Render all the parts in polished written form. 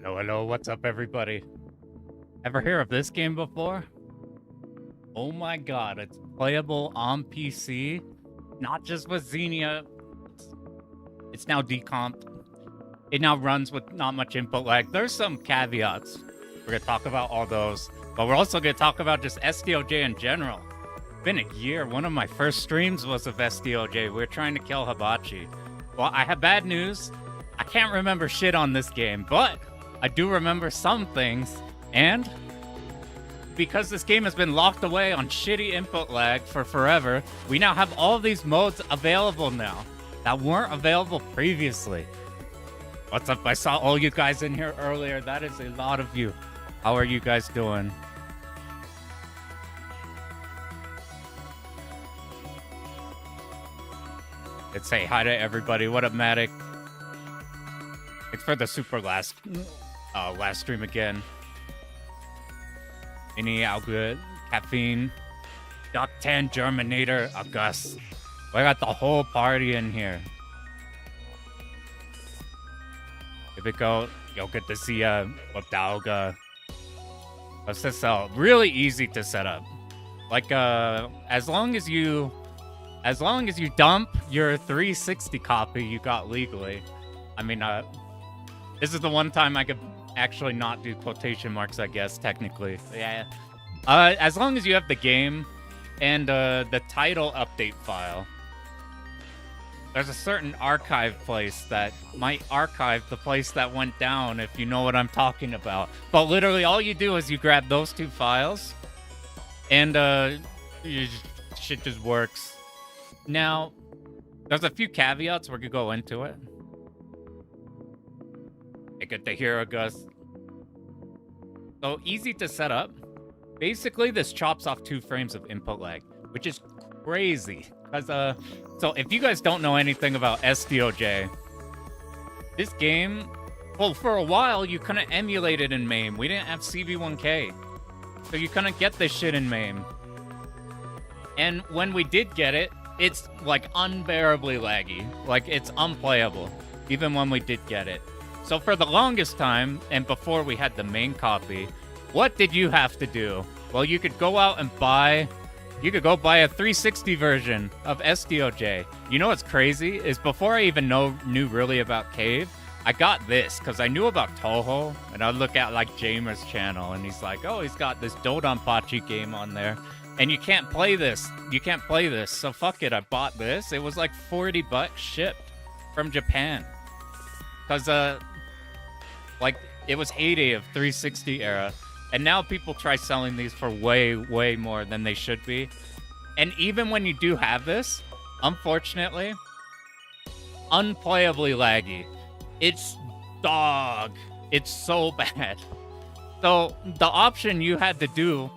Hello, hello, what's up, everybody? Ever hear of this game before? Oh my god, it's playable on PC, not just with Xenia. It's now decomped. It now runs with not much input lag. There's some caveats. We're gonna talk about all those, but we're also gonna talk about just SDOJ in general. It's been a year. One of my first streams was of SDOJ. We were trying to kill Hibachi. Well, I have bad news. I can't remember shit on this game, but I do remember some things, and because this game has been locked away on shitty input lag for forever, we now have all of these modes available now that weren't available previously. What's up? I saw all you guys in here earlier. That is a lot of you. How are you guys doing? Let's say hi to everybody. What up, Matic? Thanks for the super last stream again. Mini, all good. Caffeine. Duck 10, Germinator, August. We got the whole party in here. Here we go. You'll get to see Wabdalga. What's this out? Really easy to set up. Like as long as you dump your 360 copy you got legally. I mean, this is the one time I could actually not do quotation marks, I guess, technically. Yeah. As long as you have the game and the title update file, there's a certain archive place that might archive the place that went down, if you know what I'm talking about. But literally all you do is you grab those two files and shit just works. Now, there's a few caveats. We're gonna go into it. I get to hear August. So easy to set up. Basically, this chops off 2 frames of input lag, which is crazy. Because so if you guys don't know anything about SDOJ, this game, well, for a while you couldn't emulate it in MAME. We didn't have CV1K, so you couldn't get this shit in MAME. And when we did get it, it's like unbearably laggy. Like it's unplayable, even when we did get it. So for the longest time, and before we had the main copy, what did you have to do? Well, you could go out and buy a 360 version of SDOJ. You know what's crazy is before I even knew really about Cave, I got this because I knew about Toho, and I'd look at like Jamer's channel, and he's like, oh, he's got this Dodonpachi game on there, and you can't play this. You can't play this. So fuck it, I bought this. It was like $40 shipped from Japan. Because like it was heyday of 360 era, and now people try selling these for way more than they should be. And even when you do have this, unfortunately, unplayably laggy. It's dog. It's so bad. So the option you had to do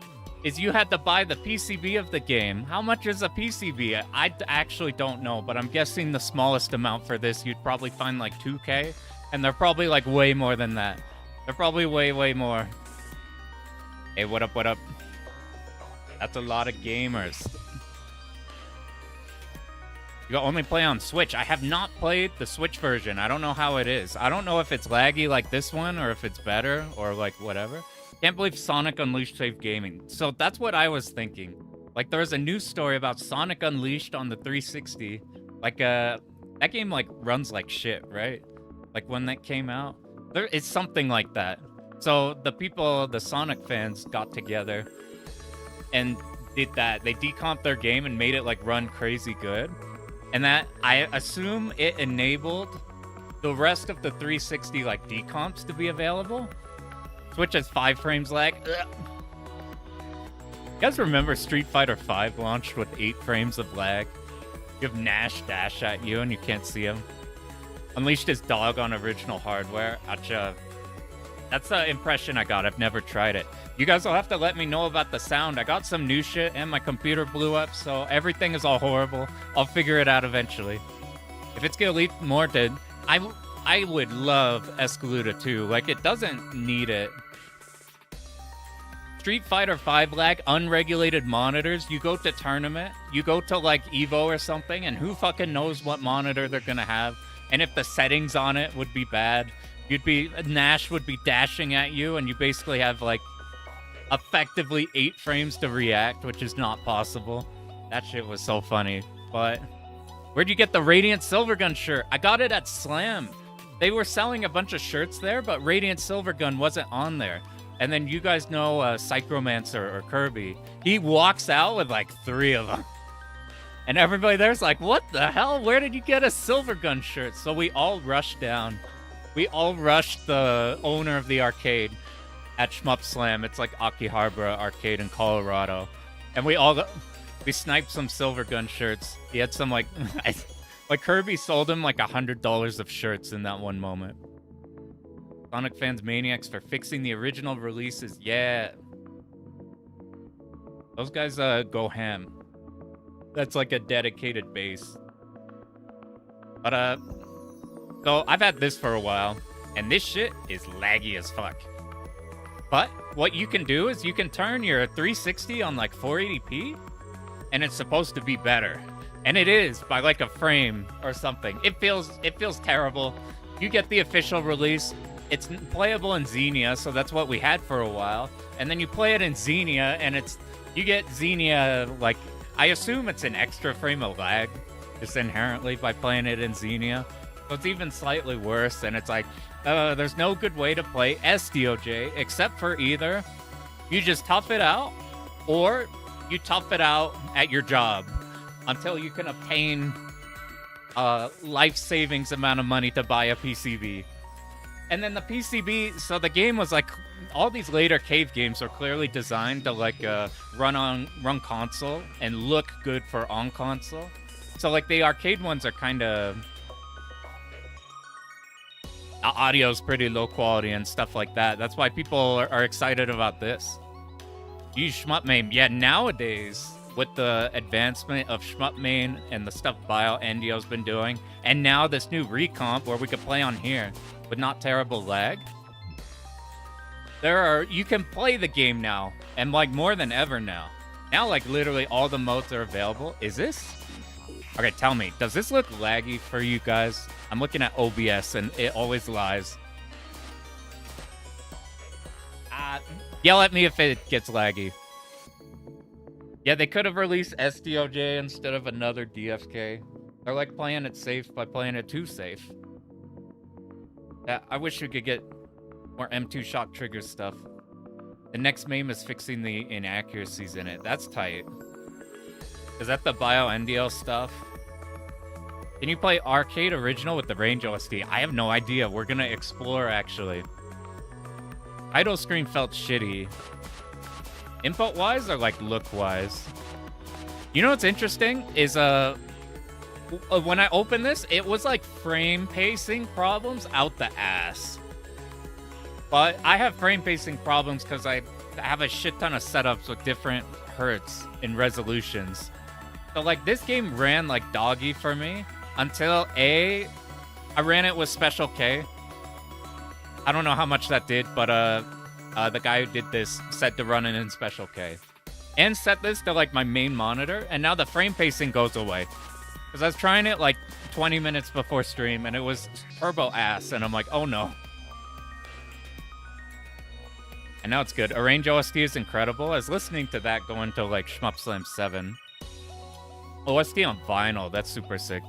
is you had to buy the PCB of the game. How much is a PCB? I actually don't know, but I'm guessing the smallest amount for this you'd probably find like 2K. And they're probably like way more than that. They're probably way more. Hey, what up, what up? That's a lot of gamers. You only play on Switch. I have not played the Switch version. I don't know how it is. I don't know if it's laggy like this one or if it's better or like whatever. Can't believe Sonic Unleashed saved gaming. So that's what I was thinking. Like there was a news story about Sonic Unleashed on the 360. Like that game like runs like shit, right? Like when that came out, it's something like that. So the Sonic fans got together and did that. They decomped their game and made it like run crazy good. And that, I assume it enabled the rest of the 360 like decomps to be available. Switch has 5 frames lag. Ugh. You guys remember Street Fighter V launched with 8 frames of lag? You have Nash dash at you and you can't see him. Unleashed his dog on original hardware. Acha. That's the impression I got. I've never tried it. You guys will have to let me know about the sound. I got some new shit and my computer blew up, so everything is all horrible. I'll figure it out eventually. If it's gonna lead more to... I would love Escaluda 2. Like, it doesn't need it. Street Fighter V lag, unregulated monitors. You go to tournament, you go to like Evo or something, and who fucking knows what monitor they're gonna have. And if the settings on it would be bad. Nash would be dashing at you, and you basically have like effectively 8 frames to react, which is not possible. That shit was so funny. But where'd you get the Radiant Silvergun shirt? I got it at Slam. They were selling a bunch of shirts there, but Radiant Silvergun wasn't on there. And then you guys know Psychromancer or Kirby. He walks out with like 3 of them. And everybody there's like, what the hell? Where did you get a Silvergun shirt? So we all rushed down. We all rushed the owner of the arcade at Shmup Slam. It's like Akihabara Arcade in Colorado. And we sniped some Silvergun shirts. He had some like like Kirby sold him like $100 of shirts in that one moment. Sonic fans maniacs for fixing the original releases. Yeah. Those guys go ham. That's like a dedicated base. But so I've had this for a while, and this shit is laggy as fuck. But what you can do is you can turn your 360 on like 480p, and it's supposed to be better. And it is by like a frame or something. It feels terrible. You get the official release. It's playable in Xenia, so that's what we had for a while. And then you play it in Xenia, and you get Xenia, like, I assume it's an extra frame of lag, just inherently by playing it in Xenia. So it's even slightly worse, and it's like, there's no good way to play SDOJ, except for either you just tough it out, or you tough it out at your job until you can obtain life savings amount of money to buy a PCB. And then the PCB, so the game was like, all these later cave games are clearly designed to like run console and look good for on console. So like the arcade ones are kind of, the audio's pretty low quality and stuff like that. That's why people are excited about this. Use Shmup Yeah, nowadays, with the advancement of Shmup and the stuff BioNDO's been doing, and now this new recomp where we could play on here with not terrible lag, you can play the game now, and like more than ever now. Now like literally all the modes are available. Is this? Okay, tell me, does this look laggy for you guys? I'm looking at OBS and it always lies. Yell at me if it gets laggy. Yeah, they could have released SDOJ instead of another DFK. They're like playing it safe by playing it too safe. Yeah, I wish we could get more M2 shock trigger stuff. The next meme is fixing the inaccuracies in it. That's tight. Is that the BioNDO stuff? Can you play Arcade Original with the Range OSD? I have no idea. We're gonna explore, actually. Idle screen felt shitty. Input-wise or, like, look-wise? You know what's interesting? Is, when I opened this, it was, like, frame pacing problems out the ass. But I have frame pacing problems because I have a shit ton of setups with different hertz and resolutions. So, like, this game ran like doggy for me until I ran it with Special K. I don't know how much that did, but the guy who did this said to run it in Special K. And set this to, like, my main monitor, and now the frame pacing goes away. Because I was trying it, like, 20 minutes before stream, and it was turbo ass, and I'm like, oh no. And now it's good. Arrange OSD is incredible. I was listening to that going to, like, Shmup Slam 7. OSD on vinyl, that's super sick.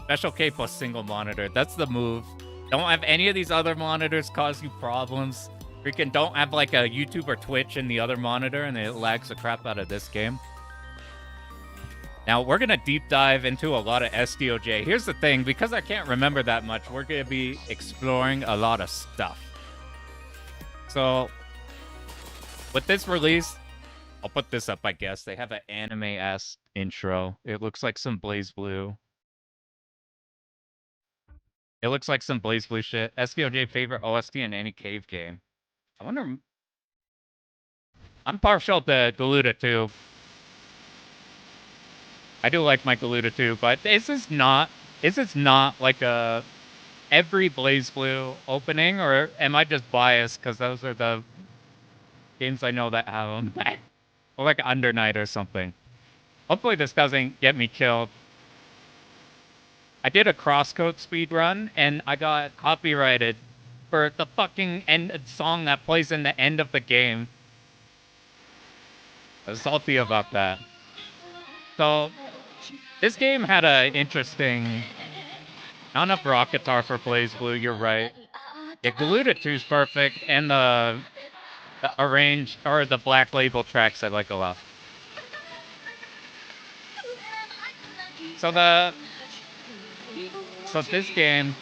Special K plus single monitor, that's the move. Don't have any of these other monitors cause you problems. Freaking don't have like a YouTube or Twitch in the other monitor and it lags the crap out of this game. Now, we're going to deep dive into a lot of SDOJ. Here's the thing, because I can't remember that much, we're going to be exploring a lot of stuff. So, with this release, I'll put this up, I guess. They have an anime-ass intro. It looks like some Blaze Blue. It looks like some Blaze Blue shit. SDOJ favorite OST in any cave game. I wonder... I'm partial to Galuda too. I do like my Galuda too, but this is not like a every Blaze Blue opening, or am I just biased because those are the games I know that have them? Or like Under Night or something. Hopefully this doesn't get me killed. I did a crosscode speed run, and I got copyrighted for the fucking end song that plays in the end of the game. I was salty about that. So, this game had a interesting... Not enough rock guitar for Blaze Blue, you're right. Yeah, Galuda 2 is perfect, and the arrange or the Black Label tracks I like a lot. So this game,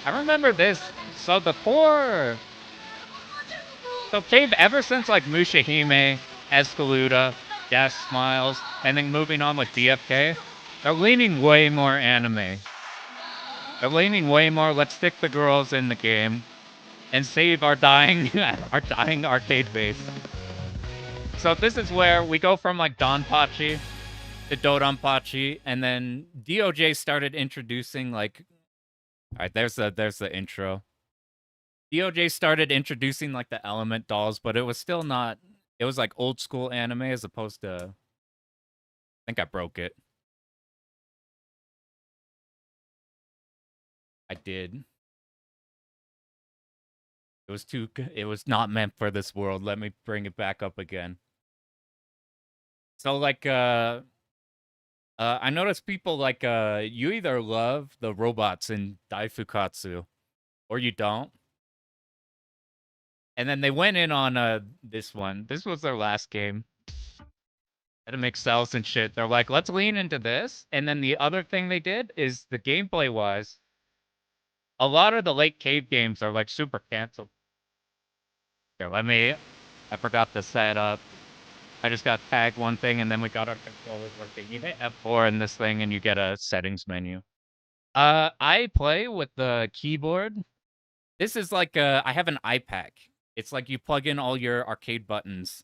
I remember this. So Cave, ever since like Mushihime, Escaluda, Death Smiles, and then moving on with DFK, they're leaning way more anime. They're leaning way more, let's stick the girls in the game and save our dying arcade base. So this is where we go from like Donpachi to Dodonpachi, and then DOJ started introducing like, all right, there's the intro. DOJ started introducing like the element dolls, but it was still not. It was like old school anime as opposed to. I think I broke it. I did. It was too. It was not meant for this world. Let me bring it back up again. So like, I noticed people like, you either love the robots in Daifukatsu, or you don't. And then they went in on this one. This was their last game. Had to make cells and shit. They're like, let's lean into this. And then the other thing they did is the gameplay wise, a lot of the late cave games are like super canceled. Here, I forgot to set up. I just got tagged one thing, and then we got our controllers working. You hit F4 in this thing, and you get a settings menu. I play with the keyboard. This is like I have an iPad. It's like you plug in all your arcade buttons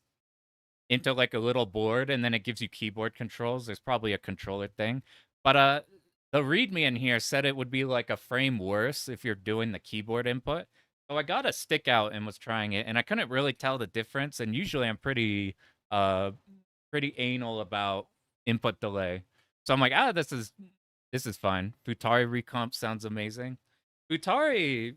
into like a little board, and then it gives you keyboard controls. There's probably a controller thing, but the README in here said it would be like a frame worse if you're doing the keyboard input. So I got a stick out and was trying it, and I couldn't really tell the difference. And usually I'm pretty anal about input delay. So I'm like, this is fine. Futari recomp sounds amazing. Futari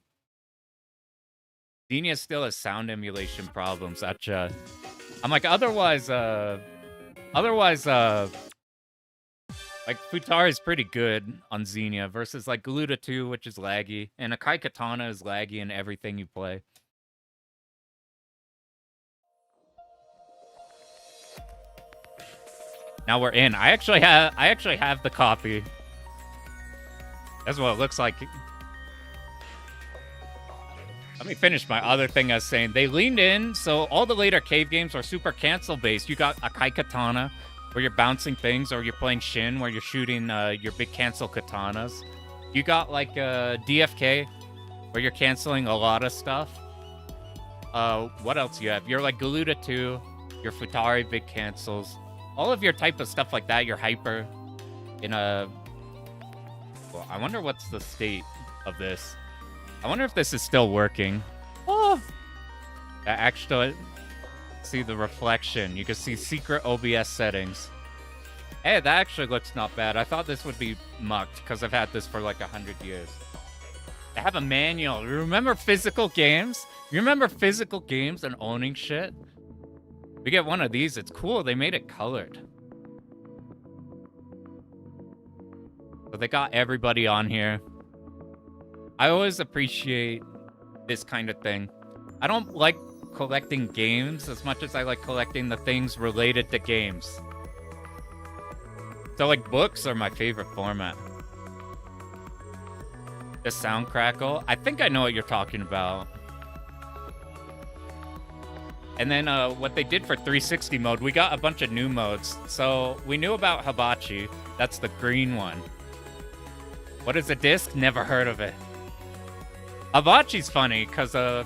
Xenia still has sound emulation problems. I'm like, otherwise, like Futari is pretty good on Xenia versus like Galuda 2, which is laggy, and Akai Katana is laggy in everything you play. Now we're in. I actually have the copy. That's what it looks like. Let me finish my other thing I was saying. They leaned in, so all the later cave games are super cancel based. You got Akai Katana, where you're bouncing things, or you're playing Shin, where you're shooting your big cancel katanas. You got like DFK, where you're canceling a lot of stuff. What else you have? You're like Galuda 2, your Futari big cancels. All of your type of stuff like that, you're hyper in a... Well, I wonder what's the state of this. I wonder if this is still working. Oh! I actually see the reflection. You can see secret OBS settings. Hey, that actually looks not bad. I thought this would be mucked because I've had this for like 100 years. I have a manual. You remember physical games? You remember physical games and owning shit? We get one of these. It's cool. They made it colored. So they got everybody on here. I always appreciate this kind of thing. I don't like collecting games as much as I like collecting the things related to games. So like books are my favorite format. The sound crackle. I think I know what you're talking about. And then what they did for 360 mode, we got a bunch of new modes. So we knew about Hibachi. That's the green one. What is a disc? Never heard of it. Hibachi's funny because I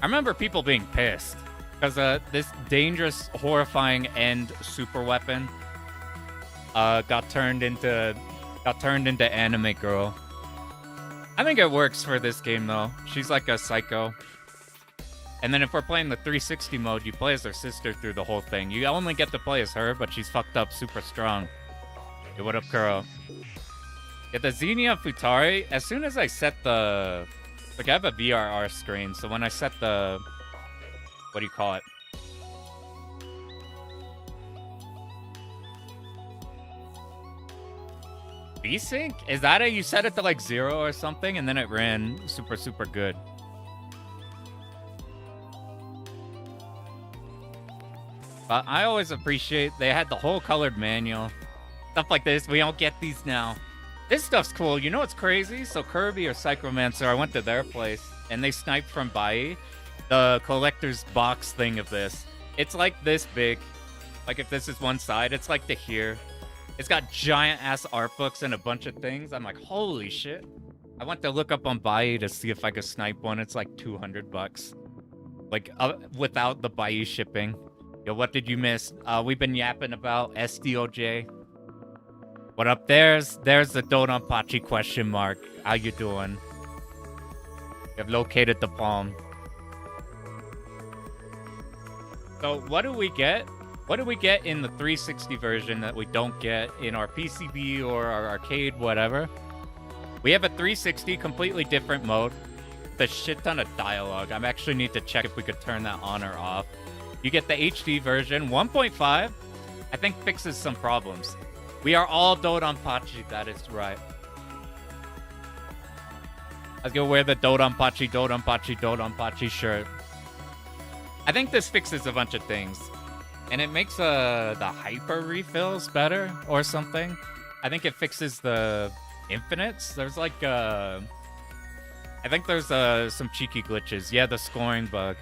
remember people being pissed because this dangerous, horrifying end super weapon got turned into anime girl. I think it works for this game though. She's like a psycho. And then if we're playing the 360 mode, you play as her sister through the whole thing. You only get to play as her, but she's fucked up super strong. Hey, what up, Kuro? Yeah, the Xenia Futari, as soon as I set the... Like, I have a VRR screen, so when I set the... What do you call it? VSync? Is that it? You set it to like 0 or something, and then it ran super, super good. But I always appreciate they had the whole colored manual. Stuff like this, we don't get these now. This stuff's cool. You know what's crazy? So Kirby or Psychromancer, I went to their place, and they sniped from Bai the collector's box thing of this. It's like this big. Like if this is one side, it's like to here. It's got giant ass art books and a bunch of things. I'm like, holy shit. I went to look up on Bai to see if I could snipe one. It's like 200 bucks. Like without the Bai shipping. Yo, what did you miss? We've been yapping about SDOJ. What up? There's the Dodonpachi question mark. How you doing? You have located the palm. So what do we get? What do we get in the 360 version that we don't get in our PCB or our arcade, whatever? We have a 360 completely different mode. The shit ton of dialogue. I actually need to check if we could turn that on or off. You get the HD version. 1.5, I think, fixes some problems. We are all Dodonpachi, that is right. Let's go wear the Dodonpachi shirt. I think this fixes a bunch of things. And it makes the hyper refills better or something. I think it fixes the infinites. There's like, I think there's some cheeky glitches. Yeah, the scoring bug.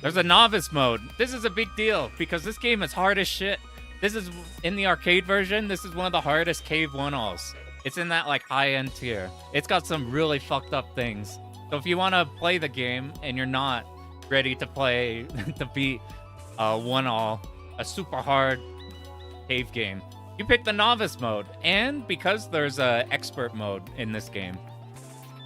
There's a novice mode. This is a big deal because this game is hard as shit. This is, in the arcade version, this is one of the hardest cave 1-alls. It's in that like high-end tier. It's got some really fucked up things. So if you want to play the game and you're not ready to play, to beat 1-all, a super hard cave game, you pick the novice mode. And because there's a expert mode in this game,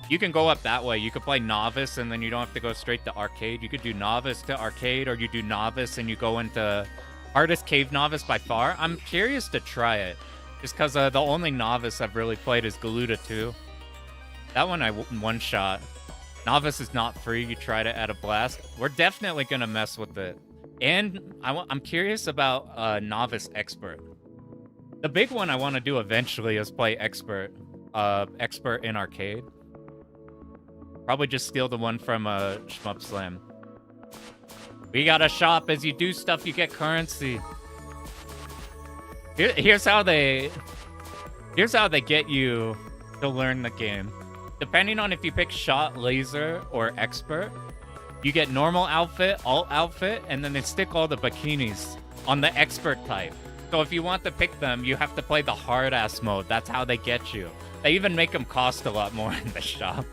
you can go up that way. You could play novice and then you don't have to go straight to arcade. You could do novice to arcade, or you do novice and you go into hardest cave novice by far. I'm curious to try it just because the only novice I've really played is Galuda 2. That one I one-shot. Novice is not free. You tried it at a blast. We're definitely going to mess with it. And I'm curious about novice expert. The big one I want to do eventually is play expert in arcade. Probably just steal the one from Shmup Slam. We gotta shop. As you do stuff, you get currency. Here's how they get you to learn the game. Depending on if you pick shot, laser, or expert, you get normal outfit, alt outfit, and then they stick all the bikinis on the expert type. So if you want to pick them, you have to play the hard-ass mode. That's how they get you. They even make them cost a lot more in the shop.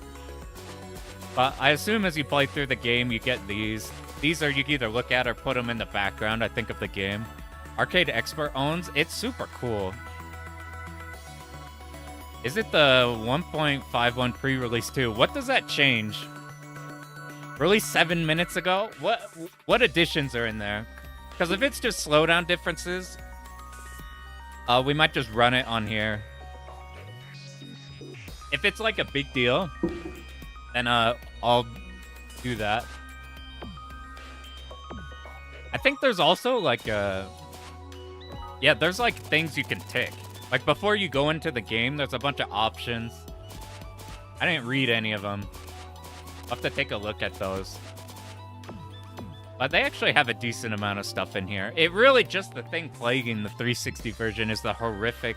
But I assume as you play through the game, you get these. These are you can either look at or put them in the background, I think, of the game. Arcade Expert owns. It's super cool. Is it the 1.51 pre-release too? What does that change? Released 7 minutes ago? What additions are in there? Because if it's just slowdown differences, we might just run it on here. If it's like a big deal, then I'll do that. I think there's also like yeah, there's like things you can tick. Like before you go into the game, there's a bunch of options. I didn't read any of them. I'll have to take a look at those. But they actually have a decent amount of stuff in here. It really just the thing plaguing the 360 version is the horrific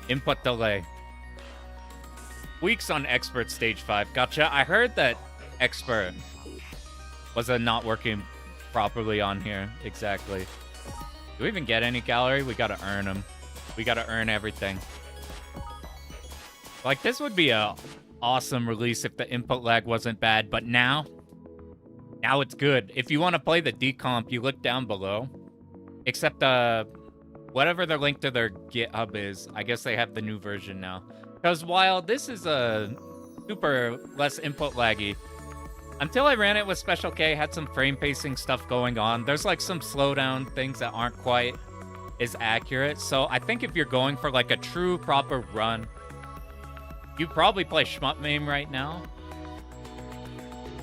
input delay. Weeks on Expert Stage 5. Gotcha. I heard that Expert was not working properly on here. Exactly. Do we even get any gallery? We gotta earn them. We gotta earn everything. Like, this would be a awesome release if the input lag wasn't bad, but now it's good. If you want to play the decomp, you look down below. Except, whatever their link to their GitHub is, I guess they have the new version now. Because while this is a super less input laggy, until I ran it with Special K, had some frame pacing stuff going on. There's like some slowdown things that aren't quite is accurate. So I think if you're going for like a true proper run, you probably play Shmup Mame right now.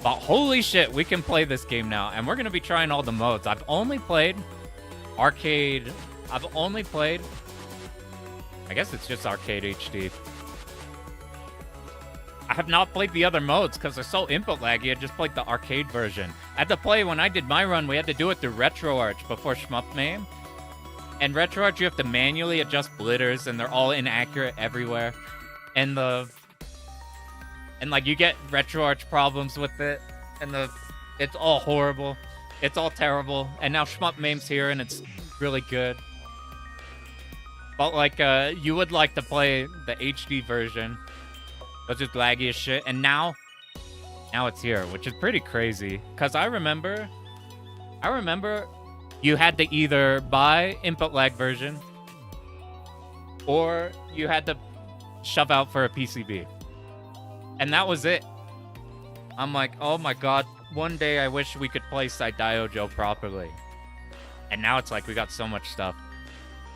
But holy shit, we can play this game now. And we're going to be trying all the modes. I've only played arcade. I guess it's just arcade HD. I have not played the other modes because they're so input laggy. I just played the arcade version. I had to play, when I did my run, we had to do it through RetroArch before Shmup Mame. And RetroArch, you have to manually adjust blitters, and they're all inaccurate everywhere. And like you get RetroArch problems with it, and it's all horrible. It's all terrible. And now Shmup Mame's here, and it's really good. But like, you would like to play the HD version. It's just laggy as shit. And now it's here, which is pretty crazy. Because I remember you had to either buy input lag version, or you had to shove out for a PCB. And that was it. I'm like, oh my god, one day I wish we could play Saidaioujou properly. And now it's like we got so much stuff.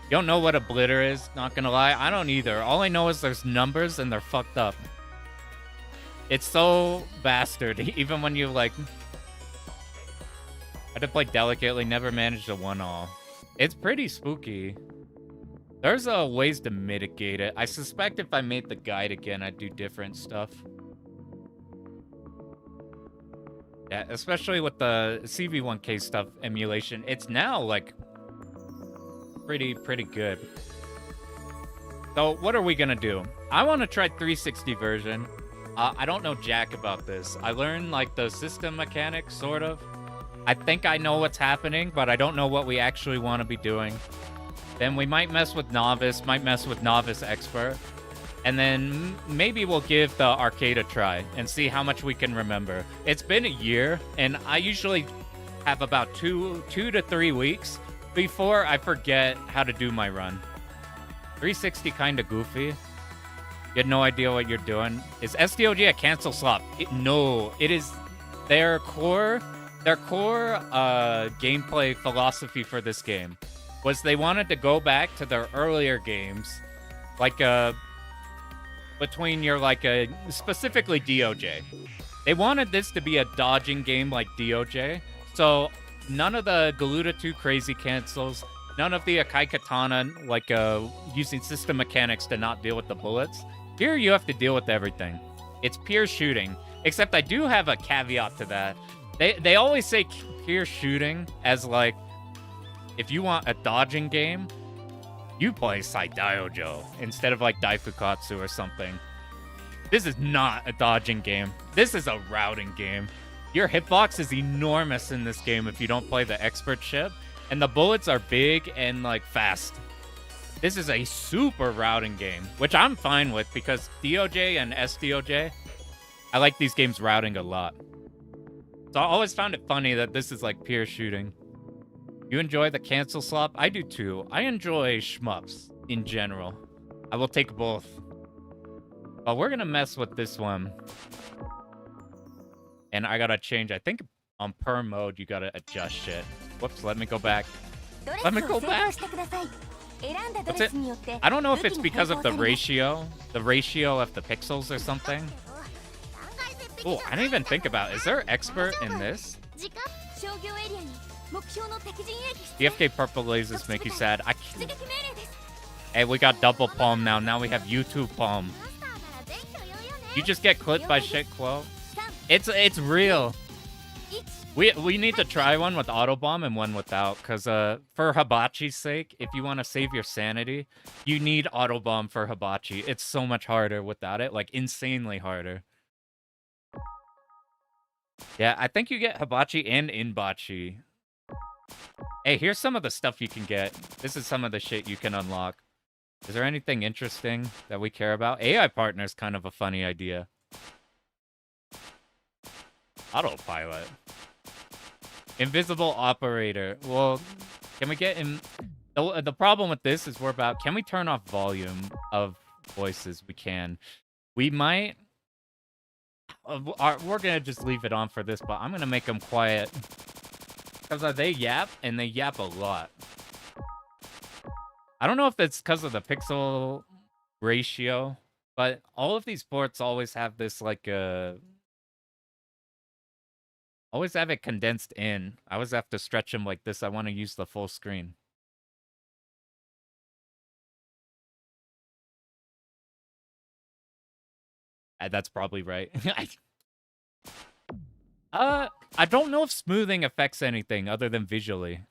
You don't know what a blitter is, not gonna lie. I don't either. All I know is there's numbers and they're fucked up. It's so bastard, even when you like... I had to play delicately, never managed a 1-all. It's pretty spooky. There's ways to mitigate it. I suspect if I made the guide again, I'd do different stuff. Yeah, especially with the CV1K stuff emulation. It's now, like, pretty good. So, what are we gonna do? I want to try 360 version. I don't know jack about this. I learned, like, the system mechanics, sort of. I think I know what's happening, but I don't know what we actually want to be doing. Then we might mess with Novice, might mess with Novice Expert. And then maybe we'll give the arcade a try and see how much we can remember. It's been a year, and I usually have about two to 3 weeks before I forget how to do my run. 360 kind of goofy. You had no idea what you're doing. Is SDOG a cancel slot? No, it is their core gameplay philosophy for this game was they wanted to go back to their earlier games, like between your specifically DOJ. They wanted this to be a dodging game like DOJ, so none of the Galuda 2 crazy cancels, none of the Akai Katana using system mechanics to not deal with the bullets. Here you have to deal with everything. It's pure shooting, except I do have a caveat to that. They always say pure shooting as like, if you want a dodging game, you play Saidaioujou instead of like Daifukatsu or something. This is not a dodging game. This is a routing game. Your hitbox is enormous in this game if you don't play the expert ship, and the bullets are big and like fast. This is a super routing game, which I'm fine with because DOJ and SDOJ, I like these games routing a lot. So I always found it funny that this is like pure shooting. You enjoy the cancel slop? I do too. I enjoy shmups in general. I will take both. But we're gonna mess with this one. And I gotta change. I think on per mode, you gotta adjust shit. Whoops, let me go back. Let me go back. What's it? I don't know if it's because of the ratio of the pixels or something. Oh, I didn't even think about it. Is there expert in this? DFK purple lasers make you sad. Hey, we got double palm now. Now we have YouTube palm. You just get clipped by shit quote. It's real. We need to try one with auto bomb and one without, because for Hibachi's sake, if you want to save your sanity, you need auto bomb for Hibachi. It's so much harder without it, like insanely harder. Yeah, I think you get Hibachi and Inbachi. Hey, here's some of the stuff you can get. This is some of the shit you can unlock. Is there anything interesting that we care about? AI partner is kind of a funny idea. Autopilot. Invisible operator. Well, can we get in? The problem with this is can we turn off volume of voices? We can. We might. We're gonna just leave it on for this, but I'm gonna make them quiet. Because they yap, and they yap a lot. I don't know if it's because of the pixel ratio, but all of these ports always have this like always have it condensed in. I always have to stretch them like this. I want to use the full screen. That's probably right. I don't know if smoothing affects anything other than visually.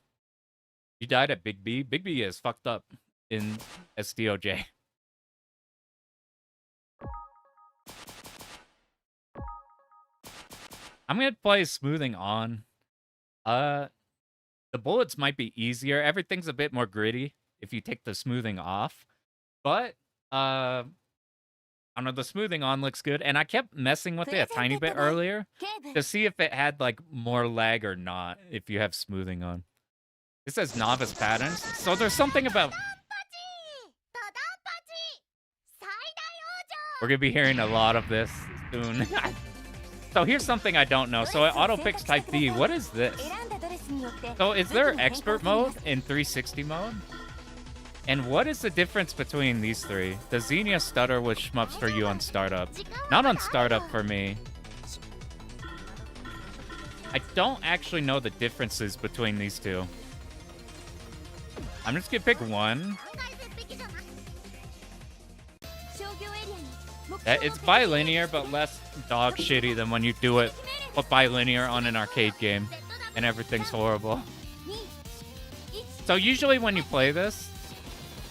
You died at Big B. Big B is fucked up in SDOJ. I'm gonna play smoothing on. The bullets might be easier. Everything's a bit more gritty if you take the smoothing off. But I don't know, the smoothing on looks good, and I kept messing with it a tiny bit earlier to see if it had like more lag or not if you have smoothing on. It says novice patterns, so there's something about... We're gonna be hearing a lot of this soon. So here's something I don't know. So it auto picks type B. What is this? So is there expert mode in 360 mode? And what is the difference between these three? Does Xenia stutter with shmups for you on startup? Not on startup for me. I don't actually know the differences between these two. I'm just gonna pick one. It's bilinear, but less dog shitty than when you do it but bilinear on an arcade game and everything's horrible. So usually when you play this,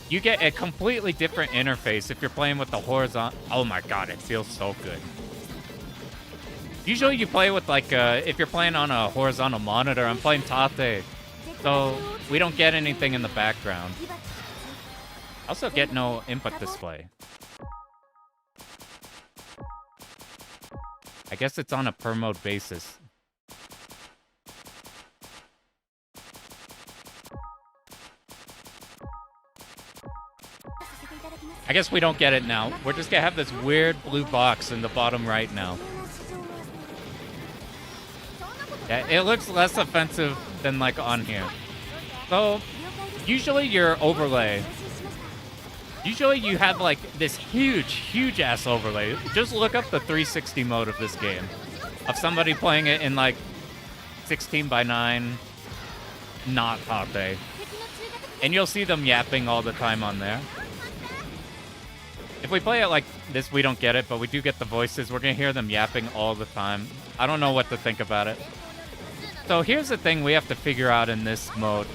you get a completely different interface if you're playing with the horizontal... Oh my god, it feels so good. Usually you play with like, if you're playing on a horizontal monitor, I'm playing Tate. So we don't get anything in the background. Also get no input display. I guess it's on a per mode basis. I guess we don't get it now. We're just gonna have this weird blue box in the bottom right now. Yeah, it looks less offensive than like on here. So, usually your overlay... Usually you have like this huge ass overlay. Just look up the 360 mode of this game. Of somebody playing it in like 16:9, not Tate. And you'll see them yapping all the time on there. If we play it like this, we don't get it, but we do get the voices. We're gonna hear them yapping all the time. I don't know what to think about it. So here's the thing we have to figure out in this mode.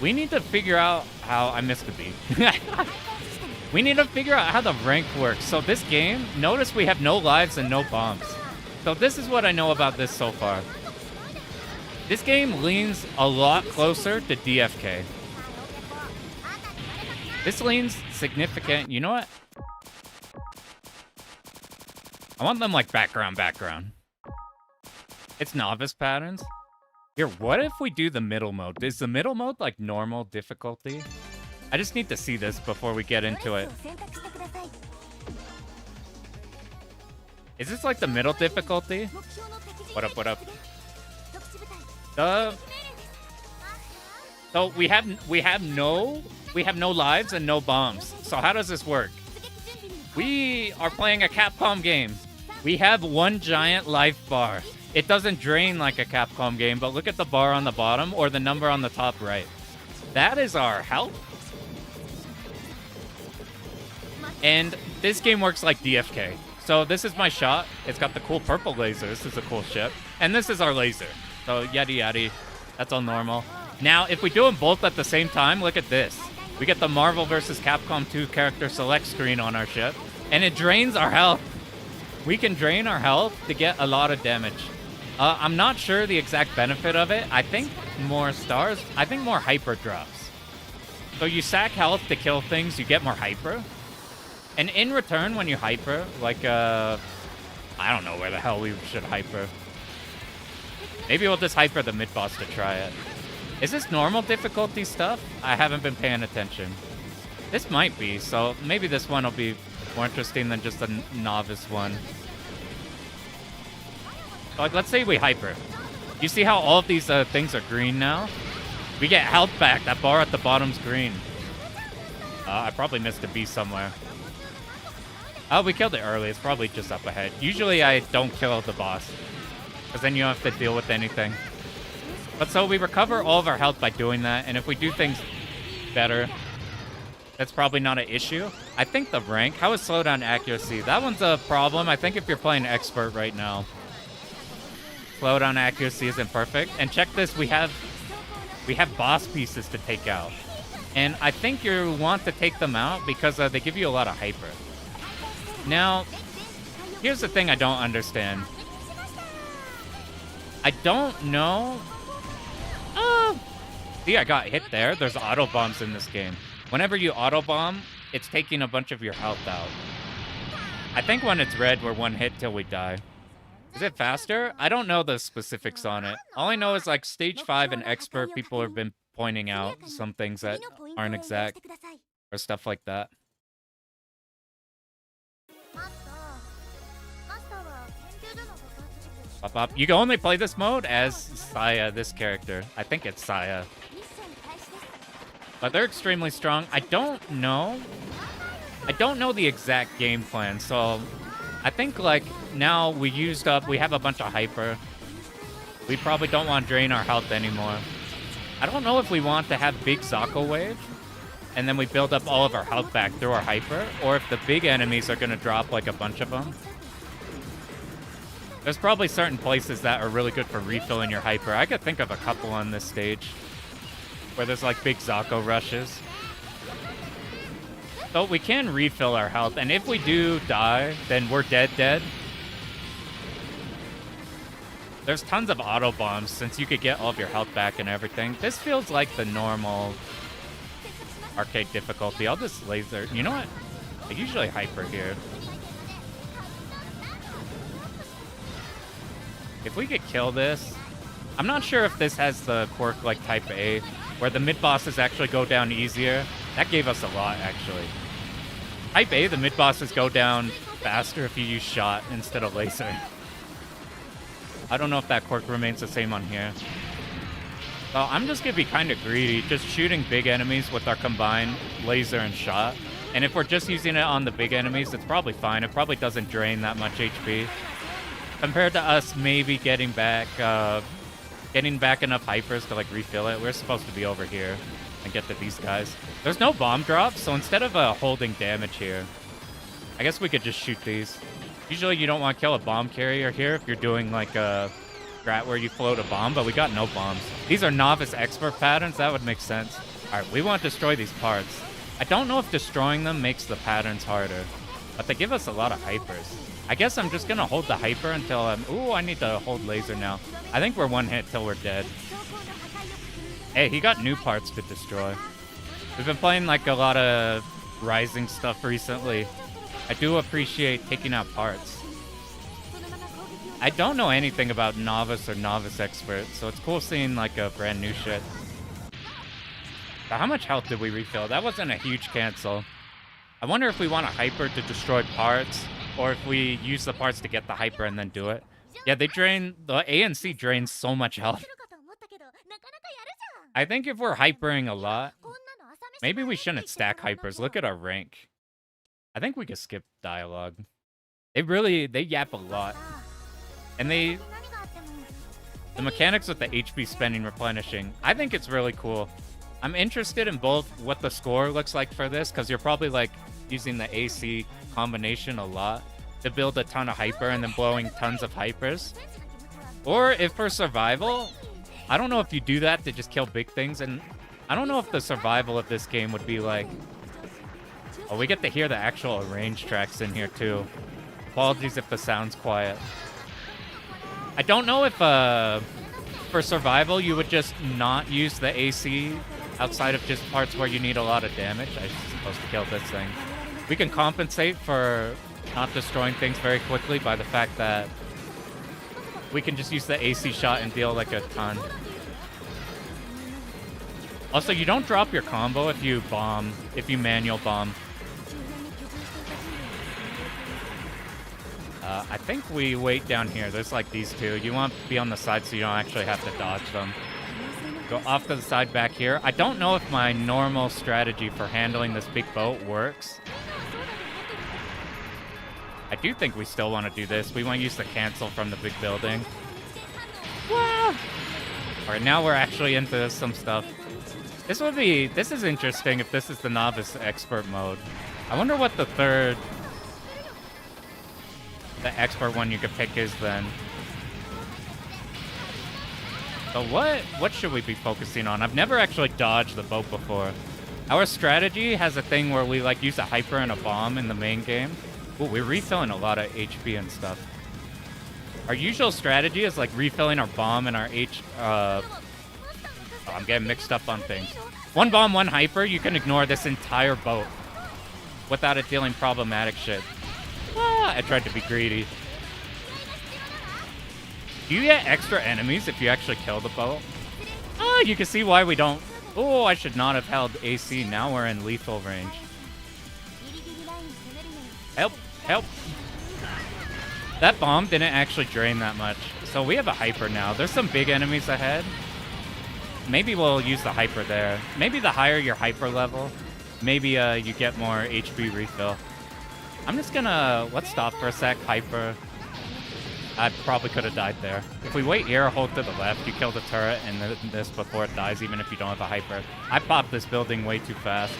We need to figure out how... I missed a beat. We need to figure out how the rank works. So this game, notice we have no lives and no bombs. So this is what I know about this so far. This game leans a lot closer to DFK. This leans significant. You know what? I want them like background. It's novice patterns. Here, what if we do the middle mode? Is the middle mode like normal difficulty? I just need to see this before we get into it. Is this like the middle difficulty? What up? So we have no lives and no bombs. So how does this work? We are playing a Capcom game. We have one giant life bar. It doesn't drain like a Capcom game, but look at the bar on the bottom or the number on the top right. That is our health. And this game works like DFK. So this is my shot. It's got the cool purple laser. This is a cool ship. And this is our laser. So yaddy. That's all normal. Now, if we do them both at the same time, look at this. We get the Marvel vs. Capcom 2 character select screen on our ship. And it drains our health. We can drain our health to get a lot of damage. I'm not sure the exact benefit of it. I think more stars. I think more hyper drops. So you sack health to kill things, you get more hyper. And in return, when you hyper, like, I don't know where the hell we should hyper. Maybe we'll just hyper the mid-boss to try it. Is this normal difficulty stuff? I haven't been paying attention. This might be, so maybe this one will be more interesting than just a novice one. So, like, let's say we hyper. You see how all of these things are green now? We get health back. That bar at the bottom's green. I probably missed a B somewhere. Oh, we killed it early. It's probably just up ahead. Usually I don't kill the boss, because then you don't have to deal with anything. But so we recover all of our health by doing that, and if we do things better, that's probably not an issue. I think the rank, how is slowdown accuracy? That one's a problem. I think if you're playing expert right now, slowdown accuracy isn't perfect. And check this, we have boss pieces to take out. And I think you want to take them out because they give you a lot of hyper. Now, here's the thing I don't understand. I don't know. See, I got hit there. There's auto bombs in this game. Whenever you auto bomb, it's taking a bunch of your health out. I think when it's red, we're one hit till we die. Is it faster? I don't know the specifics on it. All I know is like stage 5 and expert, people have been pointing out some things that aren't exact or stuff like that. Pop up. You can only play this mode as Saya, this character. I think it's Saya. But they're extremely strong. I don't know the exact game plan, so I think like now we have a bunch of hyper. We probably don't want to drain our health anymore. I don't know if we want to have big Zako wave and then we build up all of our health back through our hyper, or if the big enemies are going to drop like a bunch of them. There's probably certain places that are really good for refilling your hyper. I could think of a couple on this stage where there's like big Zako rushes. So we can refill our health, and if we do die, then we're dead. There's tons of auto bombs since you could get all of your health back and everything. This feels like the normal arcade difficulty. I'll just laser. You know what? I usually hyper here. If we could kill this, I'm not sure if this has the quirk like Type A, where the mid-bosses actually go down easier. That gave us a lot, actually. Type A, the mid-bosses go down faster if you use shot instead of laser. I don't know if that quirk remains the same on here. So I'm just going to be kind of greedy, just shooting big enemies with our combined laser and shot. And if we're just using it on the big enemies, it's probably fine. It probably doesn't drain that much HP. Compared to us maybe getting back enough hypers to like refill it. We're supposed to be over here and get to these guys. There's no bomb drops, so instead of holding damage here, I guess we could just shoot these. Usually you don't want to kill a bomb carrier here if you're doing like a strat where you float a bomb, but we got no bombs. These are novice expert patterns. That would make sense. All right, we want to destroy these parts. I don't know if destroying them makes the patterns harder, but they give us a lot of hypers. I guess I'm just going to hold the hyper until I'm... Ooh, I need to hold laser now. I think we're one hit till we're dead. Hey, he got new parts to destroy. We've been playing like a lot of Rising stuff recently. I do appreciate taking out parts. I don't know anything about novice or novice expert, so it's cool seeing like a brand new shit. So how much health did we refill? That wasn't a huge cancel. I wonder if we want a hyper to destroy parts, or if we use the parts to get the hyper and then do it. Yeah, they drain... The A and C drains so much health. I think if we're hypering a lot, maybe we shouldn't stack hypers. Look at our rank. I think we could skip dialogue. They yap a lot. And the mechanics with the HP spending replenishing, I think it's really cool. I'm interested in both what the score looks like for this, because you're probably like using the AC combination a lot to build a ton of hyper and then blowing tons of hypers. Or if for survival, I don't know if you do that to just kill big things, and I don't know if the survival of this game would be like... Oh, we get to hear the actual arranged tracks in here too. Apologies if the sound's quiet. I don't know if for survival you would just not use the AC outside of just parts where you need a lot of damage. I'm supposed to kill this thing. We can compensate for not destroying things very quickly by the fact that we can just use the AC shot and deal like a ton. Also, you don't drop your combo if you manual bomb. I think we wait down here. There's like these two. You want to be on the side so you don't actually have to dodge them. Go off to the side back here. I don't know if my normal strategy for handling this big boat works. I do think we still want to do this. We want to use the cancel from the big building. Wow. Alright, now we're actually into some stuff. This is interesting if this is the novice expert mode. I wonder what the expert one you could pick is then. So what should we be focusing on? I've never actually dodged the boat before. Our strategy has a thing where we like use a hyper and a bomb in the main game. Ooh, we're refilling a lot of HP and stuff. Our usual strategy is like refilling our bomb and our oh, I'm getting mixed up on things. One bomb, one hyper, you can ignore this entire boat without it dealing problematic shit. Ah, I tried to be greedy. Do you get extra enemies if you actually kill the boat? Ah, you can see why we don't. Oh, I should not have held AC. Now we're in lethal range. Help, help. That bomb didn't actually drain that much. So we have a hyper now. There's some big enemies ahead. Maybe we'll use the hyper there. Maybe the higher your hyper level, maybe you get more HP refill. I'm just gonna, let's stop for a sec, hyper. I probably could have died there. If we wait here, hold to the left, you kill the turret and this before it dies, even if you don't have a hyper. I popped this building way too fast.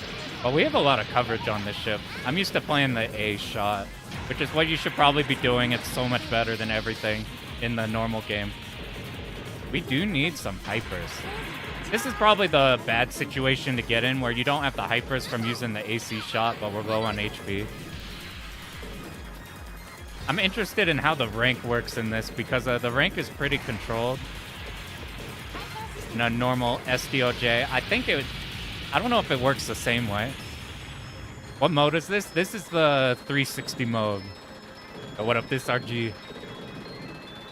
But we have a lot of coverage on this ship. I'm used to playing the A shot, which is what you should probably be doing. It's so much better than everything in the normal game. We do need some hypers. This is probably the bad situation to get in, where you don't have the hypers from using the AC shot, but we're low on HP. I'm interested in how the rank works in this, because the rank is pretty controlled. In a normal SDOJ, I don't know if it works the same way. What mode is this? This is the 360 mode. Oh, what up, this RG?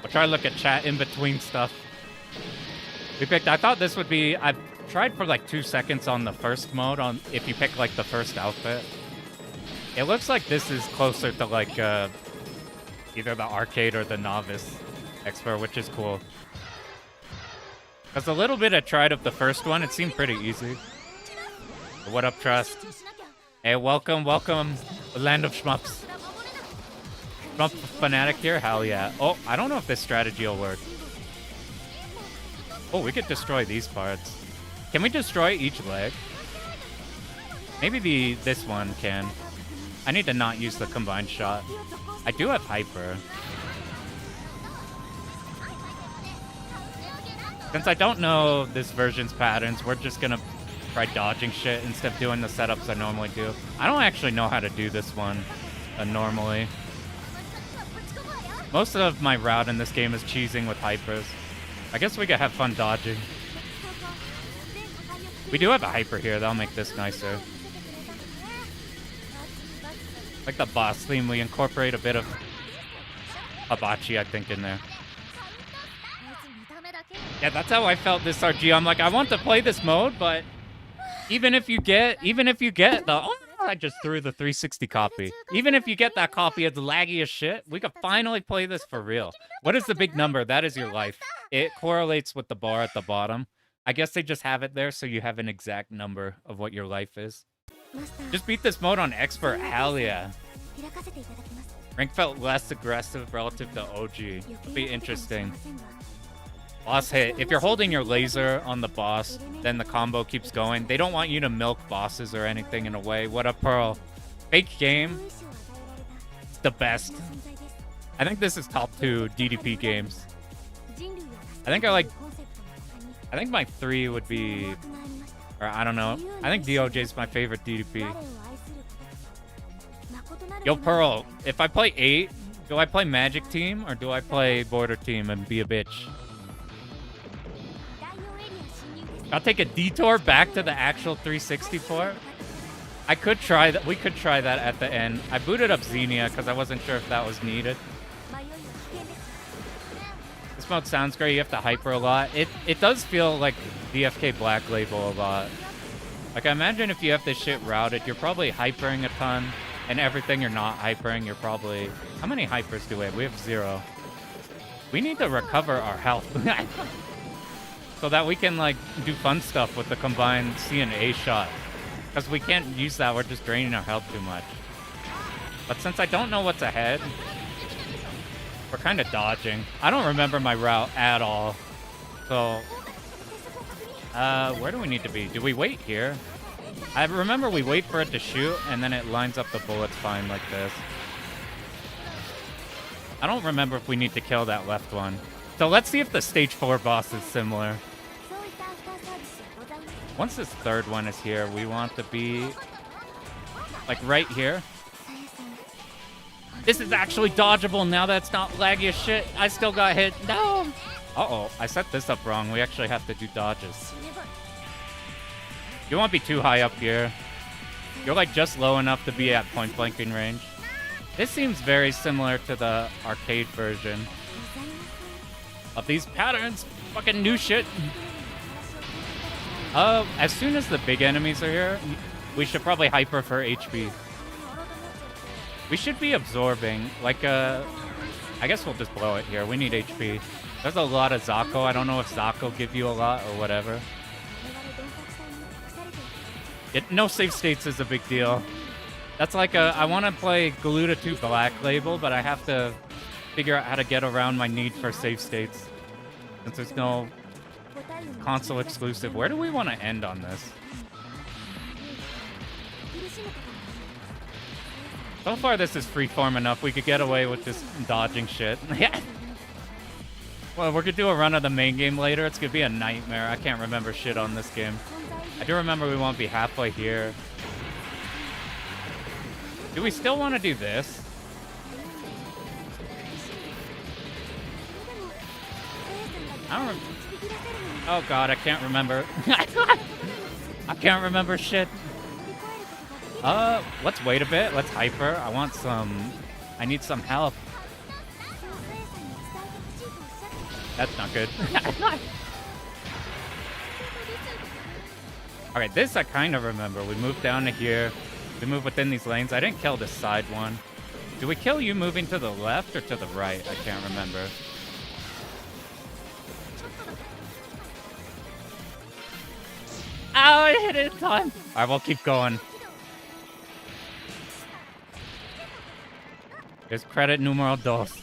I'll try to look at chat in between stuff. I thought this would be, I've tried for like 2 seconds on the first mode, if you pick like the first outfit. It looks like this is closer to like either the arcade or the novice expert, which is cool. Because a little bit I tried of the first one, it seemed pretty easy. What up, Trust? Hey, welcome, welcome, the land of shmups. Shmup fanatic here? Hell yeah. Oh, I don't know if this strategy will work. Oh, we could destroy these parts. Can we destroy each leg? Maybe this one can. I need to not use the combined shot. I do have hyper. Since I don't know this version's patterns, we're just gonna try dodging shit instead of doing the setups I normally do. I don't actually know how to do this one normally. Most of my route in this game is cheesing with hypers. I guess we could have fun dodging. We do have a hyper here. That'll make this nicer. Like the boss theme, we incorporate a bit of hibachi, I think, in there. Yeah, that's how I felt this RG. I'm like, I want to play this mode, but even if you get the, oh, I just threw the 360 copy. Even if you get that copy, it's laggy as shit. We could finally play this for real. What is the big number? That is your life. It correlates with the bar at the bottom. I guess they just have it there so you have an exact number of what your life is. Just beat this mode on expert. Hell yeah. Rank felt less aggressive relative to OG. It'll be interesting. Boss hit. If you're holding your laser on the boss, then the combo keeps going. They don't want you to milk bosses or anything in a way. What up, Pearl? Fake game. It's the best. I think this is top 2 DDP games. I think my 3 would be, or I don't know. I think DOJ is my favorite DDP. Yo, Pearl, if I play 8, do I play Magic Team or do I play Border Team and be a bitch? I'll take a detour back to the actual 360 port. I could try that. We could try that at the end. I booted up Xenia because I wasn't sure if that was needed. This mode sounds great. You have to hyper a lot. It does feel like DFK Black Label a lot. Like, I imagine if you have this shit routed, you're probably hypering a ton, and everything you're not hypering, you're probably... How many hypers do we have? We have 0. We need to recover our health. so that we can like do fun stuff with the combined C and A shot. Because we can't use that, we're just draining our health too much. But since I don't know what's ahead, we're kind of dodging. I don't remember my route at all. So, where do we need to be? Do we wait here? I remember we wait for it to shoot, and then it lines up the bullets fine like this. I don't remember if we need to kill that left one. So let's see if the stage 4 boss is similar. Once this third one is here, we want to be like right here. This is actually dodgeable now that it's not laggy as shit. I still got hit. No! Uh-oh, I set this up wrong. We actually have to do dodges. You won't be too high up here. You're like just low enough to be at point blanking range. This seems very similar to the arcade version of these patterns. Fucking new shit. As soon as the big enemies are here, we should probably hyper for HP. We should be absorbing, like, I guess we'll just blow it here. We need HP. There's a lot of Zako. I don't know if Zako give you a lot or whatever. No save states is a big deal. That's like I want to play Galuda 2 Black Label, but I have to figure out how to get around my need for save states. Since there's no console exclusive. Where do we want to end on this? So far this is freeform enough. We could get away with this dodging shit. Yeah. Well, we're gonna do a run of the main game later. It's gonna be a nightmare. I can't remember shit on this game. I do remember we won't be halfway here. Do we still want to do this? I don't. Oh god, I can't remember. I can't remember shit. Let's wait a bit. Let's hyper. I need some help. That's not good. Alright, this I kind of remember. We moved down to here. We moved within these lanes. I didn't kill this side one. Do we kill you moving to the left or to the right? I can't remember. Ow, I hit it in time. Alright, we'll keep going. Here's credit numero dos.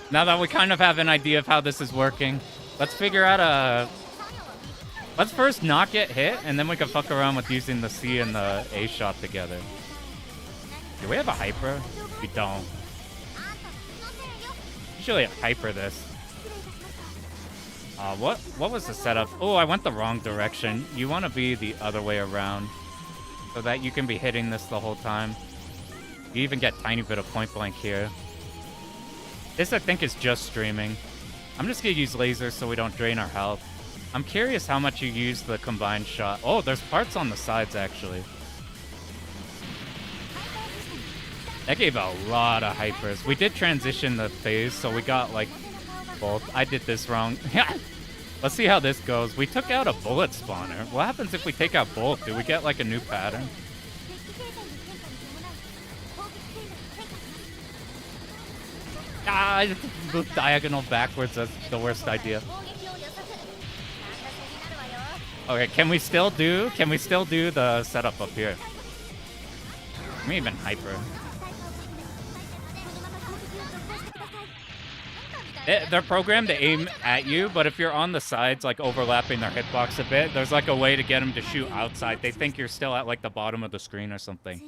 Now that we kind of have an idea of how this is working, let's figure out a... Let's first not get hit, and then we can fuck around with using the C and the A shot together. Do we have a hyper? We don't. Usually hyper this. What was the setup? Oh, I went the wrong direction. You want to be the other way around so that you can be hitting this the whole time. You even get tiny bit of point blank here. This, I think, is just streaming. I'm just going to use lasers so we don't drain our health. I'm curious how much you use the combined shot. Oh, there's parts on the sides, actually. That gave a lot of hypers. We did transition the phase, so we got, like, both. I did this wrong. Let's see how this goes. We took out a bullet spawner. What happens if we take out both? Do we get, like, a new pattern? Ah, I just moved diagonal backwards. That's the worst idea. Okay, can we still do the setup up here? Let me even hyper. They're programmed to aim at you, but if you're on the sides, like overlapping their hitbox a bit, there's like a way to get them to shoot outside. They think you're still at like the bottom of the screen or something.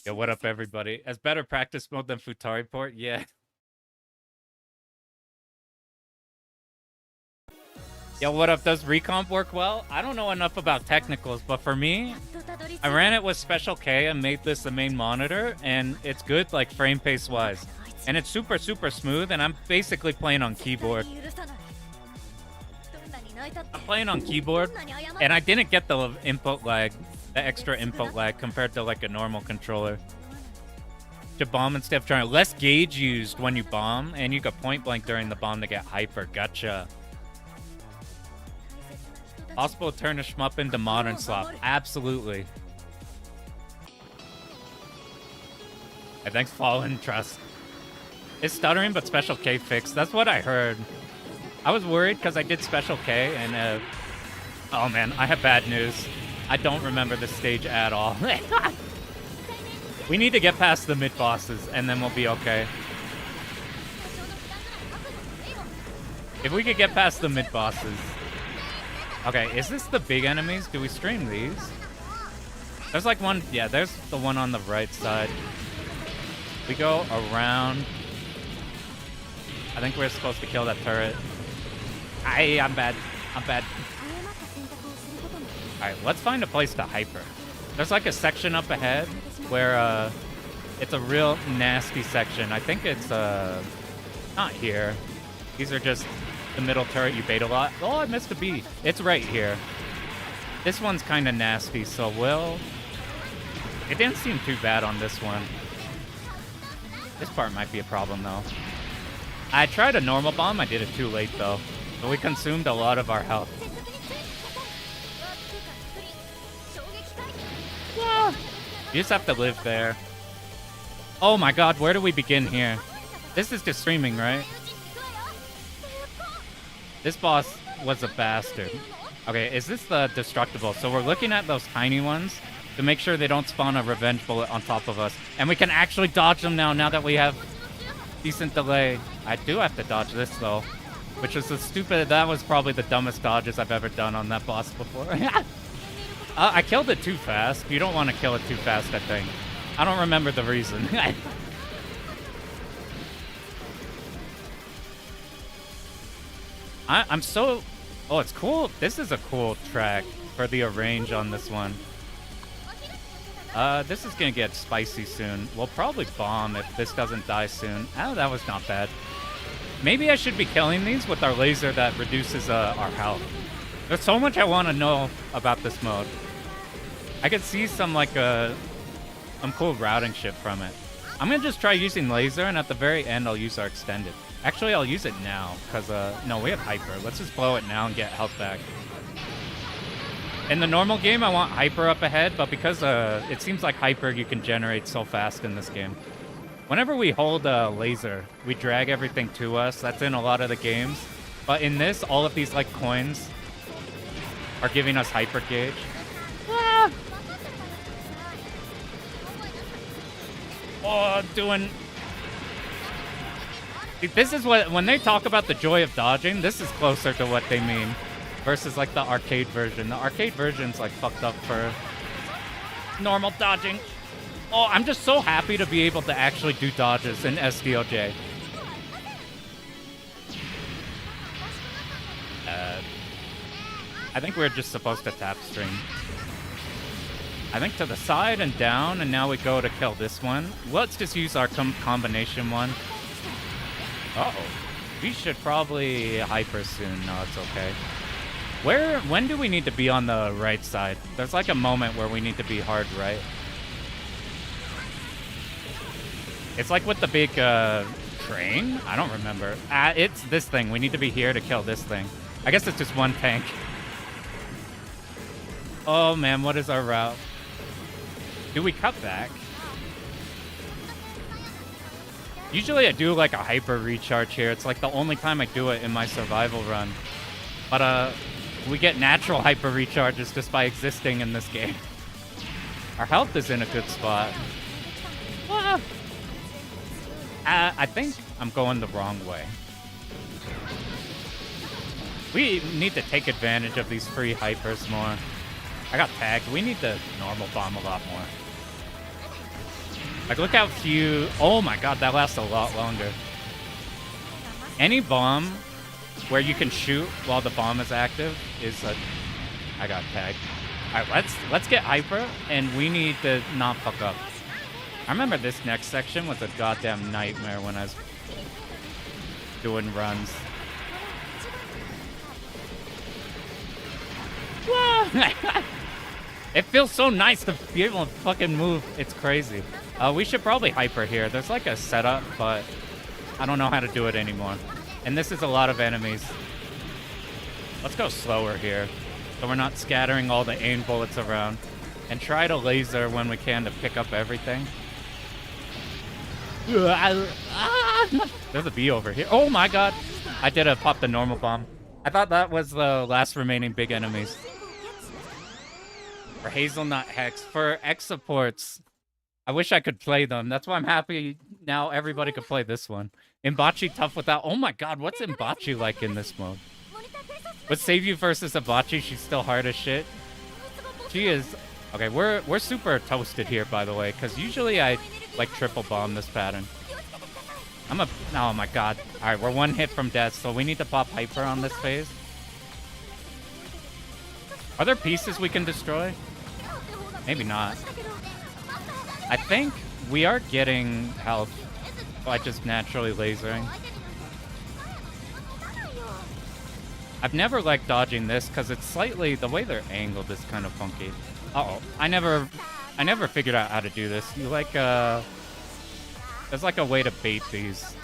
Yo, what up, everybody? As better practice mode than Futari port? Yeah. Yo, what up? Does recomp work well? I don't know enough about technicals, but for me, I ran it with Special K and made this the main monitor, and it's good, like, frame pace-wise. And it's super, super smooth, and I'm basically playing on keyboard. I'm playing on keyboard, and I didn't get the input lag, the extra input lag compared to, like, a normal controller. To bomb instead of trying less gauge used when you bomb, and you got point blank during the bomb to get hyper. Gotcha. Possible to turn a shmup into modern slop. Absolutely. And thanks, Fallen Trust. It's stuttering, but Special K fixed. That's what I heard. I was worried because I did Special K, and oh man, I have bad news. I don't remember this stage at all. We need to get past the mid-bosses, and then we'll be okay. If we could get past the mid-bosses. Okay, is this the big enemies? Do we stream these? There's like one, yeah, there's the one on the right side. We go around. I think we're supposed to kill that turret. I'm bad. I'm bad. Alright, let's find a place to hyper. There's like a section up ahead where it's a real nasty section. I think it's not here. These are just the middle turret you bait a lot. Oh, I missed a B. It's right here. This one's kind of nasty, so it didn't seem too bad on this one. This part might be a problem though. I tried a normal bomb, I did it too late though. So we consumed a lot of our health. Yeah. You just have to live there. Oh my god, where do we begin here? This is just streaming, right? This boss was a bastard. Okay, is this the destructible? So we're looking at those tiny ones to make sure they don't spawn a revenge bullet on top of us. And we can actually dodge them now that we have decent delay. I do have to dodge this though, which is that was probably the dumbest dodges I've ever done on that boss before. I killed it too fast. You don't want to kill it too fast, I think. I don't remember the reason. I'm so... Oh, it's cool. This is a cool track for the arrange on this one. This is gonna get spicy soon. We'll probably bomb if this doesn't die soon. Oh, that was not bad. Maybe I should be killing these with our laser that reduces our health. There's so much I want to know about this mode. I could see some cool routing shit from it. I'm gonna just try using laser, and at the very end I'll use our extended. Actually, I'll use it now, because, no, we have hyper. Let's just blow it now and get health back. In the normal game, I want hyper up ahead, but because it seems like hyper you can generate so fast in this game. Whenever we hold a laser, we drag everything to us. That's in a lot of the games. But in this, all of these, like, coins are giving us hyper gauge. Ah! Oh, doing... This is when they talk about the joy of dodging, this is closer to what they mean. Versus, like, the arcade version. The arcade version's, like, fucked up for normal dodging. Oh, I'm just so happy to be able to actually do dodges in SDOJ. I think we're just supposed to tap string. I think to the side and down, and now we go to kill this one. Let's just use our combination one. Uh-oh. We should probably hyper soon. No, it's okay. When do we need to be on the right side? There's like a moment where we need to be hard right. It's like with the big train? I don't remember. It's this thing. We need to be here to kill this thing. I guess it's just one tank. Oh man, what is our route? Do we cut back? Usually I do like a hyper recharge here. It's like the only time I do it in my survival run. But we get natural hyper recharges just by existing in this game. Our health is in a good spot. I think I'm going the wrong way. We need to take advantage of these free hypers more. I got tagged. We need to normal bomb a lot more. Like, look how few... Oh my god, that lasts a lot longer. Any bomb where you can shoot while the bomb is active is a... I got tagged. Alright, let's get hyper, and we need to not fuck up. I remember this next section was a goddamn nightmare when I was doing runs. It feels so nice to be able to fucking move. It's crazy. We should probably hyper here. There's like a setup, but I don't know how to do it anymore. And this is a lot of enemies. Let's go slower here, so we're not scattering all the aim bullets around. And try to laser when we can to pick up everything. There's a bee over here. Oh my god. I did pop the normal bomb. I thought that was the last remaining big enemies. For Hazelnut Hex. For X supports. I wish I could play them. That's why I'm happy now everybody could play this one. Imbachi tough without... Oh my god, what's Imbachi like in this mode? With Save You versus Ibachi, she's still hard as shit. She is... Okay, we're super toasted here, by the way, because usually I, like, triple bomb this pattern. Oh my god. Alright, we're one hit from death, so we need to pop Hyper on this phase. Are there pieces we can destroy? Maybe not. I think we are getting health by just naturally lasering. I've never liked dodging this because it's slightly... The way they're angled is kind of funky. Uh-oh. I never figured out how to do this. You like, there's like a way to bait these.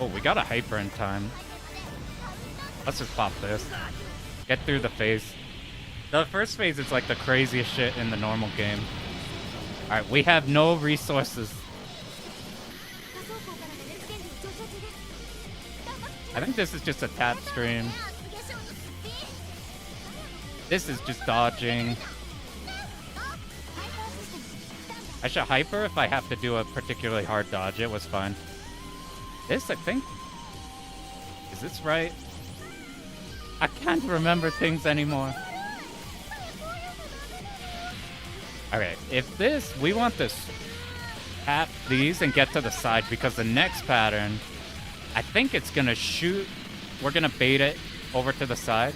Oh, we got a Hyper in time. Let's just pop this. Get through the phase. The first phase is like the craziest shit in the normal game. Alright, we have no resources. I think this is just a tap stream. This is just dodging. I should Hyper if I have to do a particularly hard dodge. It was fine. This, I think... Is this right? I can't remember things anymore. Okay, if this... We want to tap these and get to the side because the next pattern... I think it's gonna shoot... We're gonna bait it over to the side.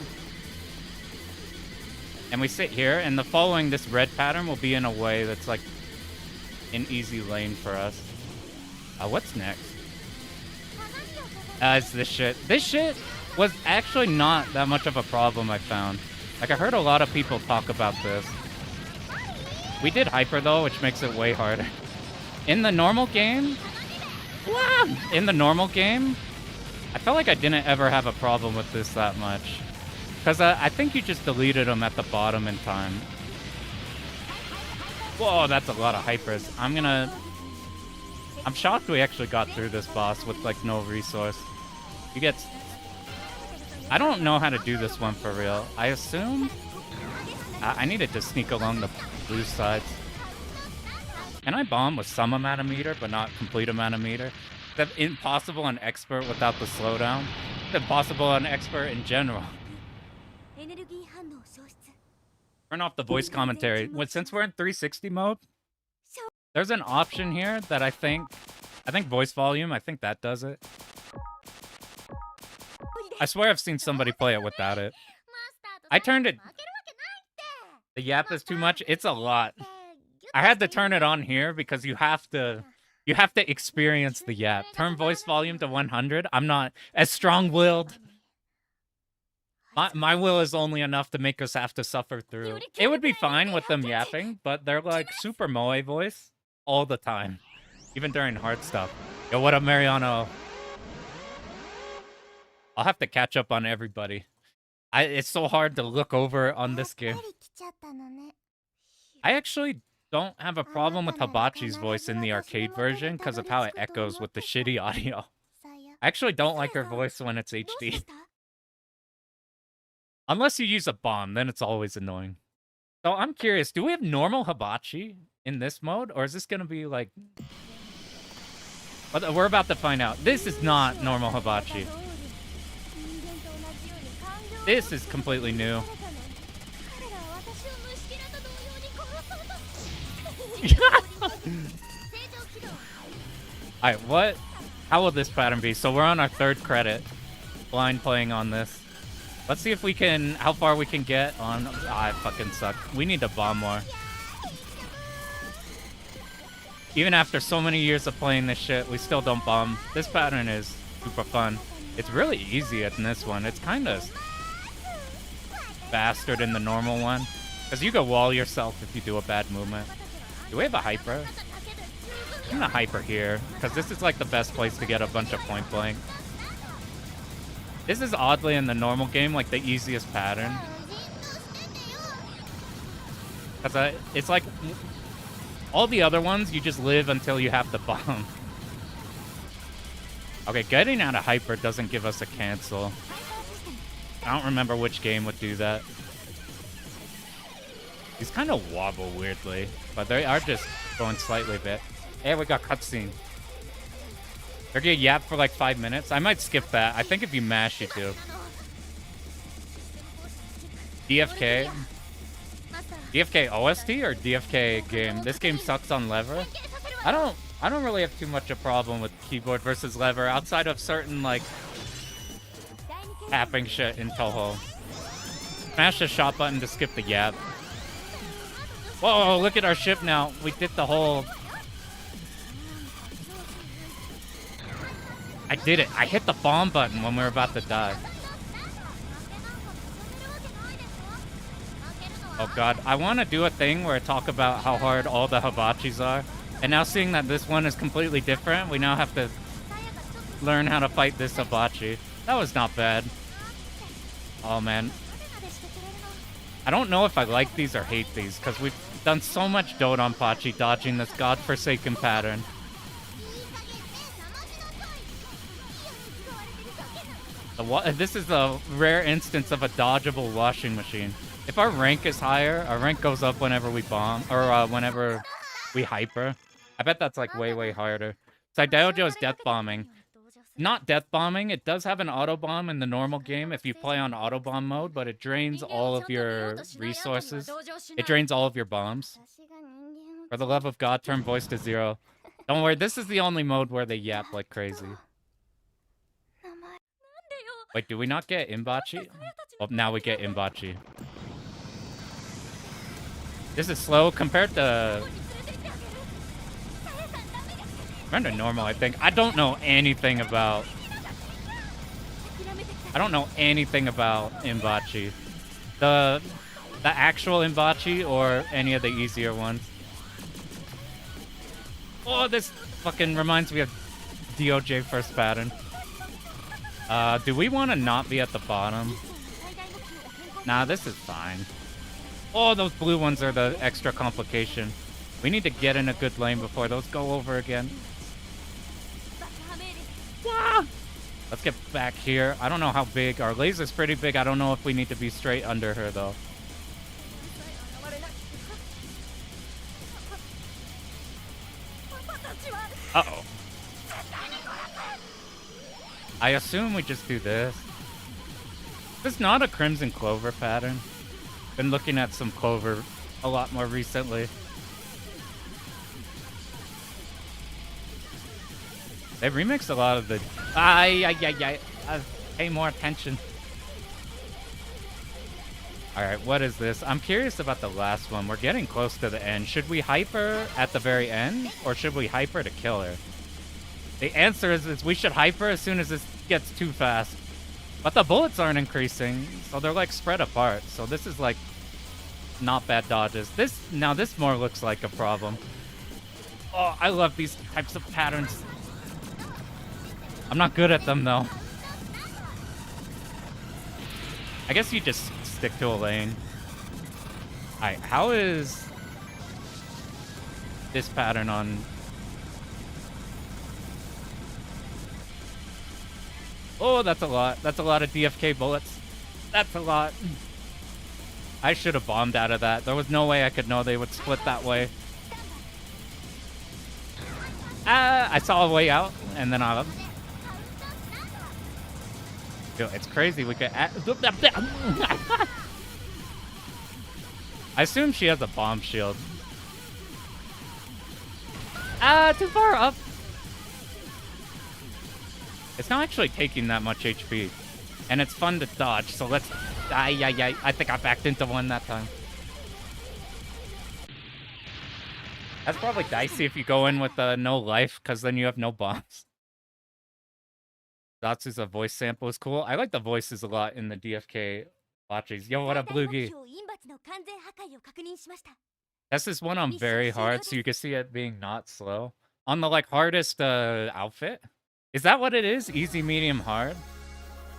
And we sit here, and the following this red pattern will be in a way that's like an easy lane for us. What's next? It's this shit. This shit was actually not that much of a problem, I found. Like, I heard a lot of people talk about this. We did Hyper, though, which makes it way harder. In the normal game... In the normal game, I felt like I didn't ever have a problem with this that much. Because I think you just deleted them at the bottom in time. Whoa, that's a lot of Hypers. I'm shocked we actually got through this boss with, like, no resource. You get... I don't know how to do this one for real. I assume... I needed to sneak along the blue sides. Can I bomb with some amount of meter, but not complete amount of meter? That's impossible on expert without the slowdown. It's impossible on expert in general. Turn off the voice commentary. Since we're in 360 mode, there's an option here that I think voice volume, I think that does it. I swear I've seen somebody play it without it. I turned it. The yap is too much. It's a lot. I had to turn it on here because you have to experience the yap. Turn voice volume to 100. I'm not as strong-willed. My will is only enough to make us have to suffer through. It would be fine with them yapping, but they're like super moe voice all the time. Even during hard stuff. Yo, what up, Mariano? I'll have to catch up on everybody. It's so hard to look over on this game. I actually don't have a problem with Hibachi's voice in the arcade version because of how it echoes with the shitty audio. I actually don't like her voice when it's HD. Unless you use a bomb, then it's always annoying. So I'm curious, do we have normal Hibachi in this mode? Or is this going to be like... We're about to find out. This is not normal Hibachi. This is completely new. Alright, what? How will this pattern be? So we're on our third credit. Blind playing on this. Let's see if we can... How far we can get on... I fucking suck. We need to bomb more. Even after so many years of playing this shit, we still don't bomb. This pattern is super fun. It's really easy in this one. It's kind of faster than the normal one. Because you can wall yourself if you do a bad movement. Do we have a Hyper? I'm gonna Hyper here, because this is like the best place to get a bunch of point blank. This is oddly in the normal game like the easiest pattern. Because it's like All the other ones, you just live until you have the bomb. Okay, getting out of hyper doesn't give us a cancel. I don't remember which game would do that. These kind of wobble weirdly, but they are just going slightly bit. Hey, we got cutscene. They're gonna yap for like 5 minutes. I might skip that. I think if you mash, you do. DFK. DFK OST or DFK game? This game sucks on lever. I don't really have too much a problem with keyboard versus lever outside of certain like tapping shit in Toho. Smash the shot button to skip the yap. Whoa, look at our ship now. We did the whole... I did it. I hit the bomb button when we were about to die. Oh god, I want to do a thing where I talk about how hard all the hibachis are. And now seeing that this one is completely different, we now have to learn how to fight this hibachi. That was not bad. Oh man. I don't know if I like these or hate these, because we've done so much Dodonpachi dodging this godforsaken pattern. This is a rare instance of a dodgeable washing machine. If our rank is higher, our rank goes up whenever we bomb, or whenever we hyper. I bet that's like way, way harder. Saidaioujou is death bombing. Not death bombing, it does have an auto bomb in the normal game if you play on auto bomb mode, but it drains all of your resources. It drains all of your bombs. For the love of God, turn voice to 0. Don't worry, this is the only mode where they yap like crazy. Wait, do we not get Imbachi? Oh, now we get Imbachi. This is slow compared to normal, I think. I don't know anything about Imbachi. The actual Imbachi or any of the easier ones. Oh, this fucking reminds me of DOJ first pattern. Do we want to not be at the bottom? Nah, this is fine. Oh, those blue ones are the extra complication. We need to get in a good lane before those go over again. Wah! Let's get back here. I don't know how big. Our laser's pretty big. I don't know if we need to be straight under her, though. Uh-oh. I assume we just do this. This is not a Crimson Clover pattern. Been looking at some Clover a lot more recently. They remixed a lot of the... Pay more attention. Alright, what is this? I'm curious about the last one. We're getting close to the end. Should we hyper at the very end? Or should we hyper to kill her? The answer is we should hyper as soon as this gets too fast. But the bullets aren't increasing, so they're like spread apart. So this is like not bad dodges. This more looks like a problem. Oh, I love these types of patterns. I'm not good at them though. I guess you just stick to a lane. Alright, how is this pattern on... Oh, that's a lot. That's a lot of DFK bullets. That's a lot. I should have bombed out of that. There was no way I could know they would split that way. I saw a way out, and then I... Dude, it's crazy. We could... I assume she has a bomb shield. Too far up. It's not actually taking that much HP. And it's fun to dodge, so let's... I think I backed into one that time. That's probably dicey if you go in with no life, because then you have no bombs. Datsu's a voice sample is cool. I like the voices a lot in the DFK watches. Yo, what up, Bloogie? That's this one on very hard, so you can see it being not slow. On the, like, hardest outfit? Is that what it is? Easy, medium, hard?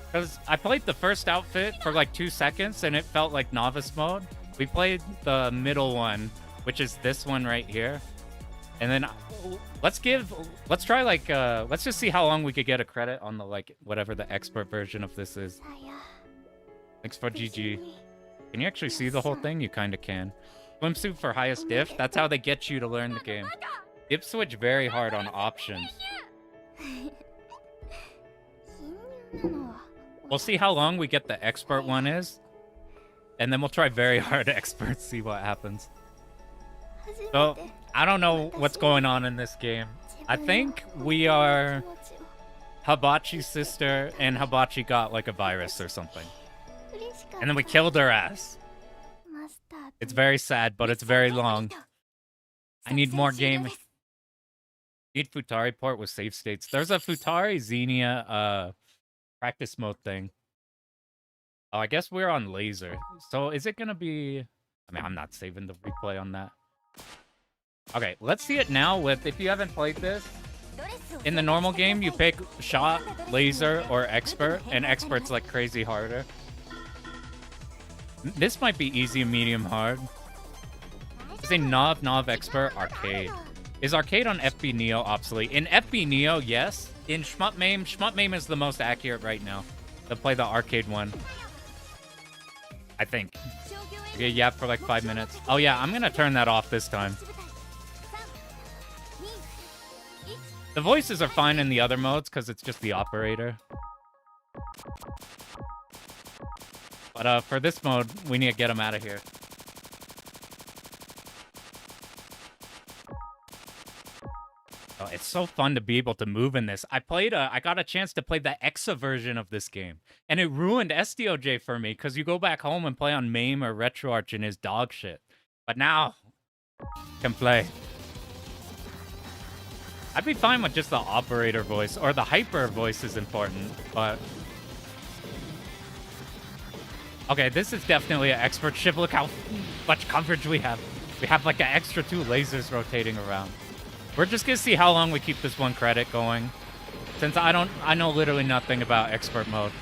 Because I played the first outfit for like 2 seconds, and it felt like novice mode. We played the middle one, which is this one right here. And then let's try like let's just see how long we could get a credit on the like whatever the expert version of this is. Thanks for GG. Can you actually see the whole thing? You kind of can. Swimsuit for highest diff. That's how they get you to learn the game. Dip switch very hard on options. We'll see how long we get the expert one is. And then we'll try very hard expert, see what happens. So, I don't know what's going on in this game. I think we are Hibachi's sister, and Hibachi got like a virus or something. And then we killed her ass. It's very sad, but it's very long. I need more gaming. Need Futari port with save states. There's a Futari Xenia practice mode thing. Oh, I guess we're on laser. So is it gonna be... I mean, I'm not saving the replay on that. Okay, let's see it now with... If you haven't played this, in the normal game, you pick shot, laser, or expert, and expert's like crazy harder. This might be easy, medium, hard. Is a Nov expert arcade. Is arcade on FB Neo obsolete? In FB Neo, yes. In Shmup Mame is the most accurate right now. To play the arcade one. I think. Okay, yeah, for like 5 minutes. Oh yeah, I'm gonna turn that off this time. The voices are fine in the other modes because it's just the operator. But for this mode, we need to get them out of here. Oh, it's so fun to be able to move in this. I got a chance to play the EXA version of this game, and it ruined SDOJ for me because you go back home and play on MAME or RetroArch and his dog shit. But now, can play. I'd be fine with just the operator voice, or the hyper voice is important, but... Okay, this is definitely an expert ship. Look how much coverage we have. We have like an extra 2 lasers rotating around. We're just gonna see how long we keep this one credit going. Since I know literally nothing about expert mode.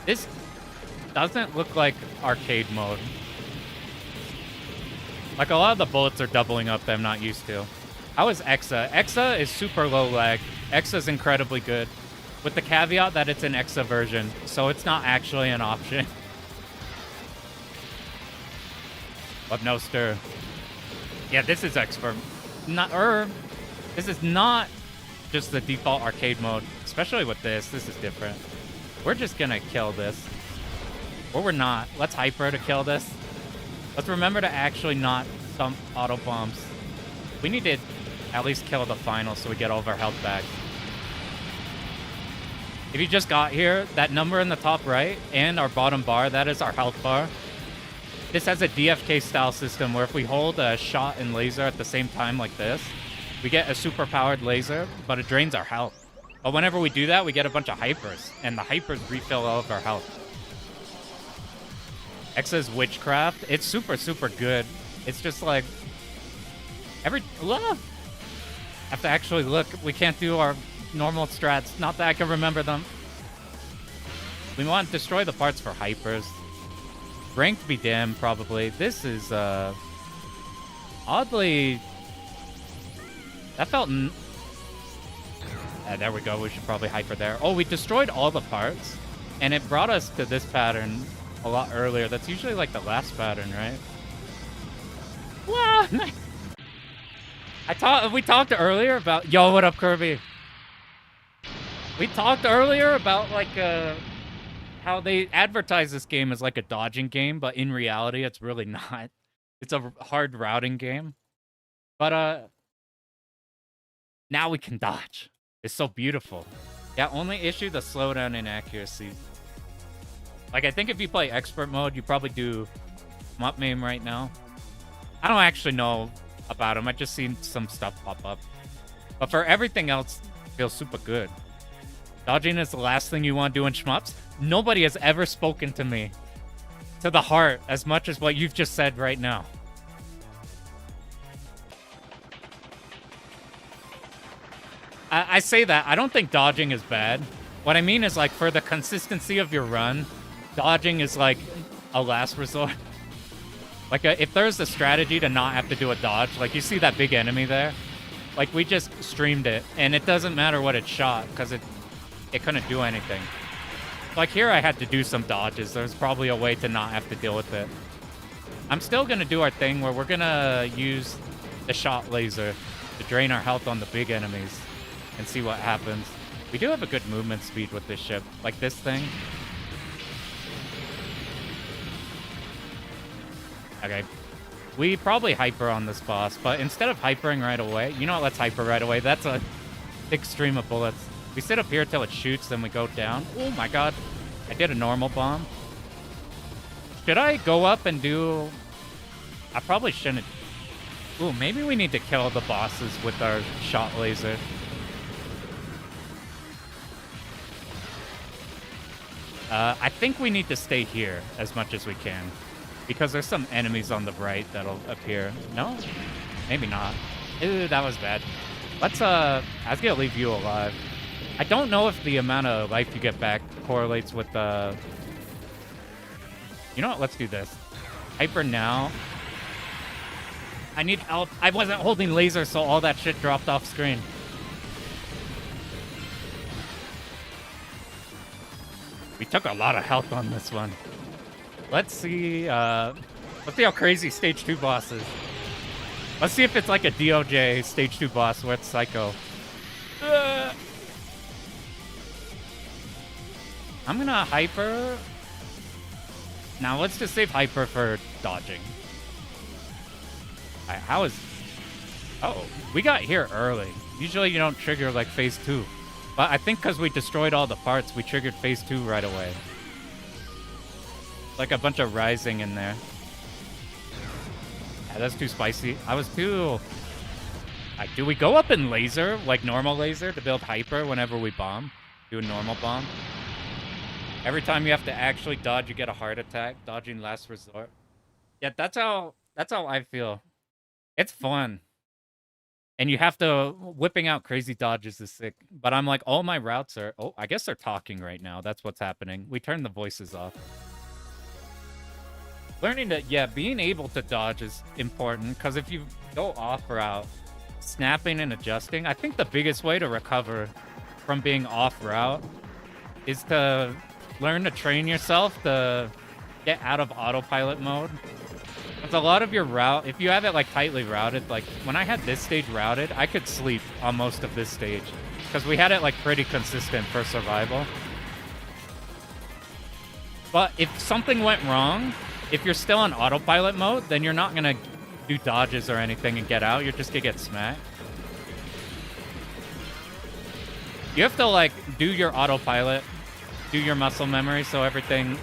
This doesn't look like arcade mode. Like a lot of the bullets are doubling up that I'm not used to. How is EXA? EXA is super low lag. EXA is incredibly good. With the caveat that it's an EXA version, so it's not actually an option. But no stir. Yeah, this is expert. This is not just the default arcade mode. Especially with this is different. We're just gonna kill this. Or we're not. Let's hyper to kill this. Let's remember to actually not dump auto bombs. We need to at least kill the final so we get all of our health back. If you just got here, that number in the top right and our bottom bar, that is our health bar. This has a DFK style system where if we hold a shot and laser at the same time like this, we get a super powered laser, but it drains our health. But whenever we do that, we get a bunch of hypers, and the hypers refill all of our health. EXA's Witchcraft, it's super, super good. It's just like, have to actually look. We can't do our normal strats. Not that I can remember them. We want to destroy the parts for hypers. Ranked be damned, probably. This is, oddly... That felt... there we go. We should probably hyper there. Oh, we destroyed all the parts. And it brought us to this pattern a lot earlier. That's usually like the last pattern, right? Wow! We talked earlier about... Yo, what up, Kirby? We talked earlier about, like, how they advertise this game as like a dodging game, but in reality, it's really not. It's a hard routing game. But, now we can dodge. It's so beautiful. Yeah, only issue, the slowdown in accuracy. Like, I think if you play expert mode, you probably do Mup Mame right now. I don't actually know about him. I just seen some stuff pop up. But for everything else, it feels super good. Dodging is the last thing you want to do in shmups. Nobody has ever spoken to me to the heart as much as what you've just said right now. I say that. I don't think dodging is bad. What I mean is, like, for the consistency of your run, dodging is like a last resort. Like, if there's a strategy to not have to do a dodge, like you see that big enemy there? Like, we just streamed it, and it doesn't matter what it shot, because it couldn't do anything. Like, here I had to do some dodges. There's probably a way to not have to deal with it. I'm still going to do our thing where we're going to use the shot laser to drain our health on the big enemies and see what happens. We do have a good movement speed with this ship. Like this thing. Okay. We probably hyper on this boss, but instead of hypering right away, you know what, let's hyper right away. That's a big stream of bullets. We sit up here till it shoots, then we go down. Oh my god. I did a normal bomb. Should I go up and do... I probably shouldn't. Ooh, maybe we need to kill the bosses with our shot laser. I think we need to stay here as much as we can. Because there's some enemies on the right that'll appear. No? Maybe not. Ew, that was bad. Let's, I was gonna leave you alive. I don't know if the amount of life you get back correlates with the... You know what? Let's do this. Hyper now. I need help. I wasn't holding laser, so all that shit dropped off screen. We took a lot of health on this one. Let's see how crazy stage 2 boss is. Let's see if it's like a DOJ stage 2 boss where it's psycho. I'm gonna hyper. Now let's just save hyper for dodging. Alright, how is... Oh, we got here early. Usually you don't trigger like phase 2. But I think because we destroyed all the parts, we triggered phase 2 right away. Like a bunch of rising in there. Yeah, that's too spicy. I was too... do we go up in laser, like normal laser, to build hyper whenever we bomb? Do a normal bomb? Every time you have to actually dodge, you get a heart attack. Dodging last resort. Yeah, that's how I feel. It's fun. And you have to... Whipping out crazy dodges is sick. But I'm like, all my routes are... Oh, I guess they're talking right now. That's what's happening. We turned the voices off. Learning to... Yeah, being able to dodge is important. Because if you go off route, snapping and adjusting... I think the biggest way to recover from being off route is to learn to train yourself to get out of autopilot mode. Because a lot of your route, if you have it like tightly routed, like when I had this stage routed, I could sleep on most of this stage. Because we had it like pretty consistent for survival. But if something went wrong, if you're still on autopilot mode, then you're not going to do dodges or anything and get out. You're just going to get smacked. You have to like do your autopilot, do your muscle memory so everything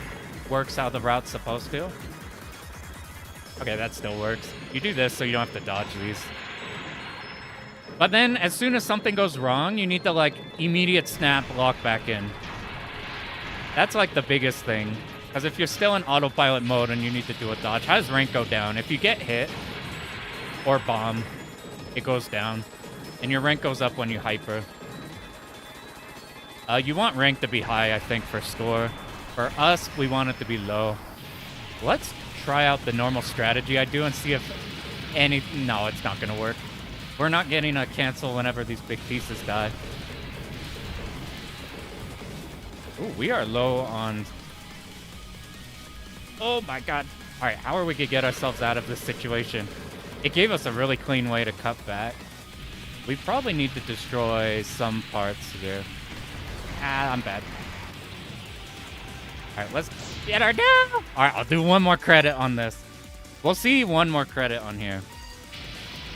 works how the route's supposed to. Okay, that still works. You do this so you don't have to dodge these. But then, as soon as something goes wrong, you need to, like, immediate snap, lock back in. That's, like, the biggest thing. Because if you're still in autopilot mode and you need to do a dodge, how does rank go down? If you get hit or bomb, it goes down. And your rank goes up when you hyper. You want rank to be high, I think, for score. For us, we want it to be low. Let's try out the normal strategy I do and see if any... No, it's not going to work. We're not getting a cancel whenever these big pieces die. Ooh, we are low on... Oh my god. Alright, how are we going to get ourselves out of this situation? It gave us a really clean way to cut back. We probably need to destroy some parts here. Ah, I'm bad. Alright, let's get her down! Alright, I'll do one more credit on this. We'll see one more credit on here.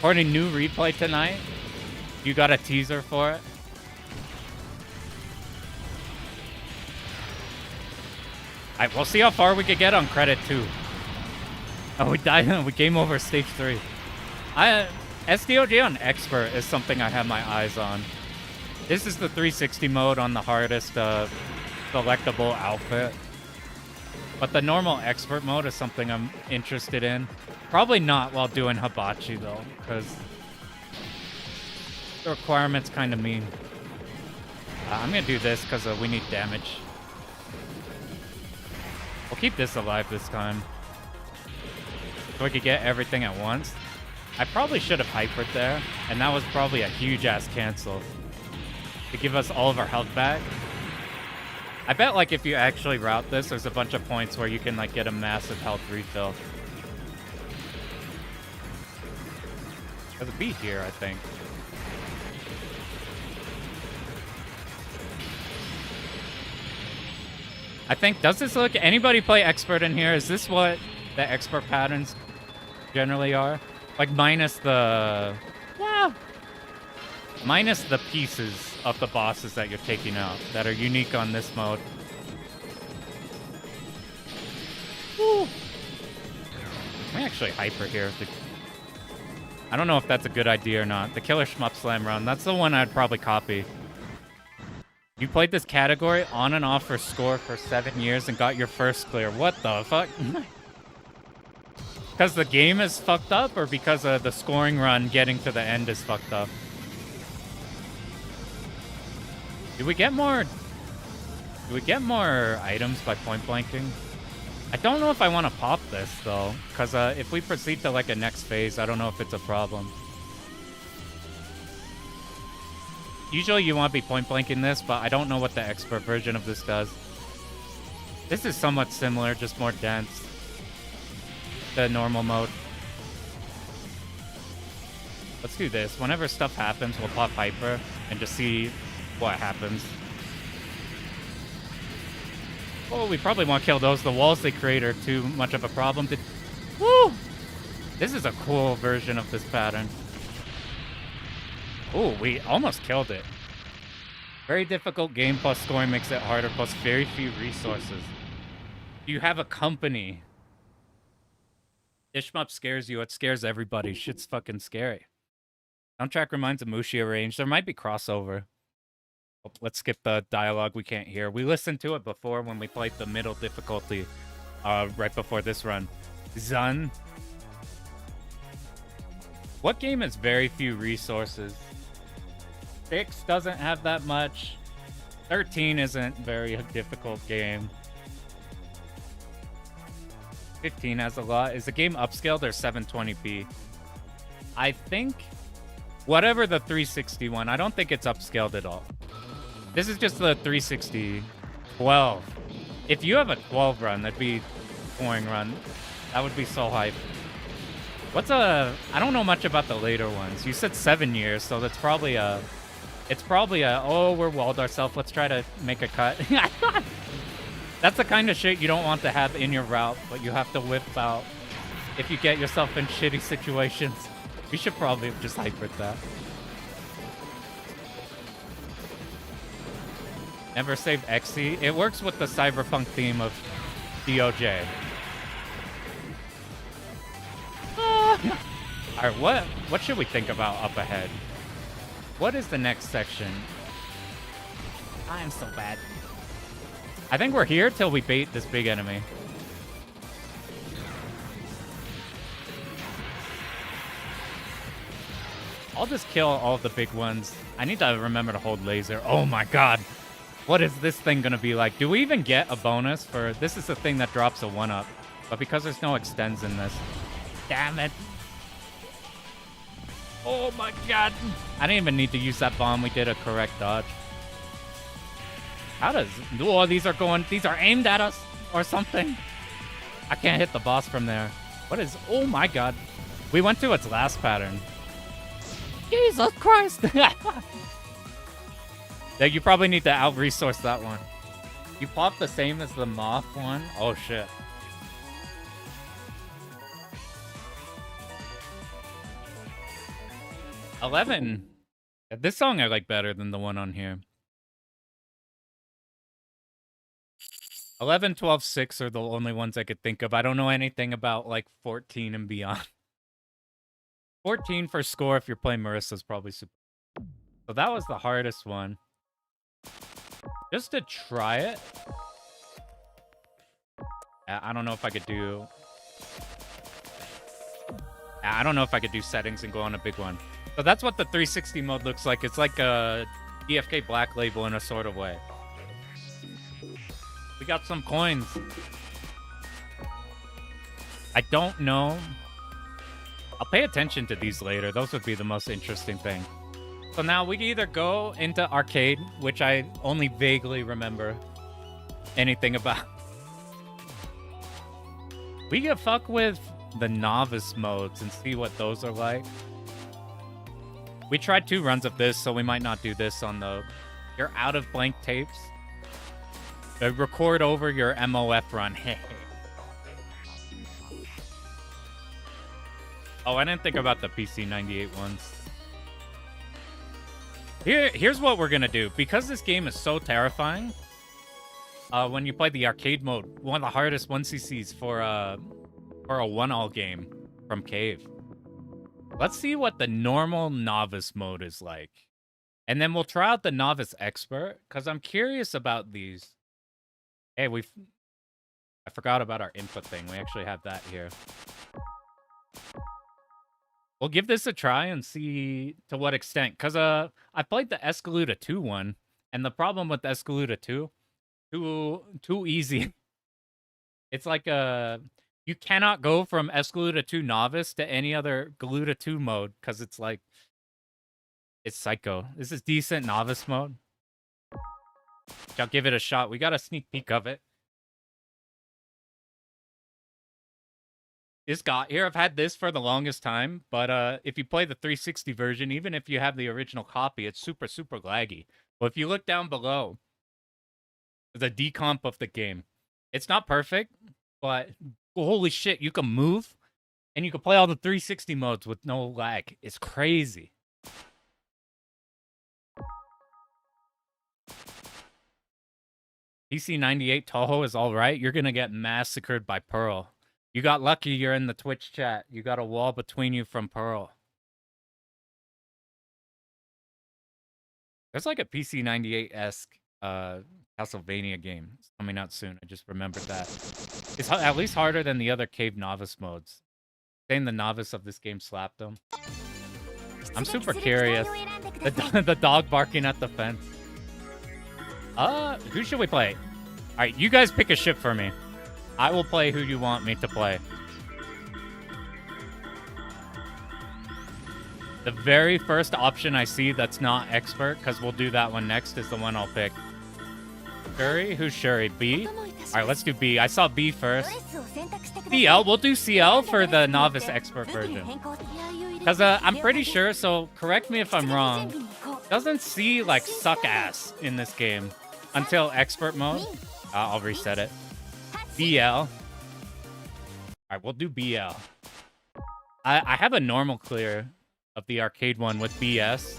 For a new replay tonight, you got a teaser for it? Alright, we'll see how far we could get on credit 2. Oh, we died. We game over stage 3. SDOJ on Expert is something I have my eyes on. This is the 360 mode on the hardest selectable outfit. But the normal Expert mode is something I'm interested in. Probably not while doing Hibachi, though, because the requirement's kind of mean. I'm going to do this because we need damage. We'll keep this alive this time. so we could get everything at once. I probably should have hypered there, and that was probably a huge-ass cancel to give us all of our health back. I bet, like, if you actually route this, there's a bunch of points where you can, like, get a massive health refill. There's a beat here, I think. I think, does this look... Anybody play expert in here? Is this what the expert patterns generally are? Like, minus the... Yeah. Minus the pieces of the bosses that you're taking out that are unique on this mode. Woo. Let me actually hyper here. I don't know if that's a good idea or not. The Killer Shmup Slam run. That's the one I'd probably copy. You played this category on and off for score for 7 years and got your first clear. What the fuck? Because the game is fucked up, or because the scoring run getting to the end is fucked up? Do we get more items by point blanking? I don't know if I want to pop this though, because if we proceed to like a next phase, I don't know if it's a problem. Usually you want to be point blanking this, but I don't know what the expert version of this does. This is somewhat similar, just more dense. The normal mode. Let's do this. Whenever stuff happens, we'll pop hyper and just see what happens. Oh, we probably won't kill those. The walls they create are too much of a problem. Woo! This is a cool version of this pattern. Oh, we almost killed it. Very difficult game plus scoring makes it harder plus very few resources. You have a company. Ishmup scares you. It scares everybody. Shit's fucking scary. Soundtrack reminds of Mushia Range. There might be crossover. Oh, let's skip the dialogue we can't hear. We listened to it before when we played the middle difficulty right before this run. Zun. What game has very few resources? 6 doesn't have that much. 13 isn't very a difficult game. 15 has a lot. Is the game upscaled or 720p? I think whatever the 360 one, I don't think it's upscaled at all. This is just the 360 12. If you have a 12 run, that'd be a pouring run. That would be so hype. What's a... I don't know much about the later ones. You said 7 years, so that's probably a... It's probably a... Oh, we're walled ourselves. Let's try to make a cut. That's the kind of shit you don't want to have in your route, but you have to whip out if you get yourself in shitty situations. We should probably have just hypered that. Never save XC. It works with the cyberpunk theme of DOJ. Alright, what should we think about up ahead? What is the next section? I'm so bad. I think we're here till we bait this big enemy. I'll just kill all of the big ones. I need to remember to hold laser. Oh my god. What is this thing gonna be like? Do we even get a bonus for... This is the thing that drops a 1-up. But because there's no extends in this... Damn it. Oh my god. I didn't even need to use that bomb. We did a correct dodge. How does... Oh, these are going... These are aimed at us or something. I can't hit the boss from there. What is... Oh my god. We went to its last pattern. Jesus Christ. Yeah, you probably need to out-resource that one. You pop the same as the moth one? Oh shit. $11. This song I like better than the one on here. 11, 12, 6 are the only ones I could think of. I don't know anything about like 14 and beyond. 14 for score if you're playing Marissa's probably super. So that was the hardest one. Just to try it. I don't know if I could do... I don't know if I could do settings and go on a big one. So that's what the 360 mode looks like. It's like a DFK Black Label in a sort of way. We got some coins. I don't know I'll pay attention to these later. Those would be the most interesting thing. So now we can either go into arcade, which I only vaguely remember anything about. We can fuck with the novice modes and see what those are like. We tried 2 runs of this, so we might not do this on the... You're out of blank tapes. Record over your MOF run. Oh, I didn't think about the PC98 ones. Here's what we're gonna do. Because this game is so terrifying, when you play the arcade mode, one of the hardest 1cc's for a 1-all game from Cave. Let's see what the normal novice mode is like. And then we'll try out the novice expert, because I'm curious about these. Hey, I forgot about our input thing. We actually have that here. We'll give this a try and see to what extent. Because I played the Escaluda 2 one, and the problem with Escaluda 2, too easy. It's like you cannot go from Escaluda 2 novice to any other Galuda 2 mode, because it's like, it's psycho. This is decent novice mode. I'll give it a shot. We got a sneak peek of it. This got here. I've had this for the longest time, but if you play the 360 version, even if you have the original copy, it's super, super laggy. But if you look down below, the decomp of the game, it's not perfect, but holy shit, you can move, and you can play all the 360 modes with no lag. It's crazy. PC98 Toho is alright. You're gonna get massacred by Pearl. You got lucky you're in the Twitch chat. You got a wall between you from Pearl. There's like a PC98-esque Castlevania game. It's coming out soon. I just remembered that. It's at least harder than the other Cave Novice modes. Saying the novice of this game slapped him. I'm super curious. The dog barking at the fence. Who should we play? Alright, you guys pick a ship for me. I will play who you want me to play. The very first option I see that's not expert, because we'll do that one next, is the one I'll pick. Shuri? Who's Shuri? B? Alright, let's do B. I saw B first. CL? We'll do CL for the novice expert version. Because I'm pretty sure, so correct me if I'm wrong, doesn't C like suck ass in this game until expert mode. I'll reset it. BL. Alright, we'll do BL. I have a normal clear of the arcade one with BS.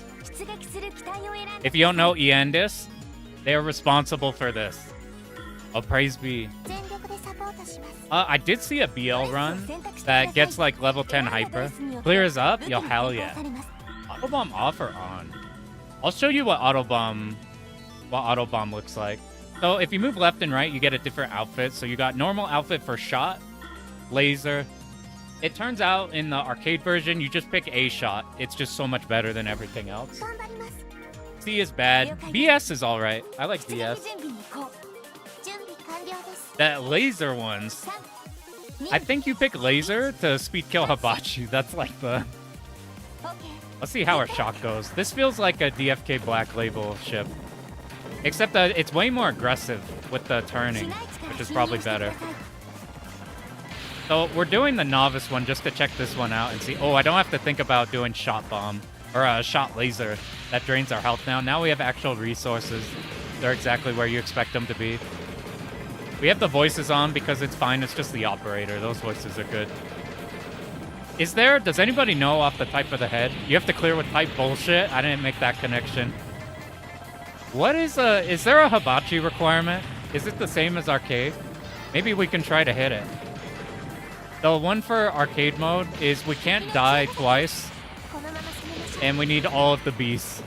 If you don't know Iandis, they are responsible for this. Oh, praise be. I did see a BL run that gets like level 10 hyper. Clears up? Yo, hell yeah. Autobomb off or on? I'll show you what autobomb looks like. So if you move left and right, you get a different outfit. So you got normal outfit for shot, laser. It turns out in the arcade version, you just pick a shot. It's just so much better than everything else. C is bad. BS is alright. I like BS. That laser ones. I think you pick laser to speed kill Hibachi. That's like the... Let's see how our shot goes. This feels like a DFK Black Label ship. Except that it's way more aggressive with the turning, which is probably better. So we're doing the novice one just to check this one out and see. Oh, I don't have to think about doing shot bomb or a shot laser that drains our health now. Now we have actual resources. They're exactly where you expect them to be. We have the voices on because it's fine. It's just the operator. Those voices are good. Does anybody know off the type of the head? You have to clear with type bullshit. I didn't make that connection. Is there a Hibachi requirement? Is it the same as arcade? Maybe we can try to hit it. The one for arcade mode is we can't die twice, and we need all of the beasts.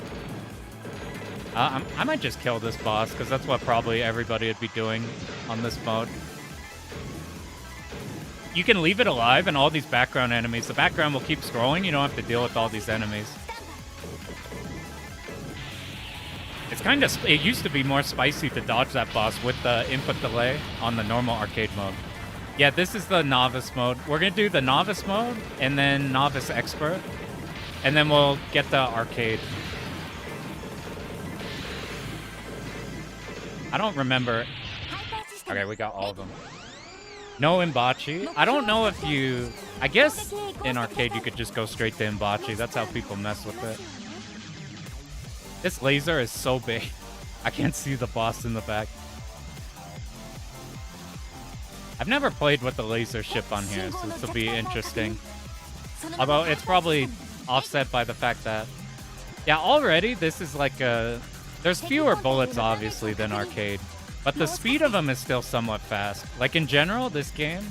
I might just kill this boss, because that's what probably everybody would be doing on this mode. You can leave it alive and all these background enemies. The background will keep scrolling. You don't have to deal with all these enemies. It's kind of... It used to be more spicy to dodge that boss with the input delay on the normal arcade mode. Yeah, this is the novice mode. We're gonna do the novice mode and then novice expert, and then we'll get the arcade. I don't remember. Okay, we got all of them. No Imbachi. I don't know if you... I guess in arcade you could just go straight to Imbachi. That's how people mess with it. This laser is so big. I can't see the boss in the back. I've never played with the laser ship on here, so this will be interesting. Although it's probably offset by the fact that... Yeah, already this is like a... There's fewer bullets, obviously, than arcade. But the speed of them is still somewhat fast. Like, in general, this game...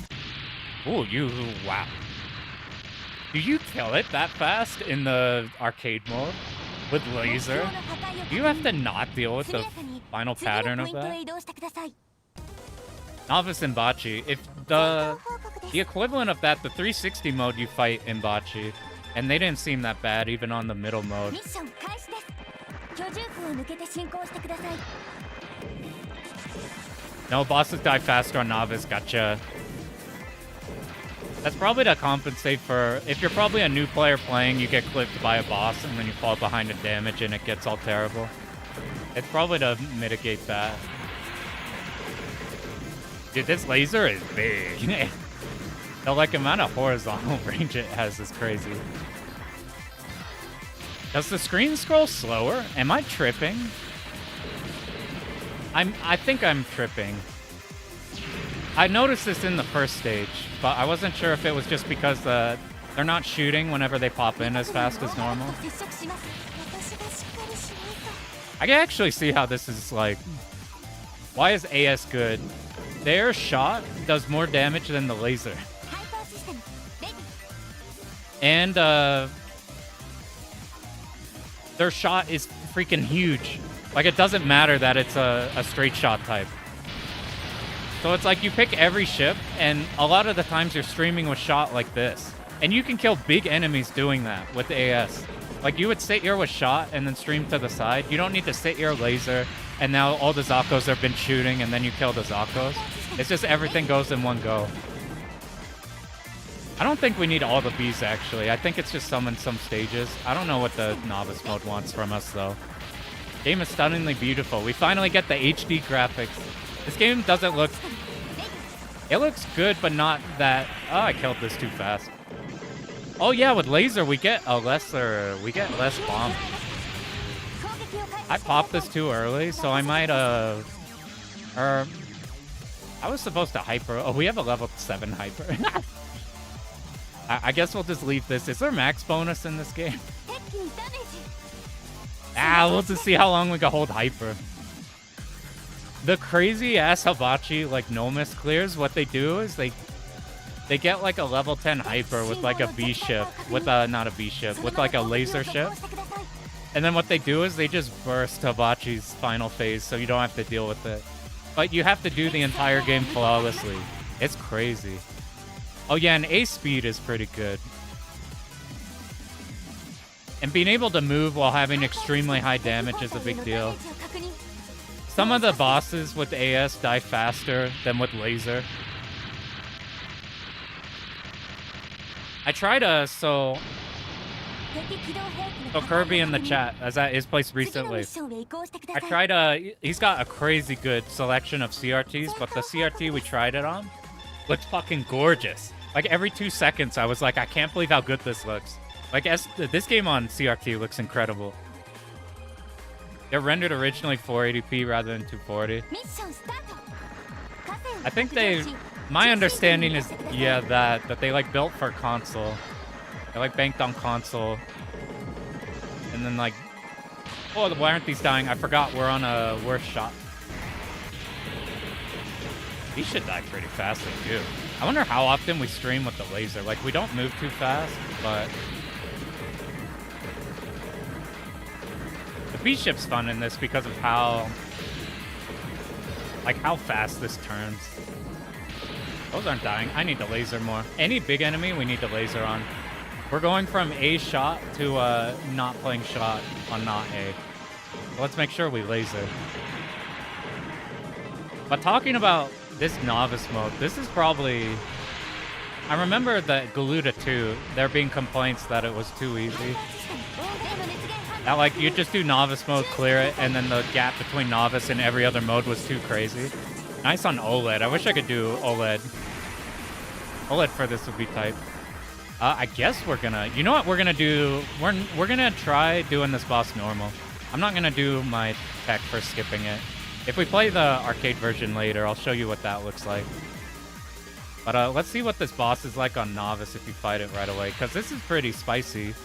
Ooh, wow. Do you kill it that fast in the arcade mode? With laser? Do you have to not deal with the final pattern of that? Novice Imbachi. If the equivalent of that, the 360 mode, you fight Imbachi. And they didn't seem that bad, even on the middle mode. No, bosses die faster on Novice, gotcha. That's probably to compensate for... If you're probably a new player playing, you get clipped by a boss, and then you fall behind in damage, and it gets all terrible. It's probably to mitigate that. Dude, this laser is big. The, like, amount of horizontal range it has is crazy. Does the screen scroll slower? Am I tripping? I think I'm tripping. I noticed this in the first stage, but I wasn't sure if it was just because they're not shooting whenever they pop in as fast as normal. I can actually see how this is like... Why is AS good? Their shot does more damage than the laser. And their shot is freaking huge. Like, it doesn't matter that it's a straight shot type. So it's like you pick every ship, and a lot of the times you're streaming with shot like this. And you can kill big enemies doing that with AS. Like, you would sit here with shot and then stream to the side. You don't need to sit here laser, and now all the Zakos have been shooting, and then you kill the Zakos. It's just everything goes in one go. I don't think we need all the bees, actually. I think it's just some in some stages. I don't know what the novice mode wants from us, though. Game is stunningly beautiful. We finally get the HD graphics. This game doesn't look... It looks good, but not that... Oh, I killed this too fast. Oh, yeah, with laser, we get less bomb. I popped this too early, so I might, I was supposed to hyper... Oh, we have a level 7 hyper. I guess we'll just leave this. Is there max bonus in this game? We'll just see how long we can hold hyper. The crazy-ass Hibachi, like, no-miss clears, what they do is they get, like, a level 10 hyper with, like, a B-ship. With, not a B-ship, with, like, a laser ship. And then what they do is they just burst Hibachi's final phase, so you don't have to deal with it. But you have to do the entire game flawlessly. It's crazy. Oh, yeah, and A speed is pretty good. And being able to move while having extremely high damage is a big deal. Some of the bosses with AS die faster than with laser. I tried so Kirby in the chat, as at his place recently. I tried he's got a crazy good selection of CRTs, but the CRT we tried it on looked fucking gorgeous. Like, every 2 seconds, I was like, I can't believe how good this looks. Like, this game on CRT looks incredible. They're rendered originally 480p rather than 240. I think my understanding is, yeah, that they, like, built for console. They, like, banked on console. And then, like, oh, why aren't these dying? I forgot we're on a worse shot. These should die pretty fast, they do. I wonder how often we stream with the laser. Like, we don't move too fast, but... The B-ship's fun in this because of how... Like, how fast this turns. Those aren't dying. I need to laser more. Any big enemy, we need to laser on. We're going from A shot to not playing shot on not A. So let's make sure we laser. But talking about This novice mode, this is probably... I remember that Galuda 2, there being complaints that it was too easy. That, like, you just do novice mode, clear it, and then the gap between novice and every other mode was too crazy. Nice on OLED. I wish I could do OLED. OLED for this would be tight. I guess we're gonna... You know what we're gonna do? We're gonna try doing this boss normal. I'm not gonna do my tech for skipping it. If we play the arcade version later, I'll show you what that looks like. But let's see what this boss is like on novice if you fight it right away, because this is pretty spicy.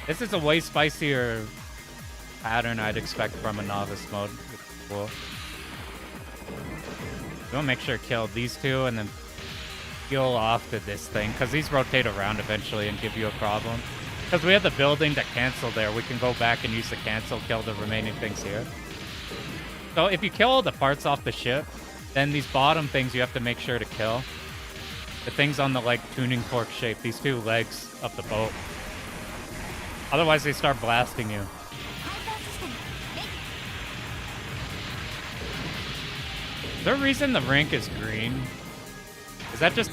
This is a way spicier pattern I'd expect from a novice mode. It's cool. You want to make sure to kill these two and then heal off to this thing, because these rotate around eventually and give you a problem. Because we have the building to cancel there, we can go back and use the cancel, kill the remaining things here. So if you kill all the parts off the ship, then these bottom things you have to make sure to kill. The things on the, like, tuning fork shape, these two legs of the boat. Otherwise they start blasting you. Is there a reason the rink is green? Is that just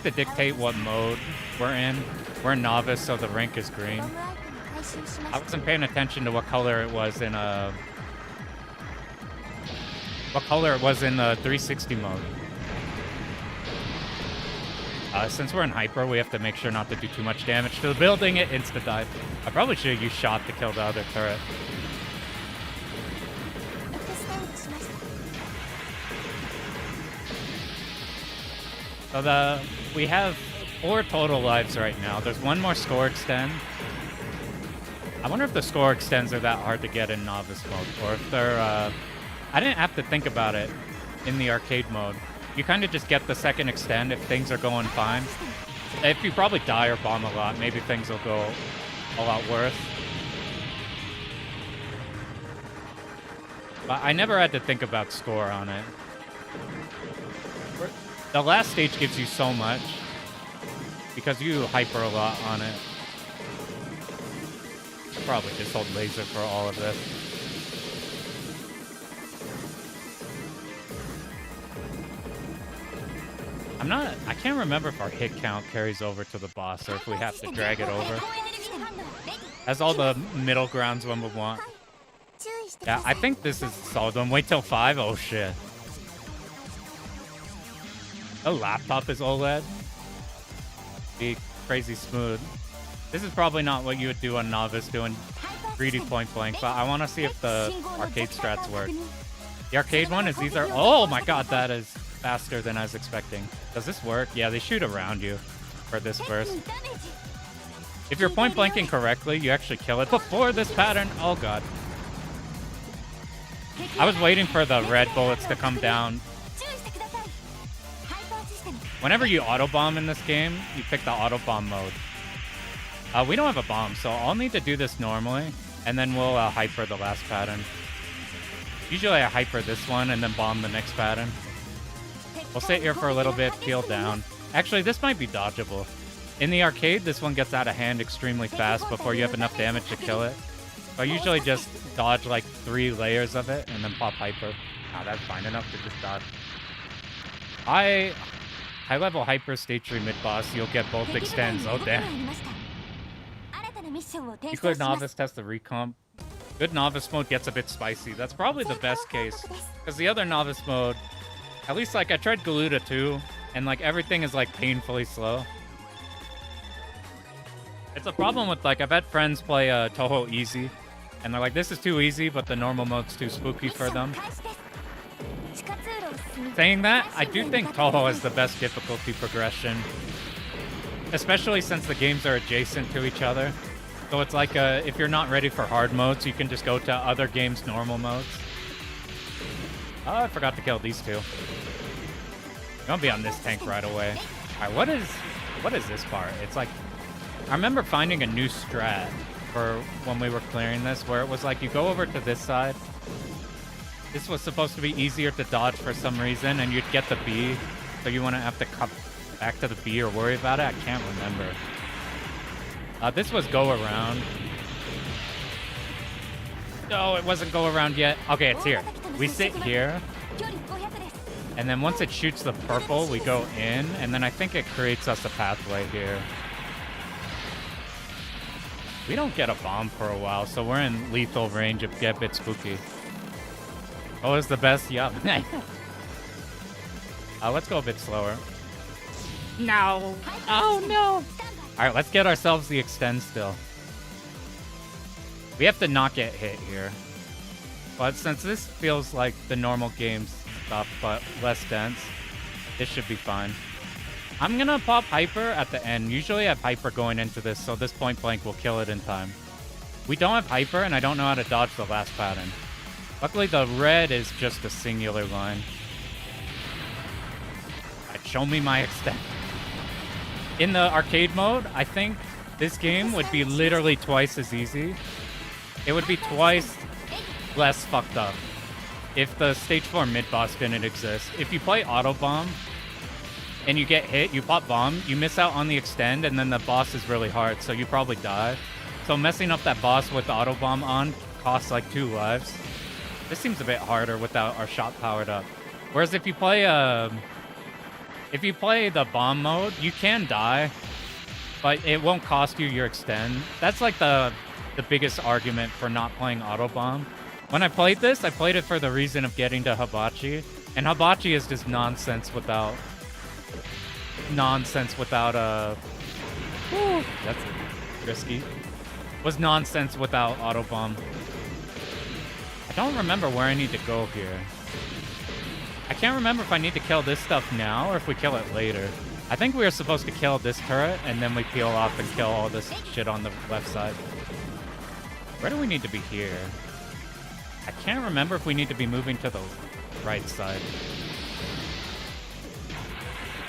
to dictate what mode we're in? We're in novice, so the rink is green. I wasn't paying attention to what color it was in the 360 mode. Since we're in hyper, we have to make sure not to do too much damage to the building. It insta-dive. I probably should have used shot to kill the other turret. So we have 4 total lives right now. There's one more score extend. I wonder if the score extends are that hard to get in novice mode, or if they're... I didn't have to think about it in the arcade mode. You kind of just get the second extend if things are going fine. If you probably die or bomb a lot, maybe things will go a lot worse. But I never had to think about score on it. The last stage gives you so much because you hyper a lot on it. I'll probably just hold laser for all of this. I can't remember if our hit count carries over to the boss or if we have to drag it over. That's all the middle grounds one would want. Yeah, I think this is a solid one. Wait till 5. Oh shit. The laptop is OLED. Be crazy smooth. This is probably not what you would do on novice doing 3D point blank, but I want to see if the arcade strats work. The arcade one is these are... Oh my god, that is faster than I was expecting. Does this work? Yeah, they shoot around you for this burst. If you're point blanking correctly, you actually kill it before this pattern. Oh god. I was waiting for the red bullets to come down. Whenever you auto-bomb in this game, you pick the auto-bomb mode. We don't have a bomb, so I'll need to do this normally, and then we'll hyper the last pattern. Usually I hyper this one and then bomb the next pattern. We'll sit here for a little bit, peel down. Actually, this might be dodgeable. In the arcade, this one gets out of hand extremely fast before you have enough damage to kill it. So I usually just dodge like 3 layers of it and then pop hyper. Ah, that's fine enough to just dodge. High-level hyper stage 3 mid-boss, you'll get both extends. Oh, damn. You clear novice, test the recomp. Good novice mode gets a bit spicy. That's probably the best case. Because the other novice mode, at least like I tried Galuda 2, and like everything is like painfully slow. It's a problem with like, I've had friends play Touhou easy, and they're like, this is too easy, but the normal mode's too spooky for them. Saying that, I do think Touhou has the best difficulty progression. Especially since the games are adjacent to each other. So it's like, if you're not ready for hard modes, you can just go to other games' normal modes. Oh, I forgot to kill these two. I'm gonna be on this tank right away. Alright, what is this part? It's like, I remember finding a new strat for when we were clearing this, where it was like, you go over to this side. This was supposed to be easier to dodge for some reason, and you'd get the B, so you wouldn't have to come back to the B or worry about it. I can't remember. This was go around. No, it wasn't go around yet. Okay, it's here. We sit here. And then once it shoots the purple, we go in. And then I think it creates us a pathway here. We don't get a bomb for a while, so we're in lethal range of get a bit spooky. Oh, it's the best? Yup. Let's go a bit slower. No. Oh, no. All right, let's get ourselves the extend still. We have to not get hit here. But since this feels like the normal game stuff, but less dense, this should be fine. I'm gonna pop Hyper at the end. Usually I have Hyper going into this, so this point blank will kill it in time. We don't have Hyper, and I don't know how to dodge the last pattern. Luckily, the red is just a singular line. Right, show me my extent. In the arcade mode, I think this game would be literally twice as easy. It would be twice less fucked up if the stage 4 mid-boss didn't exist. If you play Auto Bomb and you get hit, you pop bomb, you miss out on the extend, and then the boss is really hard, so you probably die. So messing up that boss with the Auto Bomb on costs like 2 lives. This seems a bit harder without our shot powered up. Whereas if you play the bomb mode, you can die, but it won't cost you your extend. That's like the biggest argument for not playing Auto Bomb. When I played this, I played it for the reason of getting to Hibachi, and Hibachi is just nonsense without whew, that's risky. Was nonsense without Auto Bomb. I don't remember where I need to go here. I can't remember if I need to kill this stuff now or if we kill it later. I think we were supposed to kill this turret and then we peel off and kill all this shit on the left side. Where do we need to be here? I can't remember if we need to be moving to the right side.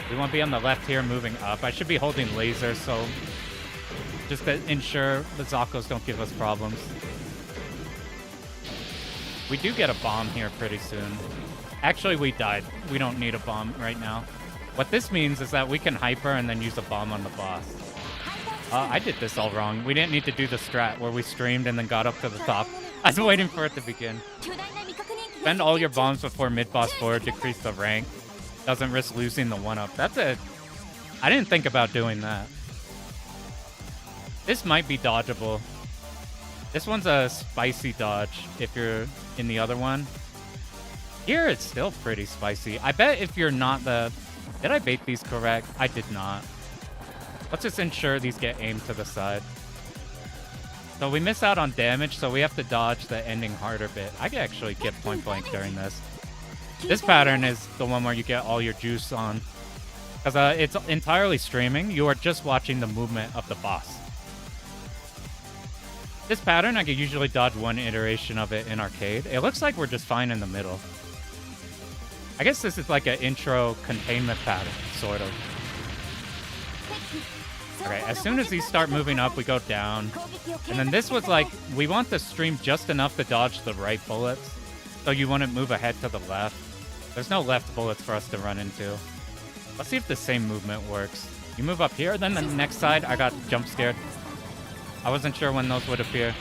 We want to be on the left here, moving up. I should be holding laser, so just to ensure the Zakos don't give us problems. We do get a bomb here pretty soon. Actually, we died. We don't need a bomb right now. What this means is that we can hyper and then use a bomb on the boss. I did this all wrong. We didn't need to do the strat where we streamed and then got up to the top. I was waiting for it to begin. Spend all your bombs before mid-boss forward, decrease the rank. Doesn't risk losing the 1-up. That's it. I didn't think about doing that. This might be dodgeable. This one's a spicy dodge if you're in the other one. Here it's still pretty spicy. I bet if you're not the... Did I bait these correct? I did not. Let's just ensure these get aimed to the side. So we miss out on damage, so we have to dodge the ending harder bit. I can actually get point blank during this. This pattern is the one where you get all your juice on. Because it's entirely streaming. You are just watching the movement of the boss. This pattern, I could usually dodge one iteration of it in arcade. It looks like we're just fine in the middle. I guess this is like an intro containment pattern, sort of. Okay, as soon as these start moving up, we go down. And then this was like, we want the stream just enough to dodge the right bullets, so you wouldn't move ahead to the left. There's no left bullets for us to run into. Let's see if the same movement works. You move up here, then the next side, I got jump scared. I wasn't sure when those would appear.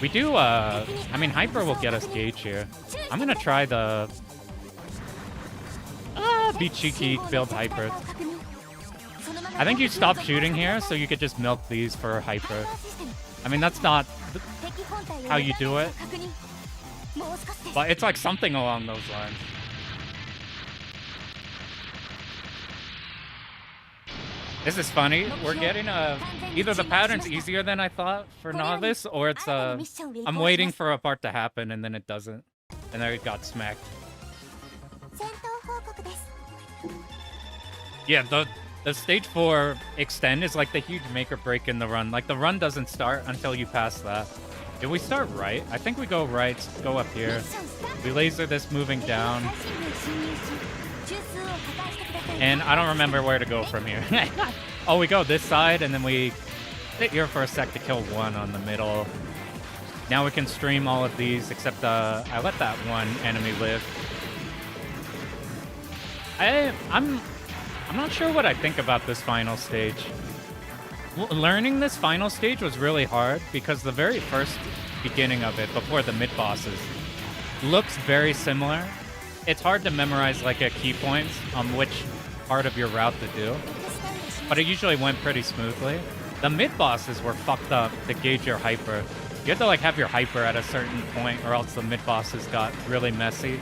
We do, I mean, Hyper will get us gauge here. I'm gonna try the... be cheeky, build Hyper. I think you stop shooting here, so you could just milk these for Hyper. I mean, that's not how you do it. But it's like something along those lines. This is funny. We're getting either the pattern's easier than I thought for novice, or it's I'm waiting for a part to happen and then it doesn't, and then it got smacked. Yeah, the stage 4 extend is like the huge make or break in the run. Like the run doesn't start until you pass that. If we start right, I think we go right, go up here. We laser this moving down. And I don't remember where to go from here. Oh, we go this side, and then we sit here for a sec to kill one on the middle. Now we can stream all of these, except I let that one enemy live. I'm not sure what I think about this final stage. Learning this final stage was really hard, because the very first beginning of it, before the mid-bosses. Looks very similar. It's hard to memorize like a key points on which part of your route to do, but it usually went pretty smoothly. The mid-bosses were fucked up to gauge your hyper. You have to like have your hyper at a certain point or else the mid-bosses got really messy.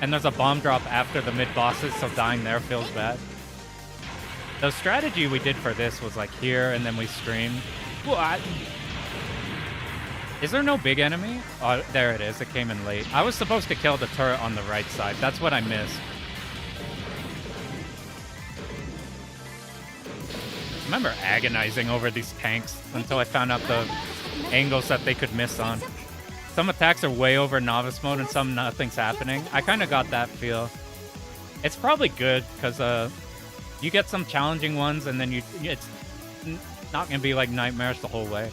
And there's a bomb drop after the mid-bosses, so dying there feels bad. The strategy we did for this was like here and then we streamed. What? Is there no big enemy? Oh, there it is. It came in late. I was supposed to kill the turret on the right side. That's what I missed. I remember agonizing over these tanks until I found out the angles that they could miss on. Some attacks are way over novice mode and some nothing's happening. I kind of got that feel. It's probably good because you get some challenging ones and then it's not going to be like nightmares the whole way.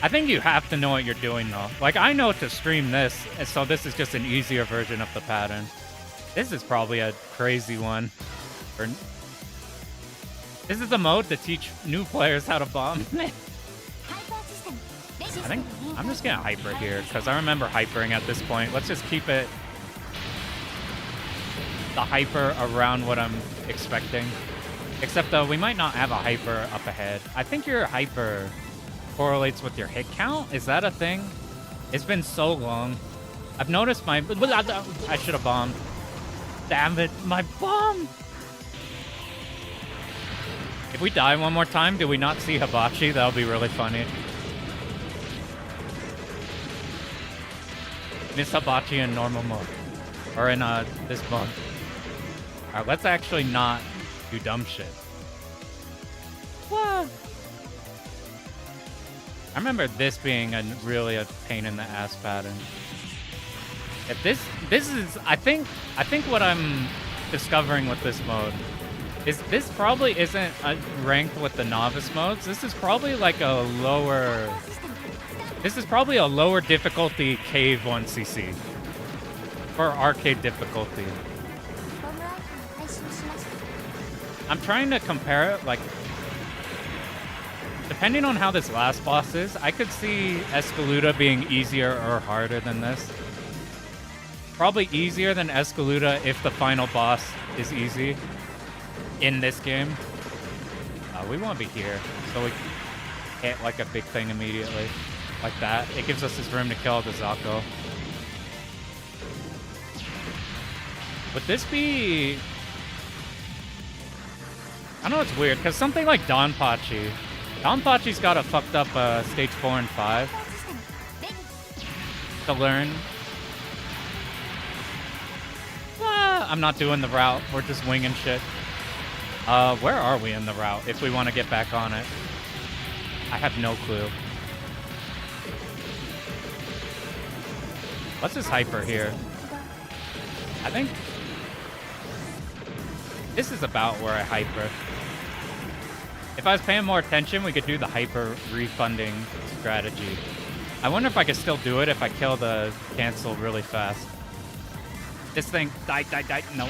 I think you have to know what you're doing though. Like I know to stream this, so this is just an easier version of the pattern. This is probably a crazy one. This is a mode to teach new players how to bomb. I think I'm just gonna hyper here because I remember hypering at this point. Let's just keep it the hyper around what I'm expecting. Except though we might not have a hyper up ahead. I think your hyper correlates with your hit count. Is that a thing? It's been so long. I've noticed my I should have bombed. Damn it, my bomb! If we die one more time, do we not see Hibachi? That would be really funny. Miss Hibachi in normal mode. Or in this mode. Alright, let's actually not do dumb shit. What? I remember this being really a pain in the ass pattern. If this is I think what I'm discovering with this mode is this probably isn't ranked with the novice modes. This is probably like a lower difficulty cave 1cc for arcade difficulty. I'm trying to compare it, like depending on how this last boss is, I could see Escaluda being easier or harder than this. Probably easier than Escaluda if the final boss is easy in this game. We want to be here, so we hit like a big thing immediately. Like that. It gives us this room to kill the Zako. Would this be... I know it's weird, because something like Dodonpachi's got a fucked up stage 4 and 5 to learn. I'm not doing the route. We're just winging shit. Where are we in the route if we want to get back on it? I have no clue. Let's just hyper here. I think this is about where I hyper. If I was paying more attention, we could do the hyper refunding strategy. I wonder if I could still do it if I kill the cancel really fast. This thing, die, no.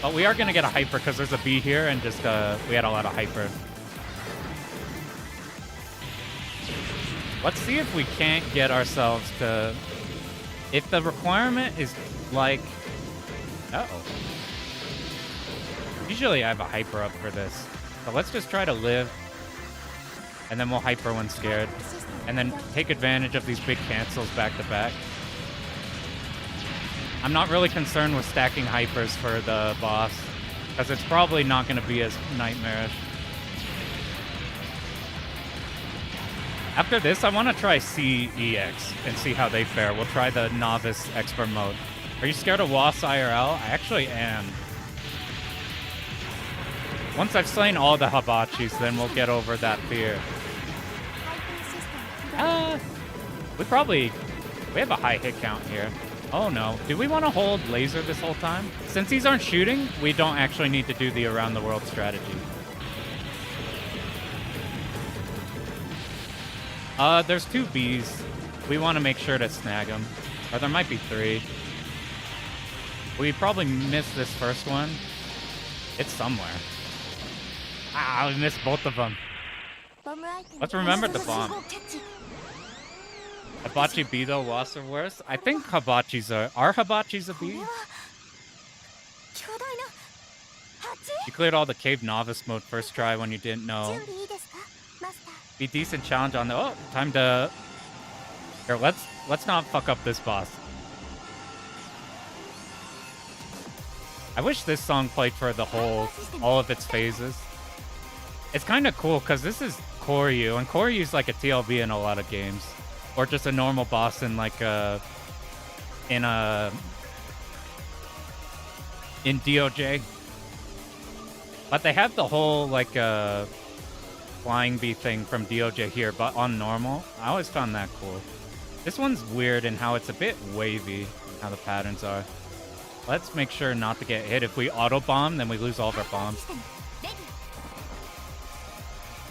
But we are going to get a hyper because there's a B here and just, we had a lot of hyper. Let's see if we can't get ourselves to... If the requirement is like... Uh-oh. Usually I have a hyper up for this. So let's just try to live. And then we'll hyper when scared. And then take advantage of these big cancels back to back. I'm not really concerned with stacking hypers for the boss, because it's probably not going to be as nightmarish. After this, I want to try CEX and see how they fare. We'll try the novice expert mode. Are you scared of WAS IRL? I actually am. Once I've slain all the Hibachis, then we'll get over that fear. We have a high hit count here. Oh no. Do we want to hold laser this whole time? Since these aren't shooting, we don't actually need to do the around the world strategy. There's 2 Bs. We want to make sure to snag them. Or there might be 3. We probably missed this first one. It's somewhere. We missed both of them. Let's remember the bomb. Hibachi B though, was or worse? I think Hibachis are Hibachis a B? You cleared all the cave novice mode first try when you didn't know. Be decent challenge on the time to here, let's not fuck up this boss. I wish this song played for the all of its phases. It's kind of cool because this is Koryu, and Koryu's like a TLB in a lot of games. Or just a normal boss in like in DOJ. But they have the whole like flying bee thing from DOJ here, but on normal. I always found that cool. This one's weird in how it's a bit wavy, how the patterns are. Let's make sure not to get hit. If we auto bomb, then we lose all of our bombs.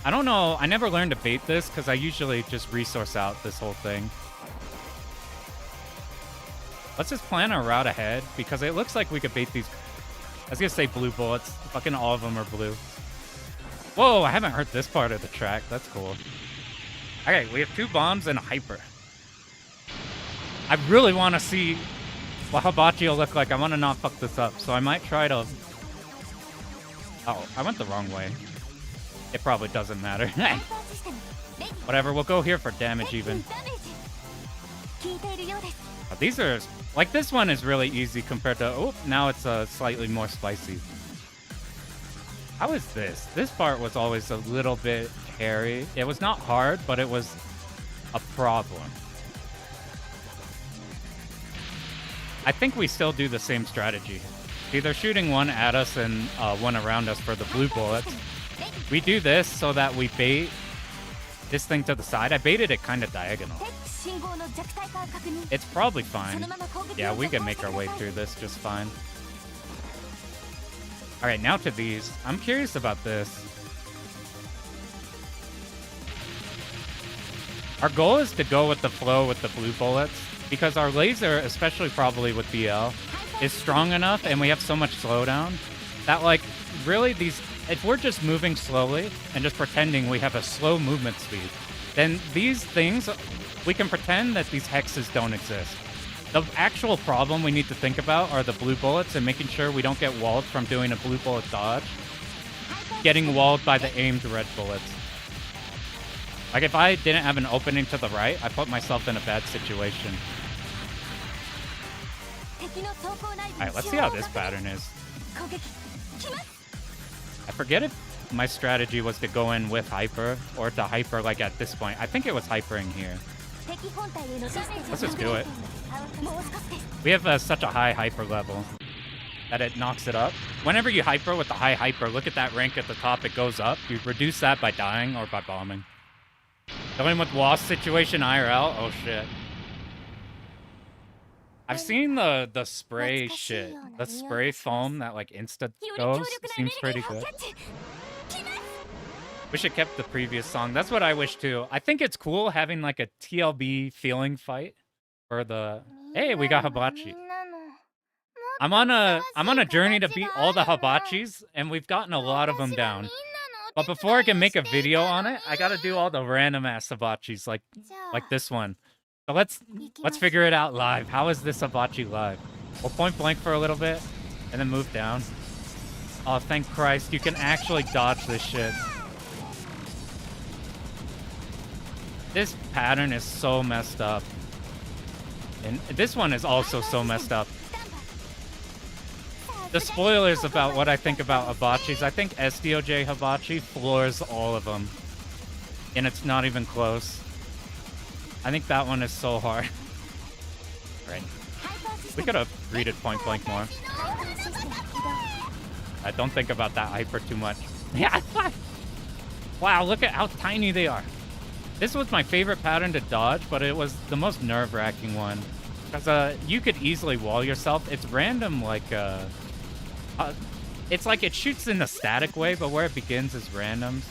I don't know. I never learned to bait this because I usually just resource out this whole thing. Let's just plan our route ahead because it looks like we could bait these. I was going to say blue bullets. Fucking all of them are blue. Whoa, I haven't heard this part of the track. That's cool. Okay, we have 2 bombs and a hyper. I really want to see what Hibachi will look like. I want to not fuck this up, so I might try to... Oh, I went the wrong way. It probably doesn't matter. Whatever, we'll go here for damage even. Oh, these are... Like, this one is really easy compared to... Oh, now it's slightly more spicy. How is this? This part was always a little bit hairy. It was not hard, but it was a problem. I think we still do the same strategy. Either shooting one at us and one around us for the blue bullets. We do this so that we bait this thing to the side. I baited it kind of diagonal. It's probably fine. Yeah, we can make our way through this just fine. Alright, now to these. I'm curious about this. Our goal is to go with the flow with the blue bullets, because our laser, especially probably with BL, is strong enough and we have so much slowdown that, like, really these... If we're just moving slowly and just pretending we have a slow movement speed, then these things, we can pretend that these hexes don't exist. The actual problem we need to think about are the blue bullets and making sure we don't get walled from doing a blue bullet dodge. Getting walled by the aimed red bullets. Like, if I didn't have an opening to the right, I put myself in a bad situation. Alright, let's see how this pattern is. I forget if my strategy was to go in with hyper or to hyper like at this point. I think it was hypering here. Let's just do it. We have such a high hyper level that it knocks it up. Whenever you hyper with the high hyper, look at that rank at the top, it goes up. You reduce that by dying or by bombing. Going with Wasp situation IRL? Oh shit. I've seen the spray shit. The spray foam that like insta goes seems pretty good. Wish it kept the previous song. That's what I wish too. I think it's cool having like a TLB feeling fight for the... Hey, we got Hibachi. I'm on a journey to beat all the Hibachis, and we've gotten a lot of them down. But before I can make a video on it, I gotta do all the random ass Hibachis like this one. So let's figure it out live. How is this Hibachi live? We'll point blank for a little bit, and then move down. Oh, thank Christ, you can actually dodge this shit. This pattern is so messed up. And this one is also so messed up. The spoilers about what I think about Hibachis. I think SDOJ Hibachi floors all of them. And it's not even close. I think that one is so hard. Right. We could have read it point blank more. I don't think about that hyper too much. Yeah. Wow, look at how tiny they are. This was my favorite pattern to dodge, but it was the most nerve-wracking one. Because you could easily wall yourself. It's random, like... it's like it shoots in a static way, but where it begins is random.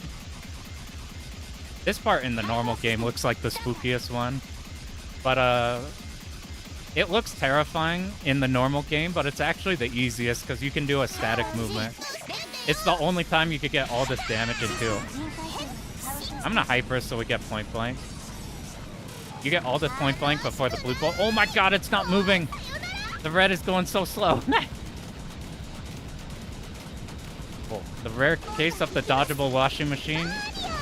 This part in the normal game looks like the spookiest one. But, it looks terrifying in the normal game, but it's actually the easiest because you can do a static movement. It's the only time you could get all this damage in two. I'm gonna hyper so we get point blank. You get all the point blank before the blue ball. Oh my god, it's not moving. The red is going so slow. Cool. The rare case of the dodgeable washing machine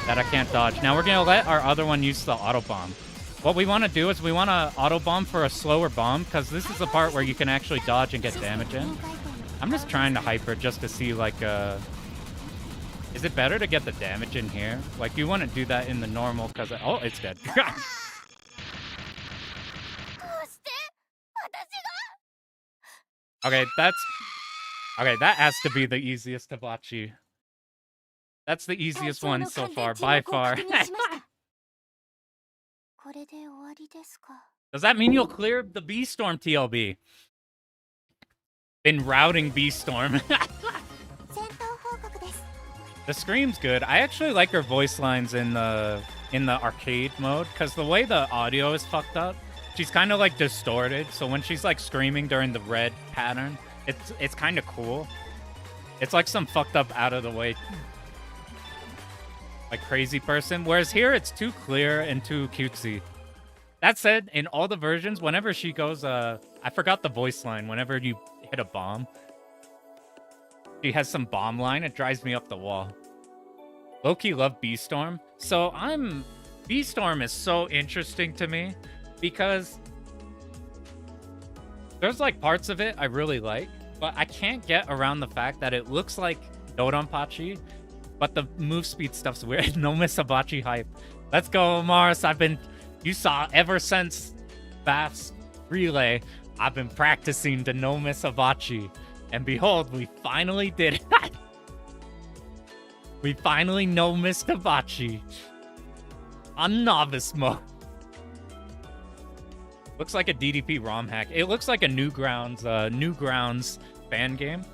that I can't dodge. Now we're gonna let our other one use the auto bomb. What we want to do is we want to auto bomb for a slower bomb, because this is the part where you can actually dodge and get damage in. I'm just trying to hyper just to see, like, is it better to get the damage in here? Like, you want to do that in the normal, because... Oh, it's dead. Okay, that's... Okay, that has to be the easiest hibachi. That's the easiest one so far, by far. Does that mean you'll clear the B-Storm, TLB? Been routing B-Storm. The scream's good. I actually like her voice lines in the arcade mode, because the way the audio is fucked up, she's kind of like distorted. So when she's like screaming during the red pattern, it's kind of cool. It's like some fucked up out of the way, like crazy person. Whereas here it's too clear and too cutesy. That said, in all the versions, whenever she goes, I forgot the voice line. Whenever you hit a bomb, she has some bomb line. It drives me up the wall. Low-key love B-Storm. So B-Storm is so interesting to me because there's like parts of it I really like, but I can't get around the fact that it looks like Dodonpachi, but the move speed stuff's weird. No Miss Hibachi hype. Let's go, Mars. You saw ever since Bath's relay, I've been practicing the No Miss Hibachi. And behold, we finally did it. We finally No Miss Hibachi on novice mode. Looks like a DDP ROM hack. It looks like a Newgrounds fan game.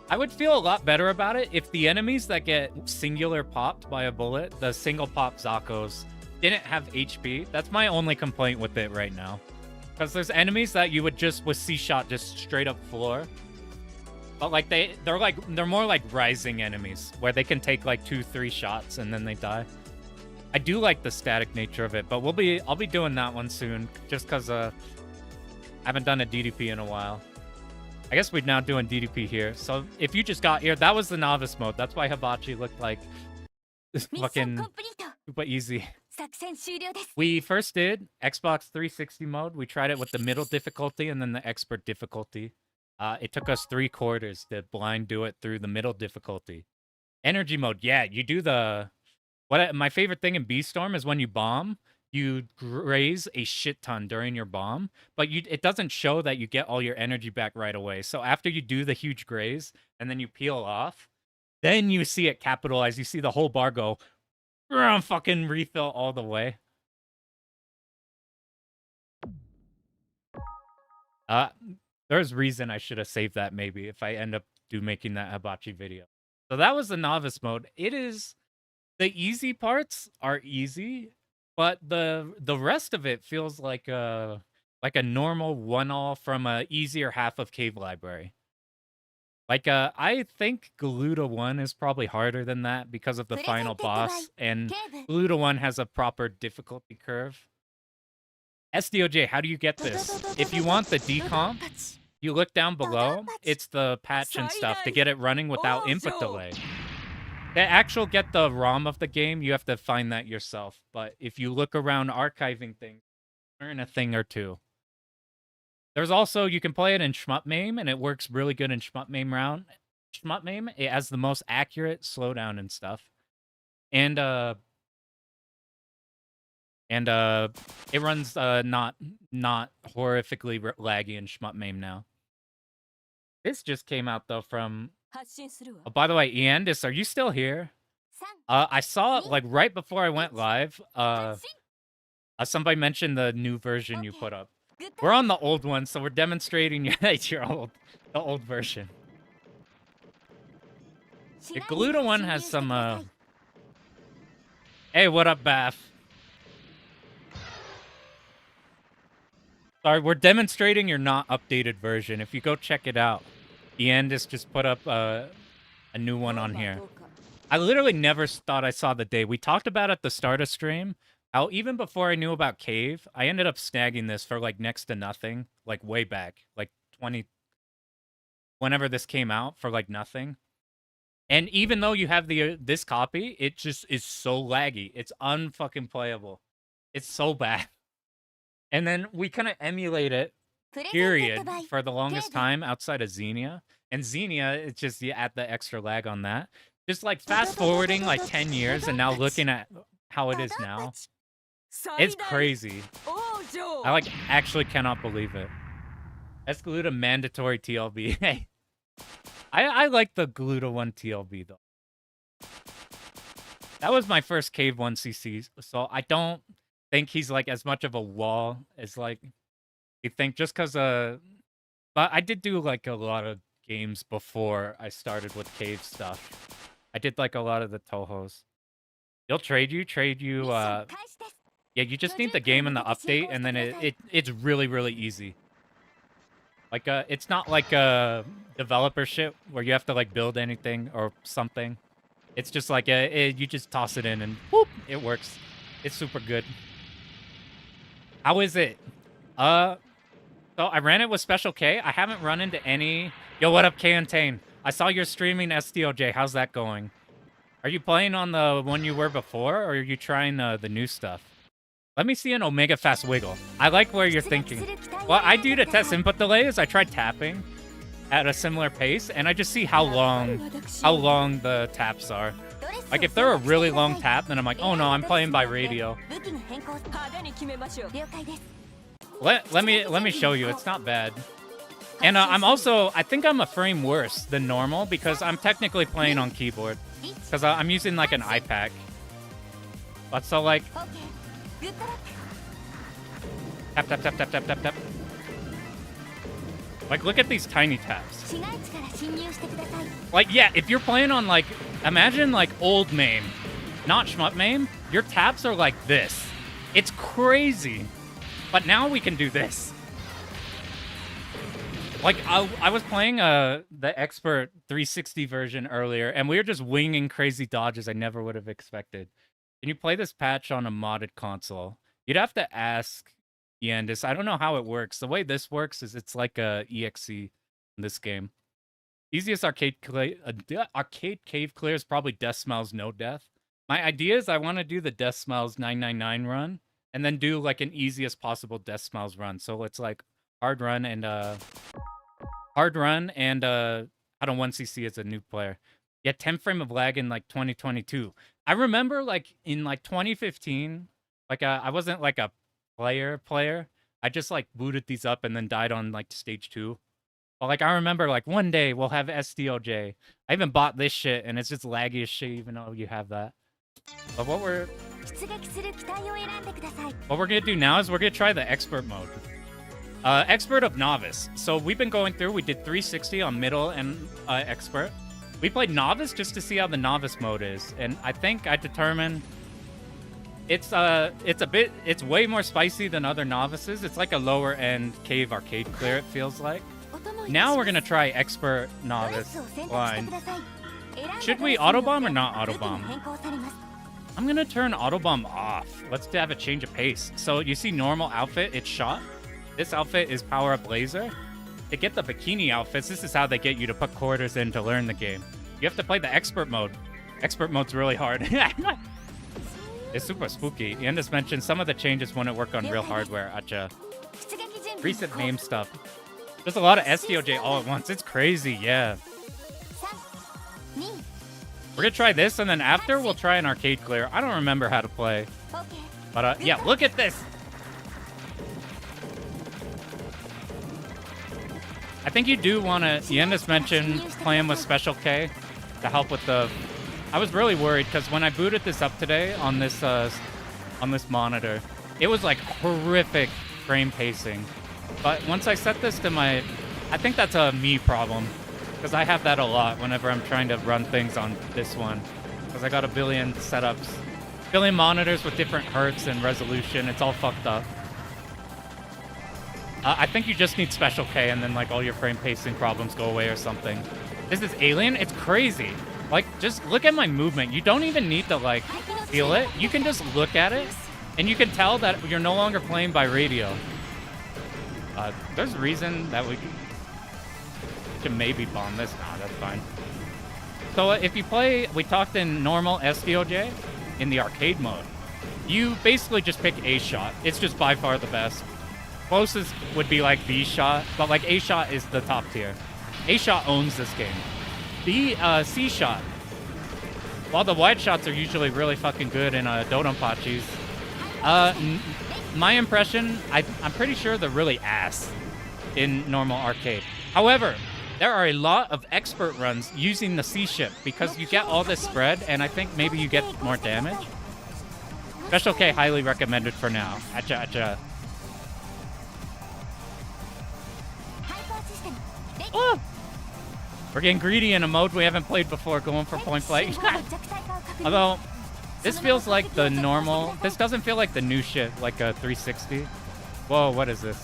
I would feel a lot better about it if the enemies that get singular popped by a bullet, the single pop Zakos, didn't have HP. That's my only complaint with it right now. Because there's enemies that you would just, with C-Shot, just straight up floor. But like they're more like rising enemies, where they can take like 2-3 shots and then they die. I do like the static nature of it, but I'll be doing that one soon, just because I haven't done a DDP in a while. I guess we're now doing DDP here. So if you just got here, that was the novice mode. That's why Hibachi looked like this fucking super easy. We first did Xbox 360 mode. We tried it with the middle difficulty and then the expert difficulty. It took us 3 quarters to blind do it through the middle difficulty. Energy mode, yeah, you do the... My favorite thing in B-Storm is when you bomb, you graze a shit ton during your bomb, but it doesn't show that you get all your energy back right away. So after you do the huge graze, and then you peel off, then you see it capitalize. You see the whole bar go, fucking refill all the way. There's reason I should have saved that maybe if I end up making that Hibachi video. So that was the novice mode. It is... The easy parts are easy, but the rest of it feels like a normal one-all from a easier half of Cave Library. Like I think Galuda 1 is probably harder than that because of the final boss, and Galuda 1 has a proper difficulty curve. SDOJ, how do you get this? If you want the decomp, you look down below. It's the patch and stuff to get it running without input delay. To actually get the ROM of the game, you have to find that yourself. But if you look around archiving things, learn a thing or two. There's also, you can play it in Schmutmame, and it works really good in Schmutmame round. Schmutmame, it has the most accurate slowdown and stuff. And it runs not horrifically laggy in Schmutmame now. This just came out though from... Oh, by the way, Iandis, are you still here? I saw it like right before I went live. Somebody mentioned the new version you put up. We're on the old one, so we're demonstrating the old version. The Galuda one has some Hey, what up, Bath? Sorry, we're demonstrating your not updated version. If you go check it out. Iandis just put up a new one on here. I literally never thought I saw the day. We talked about it at the start of stream, how even before I knew about Cave, I ended up snagging this for like next to nothing, like way back, like 20, whenever this came out for like nothing. And even though you have the this copy, it just is so laggy. It's unfucking playable. It's so bad. And then we kind of emulate it, period, for the longest time outside of Xenia. And Xenia, it's just you add the extra lag on that. Just like fast forwarding like 10 years and now looking at how it is now. It's crazy. I like actually cannot believe it. Escalade mandatory TLB. Hey. I like the Gluta 1 TLB though. That was my first Cave 1 CC, so I don't think he's like as much of a wall as like you think, just because but I did do like a lot of games before I started with Cave stuff. I did like a lot of the Tohos. He'll trade you yeah, you just need the game and the update, and then it's really easy. Like it's not like developer shit where you have to like build anything or something. It's just like you just toss it in and whoop, it works. It's super good. How is it? So I ran it with Special K. I haven't run into any. Yo, what up, K and Tane? I saw you're streaming SDOJ. How's that going? Are you playing on the one you were before, or are you trying the new stuff? Let me see an Omega Fast Wiggle. I like where you're thinking. What I do to test input delay is I try tapping at a similar pace, and I just see how long the taps are. Like if they're a really long tap, then I'm like, oh no, I'm playing by radio. Let me show you. It's not bad. And I think I'm a frame worse than normal because I'm technically playing on keyboard. Because I'm using like an iPad. But so like... Tap, tap, tap, tap, tap, tap, tap. Like, look at these tiny taps. Like, yeah, if you're playing on, like, imagine, like, old MAME, not shmup MAME, your taps are like this. It's crazy. But now we can do this. Like, I was playing the Expert 360 version earlier, and we were just winging crazy dodges I never would have expected. Can you play this patch on a modded console? You'd have to ask Yandis. I don't know how it works. The way this works is it's like a EXE in this game. Easiest arcade cave clear is probably Death Smiles No Death. My idea is I want to do the Death Smiles 999 run, and then do like an easiest possible Death Smiles run. So it's like hard run and I don't 1cc as a new player. Yeah, 10 frame of lag in like 2022. I remember like in like 2015, like I wasn't like a player. I just like booted these up and then died on like stage 2. But like I remember like one day we'll have SDOJ. I even bought this shit and it's just laggy as shit even though you have that. But what we're gonna do now is we're gonna try the expert mode. Expert of novice. So we've been going through, we did 360 on middle and expert. We played novice just to see how the novice mode is, and I think I determined it's way more spicy than other novices. It's like a lower end cave arcade clear, it feels like. Now we're gonna try expert novice blind. Should we autobomb or not autobomb? I'm gonna turn autobomb off. Let's have a change of pace. So you see normal outfit, it's shot. This outfit is power up laser. To get the bikini outfits, this is how they get you to put quarters in to learn the game. You have to play the expert mode. Expert mode's really hard. It's super spooky. Yandis mentioned some of the changes wouldn't work on real hardware. Acha. Recent MAME stuff. There's a lot of SDOJ all at once. It's crazy, yeah. We're gonna try this, and then after, we'll try an arcade clear. I don't remember how to play. But, yeah, look at this! I think you do want to... Yandis mentioned playing with Special K to help with the... I was really worried, because when I booted this up today on this monitor, it was, like, horrific frame pacing. But once I set this to my... I think that's a me problem, because I have that a lot whenever I'm trying to run things on this one. Because I got a billion setups. Billion monitors with different hertz and resolution. It's all fucked up. I think you just need Special K and then like all your frame pacing problems go away or something. This is Alien. It's crazy. Like, just look at my movement. You don't even need to like feel it. You can just look at it And you can tell that you're no longer playing by radio. There's a reason that we can maybe bomb this. Nah, that's fine. So if you play, we talked in normal SDOJ, in the arcade mode, you basically just pick A shot. It's just by far the best. Closest would be like B shot, but like A shot is the top tier. A shot owns this game. The C shot, while the wide shots are usually really fucking good in Dodonpachis, my impression, I'm pretty sure they're really ass in normal arcade. However, there are a lot of expert runs using the C ship because you get all this spread, and I think maybe you get more damage. Special K highly recommended for now. Acha, acha. Oh! We're getting greedy in a mode we haven't played before, going for point blank. Although, this feels like the normal... This doesn't feel like the new shit, like a 360. Whoa, what is this?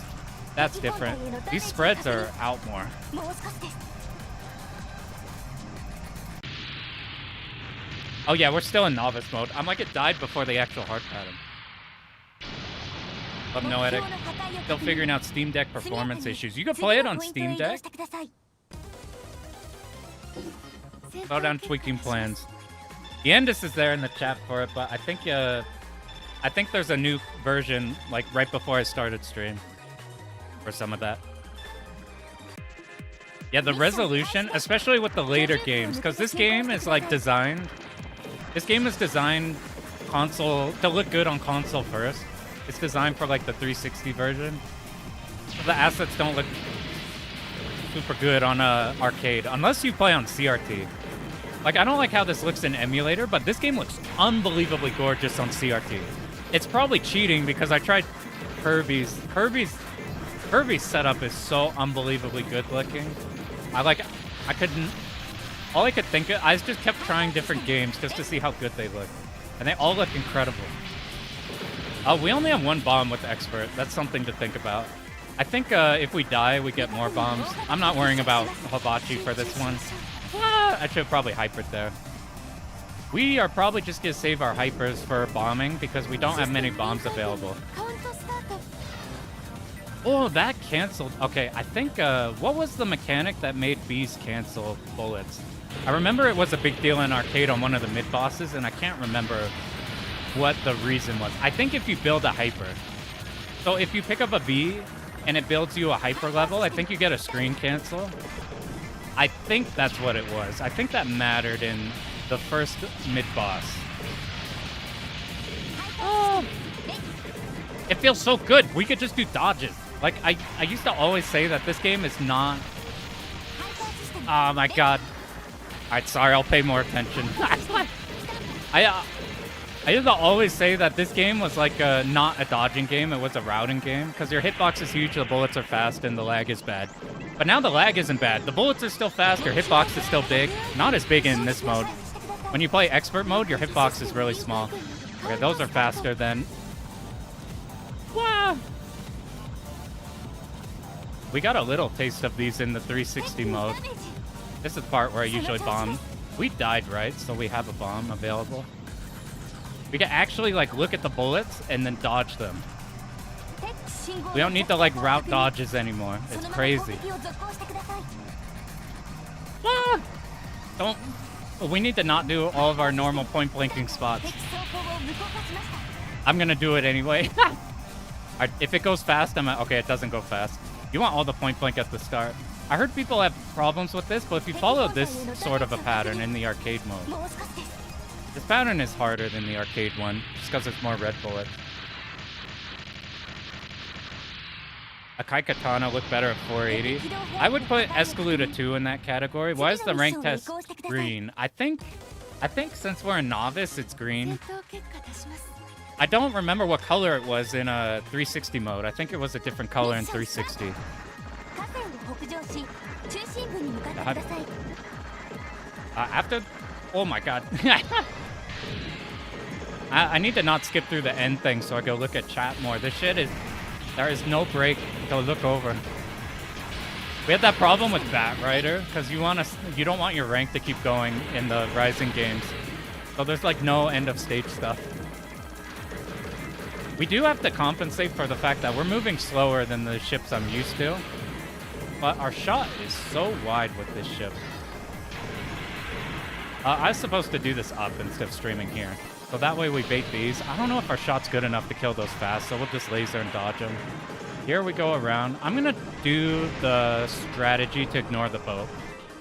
That's different. These spreads are out more. Oh yeah, we're still in novice mode. I'm like, it died before the actual hard pattern. Love Noetic. Still figuring out Steam Deck performance issues. You can play it on Steam Deck. Slow down tweaking plans. The Endis is there in the chat for it, but I think there's a new version like right before I started stream for some of that. Yeah, the resolution, especially with the later games, because this game is like designed. This game is designed console to look good on console first. It's designed for like the 360 version. The assets don't look super good on arcade unless you play on CRT. Like, I don't like how this looks in emulator, but this game looks unbelievably gorgeous on CRT. It's probably cheating because I tried Kirby's setup is so unbelievably good looking. All I could think of, I just kept trying different games just to see how good they look. And they all look incredible. We only have one bomb with Expert. That's something to think about. I think if we die, we get more bombs. I'm not worrying about Hibachi for this one. I should have probably hypered there. We are probably just going to save our hypers for bombing because we don't have many bombs available. Oh, that canceled. Okay, I think, what was the mechanic that made bees cancel bullets? I remember it was a big deal in arcade on one of the mid-bosses, and I can't remember what the reason was. I think if you build a hyper. So if you pick up a bee and it builds you a hyper level, I think you get a screen cancel. I think that's what it was. I think that mattered in the first mid-boss. Oh! It feels so good. We could just do dodges. Like, I used to always say that this game is not... Oh my god. Alright, sorry, I'll pay more attention. I used to always say that this game was like not a dodging game, it was a routing game. Because your hitbox is huge, the bullets are fast, and the lag is bad. But now the lag isn't bad. The bullets are still fast, your hitbox is still big. Not as big in this mode. When you play expert mode, your hitbox is really small. Okay, those are faster than... Wow! We got a little taste of these in the 360 mode. This is the part where I usually bomb. We died, right? So we have a bomb available. We can actually like look at the bullets and then dodge them. We don't need to like route dodges anymore. It's crazy. Ah! We need to not do all of our normal point blanking spots. I'm gonna do it anyway. Alright, if it goes fast, okay, it doesn't go fast. You want all the point blank at the start. I heard people have problems with this, but if you follow this sort of a pattern in the arcade mode, this pattern is harder than the arcade one, just because it's more red bullets. Akai Katana look better at 480. I would put Escaluda 2 in that category. Why is the rank test green? I think since we're a novice, it's green. I don't remember what color it was in 360 mode. I think it was a different color in 360. After... Oh my god. I need to not skip through the end thing so I go look at chat more. This shit is... There is no break to look over. We had that problem with Bat Rider, because you don't want your rank to keep going in the Rising games. So there's like no end of stage stuff. We do have to compensate for the fact that we're moving slower than the ships I'm used to. But our shot is so wide with this ship. I was supposed to do this up instead of streaming here. So that way we bait these. I don't know if our shot's good enough to kill those fast, so we'll just laser and dodge them. Here we go around. I'm going to do the strategy to ignore the boat.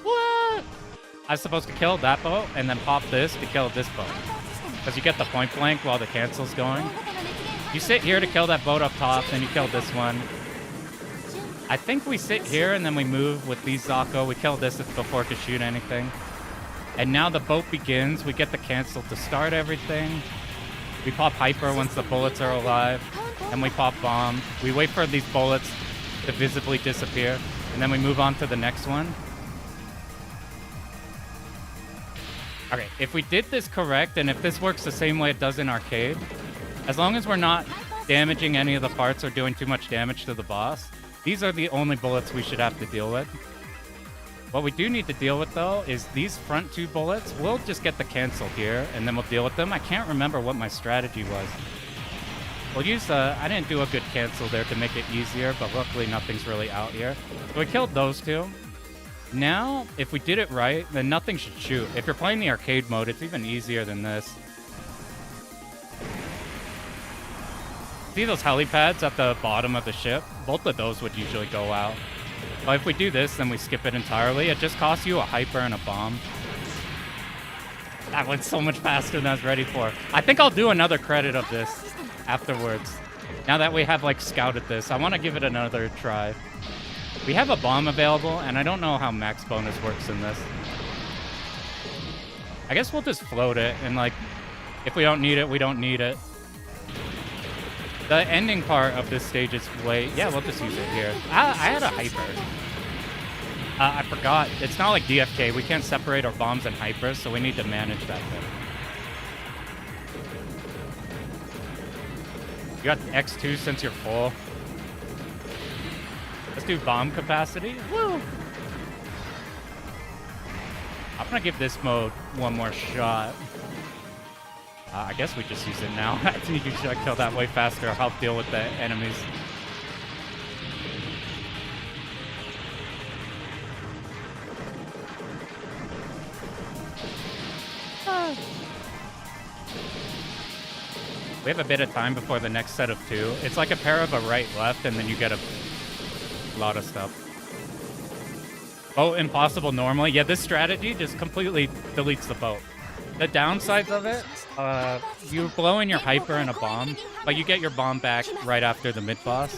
What? I was supposed to kill that boat and then pop this to kill this boat. Because you get the point blank while the cancel's going. You sit here to kill that boat up top, then you kill this one. I think we sit here and then we move with these Zako. We kill this before it can shoot anything. And now the boat begins. We get the cancel to start everything. We pop hyper once the bullets are alive. And we pop bomb. We wait for these bullets to visibly disappear. And then we move on to the next one. Okay, if we did this correct, and if this works the same way it does in arcade, as long as we're not damaging any of the parts or doing too much damage to the boss, these are the only bullets we should have to deal with. What we do need to deal with, though, is these front two bullets. We'll just get the cancel here, and then we'll deal with them. I can't remember what my strategy was. We'll use I didn't do a good cancel there to make it easier, but luckily nothing's really out here. So we killed those two. Now, if we did it right, then nothing should shoot. If you're playing the arcade mode, it's even easier than this. See those helipads at the bottom of the ship? Both of those would usually go out. But if we do this, then we skip it entirely. It just costs you a hyper and a bomb. That went so much faster than I was ready for. I think I'll do another credit of this afterwards. Now that we have, like, scouted this, I want to give it another try. We have a bomb available, and I don't know how max bonus works in this. I guess we'll just float it, and, like, if we don't need it, we don't need it. The ending part of this stage is way... Yeah, we'll just use it here. I had a hyper. I forgot. It's not like DFK. We can't separate our bombs and hypers, so we need to manage that thing. You got X2 since you're full. Let's do bomb capacity. Woo! I'm gonna give this mode one more shot. I guess we just use it now. I think you should kill that way faster. Help deal with the enemies. We have a bit of time before the next set of two. It's like a pair of a right-left, and then you get a lot of stuff. Oh, impossible normally. Yeah, this strategy just completely deletes the boat. The downsides of it, you blow in your hyper and a bomb, but you get your bomb back right after the mid-boss.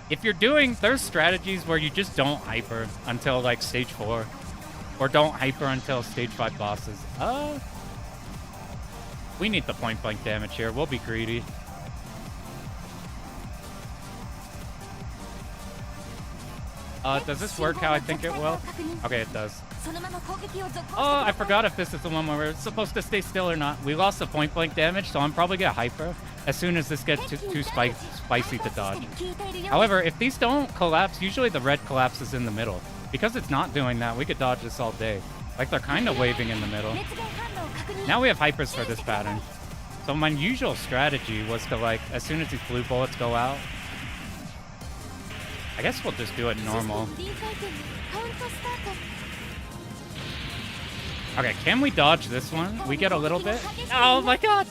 If you're doing, there's strategies where you just don't hyper until, like, stage 4. Or don't hyper until stage 5 bosses. We need the point-blank damage here. We'll be greedy. Does this work how I think it will? Okay, it does. Oh, I forgot if this is the one where we're supposed to stay still or not. We lost the point-blank damage, so I'm probably gonna hyper as soon as this gets too spicy to dodge. However, if these don't collapse, usually the red collapses in the middle. Because it's not doing that, we could dodge this all day. Like, they're kind of waving in the middle. Now we have hypers for this pattern. So my usual strategy was to, like, as soon as these blue bullets go out, I guess we'll just do it normal. Okay, can we dodge this one? We get a little bit? Oh my god!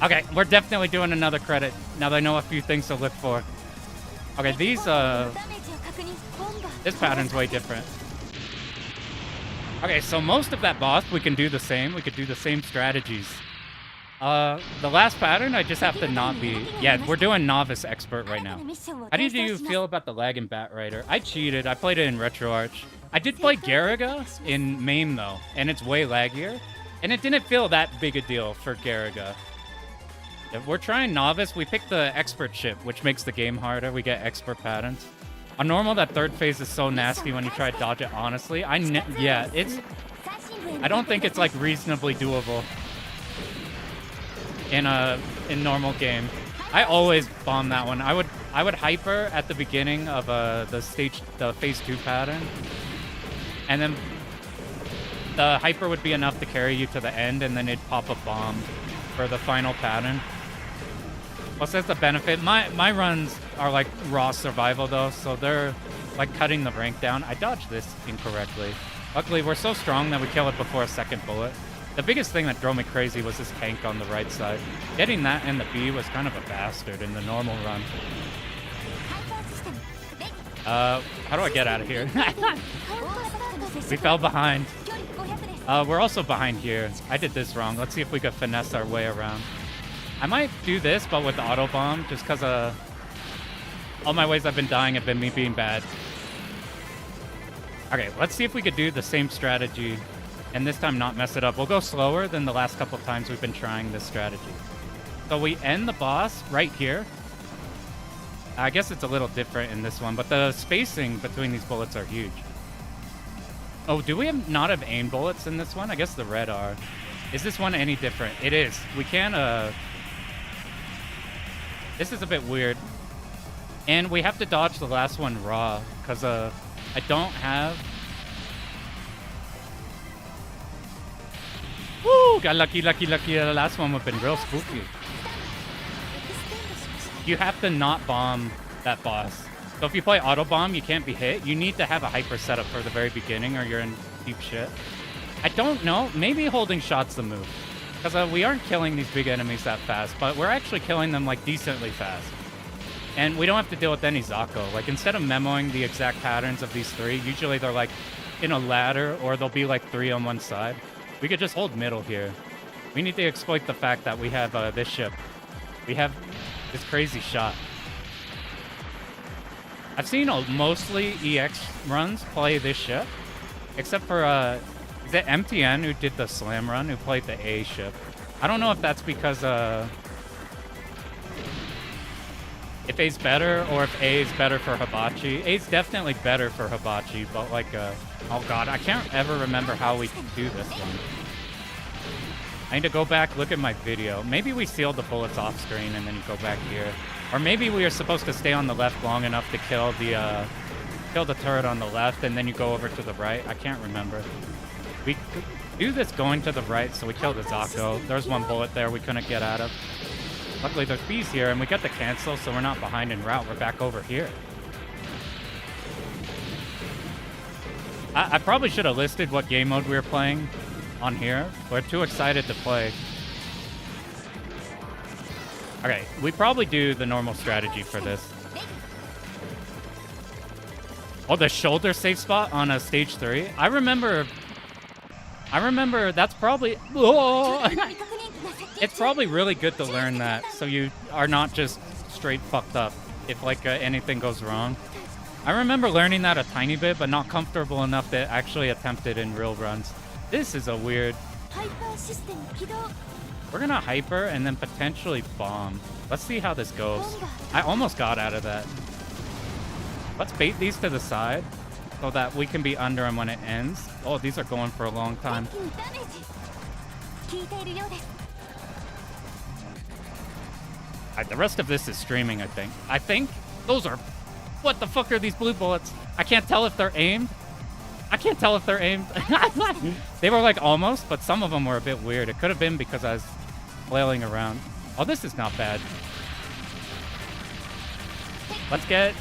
Okay, we're definitely doing another credit. Now that I know a few things to look for. Okay, these, this pattern's way different. Okay, so most of that boss, we can do the same. We could do the same strategies. The last pattern, I just have to not be... Yeah, we're doing novice expert right now. How do you feel about the lag in Bat Rider? I cheated. I played it in RetroArch. I did play Garaga in MAME, though, and it's way laggier. And it didn't feel that big a deal for Garaga. If we're trying novice, we pick the expert ship, which makes the game harder. We get expert patterns. On normal, that third phase is so nasty when you try to dodge it, honestly. Yeah, it's... I don't think it's, like, reasonably doable in normal game. I always bomb that one. I would hyper at the beginning of the phase 2 pattern, and then the hyper would be enough to carry you to the end, and then it'd pop a bomb for the final pattern. Plus, that's the benefit. My runs are like raw survival though, so they're like cutting the rank down. I dodged this incorrectly. Luckily, we're so strong that we kill it before a second bullet. The biggest thing that drove me crazy was this tank on the right side. Getting that and the B was kind of a bastard in the normal run. How do I get out of here? We fell behind. We're also behind here. I did this wrong. Let's see if we could finesse our way around. I might do this, but with the auto bomb, just because all my ways I've been dying have been me being bad. Okay, let's see if we could do the same strategy, and this time not mess it up. We'll go slower than the last couple of times we've been trying this strategy. So we end the boss right here. I guess it's a little different in this one, but the spacing between these bullets are huge. Oh, do we not have aim bullets in this one? I guess the red are. Is this one any different? It is. We can, This is a bit weird. And we have to dodge the last one raw, because, I don't have... Woo! Got lucky. The last one would have been real spooky. You have to not bomb that boss. So if you play auto bomb, you can't be hit. You need to have a hyper setup for the very beginning or you're in deep shit. I don't know. Maybe holding shot's the move. Because we aren't killing these big enemies that fast, but we're actually killing them like decently fast. And we don't have to deal with any Zako. Like instead of memoing the exact patterns of these three, usually they're like in a ladder or they'll be like three on one side. We could just hold middle here. We need to exploit the fact that we have this ship. We have this crazy shot. I've seen mostly EX runs play this ship, except for is it MTN who did the slam run, who played the A ship. I don't know if that's because if A's better or if A is better for Hibachi. A's definitely better for Hibachi, but like oh god, I can't ever remember how we do this one. I need to go back, look at my video. Maybe we sealed the bullets off screen and then you go back here. Or maybe we are supposed to stay on the left long enough to kill the turret on the left and then you go over to the right. I can't remember. We do this going to the right, so we killed the Zako. There's one bullet there we couldn't get out of. Luckily there's B's here and we got the cancel, so we're not behind en route. We're back over here. I probably should have listed what game mode we were playing on here. We're too excited to play. Okay, we probably do the normal strategy for this. Oh, the shoulder safe spot on a stage 3. I remember that's probably... Oh! It's probably really good to learn that, so you are not just straight fucked up if like anything goes wrong. I remember learning that a tiny bit, but not comfortable enough to actually attempt it in real runs. This is a weird... We're gonna hyper and then potentially bomb. Let's see how this goes. I almost got out of that. Let's bait these to the side so that we can be under them when it ends. Oh, these are going for a long time. Alright, the rest of this is streaming, I think. I think those are... What the fuck are these blue bullets? I can't tell if they're aimed. I can't tell if they're aimed. They were like almost, but some of them were a bit weird. It could have been because I was flailing around. Oh, this is not bad. Let's get...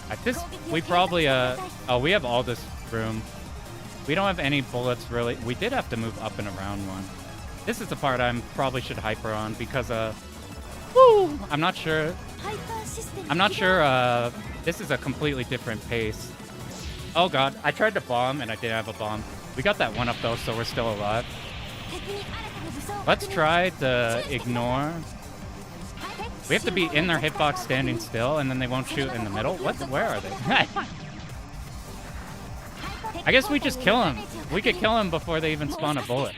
At this, we probably, oh, we have all this room. We don't have any bullets, really. We did have to move up and around one. This is the part I probably should hyper on because, woo! I'm not sure. This is a completely different pace. Oh god, I tried to bomb and I did have a bomb. We got that one up though, so we're still alive. Let's try to ignore. We have to be in their hitbox standing still and then they won't shoot in the middle. What? Where are they? I guess we just kill them. We could kill them before they even spawn a bullet.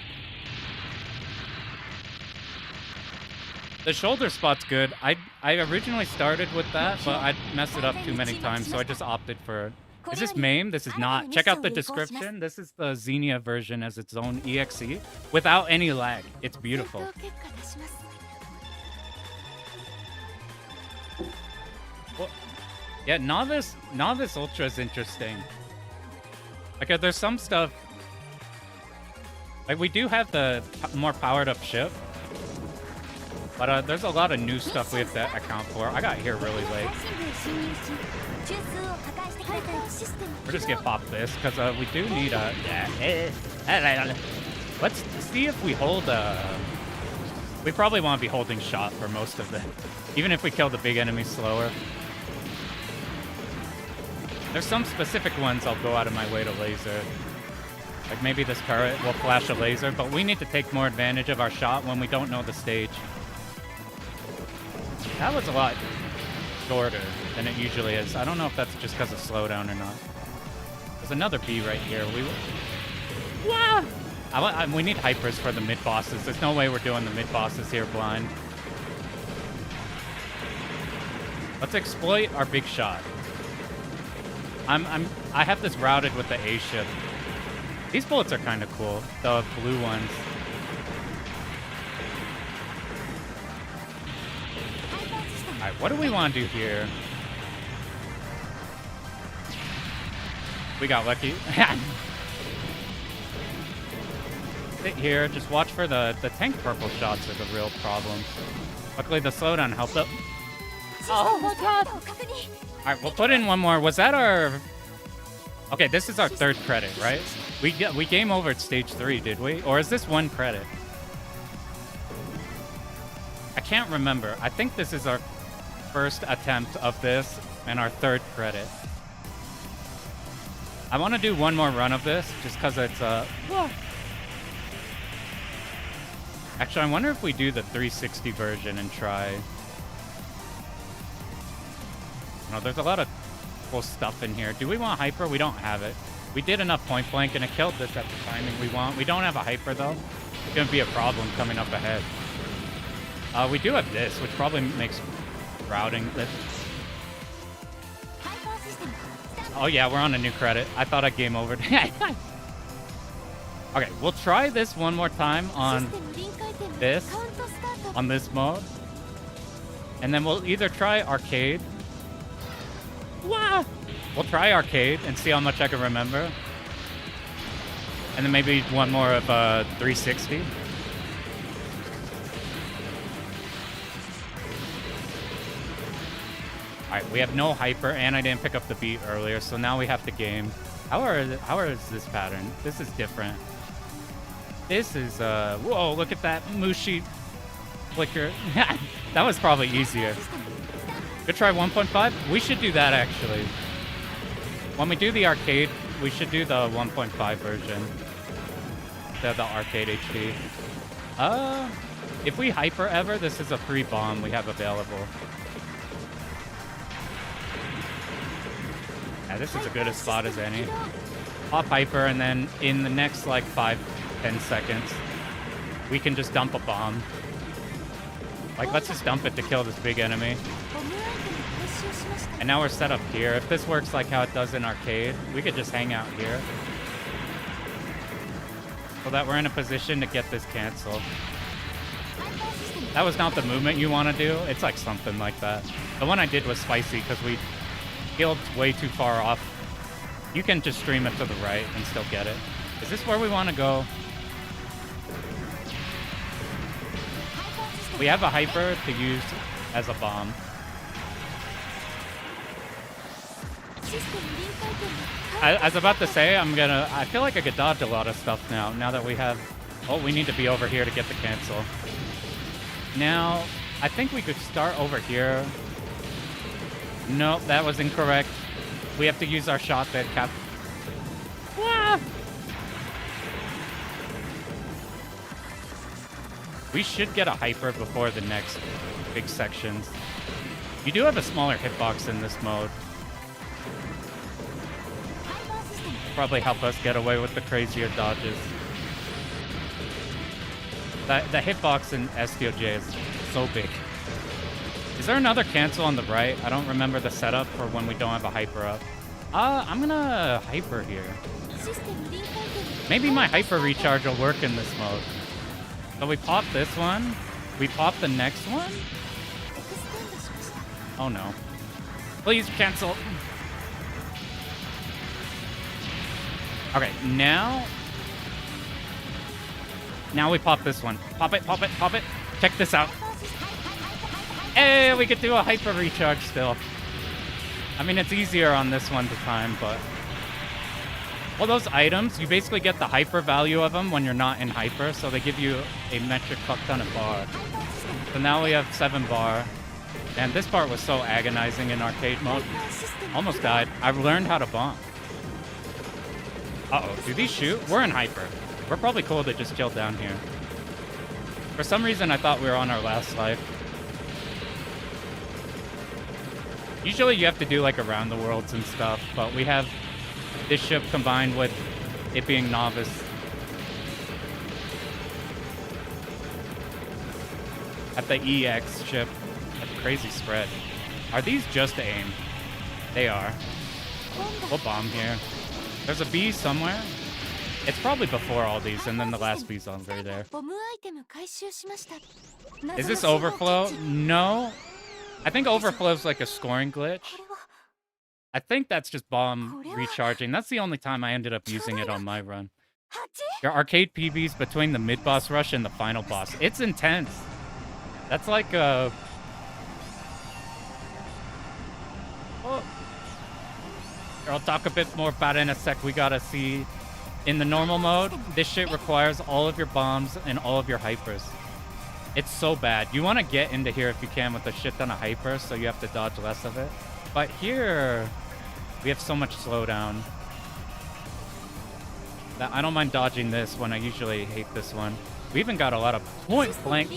The shoulder spot's good. I originally started with that, but I messed it up too many times, so I just opted for... Is this MAME? This is not. Check out the description. This is the Xenia version as its own EXE without any lag. It's beautiful. Well, yeah, Novice Ultra is interesting. Like, there's some stuff... Like, we do have the more powered up ship. But there's a lot of new stuff we have to account for. I got here really late. We'll just get pop this, because we do need a... Let's see if we hold... We probably want to be holding shot for most of it. Even if we kill the big enemy slower. There's some specific ones I'll go out of my way to laser. Like maybe this turret will flash a laser, but we need to take more advantage of our shot when we don't know the stage. That was a lot shorter than it usually is. I don't know if that's just because of slowdown or not. There's another B right here. We need hypers for the mid-bosses. There's no way we're doing the mid-bosses here blind. Let's exploit our big shot. I have this routed with the A ship. These bullets are kind of cool, the blue ones. Alright, what do we want to do here? We got lucky. Sit here, just watch for the tank purple shots are the real problem. Luckily the slowdown helped up. Oh my god! Alright, we'll put in one more. Was that our... Okay, this is our third credit, right? We game over at stage 3, did we? Or is this one credit? I can't remember. I think this is our first attempt of this and our third credit. I want to do one more run of this just because it's... Actually, I wonder if we do the 360 version and try... No, there's a lot of cool stuff in here. Do we want hyper? We don't have it. We did enough point blank and it killed this at the timing we want. We don't have a hyper though. It's gonna be a problem coming up ahead. We do have this, which probably makes routing this. Oh yeah, we're on a new credit. I thought I game over. Okay, we'll try this one more time on this mode. And then we'll either try arcade. Wow. We'll try arcade and see how much I can remember. And then maybe one more of 360. Alright, we have no hyper and I didn't pick up the beat earlier, so now we have to game. How is this pattern? This is different. This is whoa, look at that Mushi flicker. That was probably easier. Good try 1.5. We should do that actually. When we do the arcade, we should do the 1.5 version. The arcade HD. If we hyper ever, this is a free bomb we have available. Yeah, this is as good a spot as any. Pop hyper, and then in the next like 5-10 seconds, we can just dump a bomb. Like, let's just dump it to kill this big enemy. And now we're set up here. If this works like how it does in arcade, we could just hang out here. So that we're in a position to get this canceled. That was not the movement you want to do. It's like something like that. The one I did was spicy because we healed way too far off. You can just stream it to the right and still get it. Is this where we want to go? We have a hyper to use as a bomb. I was about to say, I feel like I could dodge a lot of stuff now that we have... Oh, we need to be over here to get the cancel. Now, I think we could start over here. Nope, that was incorrect. We have to use our shot that cap... Ah! We should get a hyper before the next big sections. You do have a smaller hitbox in this mode. Probably help us get away with the crazier dodges. The hitbox in SDOJ is so big. Is there another cancel on the right? I don't remember the setup for when we don't have a hyper up. I'm gonna hyper here. Maybe my hyper recharge will work in this mode. So we pop this one. We pop the next one. Oh no. Please cancel. Okay, now we pop this one. Pop it, pop it, pop it. Check this out. Hey, we could do a hyper recharge still. I mean, it's easier on this one to time, but... Well, those items, you basically get the hyper value of them when you're not in hyper, so they give you a metric fuck ton of bar. So now we have 7 bar. And this part was so agonizing in arcade mode. Almost died. I've learned how to bomb. Uh-oh, do these shoot? We're in hyper. We're probably cool to just chill down here. For some reason, I thought we were on our last life. Usually you have to do like around the worlds and stuff, but we have this ship combined with it being novice. At the EX ship. That's a crazy spread. Are these just aim? They are. We'll bomb here. There's a bee somewhere. It's probably before all these, and then the last bee's on very there. Is this overflow? No. I think overflow's like a scoring glitch. I think that's just bomb recharging. That's the only time I ended up using it on my run. Your arcade PBs between the mid-boss rush and the final boss. It's intense. That's like a... Oh. I'll talk a bit more about it in a sec. We gotta see... In the normal mode, this shit requires all of your bombs and all of your hypers. It's so bad. You want to get into here if you can with a shit ton of hyper, so you have to dodge less of it. But here, we have so much slowdown that I don't mind dodging this when I usually hate this one. We even got a lot of point blank.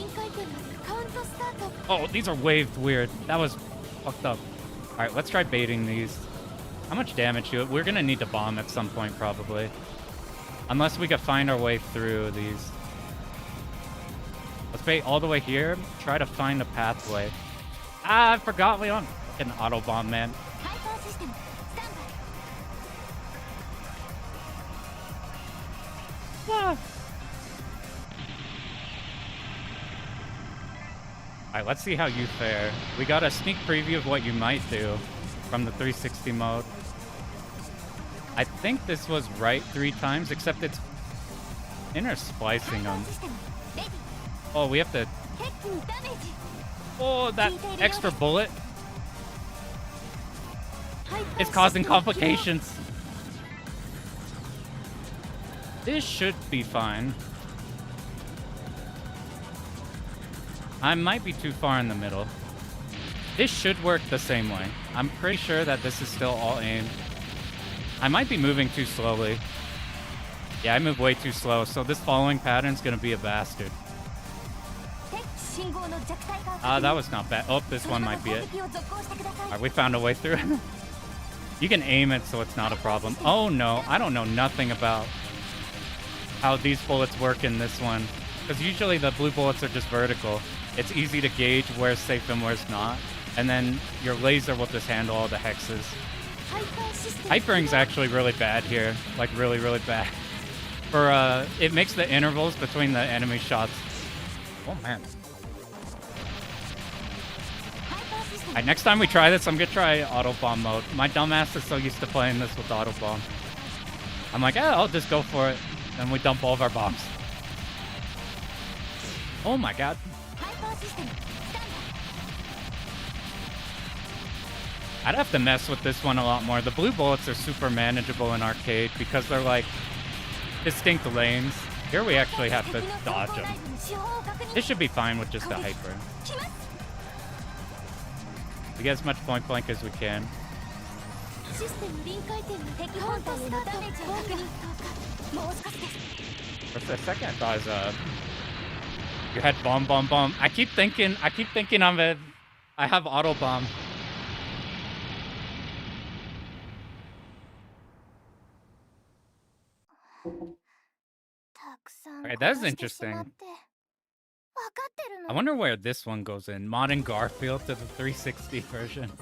Oh, these are waved weird. That was fucked up. All right, let's try baiting these. How much damage do it? We're gonna need to bomb at some point probably. Unless we could find our way through these. Let's bait all the way here. Try to find a pathway. Ah, I forgot we don't get an auto bomb, man. Ah. Alright, let's see how you fare. We got a sneak preview of what you might do from the 360 mode. I think this was right 3 times, except it's inner splicing them. Oh, we have to... Oh, that extra bullet is causing complications. This should be fine. I might be too far in the middle. This should work the same way. I'm pretty sure that this is still all aim. I might be moving too slowly. Yeah, I move way too slow, so this following pattern's gonna be a bastard. That was not bad. Oh, this one might be it. Alright, we found a way through. You can aim it, so it's not a problem. Oh no, I don't know nothing about how these bullets work in this one. Because usually the blue bullets are just vertical. It's easy to gauge where's safe and where's not. And then your laser will just handle all the hexes. Hypering's actually really bad here. Like, really, really bad. For, it makes the intervals between the enemy shots. Oh, man. Alright, next time we try this, I'm gonna try auto bomb mode. My dumbass is so used to playing this with auto bomb. I'm like, I'll just go for it. And we dump all of our bombs. Oh my god. I'd have to mess with this one a lot more. The blue bullets are super manageable in arcade because they're like distinct lanes. Here we actually have to dodge them. This should be fine with just a hyper. We get as much point blank as we can. For a second I thought it was you had bomb. I keep thinking I have auto bomb. Alright, that is interesting. I wonder where this one goes in. Modern Garfield to the 360 version.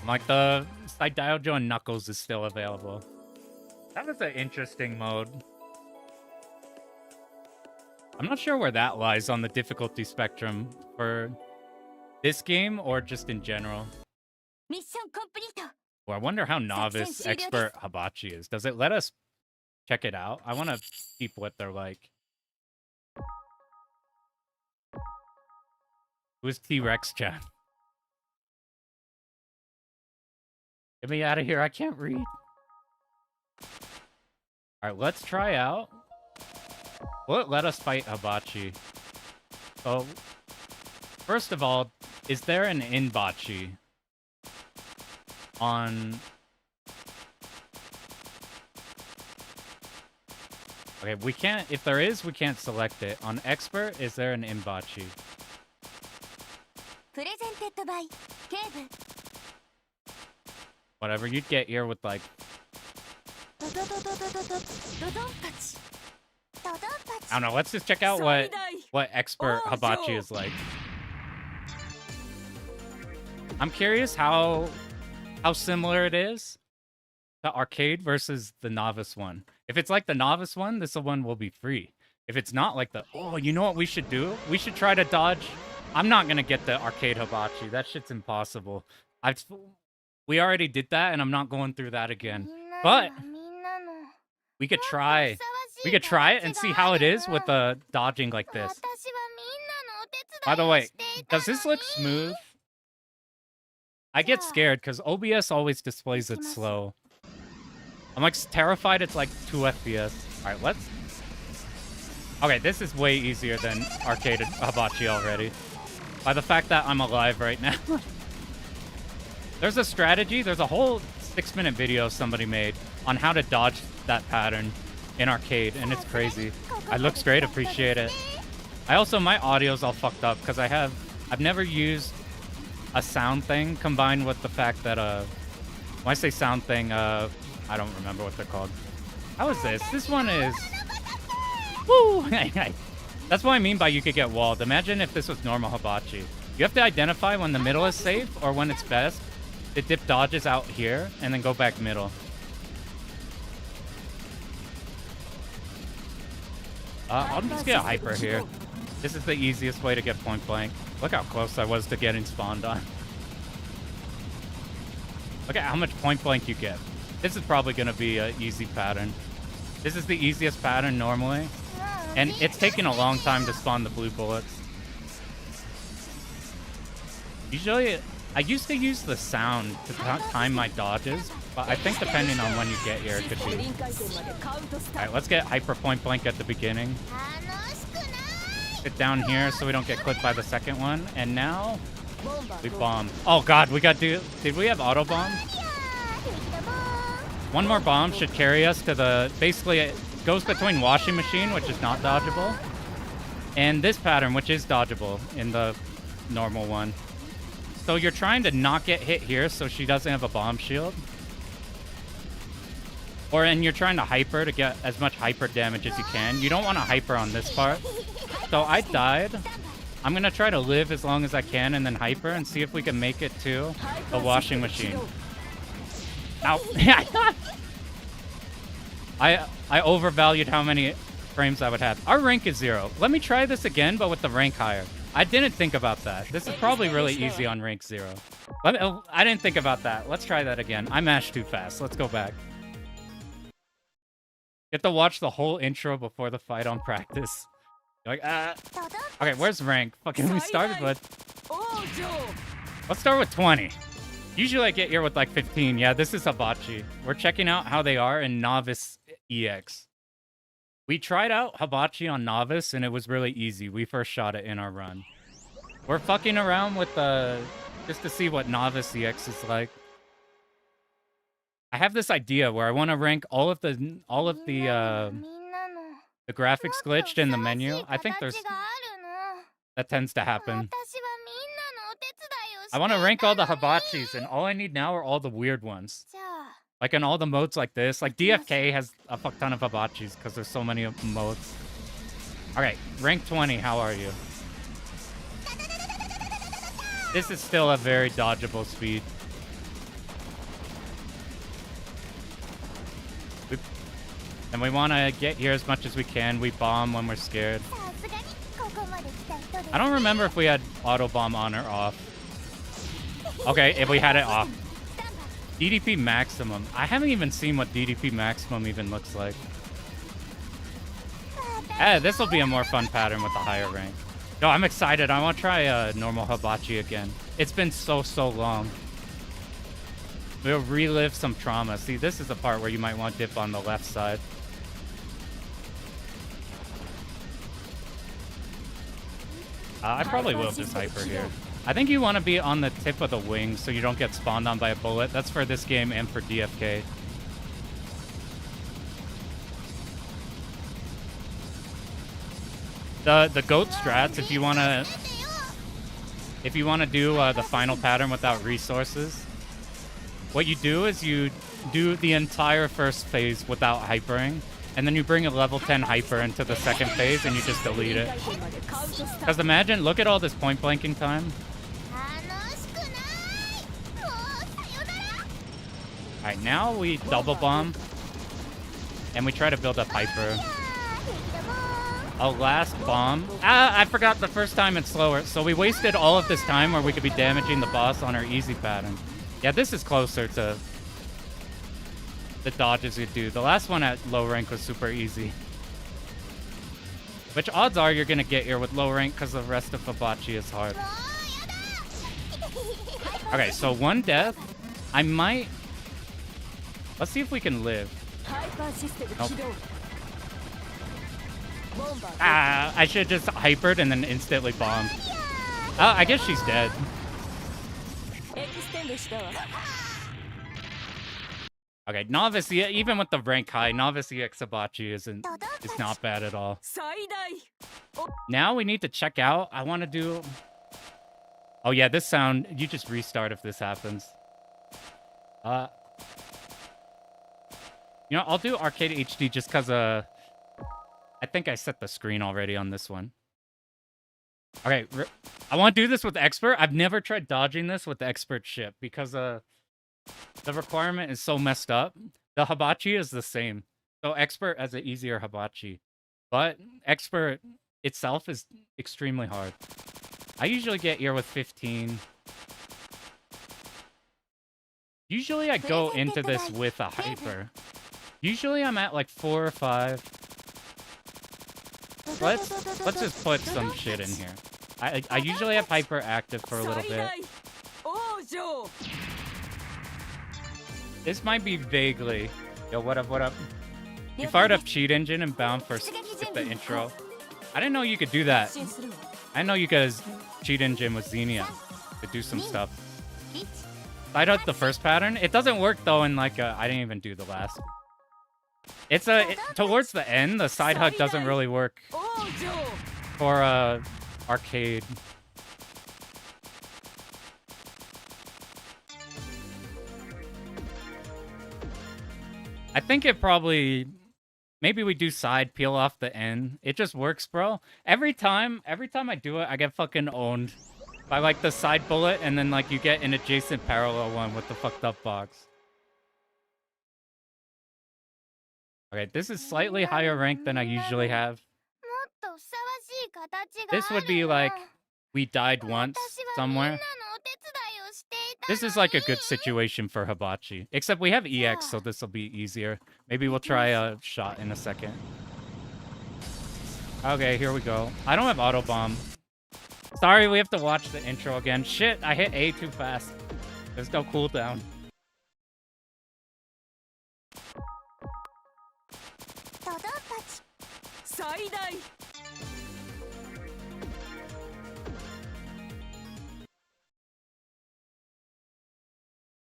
Like the Saidaioujou and Knuckles is still available. That was an interesting mode. I'm not sure where that lies on the difficulty spectrum for this game or just in general. Well, I wonder how novice expert Hibachi is. Does it let us check it out? I want to keep what they're like. Who is T-Rex chat? Get me out of here. I can't read. Alright, let's try out. Will it let us fight Hibachi? So, first of all, is there an Inbachi on... Okay, we can't... If there is, we can't select it. On Expert, is there an Inbachi? Whatever, you'd get here with, like... I don't know, let's just check out what Expert Hibachi is like. I'm curious how similar it is to Arcade versus the Novice one. If it's like the Novice one, this one will be free. If it's not like the... Oh, you know what we should do? We should try to dodge... I'm not gonna get the Arcade Hibachi. That shit's impossible. We already did that, and I'm not going through that again. But... we could try... We could try it and see how it is with the dodging like this. By the way, does this look smooth? I get scared because OBS always displays it slow. I'm like terrified it's like 2 FPS. Alright, let's... Okay, this is way easier than Arcade Hibachi already. By the fact that I'm alive right now. There's a strategy, there's a whole 6-minute video somebody made on how to dodge that pattern in Arcade, and it's crazy. It looks great, appreciate it. I also, my audio's all fucked up because I've never used a sound thing combined with the fact that, when I say sound thing, I don't remember what they're called. How is this? This one is... Woo! That's what I mean by you could get walled. Imagine if this was normal Hibachi. You have to identify when the middle is safe or when it's best. The dip dodges out here and then go back middle. I'll just get a hyper here. This is the easiest way to get point blank. Look how close I was to getting spawned on. Look at how much point blank you get. This is probably going to be an easy pattern. This is the easiest pattern normally. And it's taking a long time to spawn the blue bullets. Usually, I used to use the sound to time my dodges, but I think depending on when you get here, it could be... Alright, let's get hyper point blank at the beginning. Sit down here so we don't get clipped by the second one. And now, we bomb. Oh god, we got... Did we have auto bomb? One more bomb should carry us to the... Basically, it goes between washing machine, which is not dodgeable, and this pattern, which is dodgeable in the normal one. So you're trying to not get hit here so she doesn't have a bomb shield. And you're trying to hyper to get as much hyper damage as you can. You don't want to hyper on this part. So I died. I'm going to try to live as long as I can and then hyper and see if we can make it to the washing machine. Ow. I overvalued how many frames I would have. Our rank is 0. Let me try this again, but with the rank higher. I didn't think about that. This is probably really easy on rank 0. I didn't think about that. Let's try that again. I mashed too fast. Let's go back. Get to watch the whole intro before the fight on practice. You're like, okay, where's rank? Fucking we started with... Let's start with 20. Usually I get here with like 15. Yeah, this is Hibachi. We're checking out how they are in noviceEX. We tried out Hibachi on Novice, and it was really easy. We first shot it in our run. We're fucking around with just to see what noviceEX is like. I have this idea where I want to rank all of the graphics glitched in the menu. I think that tends to happen. I want to rank all the Hibachis, and all I need now are all the weird ones. Like in all the modes like this. Like DFK has a fuck ton of Hibachis because there's so many modes. Alright, rank 20, how are you? This is still a very dodgeable speed. And we want to get here as much as we can. We bomb when we're scared. I don't remember if we had auto bomb on or off. Okay, if we had it off. DDP maximum. I haven't even seen what DDP maximum even looks like. This will be a more fun pattern with the higher rank. No, I'm excited. I want to try normal hibachi again. It's been so long. We'll relive some trauma. See, this is the part where you might want to dip on the left side. I probably will just hyper here. I think you want to be on the tip of the wing so you don't get spawned on by a bullet. That's for this game and for DFK. The goat strats, if you wanna do the final pattern without resources, what you do is you do the entire first phase without hypering, and then you bring a level 10 hyper into the second phase and you just delete it. Because imagine, look at all this point blanking time. Alright, now we double bomb and we try to build up hyper. A last bomb. I forgot the first time it's slower. So we wasted all of this time where we could be damaging the boss on our easy pattern. Yeah, this is closer to the dodges you do. The last one at low rank was super easy. Which odds are you're gonna get here with low rank because the rest of hibachi is hard. Okay, so one death. I might... Let's see if we can live. Nope. I should have just hypered and then instantly bombed. Oh, I guess she's dead. Okay, novice, even with the rank high, noviceEX hibachi is not bad at all. Now we need to check out. I want to do... Oh yeah, this sound, you just restart if this happens. You know, I'll do Arcade HD just because I think I set the screen already on this one. Okay, I want to do this with expert. I've never tried dodging this with the expert ship because the requirement is so messed up. The hibachi is the same. So expert has an easier hibachi. But expert itself is extremely hard. I usually get here with 15. Usually I go into this with a hyper. Usually I'm at like 4 or 5. Let's just put some shit in here. I usually have hyper active for a little bit. This might be vaguely. Yo, what up, what up? You fired up cheat engine and bound for skip the intro. I didn't know you could do that. I didn't know you could cheat engine with Xenia to do some stuff. I did the first pattern. It doesn't work though in like I didn't even do the last. It's towards the end, the side hug doesn't really work for arcade. I think it probably maybe we do side peel off the end. It just works, bro. Every time I do it, I get fucking owned by like the side bullet, and then like you get an adjacent parallel one with the fucked up box. Okay, this is slightly higher rank than I usually have. This would be like, we died once somewhere. This is like a good situation for hibachi. Except we have EX, so this will be easier. Maybe we'll try a shot in a second. Okay, here we go. I don't have auto bomb. Sorry, we have to watch the intro again. Shit, I hit A too fast. There's no cooldown. Dodonpachi Saidaioujou.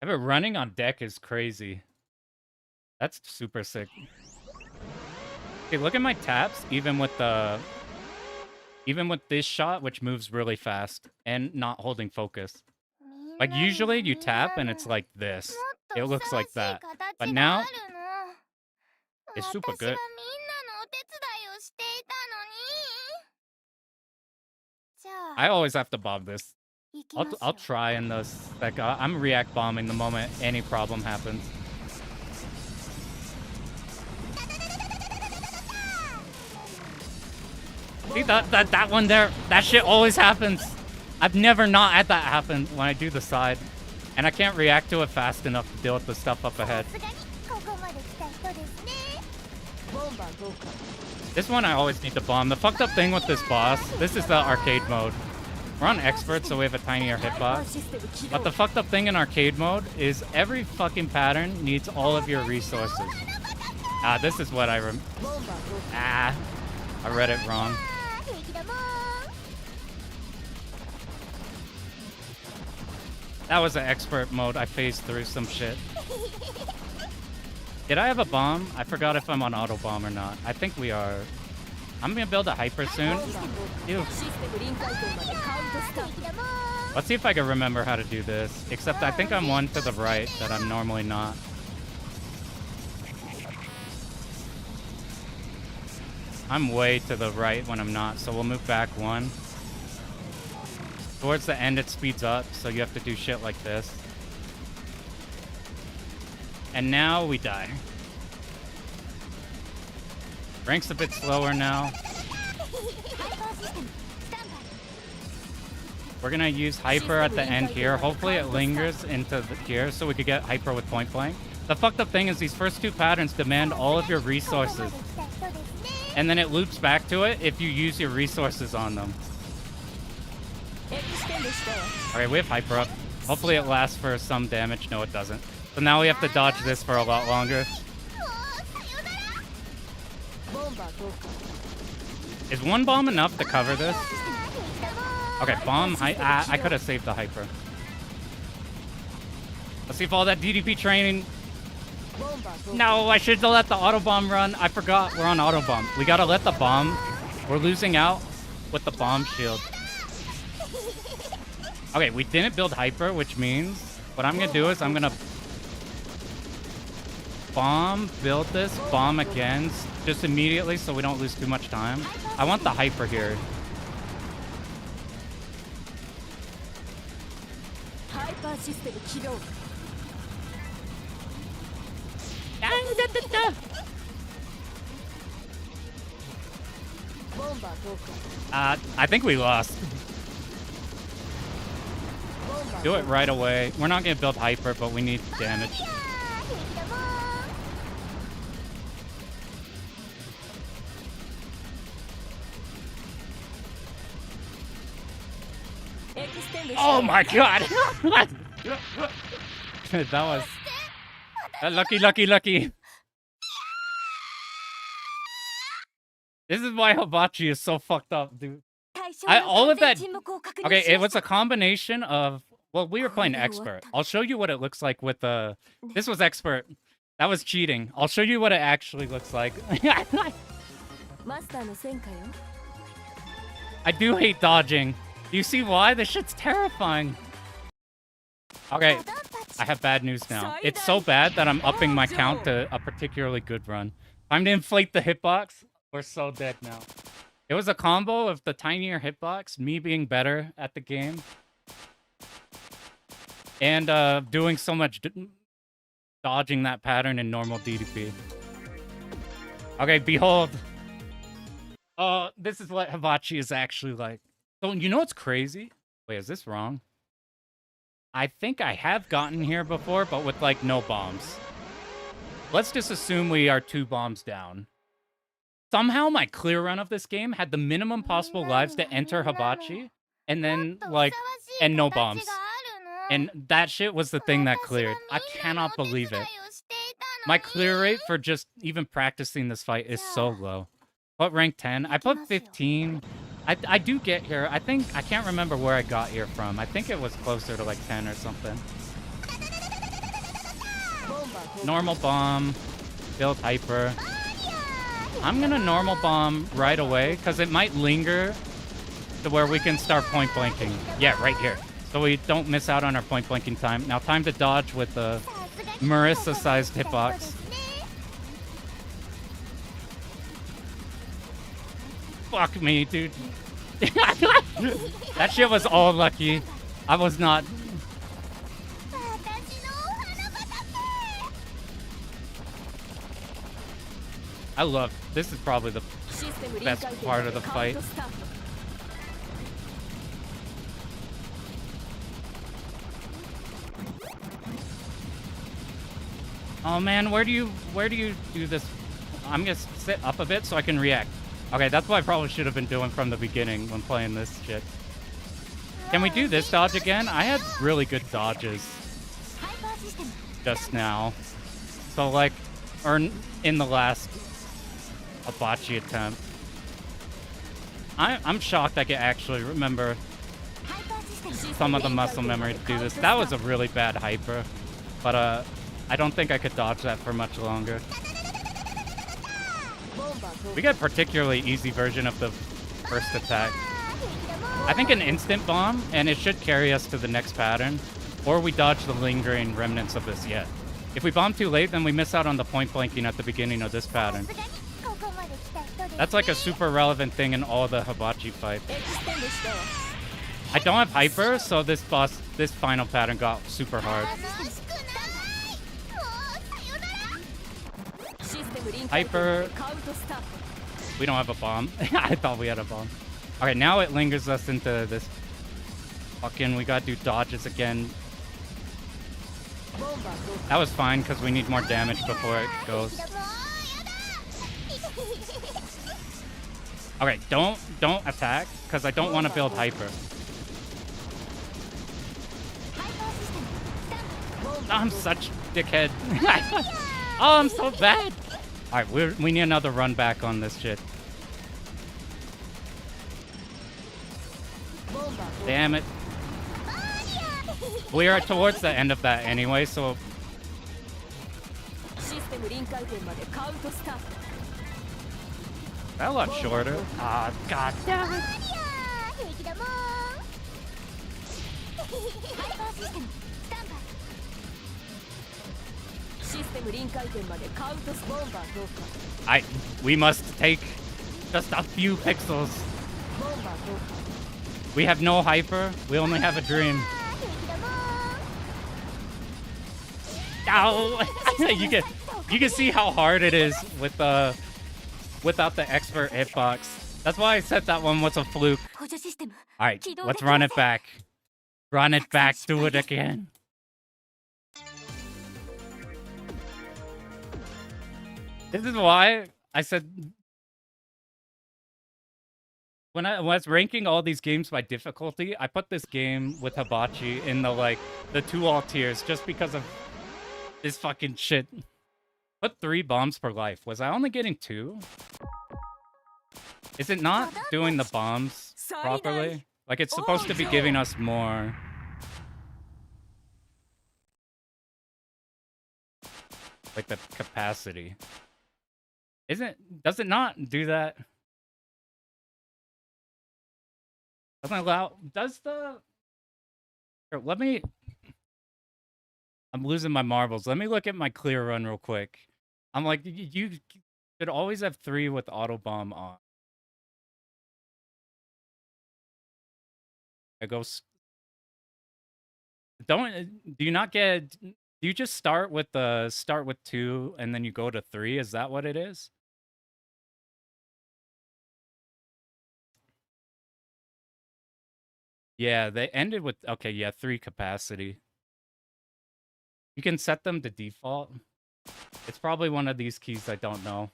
I have it running on deck is crazy. That's super sick. Okay, look at my taps, even with this shot, which moves really fast and not holding focus. Like usually you tap and it's like this. It looks like that. But now it's super good. I always have to bomb this. I'll try in those. Like I'm react bombing the moment any problem happens. See that one there? That shit always happens. I've never not had that happen when I do the side, and I can't react to it fast enough to deal with the stuff up ahead. This one I always need to bomb. The fucked up thing with this boss, this is the arcade mode. We're on expert, so we have a tinier hitbox. But the fucked up thing in arcade mode is every fucking pattern needs all of your resources. Ah, this is what I I read it wrong. That was an expert mode. I phased through some shit. Did I have a bomb? I forgot if I'm on auto bomb or not. I think we are. I'm gonna build a hyper soon. Ew. Let's see if I can remember how to do this. Except I think I'm one to the right that I'm normally not. I'm way to the right when I'm not, so we'll move back one. Towards the end it speeds up, so you have to do shit like this. And now we die. Rank's a bit slower now. We're gonna use hyper at the end here. Hopefully it lingers into here so we could get hyper with point blank. The fucked up thing is these first two patterns demand all of your resources. And then it loops back to it if you use your resources on them. Okay, we have hyper up. Hopefully it lasts for some damage. No, it doesn't. So now we have to dodge this for a lot longer. Is one bomb enough to cover this? Okay, bomb. I could have saved the hyper. Let's see if all that DDP training... No, I should have let the auto bomb run. I forgot we're on auto bomb. We gotta let the bomb... We're losing out with the bomb shield. Okay, we didn't build hyper, which means what I'm gonna do is I'm gonna bomb, build this, bomb again, just immediately so we don't lose too much time. I want the hyper here. I think we lost. Do it right away. We're not gonna build hyper, but we need damage. Oh my god! That was lucky. This is why Hibachi is so fucked up, dude. All of that. Okay, it was a combination of. Well, we were playing expert. I'll show you what it looks like with the. This was expert. That was cheating. I'll show you what it actually looks like. I do hate dodging. Do you see why? This shit's terrifying. Okay, I have bad news now. It's so bad that I'm upping my count to a particularly good run. Time to inflate the hitbox. We're so dead now. It was a combo of the tinier hitbox, me being better at the game, and doing so much dodging that pattern in normal DDP. Okay, behold. Oh, this is what Hibachi is actually like. So, you know what's crazy? Wait, is this wrong? I think I have gotten here before, but with, like, no bombs. Let's just assume we are 2 bombs down. Somehow my clear run of this game had the minimum possible lives to enter Hibachi, and then, like, and no bombs. And that shit was the thing that cleared. I cannot believe it. My clear rate for just even practicing this fight is so low. What rank 10? I put 15. I do get here. I think, I can't remember where I got here from. I think it was closer to like 10 or something. Normal bomb. Build hyper. I'm gonna normal bomb right away because it might linger to where we can start point blanking. Yeah, right here. So we don't miss out on our point blanking time. Now time to dodge with the Marissa-sized hitbox. Fuck me, dude. That shit was all lucky. I was not. I love. This is probably the best part of the fight. Oh man, where do you do this? I'm gonna sit up a bit so I can react. Okay, that's what I probably should have been doing from the beginning when playing this shit. Can we do this dodge again? I had really good dodges just now. So like, or in the last Hibachi attempt. I'm shocked I can actually remember some of the muscle memory to do this. That was a really bad hyper, but I don't think I could dodge that for much longer. We got a particularly easy version of the first attack. I think an instant bomb, and it should carry us to the next pattern, or we dodge the lingering remnants of this yet. If we bomb too late, then we miss out on the point blanking at the beginning of this pattern. That's like a super relevant thing in all the Hibachi fights. I don't have hyper, so this final pattern got super hard. Hyper. We don't have a bomb. I thought we had a bomb. Okay, now it lingers us into this. Fucking, we gotta do dodges again. That was fine because we need more damage before it goes. Okay, don't attack because I don't want to build hyper. I'm such dickhead. Oh, I'm so bad. All right, we need another run back on this shit. Damn it. We are towards the end of that anyway, so... That a lot shorter. Ah, god damn it. We must take just a few pixels. We have no hyper. We only have a dream. Ow! you can see how hard it is with without the expert hitbox. That's why I said that one was a fluke. Alright, let's run it back. Run it back, do it again. This is why I said when I was ranking all these games by difficulty, I put this game with Hibachi in the 2 all tiers just because of this fucking shit. Put 3 bombs per life. Was I only getting 2? Is it not doing the bombs properly? Like, it's supposed to be giving us more. Like, the capacity. Does it not do that? Doesn't allow... Does the... Here, let me... I'm losing my marbles. Let me look at my clear run real quick. I'm like, you should always have 3 with auto bomb on. I go. Do you not get? Do you just start with 2 and then you go to 3? Is that what it is? Yeah, they ended with okay. Yeah, 3 capacity. You can set them to default. It's probably one of these keys I don't know.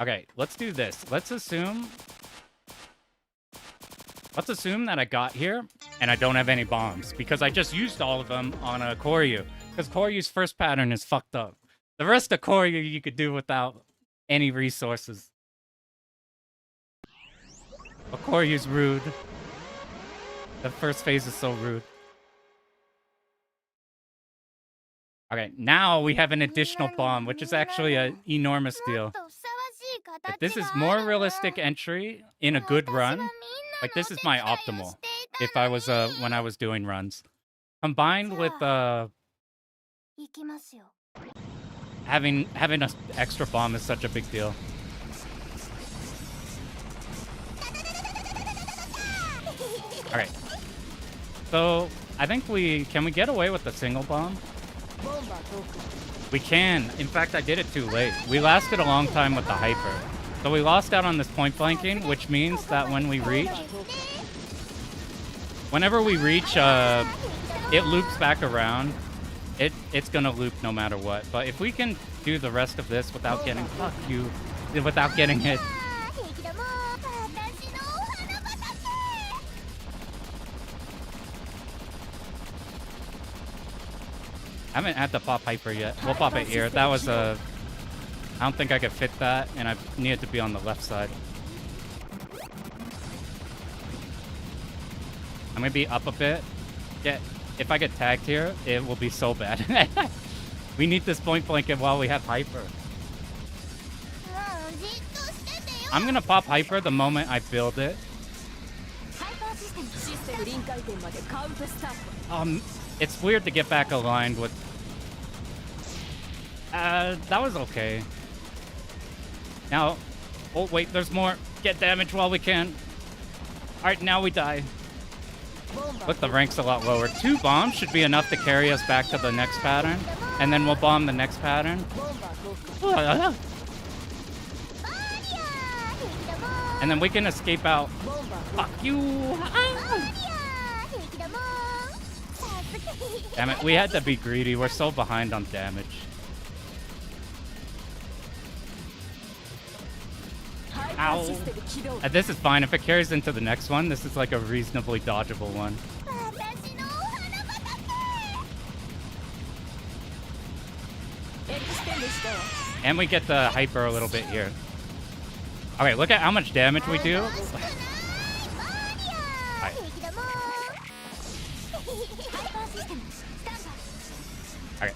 Okay, let's do this. Let's assume that I got here and I don't have any bombs because I just used all of them on a Koryu. Because Koryu's first pattern is fucked up. The rest of Koryu you could do without any resources. But Koryu's rude. The first phase is so rude. Okay, now we have an additional bomb, which is actually an enormous deal. If this is more realistic entry in a good run, like this is my optimal. If I was when I was doing runs, combined with having an extra bomb is such a big deal. All right, so I think can we get away with the single bomb? We can. In fact, I did it too late. We lasted a long time with the hyper. So we lost out on this point blanking, which means that whenever we reach, it loops back around. It's gonna loop no matter what. But if we can do the rest of this without getting... Fuck you. Without getting hit. I haven't had to pop Hyper yet. We'll pop it here. That was a... I don't think I could fit that, and I needed to be on the left side. I'm gonna be up a bit. Yeah, if I get tagged here, it will be so bad. We need this point blanket while we have Hyper. I'm gonna pop Hyper the moment I build it. It's weird to get back aligned with... that was okay. Now... Oh, wait, there's more. Get damage while we can. Alright, now we die. Look, the rank's a lot lower. 2 bombs should be enough to carry us back to the next pattern. And then we'll bomb the next pattern. And then we can escape out. Fuck you! Damn it, we had to be greedy. We're so behind on damage. Ow. This is fine. If it carries into the next one, this is like a reasonably dodgeable one. And we get the Hyper a little bit here. Okay, look at how much damage we do. Right. Okay.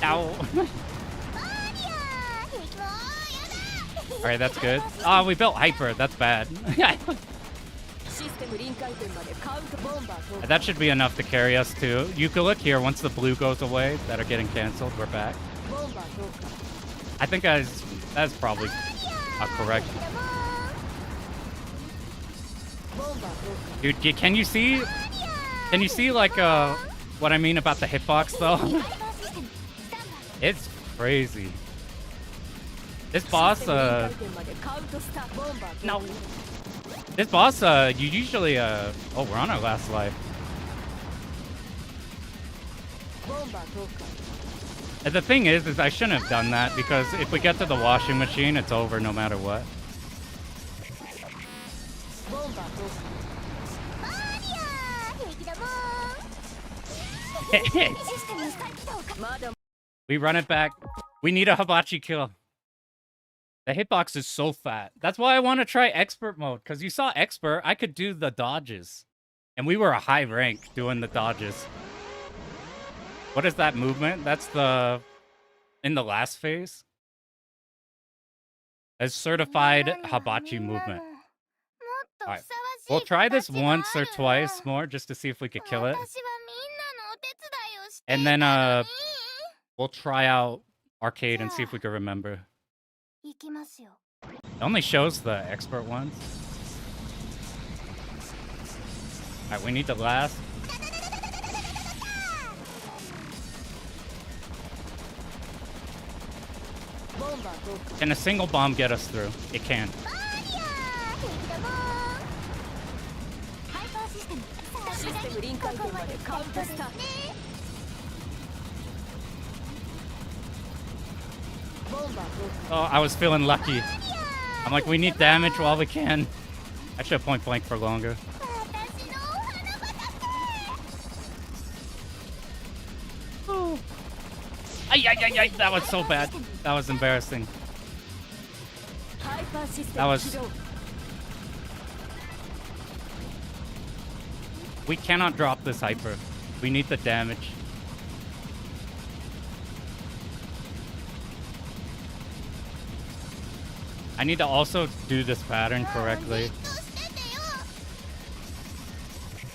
Ow. Alright, that's good. Oh, we built Hyper. That's bad. That should be enough to carry us too. You can look here once the blue goes away that are getting canceled. We're back. I think that's probably correct. Dude, can you see? Can you see like what I mean about the hitbox though? It's crazy. This boss, no. This boss, you usually, oh, we're on our last life. And the thing is I shouldn't have done that because if we get to the washing machine, it's over no matter what. We run it back. We need a hibachi kill. The hitbox is so fat. That's why I want to try expert mode. Because you saw expert, I could do the dodges. And we were a high rank doing the dodges. What is that movement? That's the... in the last phase? A certified hibachi movement. Alright. We'll try this once or twice more just to see if we could kill it. And then we'll try out arcade and see if we can remember. It only shows the expert ones. Alright, we need the last. Can a single bomb get us through? It can. Oh, I was feeling lucky. I'm like, we need damage while we can. I should have point blank for longer. Oh. Ay, that was so bad. That was embarrassing. That was... We cannot drop this Hyper. We need the damage. I need to also do this pattern correctly.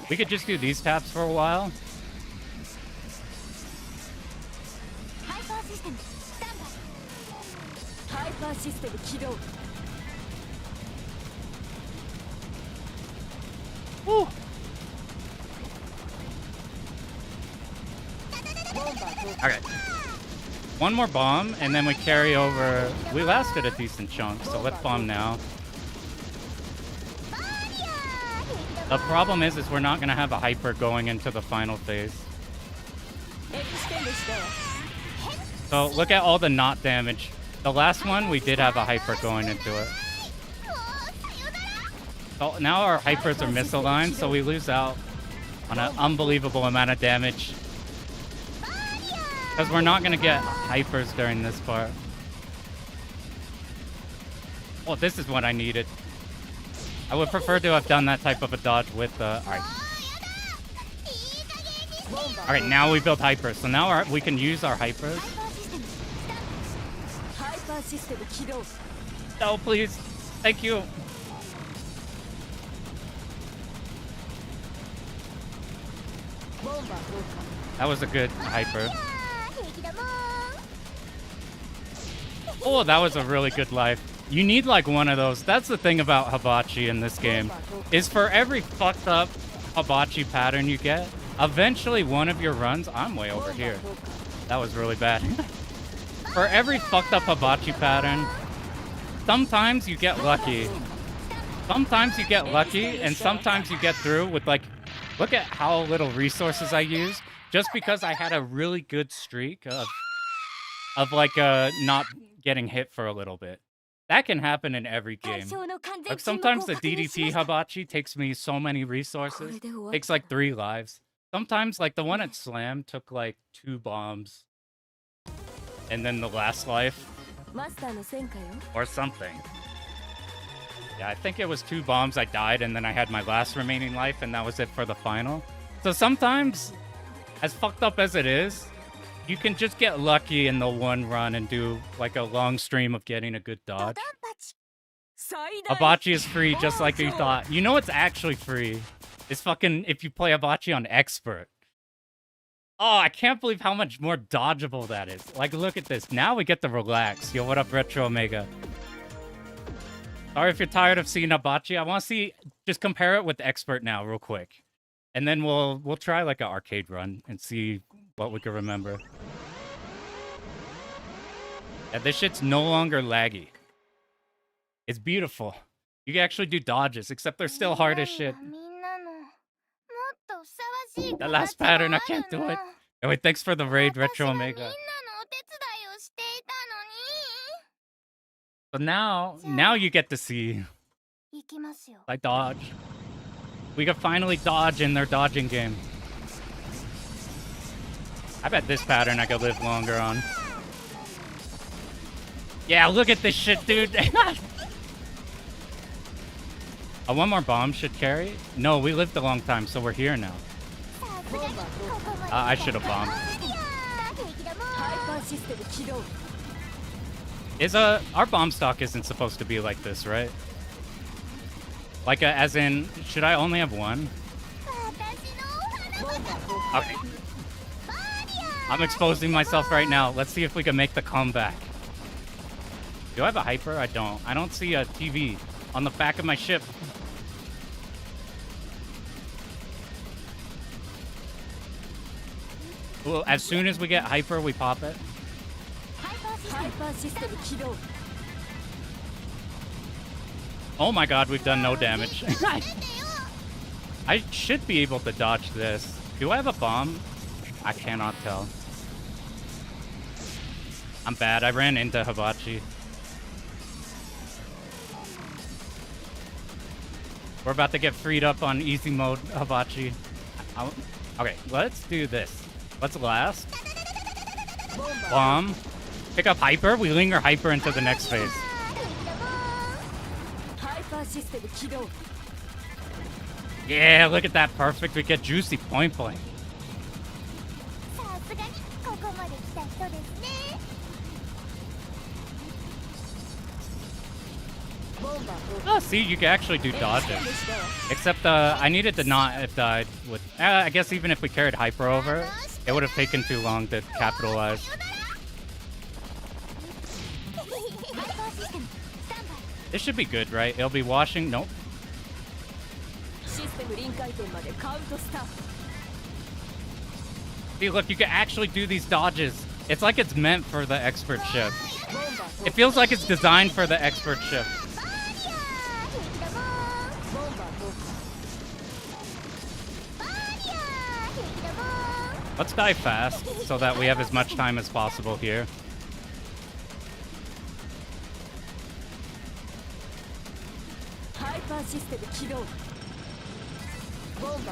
We could just do these taps for a while. Woo. Okay. One more bomb, and then we carry over. We lasted a decent chunk, so let's bomb now. The problem is we're not gonna have a hyper going into the final phase. So look at all the not damage. The last one, we did have a hyper going into it. So now our hypers are misaligned, so we lose out on an unbelievable amount of damage. Because we're not going to get hypers during this part. Oh, this is what I needed. I would prefer to have done that type of a dodge with the... Alright. Alright, now we built hypers. So now we can use our hypers. No, please. Thank you. That was a good hyper. Oh, that was a really good life. You need like one of those. That's the thing about Hibachi in this game. Is for every fucked up Hibachi pattern you get, eventually one of your runs... I'm way over here. That was really bad. For every fucked up Hibachi pattern, sometimes you get lucky. Sometimes you get lucky, and sometimes you get through with like... Look at how little resources I use, just because I had a really good streak of like not getting hit for a little bit. That can happen in every game. Like sometimes the DDP Hibachi takes me so many resources. Takes like 3 lives. Sometimes like the one at Slam took like 2 bombs. And then the last life. Or something. Yeah, I think it was 2 bombs I died and then I had my last remaining life and that was it for the final. So sometimes, as fucked up as it is, you can just get lucky in the one run and do like a long stream of getting a good dodge. Hibachi is free just like you thought. You know what's actually free? It's fucking if you play Hibachi on Expert. Oh, I can't believe how much more dodgeable that is. Like, look at this. Now we get to relax. Yo, what up, Retro Omega? Sorry if you're tired of seeing Hibachi. I want to see, just compare it with Expert now real quick. And then we'll try like an arcade run and see what we can remember. Yeah, this shit's no longer laggy. It's beautiful. You can actually do dodges, except they're still hard as shit. The last pattern, I can't do it. Oh, wait, thanks for the raid, Retro Omega. So now you get to see I dodge. We can finally dodge in their dodging game. I bet this pattern I could live longer on. Yeah, look at this shit, dude. One more bomb should carry? No, we lived a long time, so we're here now. I should have bombed. Our bomb stock isn't supposed to be like this, right? Like, as in, should I only have one? Okay. I'm exposing myself right now. Let's see if we can make the comeback. Do I have a hyper? I don't. I don't see a TV on the back of my ship. Well, as soon as we get hyper, we pop it. Oh my god, we've done no damage. I should be able to dodge this. Do I have a bomb? I cannot tell. I'm bad. I ran into Hibachi. We're about to get freed up on easy mode, Hibachi. Okay, let's do this. Let's last. Bomb. Pick up hyper. We linger hyper into the next phase. Yeah, look at that. Perfect. We get juicy point blank. Oh, see, you can actually do dodges. Except I needed to not have died with... I guess even if we carried hyper over, it would have taken too long to capitalize. This should be good, right? It'll be washing... Nope. See, look, you can actually do these dodges. It's like it's meant for the expert ship. It feels like it's designed for the expert ship. Let's die fast so that we have as much time as possible here.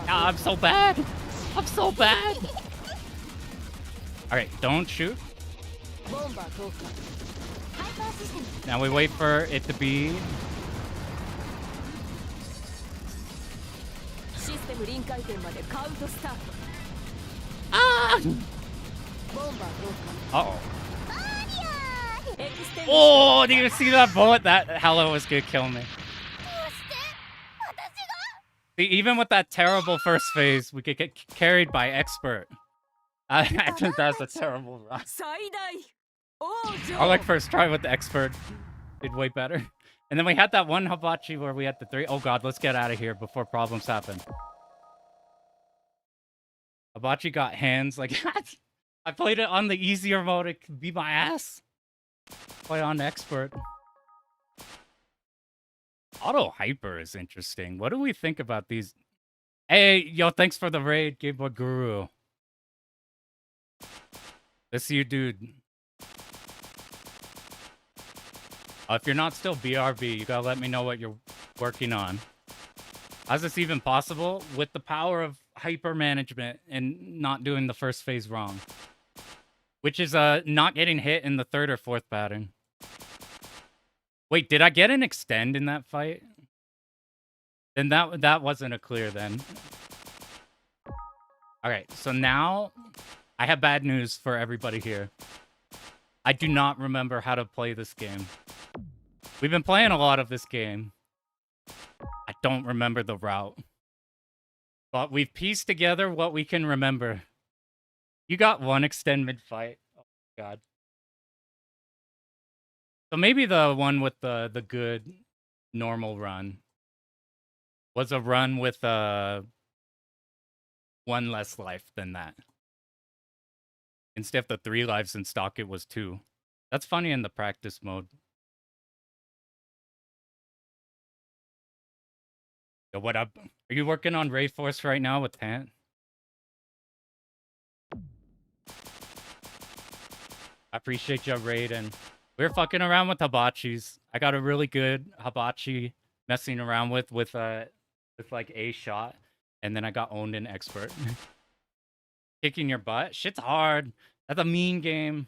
Ah, I'm so bad. I'm so bad. Alright, don't shoot. Now we wait for it to be... Ah! Uh-oh. Oh, do you see that bullet? That hello was gonna kill me. See, even with that terrible first phase, we could get carried by expert. I think that's a terrible run. Our like first try with the expert did way better. And then we had that one hibachi where we had the 3. Oh god, let's get out of here before problems happen. Hibachi got hands like I played it on the easier mode. It could be my ass. Play on expert. Auto hyper is interesting. What do we think about these? Hey, yo, thanks for the raid, Game Boy Guru. This you, dude. If you're not still BRB, you gotta let me know what you're working on. How's this even possible? With the power of hyper management and not doing the first phase wrong. Which is not getting hit in the 3rd or 4th pattern. Wait, did I get an extend in that fight? Then that wasn't a clear then. Alright, so now I have bad news for everybody here. I do not remember how to play this game. We've been playing a lot of this game. I don't remember the route. But we've pieced together what we can remember. You got one extend mid-fight. Oh, God. So maybe the one with the good normal run was a run with one less life than that. Instead of the 3 lives in stock, it was 2. That's funny in the practice mode. Yo, what up? Are you working on Ray Force right now with Tant? I appreciate your raid, and we're fucking around with hibachis. I got a really good hibachi messing around with like a shot, and then I got owned in expert. Kicking your butt? Shit's hard. That's a mean game.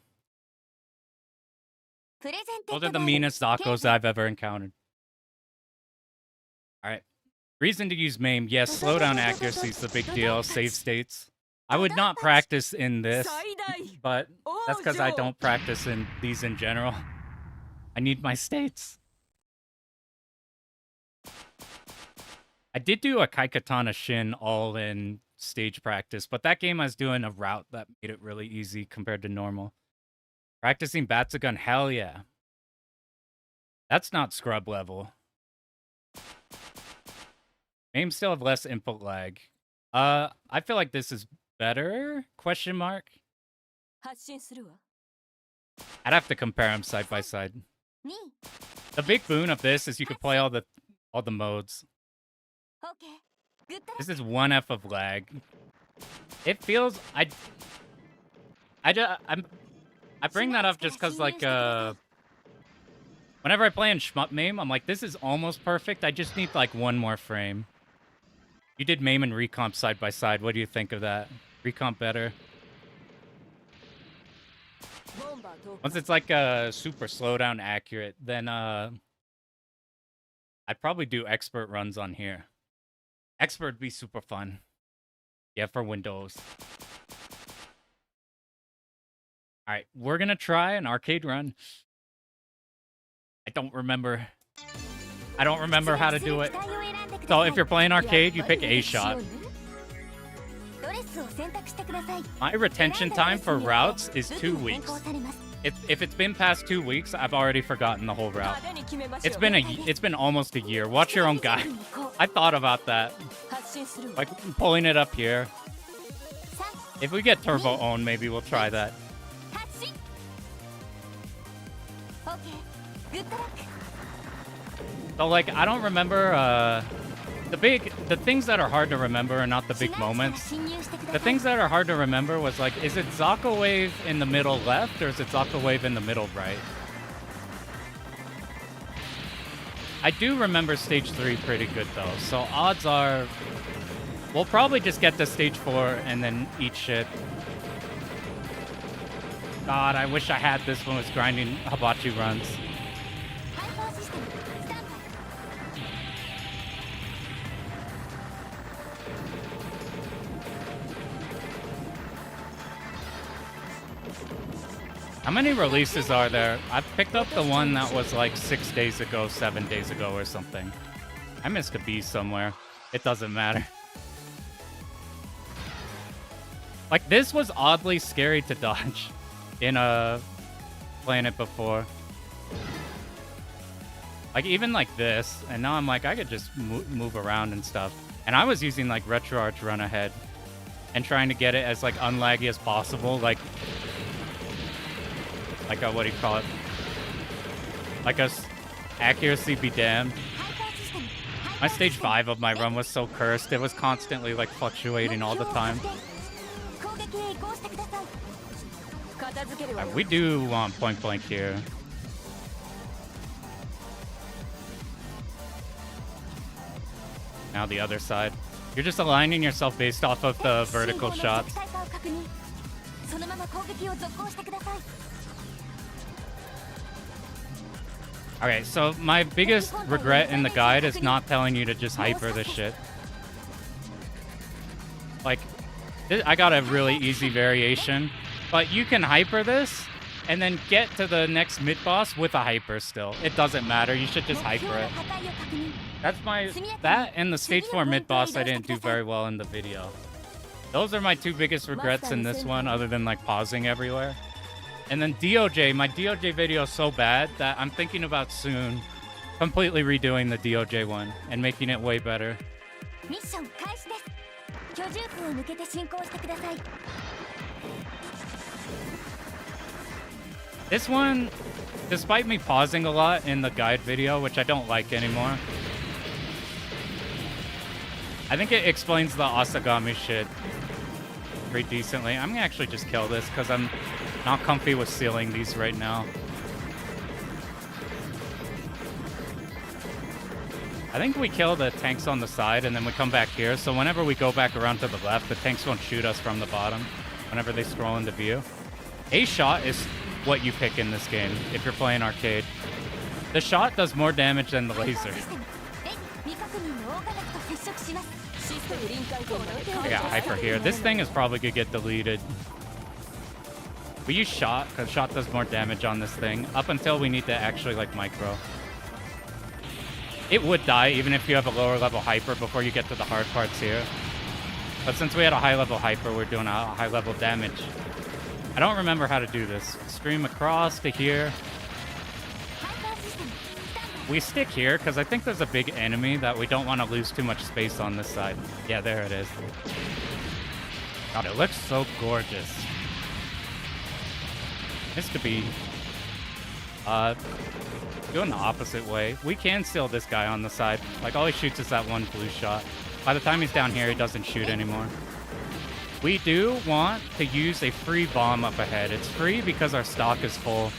Those are the meanest Zakos I've ever encountered. Alright. Reason to use MAME. Yes, slowdown accuracy is the big deal. Save states. I would not practice in this, but that's because I don't practice in these in general. I need my states. I did do a Kaikatana Shin all in stage practice, but that game I was doing a route that made it really easy compared to normal. Practicing Batsugun, hell yeah. That's not scrub level. Names still have less input lag. I feel like this is better? Question mark. I'd have to compare them side by side. The big boon of this is you can play all the modes. This is 1F of lag. It feels I bring that up just because like whenever I play in Shmup MAME, I'm like, this is almost perfect. I just need like one more frame. You did MAME and Recomp side by side. What do you think of that? Recomp better? Once it's like super slowdown accurate, then I'd probably do expert runs on here. Expert would be super fun. Yeah, for Windows. Alright, we're gonna try an arcade run. I don't remember how to do it. So if you're playing arcade, you pick A shot. My retention time for routes is 2 weeks. If it's been past 2 weeks, I've already forgotten the whole route. It's been almost a year. Watch your own guide. I thought about that. Like pulling it up here. If we get turbo owned, maybe we'll try that. So like I don't remember The things that are hard to remember are not the big moments. The things that are hard to remember was like, is it Zaka Wave in the middle left or is it Zaka Wave in the middle right? I do remember stage 3 pretty good though, so odds are we'll probably just get to stage 4 and then eat shit. God, I wish I had this when I was grinding hibachi runs. How many releases are there? I've picked up the one that was like 6 days ago, 7 days ago or something. I missed a B somewhere. It doesn't matter. Like, this was oddly scary to dodge in playing it before. Like, even like this, and now I'm like, I could just move around and stuff. And I was using like RetroArch Run Ahead and trying to get it as like unlaggy as possible, like a, what do you call it? Like a accuracy be damned. My stage 5 of my run was so cursed, it was constantly like fluctuating all the time. Right, we do want point blank here. Now the other side. You're just aligning yourself based off of the vertical shots. Okay, so my biggest regret in the guide is not telling you to just hyper this shit. Like, I got a really easy variation, but you can hyper this and then get to the next mid-boss with a hyper still. It doesn't matter, you should just hyper it. That and the stage 4 mid-boss I didn't do very well in the video. Those are my two biggest regrets in this one, other than like pausing everywhere. And then DOJ, my DOJ video is so bad that I'm thinking about soon completely redoing the DOJ one and making it way better. This one, despite me pausing a lot in the guide video, which I don't like anymore, I think it explains the Asagami shit pretty decently. I'm gonna actually just kill this because I'm not comfy with sealing these right now. I think we kill the tanks on the side and then we come back here. So whenever we go back around to the left, the tanks won't shoot us from the bottom whenever they scroll into view. A shot is what you pick in this game if you're playing arcade. The shot does more damage than the laser. I got hyper here. This thing is probably gonna get deleted. We use shot because shot does more damage on this thing up until we need to actually like micro. It would die even if you have a lower level hyper before you get to the hard parts here. But since we had a high level hyper, we're doing a high level damage. I don't remember how to do this. Stream across to here. We stick here because I think there's a big enemy that we don't want to lose too much space on this side. Yeah, there it is. God, it looks so gorgeous. This could be going the opposite way. We can seal this guy on the side. Like, all he shoots is that one blue shot. By the time he's down here, he doesn't shoot anymore. We do want to use a free bomb up ahead. It's free because our stock is full.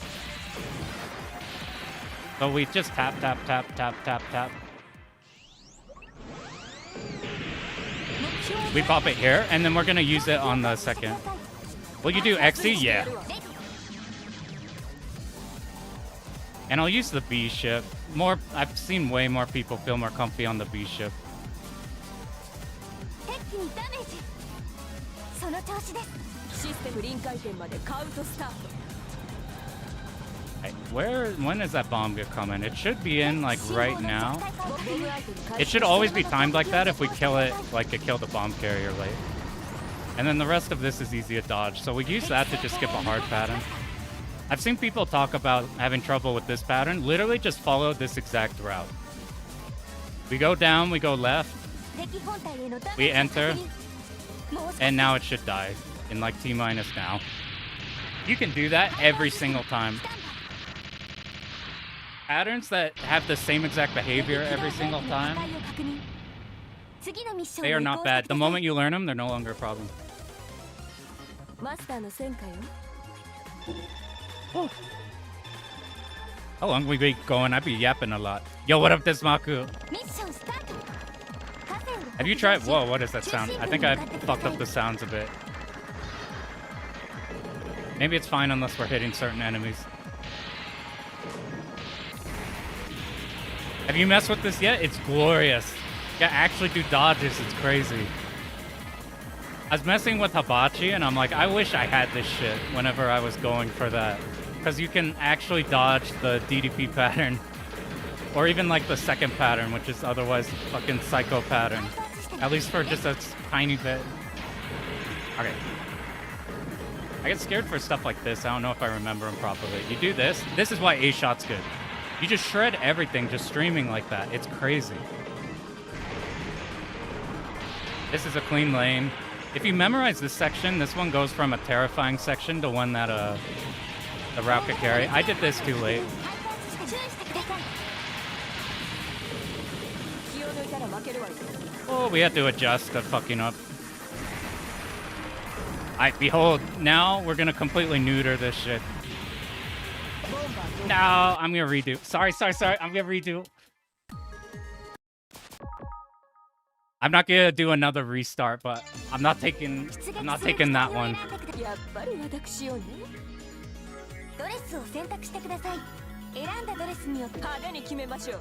So we just tap, tap, tap, tap, tap, tap. We pop it here, and then we're going to use it on the second. Will you do XE? Yeah. And I'll use the B ship. I've seen way more people feel more comfy on the B ship. When is that bomb gonna come in? It should be in like right now. It should always be timed like that if we kill it, like kill the bomb carrier late. And then the rest of this is easy to dodge. So we use that to just skip a hard pattern. I've seen people talk about having trouble with this pattern. Literally just follow this exact route. We go down, we go left, we enter, and now it should die in like T- now. You can do that every single time. Patterns that have the same exact behavior every single time They are not bad. The moment you learn them, they're no longer a problem. Oh. How long we be going? I'd be yapping a lot. Yo, what up, Desmaku? Have you tried? Whoa, what is that sound? I think I fucked up the sounds a bit. Maybe it's fine unless we're hitting certain enemies. Have you messed with this yet? It's glorious. You can actually do dodges. It's crazy. I was messing with Hibachi, and I'm like, I wish I had this shit whenever I was going for that. Because you can actually dodge the DDP pattern. Or even like the second pattern, which is otherwise fucking psycho pattern. At least for just a tiny bit. Okay. I get scared for stuff like this. I don't know if I remember them properly. You do this. This is why A-Shot's good. You just shred everything just streaming like that. It's crazy. This is a clean lane. If you memorize this section, this one goes from a terrifying section to one that the route could carry. I did this too late. Oh, we had to adjust the fucking up. Alright, behold, now we're gonna completely neuter this shit. No, I'm gonna redo. Sorry. I'm gonna redo. I'm not gonna do another restart, but I'm not taking that one.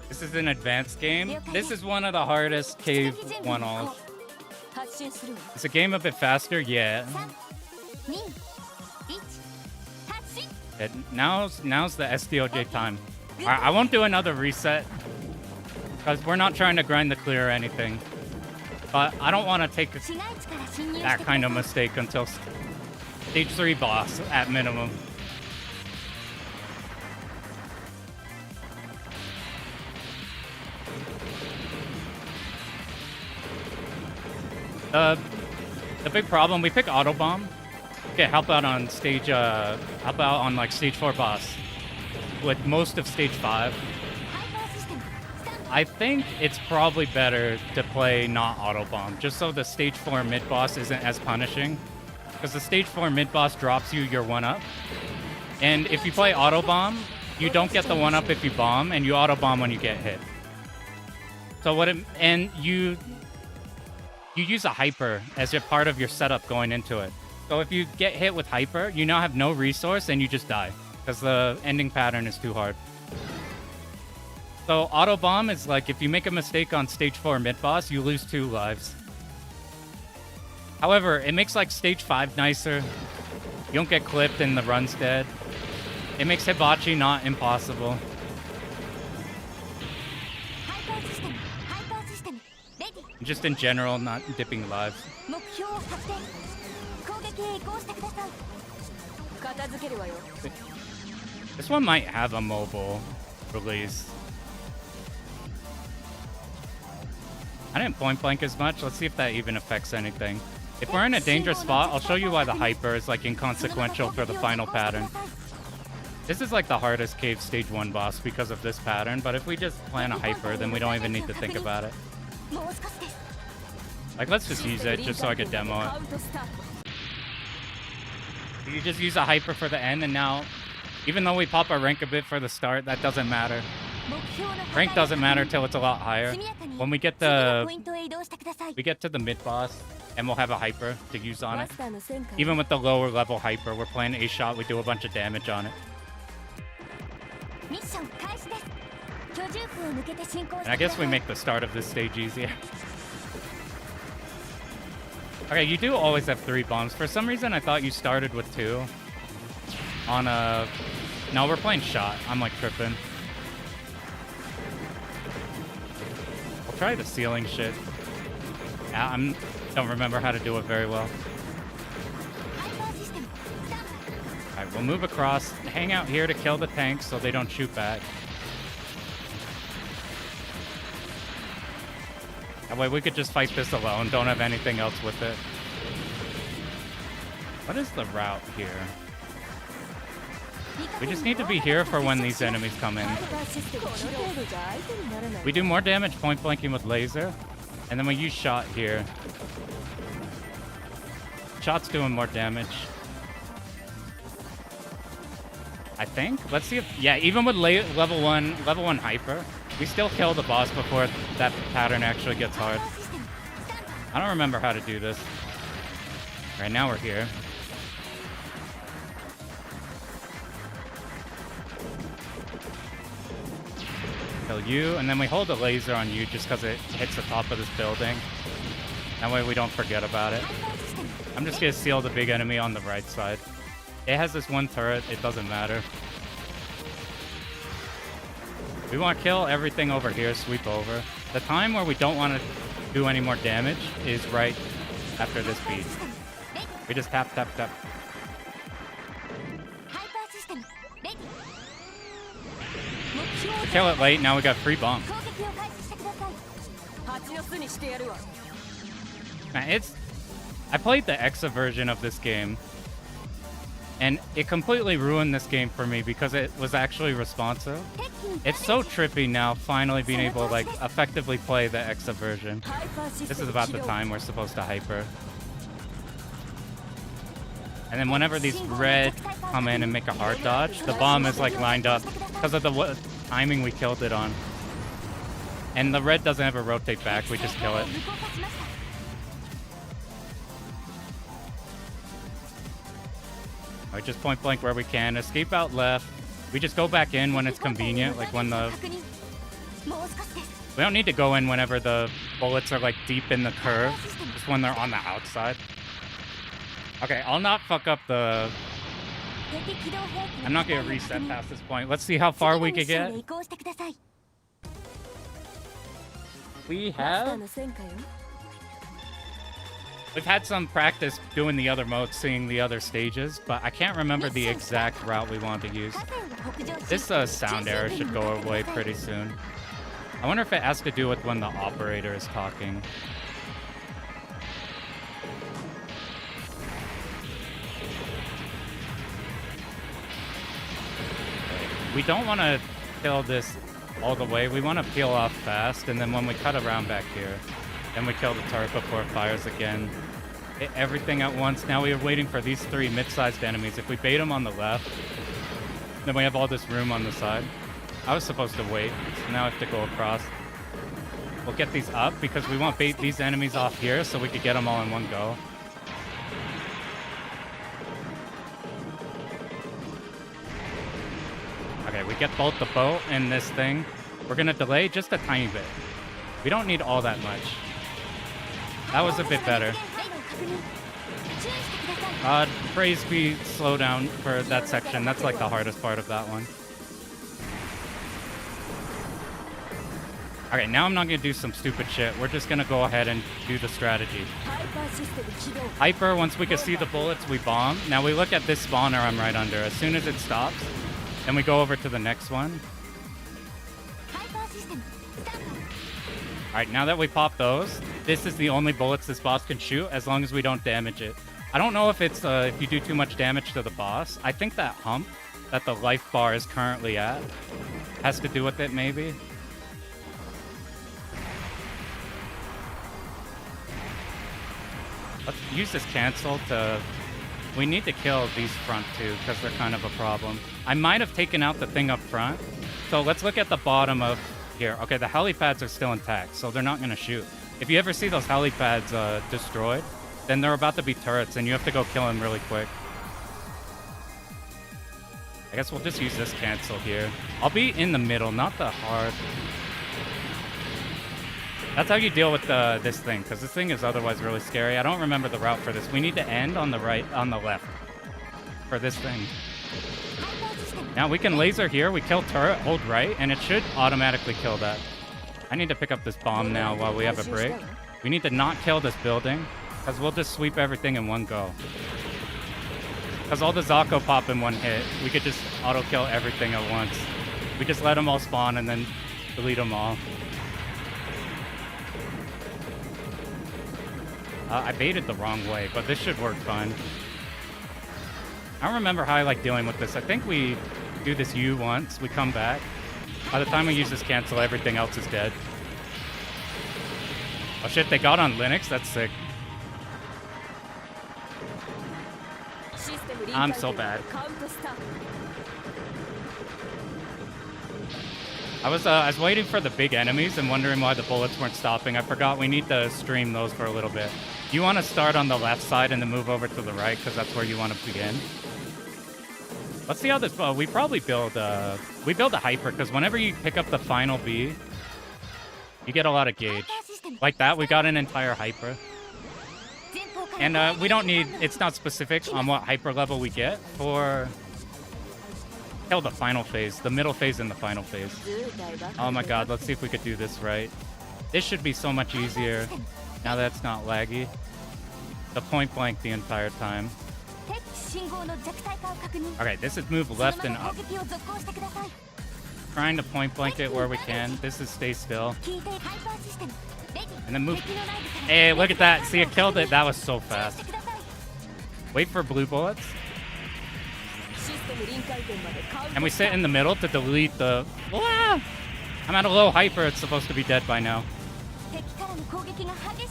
This is an advanced game. This is one of the hardest cave one-alls. Is the game a bit faster? Yeah. Now's the SDOJ time. I won't do another reset because we're not trying to grind the clear or anything. But I don't want to take that kind of mistake until stage 3 boss at minimum. The big problem, we pick auto bomb. Okay, help out on like stage 4 boss with most of stage 5. I think it's probably better to play not auto bomb, just so the stage 4 mid boss isn't as punishing. Because the stage 4 mid boss drops you your 1-up. And if you play auto bomb, you don't get the 1-up if you bomb, and you auto bomb when you get hit. So you use a hyper as a part of your setup going into it. So if you get hit with hyper, you now have no resource and you just die because the ending pattern is too hard. So auto bomb is like if you make a mistake on stage 4 mid boss, you lose 2 lives. However, it makes like stage 5 nicer. You don't get clipped and the run's dead. It makes Hibachi not impossible. Just in general, not dipping lives. This one might have a mobile release. I didn't point blank as much. Let's see if that even affects anything. If we're in a dangerous spot, I'll show you why the hyper is like inconsequential for the final pattern. This is like the hardest cave stage 1 boss because of this pattern, but if we just plan a hyper, then we don't even need to think about it. Like, let's just use it just so I could demo it. You just use a hyper for the end, and now, even though we pop our rank a bit for the start, that doesn't matter. Rank doesn't matter till it's a lot higher. When we get to the mid boss, and we'll have a hyper to use on it. Even with the lower level hyper, we're playing A-Shot, we do a bunch of damage on it. And I guess we make the start of this stage easier. Okay, you do always have 3 bombs. For some reason, I thought you started with 2. On a... No, we're playing shot. I'm like tripping. I'll try the ceiling shit. Yeah, don't remember how to do it very well. Alright, we'll move across. Hang out here to kill the tanks so they don't shoot back. That way we could just fight this alone, don't have anything else with it. What is the route here? We just need to be here for when these enemies come in. We do more damage point blanking with laser. And then we use shot here. Shot's doing more damage. I think. Let's see if... Yeah, even with level 1 hyper, we still kill the boss before that pattern actually gets hard. I don't remember how to do this. Right now we're here. Kill you, and then we hold a laser on you just because it hits the top of this building. That way we don't forget about it. I'm just gonna seal the big enemy on the right side. It has this one turret, it doesn't matter. We want to kill everything over here, sweep over. The time where we don't want to do any more damage is right after this beat. We just tap, tap, tap. We kill it late, now we got free bomb. Man, I played the EXA version of this game, and it completely ruined this game for me because it was actually responsive. It's so trippy now, finally being able to like effectively play the EXA version. This is about the time we're supposed to hyper. And then whenever these red come in and make a hard dodge, the bomb is like lined up because of the timing we killed it on. And the red doesn't ever rotate back, we just kill it. Alright, just point blank where we can. Escape out left. We just go back in when it's convenient, like when the... We don't need to go in whenever the bullets are like deep in the curve, just when they're on the outside. Okay, I'll not fuck up the... I'm not gonna reset past this point. Let's see how far we can get. We have... We've had some practice doing the other modes, seeing the other stages, but I can't remember the exact route we want to use. This sound error should go away pretty soon. I wonder if it has to do with when the operator is talking. We don't want to kill this all the way. We want to peel off fast, and then when we cut around back here, then we kill the turret before it fires again. Hit everything at once. Now we are waiting for these 3 mid-sized enemies. If we bait them on the left, then we have all this room on the side. I was supposed to wait, so now I have to go across. We'll get these up because we want bait these enemies off here so we could get them all in one go. Okay, we get both the boat and this thing. We're gonna delay just a tiny bit. We don't need all that much. That was a bit better. Praise be slow down for that section. That's like the hardest part of that one. Okay, now I'm not gonna do some stupid shit. We're just gonna go ahead and do the strategy. Hyper, once we can see the bullets, we bomb. Now we look at this spawner I'm right under. As soon as it stops, then we go over to the next one. Alright, now that we pop those, this is the only bullets this boss can shoot as long as we don't damage it. I don't know if it's if you do too much damage to the boss. I think that hump that the life bar is currently at has to do with it, maybe. Let's use this cancel to... We need to kill these front two because they're kind of a problem. I might have taken out the thing up front. So let's look at the bottom of here. Okay, the helipads are still intact, so they're not going to shoot. If you ever see those helipads destroyed, then they're about to be turrets, and you have to go kill them really quick. I guess we'll just use this cancel here. I'll be in the middle, not the hard. That's how you deal with this thing, because this thing is otherwise really scary. I don't remember the route for this. We need to end on the right, on the left for this thing. Now we can laser here. We kill turret, hold right, and it should automatically kill that. I need to pick up this bomb now while we have a break. We need to not kill this building, because we'll just sweep everything in one go. Because all the Zako pop in one hit, we could just auto-kill everything at once. We just let them all spawn and then delete them all. I baited the wrong way, but this should work fine. I don't remember how I like dealing with this. I think we do this U once, we come back. By the time we use this cancel, everything else is dead. Oh shit, they got on Linux? That's sick. I'm so bad. I was waiting for the big enemies and wondering why the bullets weren't stopping. I forgot we need to stream those for a little bit. You want to start on the left side and then move over to the right because that's where you want to begin. Let's see how this... we probably build a hyper because whenever you pick up the final B, you get a lot of gauge. Like that, we got an entire hyper. And we don't need... It's not specific on what hyper level we get for... Kill the final phase. The middle phase and the final phase. Oh my god, let's see if we could do this right. This should be so much easier. Now that it's not laggy. The point blank the entire time. Okay, this is move left and up. Trying to point blank it where we can. This is stay still. And then move. Hey, look at that. See, it killed it. That was so fast. Wait for blue bullets. And we sit in the middle to delete the... Ah! I'm at a low hyper. It's supposed to be dead by now.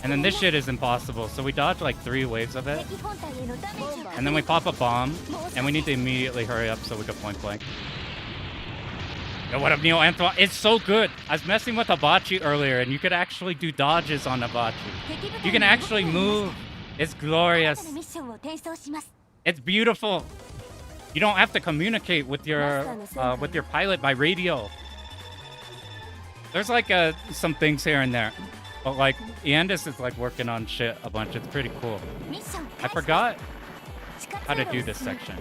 And then this shit is impossible. So we dodge like 3 waves of it. And then we pop a bomb. And we need to immediately hurry up so we can point blank. Yo, what up, Neil Antoine? It's so good. I was messing with Hibachi earlier, and you could actually do dodges on Hibachi. You can actually move. It's glorious. It's beautiful. You don't have to communicate with your pilot by radio. There's like some things here and there, but like Iandis is like working on shit a bunch. It's pretty cool. I forgot how to do this section.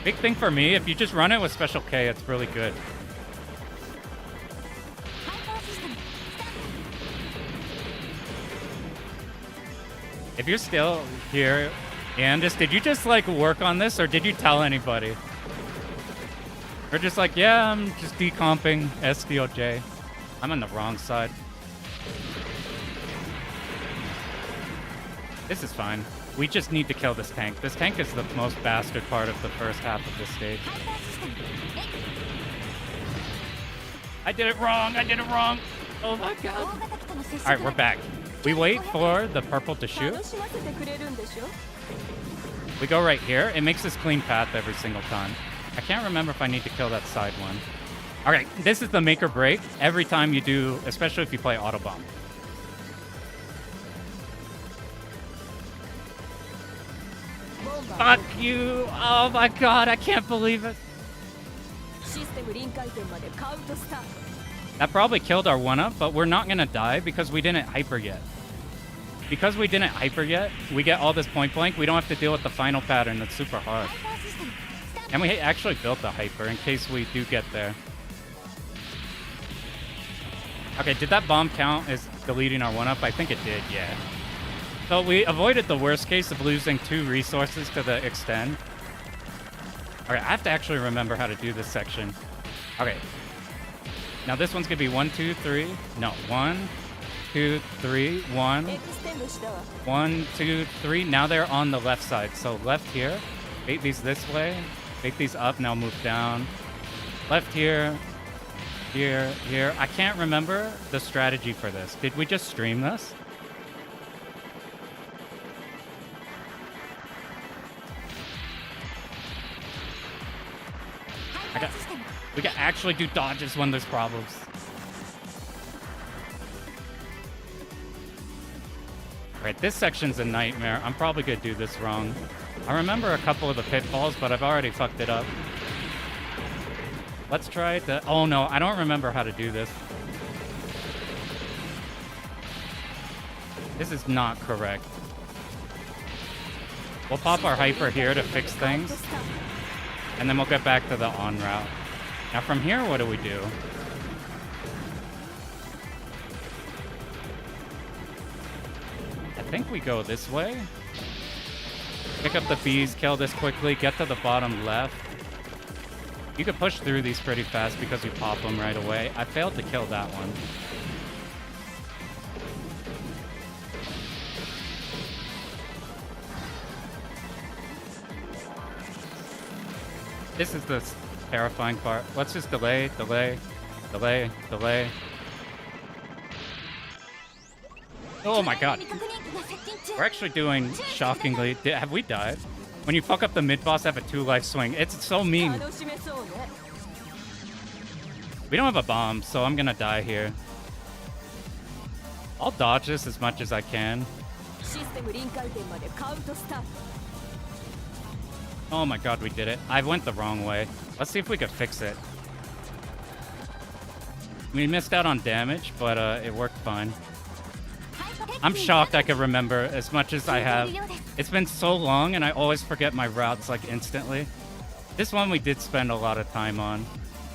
Big thing for me, if you just run it with Special K, it's really good. If you're still here, Andis, did you just like work on this or did you tell anybody? Or just like, yeah, I'm just decomping SDOJ. I'm on the wrong side. This is fine. We just need to kill this tank. This tank is the most bastard part of the first half of this stage. I did it wrong. I did it wrong. Oh my god. All right, we're back. We wait for the purple to shoot. We go right here. It makes this clean path every single time. I can't remember if I need to kill that side one. All right, this is the make or break every time you do, especially if you play Autobomb. Fuck you! Oh my god, I can't believe it. That probably killed our 1-up, but we're not gonna die because we didn't hyper yet. Because we didn't hyper yet, we get all this point blank. We don't have to deal with the final pattern that's super hard. And we actually built the hyper in case we do get there. Okay, did that bomb count as deleting our 1-up? I think it did, yeah. So we avoided the worst case of losing 2 resources to the extend. Alright, I have to actually remember how to do this section. Okay. Now this one's gonna be 1, 2, 3. No, 1, 2, 3, 1. 1, 2, 3. Now they're on the left side. So left here. Bait these this way. Bait these up. Now move down. Left here. Here. Here. I can't remember the strategy for this. Did we just stream this? We can actually do dodges when there's problems. Alright, this section's a nightmare. I'm probably gonna do this wrong. I remember a couple of the pitfalls, but I've already fucked it up. Let's try the... Oh no, I don't remember how to do this. This is not correct. We'll pop our hyper here to fix things. And then we'll get back to the on route. Now from here, what do we do? I think we go this way. Pick up the bees, kill this quickly, get to the bottom left. You could push through these pretty fast because we pop them right away. I failed to kill that one. This is the terrifying part. Let's just delay. Oh my god. We're actually doing shockingly. Have we died? When you fuck up the mid-boss, have a 2-life swing. It's so mean. We don't have a bomb, so I'm gonna die here. I'll dodge this as much as I can. Oh my god, we did it. I went the wrong way. Let's see if we could fix it. We missed out on damage, but it worked fine. I'm shocked I could remember as much as I have. It's been so long and I always forget my routes like instantly. This one we did spend a lot of time on.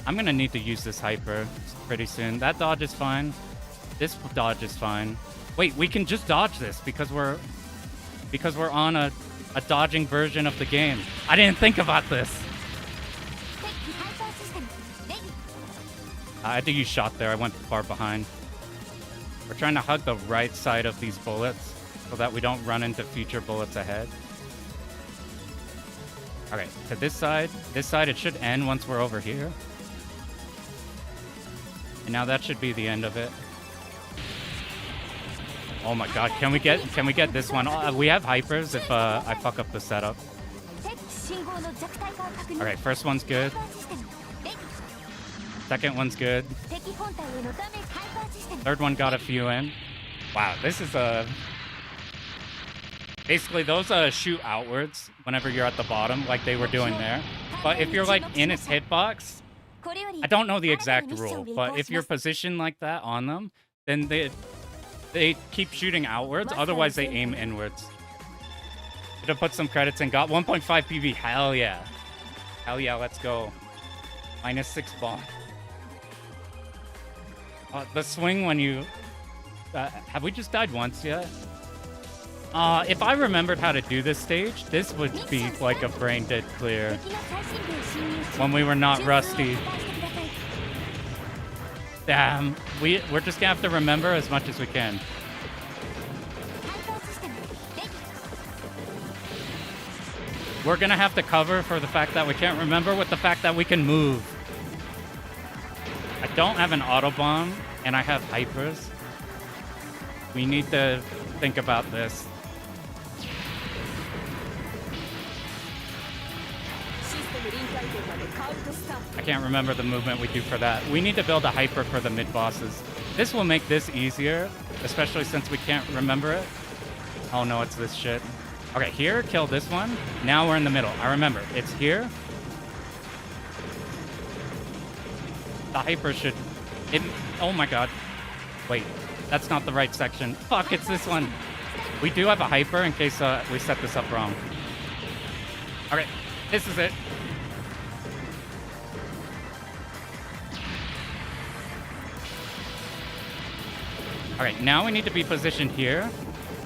I'm gonna need to use this hyper pretty soon. That dodge is fine. This dodge is fine. Wait, we can just dodge this because we're on a dodging version of the game. I didn't think about this. I had to use shot there. I went far behind. We're trying to hug the right side of these bullets so that we don't run into future bullets ahead. Okay, to this side. This side, it should end once we're over here. And now that should be the end of it. Oh my god, can we get this one? We have hypers if I fuck up the setup. Alright, first one's good. Second one's good. Third one got a few in. Wow, this is a... Basically, those shoot outwards whenever you're at the bottom, like they were doing there. But if you're like in its hitbox, I don't know the exact rule, but if you're positioned like that on them, then they keep shooting outwards, otherwise they aim inwards. Should have put some credits in. Got 1.5 PV. Hell yeah. Hell yeah, let's go. -6 bomb. The swing when you... have we just died once yet? If I remembered how to do this stage, this would be like a brain dead clear. When we were not rusty. Damn, we're just gonna have to remember as much as we can. We're gonna have to cover for the fact that we can't remember with the fact that we can move. I don't have an auto bomb, and I have hypers. We need to think about this. I can't remember the movement we do for that. We need to build a hyper for the mid-bosses. This will make this easier, especially since we can't remember it. Oh no, it's this shit. Okay, here, kill this one. Now we're in the middle. I remember. It's here. The hyper should... Oh my god. Wait, that's not the right section. Fuck, it's this one. We do have a hyper in case we set this up wrong. Okay, this is it. Alright, now we need to be positioned here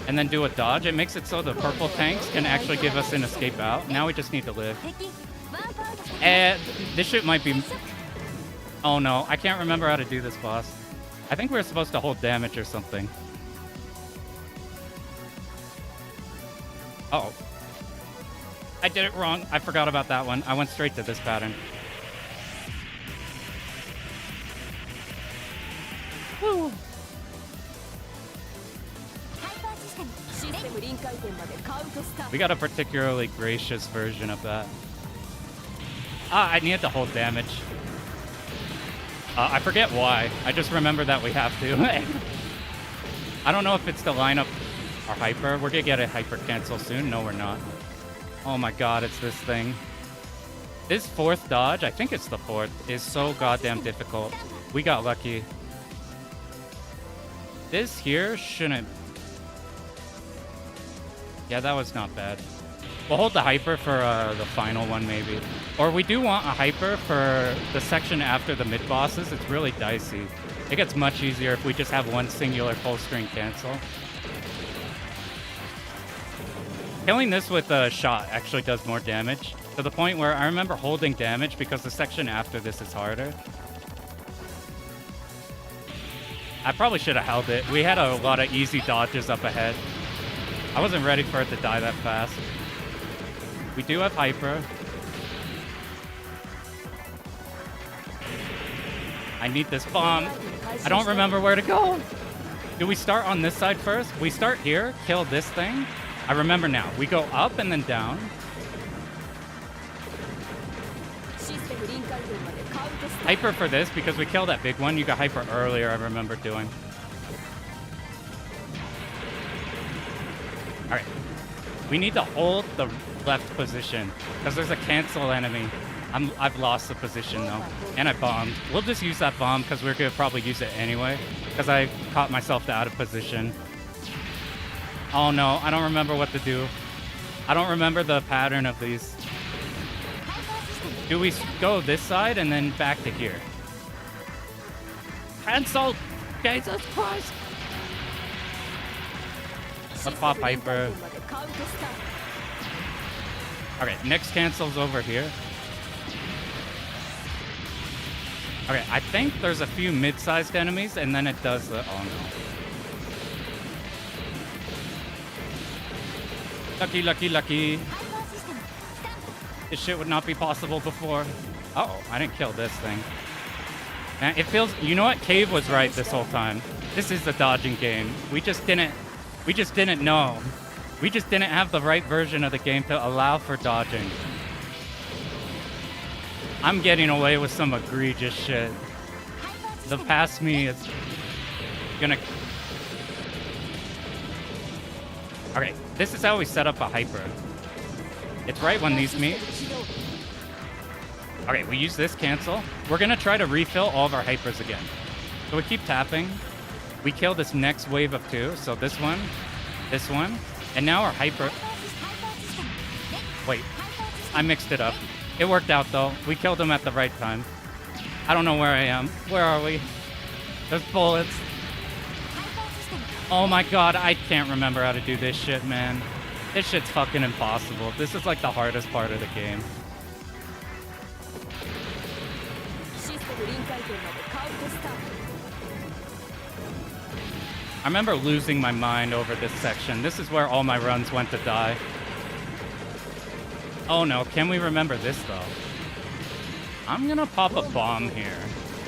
and then do a dodge. It makes it so the purple tanks can actually give us an escape out. Now we just need to live. And this shit might be... Oh no, I can't remember how to do this, boss. I think we're supposed to hold damage or something. Uh oh. I did it wrong. I forgot about that one. I went straight to this pattern. Woo. We got a particularly gracious version of that. I needed to hold damage. I forget why. I just remember that we have to. I don't know if it's to line up our hyper. We're gonna get a hyper cancel soon. No, we're not. Oh my god, it's this thing. This fourth dodge, I think it's the fourth, is so goddamn difficult. We got lucky. This here shouldn't... Yeah, that was not bad. We'll hold the hyper for the final one, maybe. Or we do want a hyper for the section after the mid-bosses. It's really dicey. It gets much easier if we just have one singular full-string cancel. Killing this with a shot actually does more damage, to the point where I remember holding damage because the section after this is harder. I probably should have held it. We had a lot of easy dodges up ahead. I wasn't ready for it to die that fast. We do have hyper. I need this bomb. I don't remember where to go. Do we start on this side first? We start here, kill this thing. I remember now. We go up and then down. Hyper for this because we killed that big one. You got hyper earlier, I remember doing. Alright. We need to hold the left position because there's a cancel enemy. I've lost the position though. And I bombed. We'll just use that bomb because we're going to probably use it anyway because I caught myself out of position. Oh no, I don't remember what to do. I don't remember the pattern of these. Do we go this side and then back to here? Cancel! Jesus Christ! Let's pop hyper. Okay, next cancel's over here. Okay, I think there's a few mid-sized enemies, and then it does the... Oh, no. Lucky, lucky, lucky. This shit would not be possible before. Uh-oh, I didn't kill this thing. Man, it feels... You know what? Cave was right this whole time. This is the dodging game. We just didn't know. We just didn't have the right version of the game to allow for dodging. I'm getting away with some egregious shit. The past me is gonna... Okay, this is how we set up a hyper. It's right when these meet. Okay, we use this cancel. We're gonna try to refill all of our hypers again. So we keep tapping. We kill this next wave of two. So this one, and now our hyper... Wait, I mixed it up. It worked out though. We killed him at the right time. I don't know where I am. Where are we? There's bullets. Oh my god, I can't remember how to do this shit, man. This shit's fucking impossible. This is like the hardest part of the game. I remember losing my mind over this section. This is where all my runs went to die. Oh no, can we remember this though? I'm gonna pop a bomb here.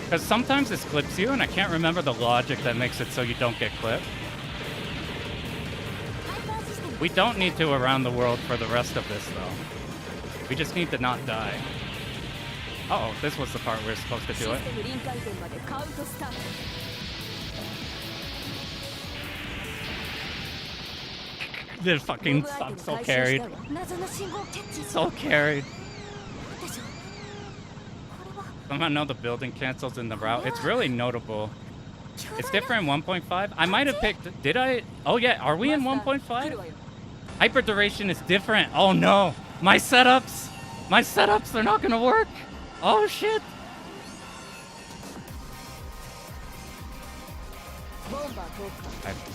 Because sometimes this clips you and I can't remember the logic that makes it so you don't get clipped. We don't need to around the world for the rest of this though. We just need to not die. Uh-oh, this was the part we were supposed to do it. This fucking sucks. So carried. So carried. Somehow know the building cancels in the route. It's really notable. It's different in 1.5. I might have picked... Did I? Oh yeah, are we in 1.5? Hyper duration is different. Oh no. My setups. They're not gonna work. Oh shit.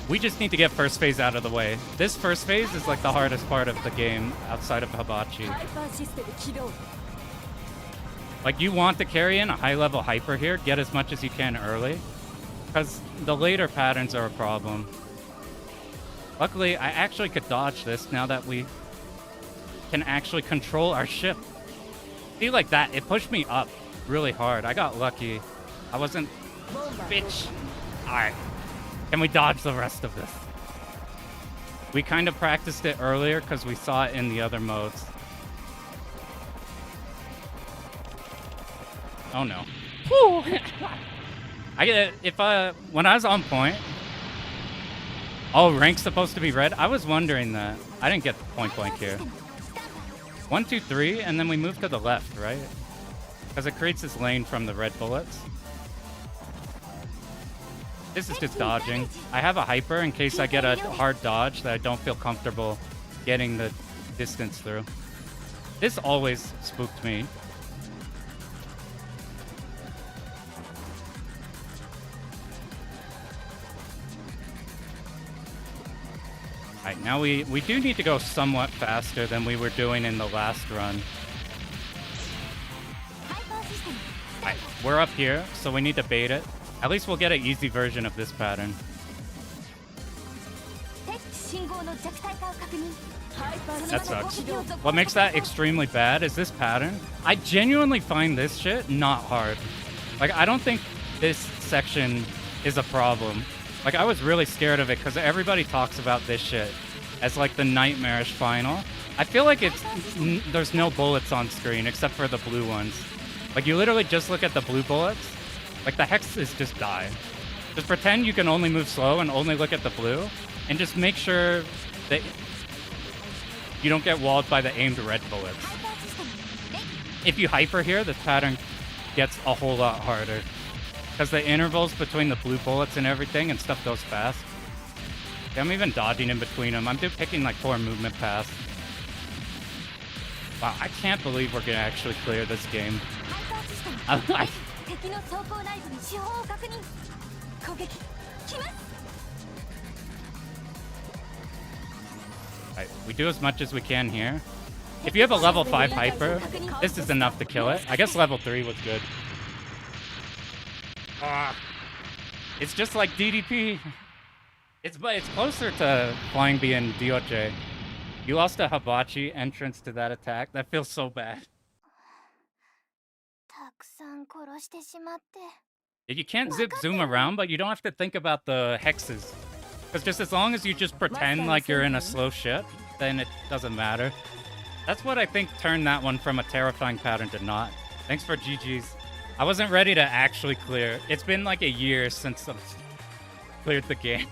We just need to get first phase out of the way. This first phase is like the hardest part of the game outside of Hibachi. Like you want to carry in a high level hyper here, get as much as you can early. Because the later patterns are a problem. Luckily, I actually could dodge this now that we can actually control our ship. See, like that, it pushed me up really hard. I got lucky. I wasn't... Bitch. Alright. Can we dodge the rest of this? We kind of practiced it earlier because we saw it in the other modes. Oh no. Woo! When I was on point... Oh, rank's supposed to be red? I was wondering that. I didn't get the point blank here. 1, 2, 3, and then we move to the left, right? Because it creates this lane from the red bullets. This is just dodging. I have a hyper in case I get a hard dodge that I don't feel comfortable getting the distance through. This always spooked me. Alright, now we do need to go somewhat faster than we were doing in the last run. Alright, we're up here, so we need to bait it. At least we'll get an easy version of this pattern. That sucks. What makes that extremely bad is this pattern. I genuinely find this shit not hard. Like, I don't think this section is a problem. Like, I was really scared of it because everybody talks about this shit as like the nightmarish final. I feel like there's no bullets on screen except for the blue ones. Like, you literally just look at the blue bullets. Like, the hexes just die. Just pretend you can only move slow and only look at the blue, and just make sure that you don't get walled by the aimed red bullets. If you hyper here, this pattern gets a whole lot harder. Because the intervals between the blue bullets and everything and stuff goes fast. Yeah, I'm even dodging in between them. I'm picking like 4 movement paths. Wow, I can't believe we're gonna actually clear this game. Alright, we do as much as we can here. If you have a level 5 hyper, this is enough to kill it. I guess level 3 was good. It's just like DDP. It's closer to Flying Bee and DOJ. You lost a hibachi entrance to that attack. That feels so bad. You can't zoom around, but you don't have to think about the hexes. Because just as long as you just pretend like you're in a slow ship, then it doesn't matter. That's what I think turned that one from a terrifying pattern to not. Thanks for GG's. I wasn't ready to actually clear. It's been like a year since I've cleared the game.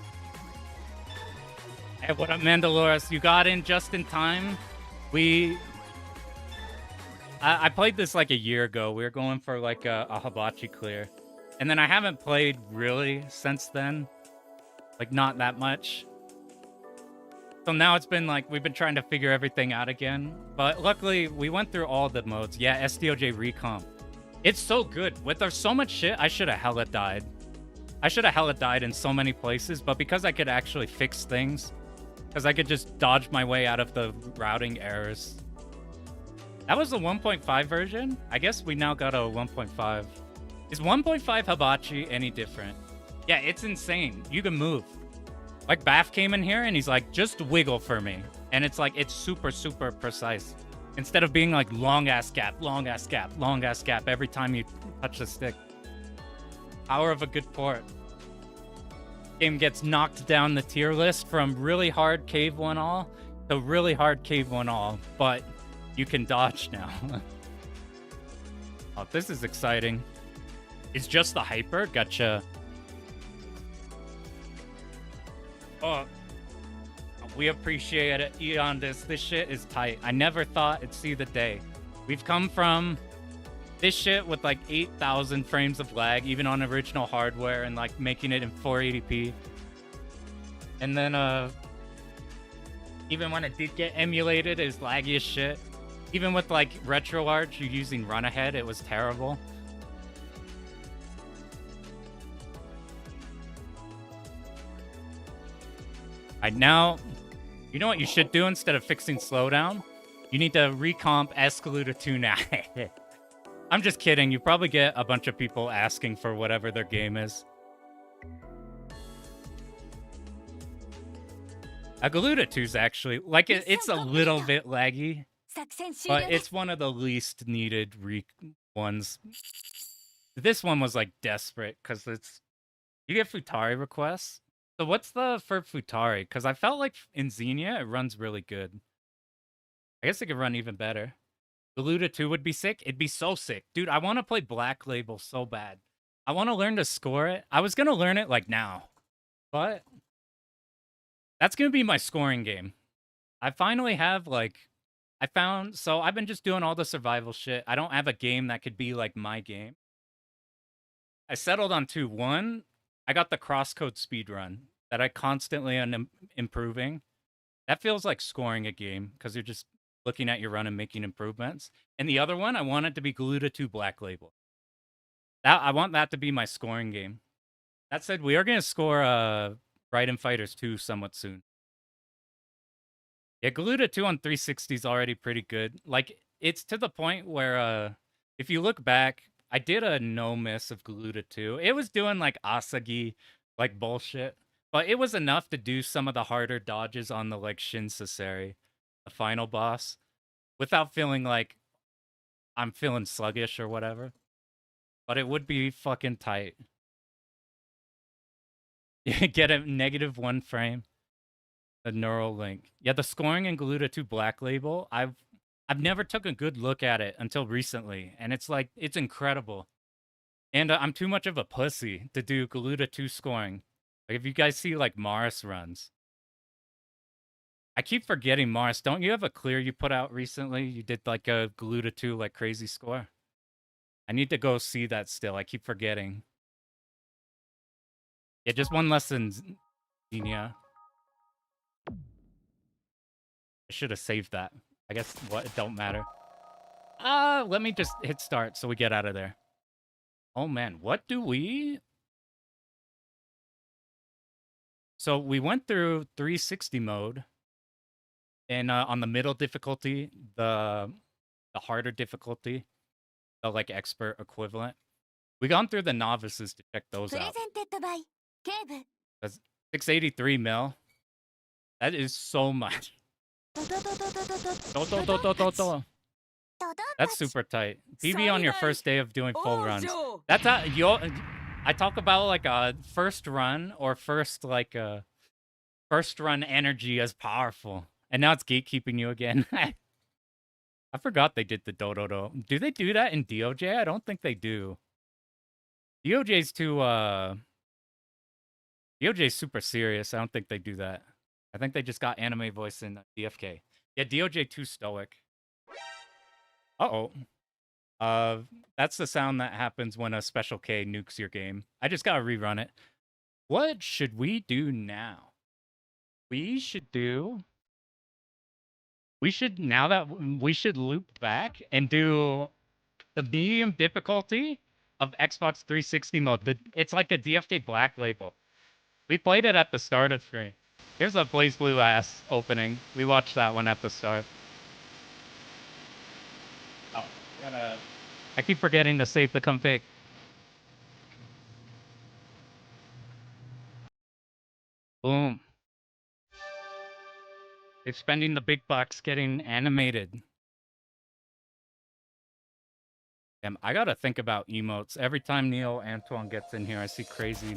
Hey, what up, Mandalorus? You got in just in time. I played this like a year ago. We were going for like a hibachi clear. And then I haven't played really since then. Like, not that much. So now it's been like, we've been trying to figure everything out again. But luckily, we went through all the modes. Yeah, SDOJ recomp. It's so good. There's so much shit, I should have hella died. I should have hella died in so many places, but because I could actually fix things, because I could just dodge my way out of the routing errors. That was the 1.5 version? I guess we now got a 1.5. Is 1.5 hibachi any different? Yeah, it's insane. You can move. Like, Bath came in here and he's like, just wiggle for me. And it's like, it's super, super precise. Instead of being like long-ass gap, long-ass gap, long-ass gap every time you touch the stick. Power of a good port. Game gets knocked down the tier list from really hard cave 1-all to really hard cave 1-all, but you can dodge now. Oh, this is exciting. It's just the hyper? Gotcha. Oh, we appreciate it, Eon. This shit is tight. I never thought it'd see the day. We've come from this shit with like 8,000 frames of lag, even on original hardware, and like making it in 480p. And then even when it did get emulated, it was laggy as shit. Even with like RetroArch, you're using run ahead, it was terrible. Alright, now, you know what you should do instead of fixing slowdown? You need to recomp Escaluded 2 now. I'm just kidding. You probably get a bunch of people asking for whatever their game is. Escaluded 2 is actually, like, it's a little bit laggy, but it's one of the least needed ones. This one was, like, desperate, because you get Futari requests. So what's the for Futari? Because I felt like in Xenia, it runs really good. I guess it could run even better. Galuda 2 would be sick. It'd be so sick. Dude, I want to play Black Label so bad. I want to learn to score it. I was going to learn it like now. But that's going to be my scoring game. I finally have like... So I've been just doing all the survival shit. I don't have a game that could be like my game. I settled on 2. 1, I got the crosscode speedrun that I constantly am improving. That feels like scoring a game because you're just looking at your run and making improvements. And the other one, I want it to be Galuda 2 Black Label. I want that to be my scoring game. That said, we are going to score Raiden Fighters 2 somewhat soon. Yeah, Galuda 2 on 360 is already pretty good. Like, it's to the point where if you look back, I did a no miss of Galuda 2. It was doing like Asagi, like bullshit. But it was enough to do some of the harder dodges on the like Shin Saseri, the final boss, without feeling like I'm feeling sluggish or whatever. But it would be fucking tight. Get a -1 frame. The neural link. Yeah, the scoring in Gluta 2 Black Label, I've never took a good look at it until recently, and it's like it's incredible. And I'm too much of a pussy to do Gluta 2 scoring. Like if you guys see like Mars runs. I keep forgetting Mars. Don't you have a clear you put out recently? You did like a Gluta 2 like crazy score. I need to go see that still. I keep forgetting. Yeah, just one lesson, Xenia. I should have saved that. I guess what it don't matter. Let me just hit start so we get out of there. Oh man, what do we? So we went through 360 mode, and on the middle difficulty, the harder difficulty, the like expert equivalent. We gone through the novices to check those out. That's 683 mil. That is so much. That's super tight. PB on your first day of doing full runs. That's I talk about like a first run or first run energy as powerful. And now it's gatekeeping you again. I forgot they did the Dododo. Do they do that in DOJ? I don't think they do. DOJ's too DOJ's super serious. I don't think they do that. I think they just got anime voice in DFK. Yeah, DOJ too stoic. Uh-oh. That's the sound that happens when a Special K nukes your game. I just gotta rerun it. What should we do now? We should loop back and do the medium difficulty of Xbox 360 mode. It's like a DFK Black Label. We played it at the start of stream. Here's a Blaze Blue ass opening. We watched that one at the start. Oh, I keep forgetting to save the config. Boom. They're spending the big bucks getting animated. Damn, I gotta think about emotes. Every time Neil Antoine gets in here, I see crazy.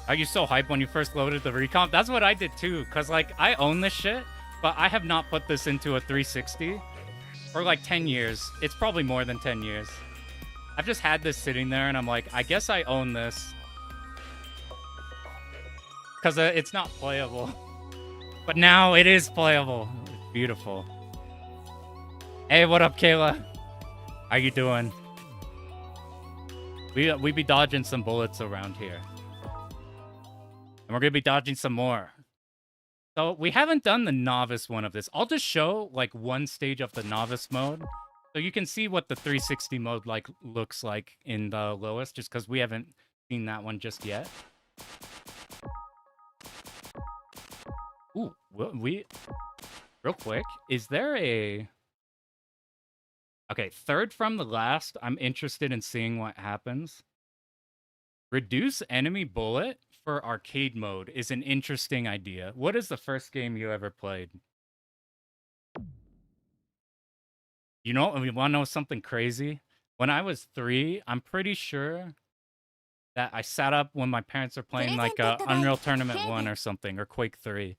Are you so hyped when you first loaded the recomp? That's what I did too, because like I own this shit, but I have not put this into a 360 for like 10 years. It's probably more than 10 years. I've just had this sitting there and I'm like, I guess I own this. Because it's not playable. But now it is playable. It's beautiful. Hey, what up, Kayla? How you doing? We be dodging some bullets around here. And we're going to be dodging some more. So we haven't done the novice one of this. I'll just show like one stage of the novice mode. So you can see what the 360 mode like looks like in the lowest, just because we haven't seen that one just yet. Ooh, real quick, is there a... Okay, third from the last, I'm interested in seeing what happens. Reduce enemy bullet for arcade mode is an interesting idea. What is the first game you ever played? You know, we want to know something crazy? When I was 3, I'm pretty sure that I sat up when my parents were playing like Unreal Tournament 1 or something, or Quake 3.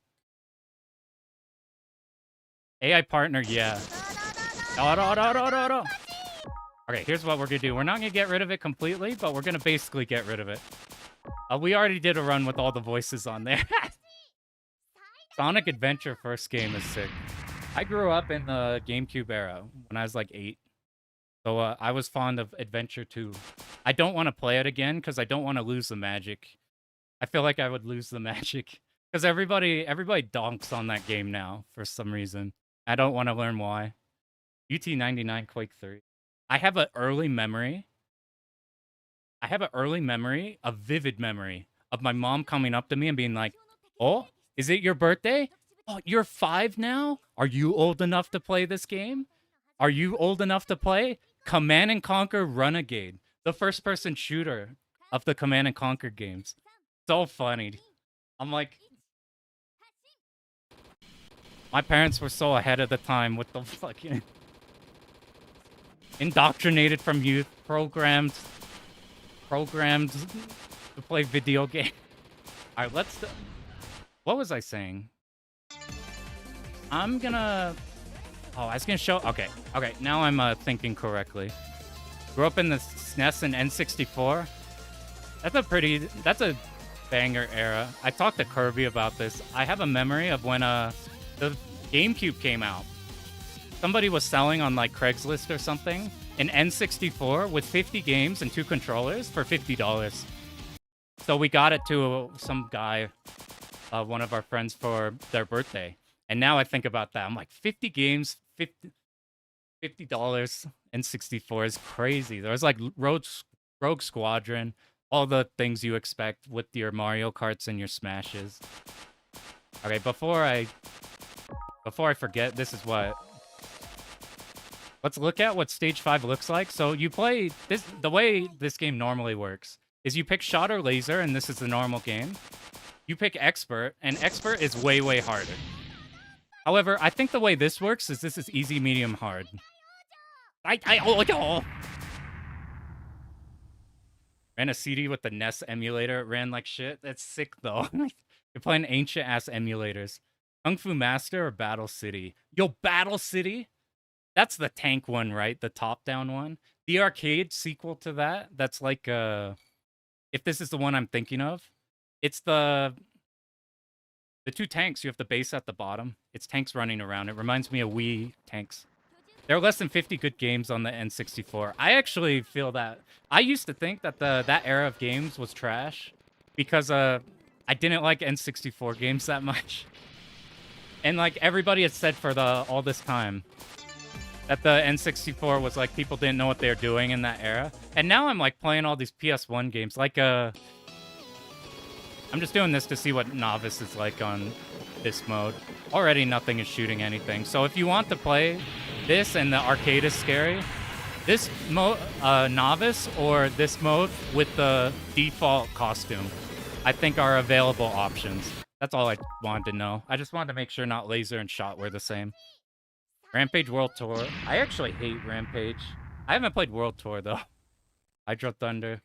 AI partner, yeah. Okay, here's what we're gonna do. We're not gonna get rid of it completely, but we're gonna basically get rid of it. We already did a run with all the voices on there. Sonic Adventure first game is sick. I grew up in the GameCube era when I was like 8. So I was fond of Adventure 2. I don't want to play it again because I don't want to lose the magic. I feel like I would lose the magic. Because everybody donks on that game now for some reason. I don't want to learn why. UT99 Quake 3. I have an early memory. A vivid memory of my mom coming up to me and being like, "Oh, is it your birthday? Oh, you're 5 now? Are you old enough to play this game? Are you old enough to play Command & Conquer Renegade, the first-person shooter of the Command & Conquer games?" So funny. I'm like... My parents were so ahead of the time with the fucking... Indoctrinated from youth, programmed to play video game. All right, let's... What was I saying? I'm gonna... Oh, I was gonna show... Okay, now I'm thinking correctly. Grew up in the SNES and N64. That's a banger era. I talked to Kirby about this. I have a memory of when the GameCube came out. Somebody was selling on like Craigslist or something an N64 with 50 games and 2 controllers for $50. So we got it to some guy, one of our friends, for their birthday. And now I think about that. I'm like, 50 games, $50 N64 is crazy. There was like Rogue Squadron, all the things you expect with your Mario Karts and your Smashes. Okay, before I forget, this is what... Let's look at what Stage 5 looks like. So you play... The way this game normally works is you pick Shot or Laser, and this is the normal game. You pick Expert, and Expert is way, way harder. However, I think the way this works is this is easy, medium, hard. Ran a CD with the NES emulator. It ran like shit. That's sick, though. You're playing ancient-ass emulators. Kung Fu Master or Battle City? Yo, Battle City? That's the tank one, right? The top-down one? The arcade sequel to that? That's like, if this is the one I'm thinking of, it's the 2 tanks. You have the base at the bottom. It's tanks running around. It reminds me of Wii tanks. There are less than 50 good games on the N64. I actually feel that... I used to think that that era of games was trash because I didn't like N64 games that much. And like everybody had said for all this time that the N64 was like people didn't know what they were doing in that era. And now I'm like playing all these PS1 games. Like I'm just doing this to see what Novice is like on this mode. Already nothing is shooting anything. So if you want to play this and the arcade is scary, this mode, Novice, or this mode with the default costume, I think are available options. That's all I wanted to know. I just wanted to make sure not Laser and Shot were the same. Rampage World Tour. I actually hate Rampage. I haven't played World Tour, though. Hydro Thunder.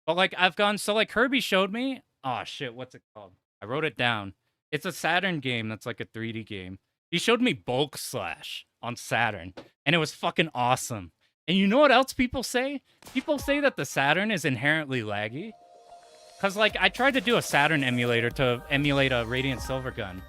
But, like, I've gone... So, like, Kirby showed me... Oh, shit, what's it called? I wrote it down. It's a Saturn game that's like a 3D game. He showed me Bulk Slash on Saturn, and it was fucking awesome. And you know what else people say? People say that the Saturn is inherently laggy. Because, like, I tried to do a Saturn emulator to emulate a Radiant Silver Gun.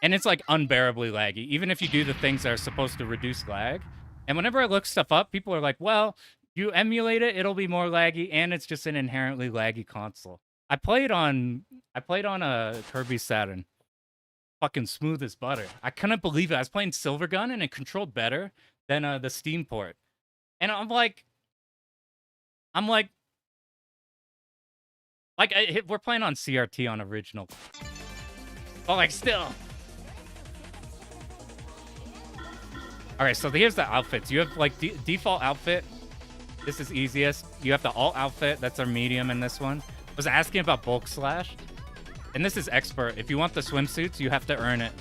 And it's, like, unbearably laggy, even if you do the things that are supposed to reduce lag. And whenever I look stuff up, people are like, well, you emulate it, it'll be more laggy, and it's just an inherently laggy console. I played on a Kirby Saturn. Fucking smooth as butter. I couldn't believe it. I was playing Silver Gun, and it controlled better than the Steam port. And I'm like, we're playing on CRT on original. But, like, still. Alright, so here's the outfits. You have, like, default outfit. This is easiest. You have the alt outfit. That's our medium in this one. I was asking about Bulk Slash. And this is Expert. If you want the swimsuits, you have to earn it.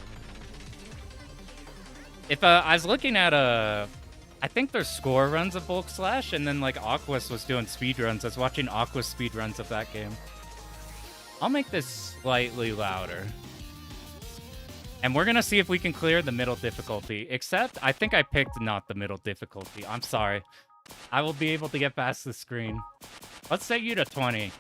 If I was looking at I think there's score runs of Bulk Slash, and then, like, Aquas was doing speed runs. I was watching Aqua's speed runs of that game. I'll make this slightly louder. And we're going to see if we can clear the middle difficulty. Except, I think I picked not the middle difficulty. I'm sorry. I will be able to get past the screen. Let's set you to 20.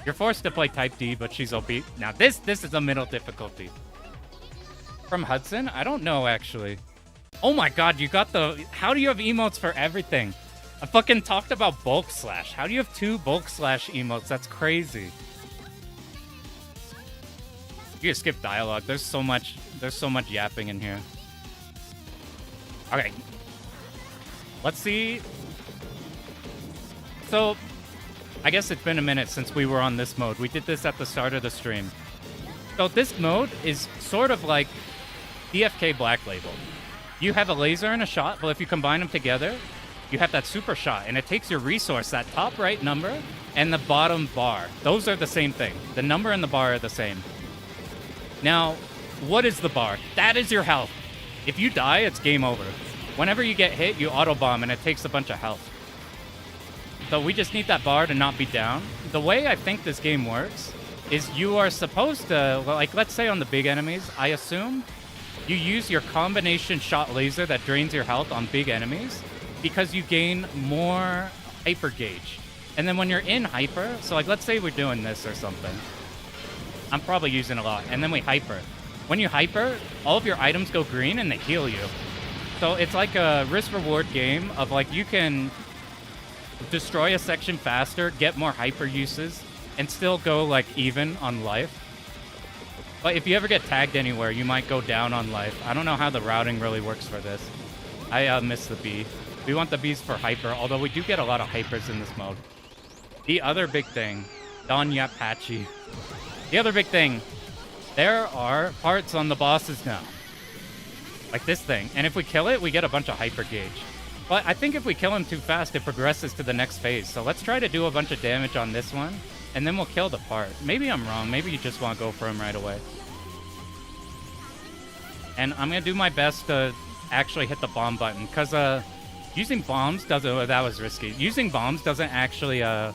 You're forced to play Type D, but she's OP. Now, this is a middle difficulty. From Hudson? I don't know, actually. Oh my god, you got the... How do you have emotes for everything? I fucking talked about Bulk Slash. How do you have 2 Bulk Slash emotes? That's crazy. You can skip dialogue. There's so much yapping in here. Okay. Let's see. So, I guess it's been a minute since we were on this mode. We did this at the start of the stream. So this mode is sort of like DFK Black Label. You have a laser and a shot, but if you combine them together, you have that super shot, and it takes your resource, that top right number, and the bottom bar. Those are the same thing. The number and the bar are the same. Now, what is the bar? That is your health. If you die, it's game over. Whenever you get hit, you auto bomb and it takes a bunch of health. So we just need that bar to not be down. The way I think this game works is you are supposed to, like, let's say on the big enemies, I assume you use your combination shot laser that drains your health on big enemies because you gain more hyper gauge. And then when you're in hyper, so like let's say we're doing this or something. I'm probably using a lot. And then we hyper. When you hyper, all of your items go green and they heal you. So it's like a risk-reward game of like you can destroy a section faster, get more hyper uses, and still go like even on life. But if you ever get tagged anywhere, you might go down on life. I don't know how the routing really works for this. I missed the B. We want the Bs for hyper, although we do get a lot of hypers in this mode. The other big thing, Dodonpachi. The other big thing, there are parts on the bosses now. Like this thing. And if we kill it, we get a bunch of hyper gauge. But I think if we kill him too fast, it progresses to the next phase. So let's try to do a bunch of damage on this one, and then we'll kill the part. Maybe I'm wrong. Maybe you just want to go for him right away. And I'm going to do my best to actually hit the bomb button, because using bombs doesn't... That was risky. Using bombs doesn't actually... Wow,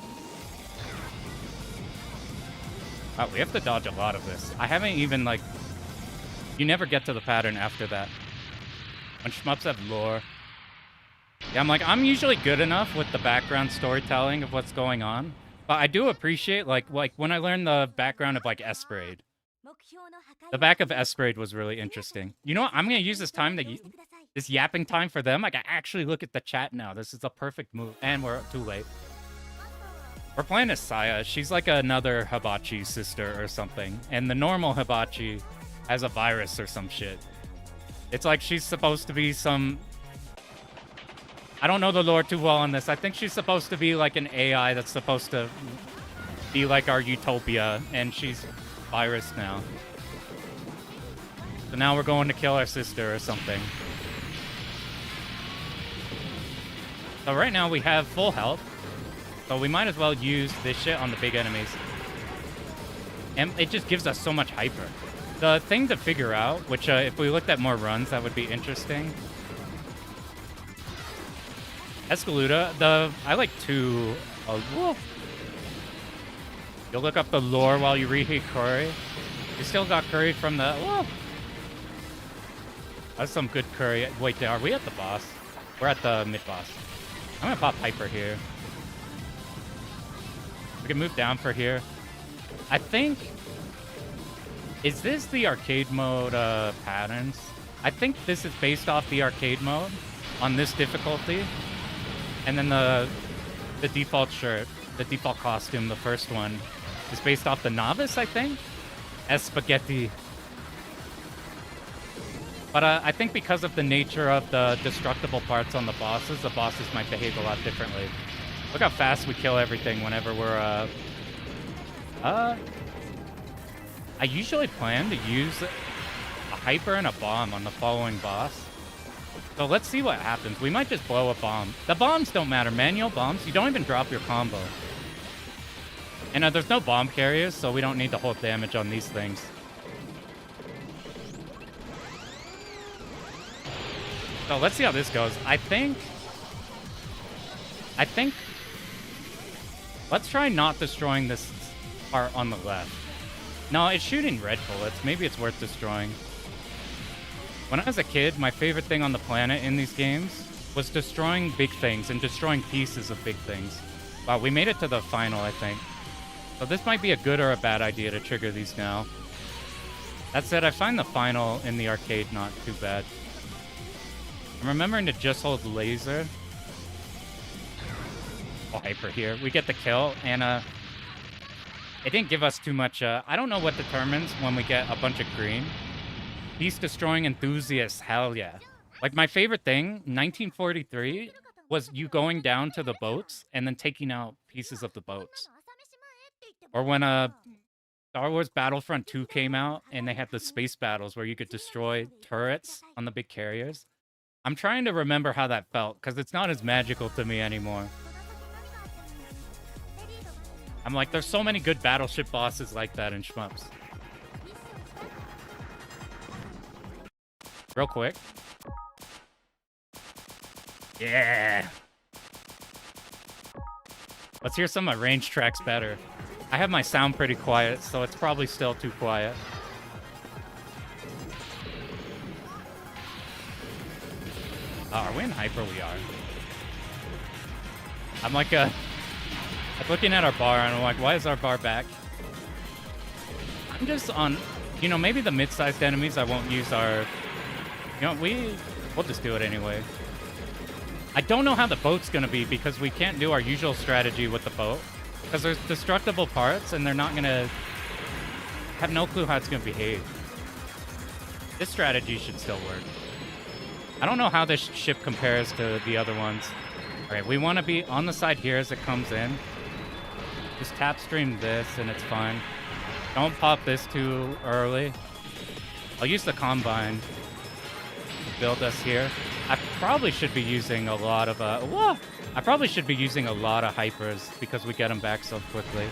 we have to dodge a lot of this. I haven't even, like... You never get to the pattern after that. When shmups have lore... Yeah, I'm usually good enough with the background storytelling of what's going on. But I do appreciate, like when I learned the background of, like, Esperade. The back of Esperade was really interesting. You know what? I'm going to use this time, this yapping time for them. I can actually look at the chat now. This is a perfect move. And we're too late. We're playing as Saya. She's like another Hibachi sister or something. And the normal Hibachi has a virus or some shit. It's like she's supposed to be some... I don't know the lore too well on this. I think she's supposed to be like an AI that's supposed to be like our utopia, and she's virus now. So now we're going to kill our sister or something. So right now we have full health, so we might as well use this shit on the big enemies. And it just gives us so much hyper. The thing to figure out, which if we looked at more runs, that would be interesting. Escaluda, I like to... You'll look up the lore while you reheat curry. You still got curry from the... Whoa. That's some good curry. Wait, are we at the boss? We're at the mid-boss. I'm gonna pop Hyper here. We can move down for here. I think... Is this the arcade mode patterns? I think this is based off the arcade mode on this difficulty. And then the default shirt, the default costume, the first one, is based off the novice, I think? As spaghetti. But I think because of the nature of the destructible parts on the bosses might behave a lot differently. Look how fast we kill everything whenever we're... I usually plan to use a hyper and a bomb on the following boss. So let's see what happens. We might just blow a bomb. The bombs don't matter. Manual bombs, you don't even drop your combo. And there's no bomb carriers, so we don't need to hold damage on these things. So let's see how this goes. I think... Let's try not destroying this part on the left. No, it's shooting red bullets. Maybe it's worth destroying. When I was a kid, my favorite thing on the planet in these games was destroying big things and destroying pieces of big things. Wow, we made it to the final, I think. So this might be a good or a bad idea to trigger these now. That said, I find the final in the arcade not too bad. I'm remembering to just hold laser. Oh, Hyper here. We get the kill, and it didn't give us too much. I don't know what determines when we get a bunch of green. Piece-destroying enthusiasts, hell yeah. Like, my favorite thing, 1943, was you going down to the boats and then taking out pieces of the boats. Or when Star Wars Battlefront 2 came out and they had the space battles where you could destroy turrets on the big carriers. I'm trying to remember how that felt, because it's not as magical to me anymore. I'm like, there's so many good battleship bosses like that in shmups. Real quick. Yeah. Let's hear some of my range tracks better. I have my sound pretty quiet, so it's probably still too quiet. Oh, are we in hyper? We are. I'm like I'm looking at our bar and I'm like, why is our bar back? I'm just on, you know, maybe the mid-sized enemies I won't use our, you know, we'll just do it anyway. I don't know how the boat's gonna be because we can't do our usual strategy with the boat. Because there's destructible parts and they're not gonna have no clue how it's gonna behave. This strategy should still work. I don't know how this ship compares to the other ones. Alright, we want to be on the side here as it comes in. Just tap stream this and it's fine. Don't pop this too early. I'll use the Combine to build us here. I probably should be using a lot of I probably should be using a lot of hypers because we get them back so quickly.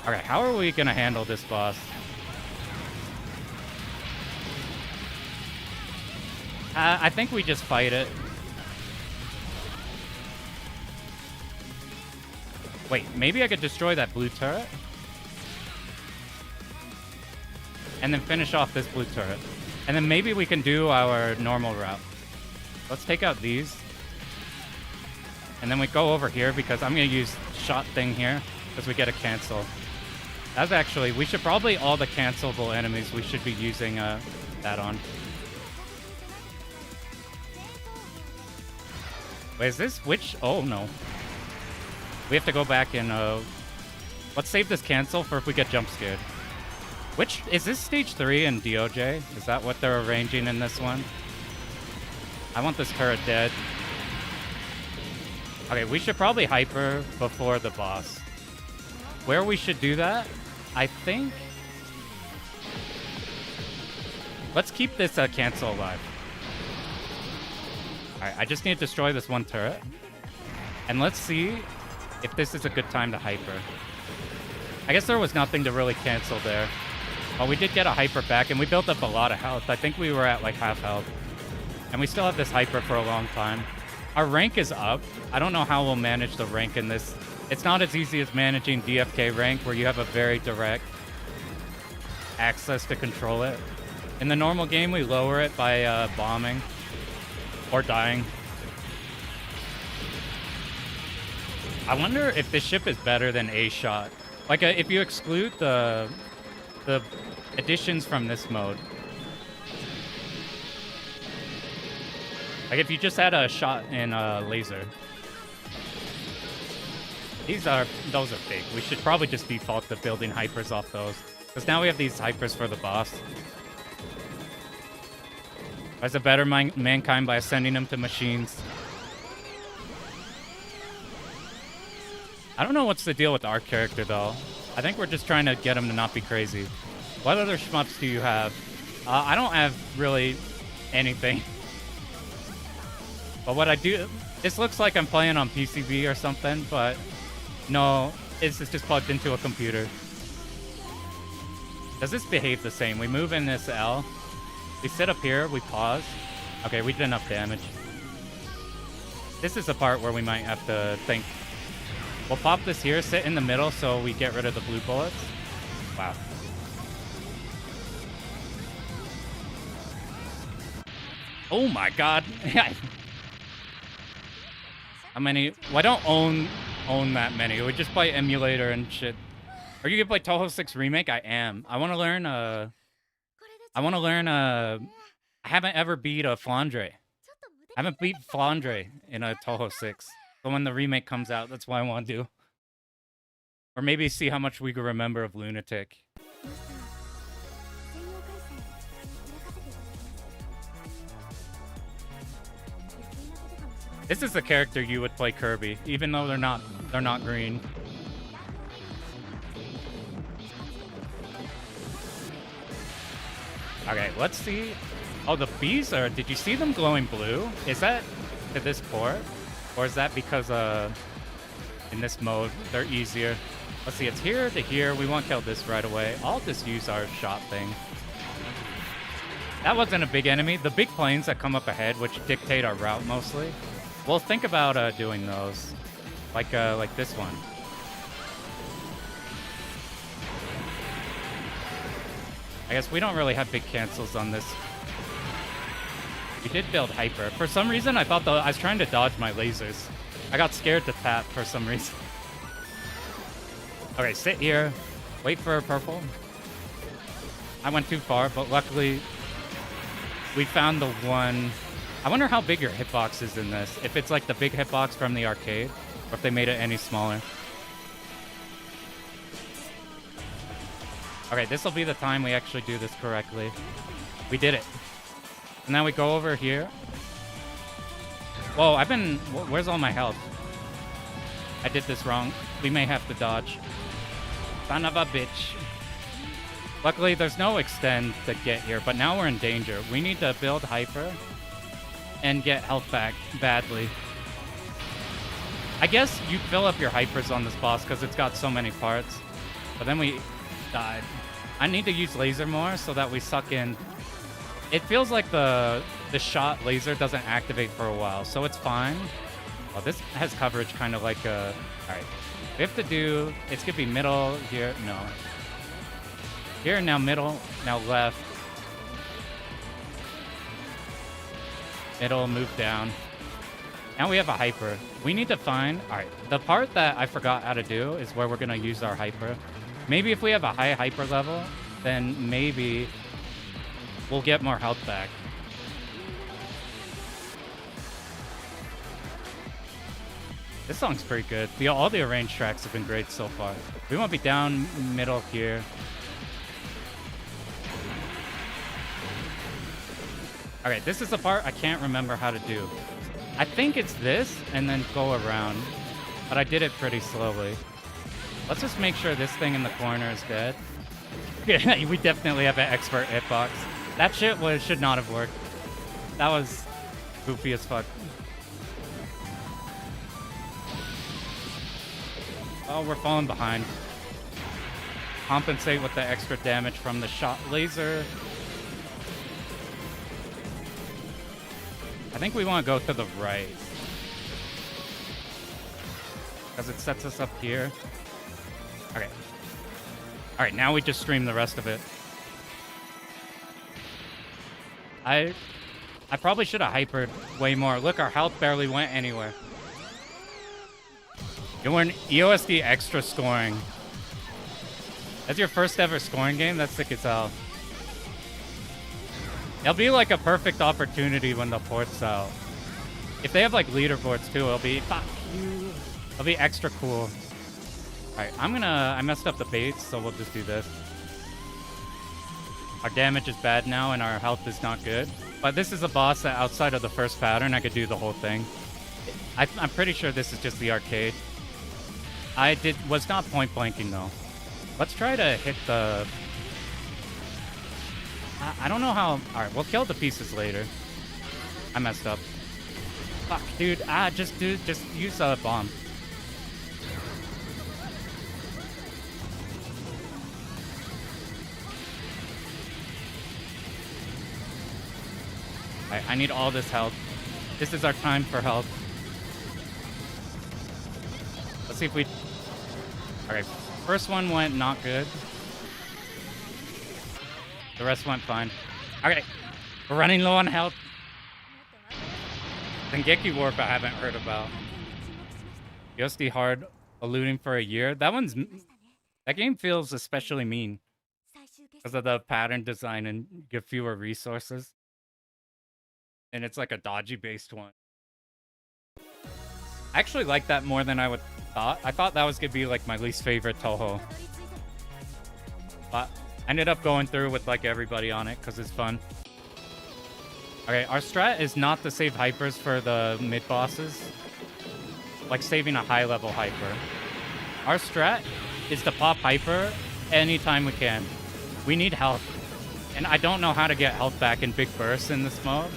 Alright, how are we gonna handle this boss? I think we just fight it. Wait, maybe I could destroy that blue turret? And then finish off this blue turret. And then maybe we can do our normal route. Let's take out these. And then we go over here because I'm going to use shot thing here because we get a cancel. That's actually, we should probably, all the cancelable enemies, we should be using that on. Wait, is this which? Oh, no. We have to go back and, let's save this cancel for if we get jump scared. Which, is this stage 3 in DOJ? Is that what they're arranging in this one? I want this turret dead. Okay, we should probably hyper before the boss. Where we should do that, I think... Let's keep this cancel alive. Alright, I just need to destroy this one turret. And let's see if this is a good time to hyper. I guess there was nothing to really cancel there. But we did get a hyper back, and we built up a lot of health. I think we were at like half health. And we still have this hyper for a long time. Our rank is up. I don't know how we'll manage the rank in this. It's not as easy as managing DFK rank, where you have a very direct access to control it. In the normal game, we lower it by bombing or dying. I wonder if this ship is better than A-Shot. Like, if you exclude the additions from this mode. Like, if you just had a shot in laser. Those are big. We should probably just default to building hypers off those. Because now we have these hypers for the boss. As a better mankind by sending them to machines. I don't know what's the deal with our character, though. I think we're just trying to get him to not be crazy. What other shmups do you have? I don't have really anything. But what I do... This looks like I'm playing on PCB or something, but... No, it's just plugged into a computer. Does this behave the same? We move in this L. We sit up here, we pause. Okay, we did enough damage. This is the part where we might have to think. We'll pop this here, sit in the middle so we get rid of the blue bullets. Wow. Oh my god. How many? Well, I don't own that many. We just play emulator and shit. Are you gonna play Toho 6 Remake? I am. I want to learn I haven't ever beat a Flandre. I haven't beat Flandre in a Toho 6. But when the remake comes out, that's what I want to do. Or maybe see how much we can remember of Lunatic. This is the character you would play Kirby, even though they're not green. Okay, let's see. Oh, the bees are... Did you see them glowing blue? Is that to this port? Or is that because, in this mode, they're easier? Let's see, it's here to here. We won't kill this right away. I'll just use our shot thing. That wasn't a big enemy. The big planes that come up ahead, which dictate our route mostly. We'll think about doing those. Like this one. I guess we don't really have big cancels on this. We did build hyper. For some reason, I thought I was trying to dodge my lasers. I got scared to tap for some reason. Okay, sit here. Wait for a purple. I went too far, but luckily we found the one. I wonder how big your hitbox is in this. If it's like the big hitbox from the arcade, or if they made it any smaller. Okay, this will be the time we actually do this correctly. We did it. And now we go over here. Whoa, where's all my health? I did this wrong. We may have to dodge. Son of a bitch. Luckily, there's no extend to get here, but now we're in danger. We need to build hyper and get health back badly. I guess you fill up your hypers on this boss because it's got so many parts. But then we died. I need to use laser more so that we suck in. It feels like the shot laser doesn't activate for a while, so it's fine. Oh, this has coverage kind of like a... Alright. We have to do... It's going to be middle here. No. Here, now middle, now left. Middle, move down. Now we have a hyper. We need to find... Alright, the part that I forgot how to do is where we're going to use our hyper. Maybe if we have a high hyper level, then maybe we'll get more health back. This song's pretty good. All the arranged tracks have been great so far. We won't be down middle here. Alright, this is the part I can't remember how to do. I think it's this, and then go around. But I did it pretty slowly. Let's just make sure this thing in the corner is dead. Yeah, we definitely have an expert hitbox. That shit should not have worked. That was goofy as fuck. Oh, we're falling behind. Compensate with the extra damage from the shot laser. I think we want to go to the right. Because it sets us up here. Okay. Alright, now we just stream the rest of it. I probably should have hypered way more. Look, our health barely went anywhere. You were an EOSD extra scoring. That's your first ever scoring game? That's sick as hell. It'll be like a perfect opportunity when the port's out. If they have like leaderboards too, it'll be fuck you. It'll be extra cool. Alright, I messed up the baits, so we'll just do this. Our damage is bad now and our health is not good. But this is a boss that outside of the first pattern, I could do the whole thing. I'm pretty sure this is just the arcade. Was not point blanking though. Let's try to hit the... I don't know how... Alright, we'll kill the pieces later. I messed up. Fuck, dude. Just use a bomb. I need all this health. This is our time for health. Let's see if we... Okay, first one went not good. The rest went fine. Okay, we're running low on health. Dengeki Warp I haven't heard about. USD hard eluding for a year. That game feels especially mean because of the pattern design and give fewer resources. And it's like a dodgy based one. I actually like that more than I would thought. I thought that was gonna be like my least favorite Toho. But I ended up going through with like everybody on it because it's fun. Okay, our strat is not to save hypers for the mid bosses. Like saving a high level hyper. Our strat is to pop hyper anytime we can. We need health. And I don't know how to get health back in big bursts in this mode.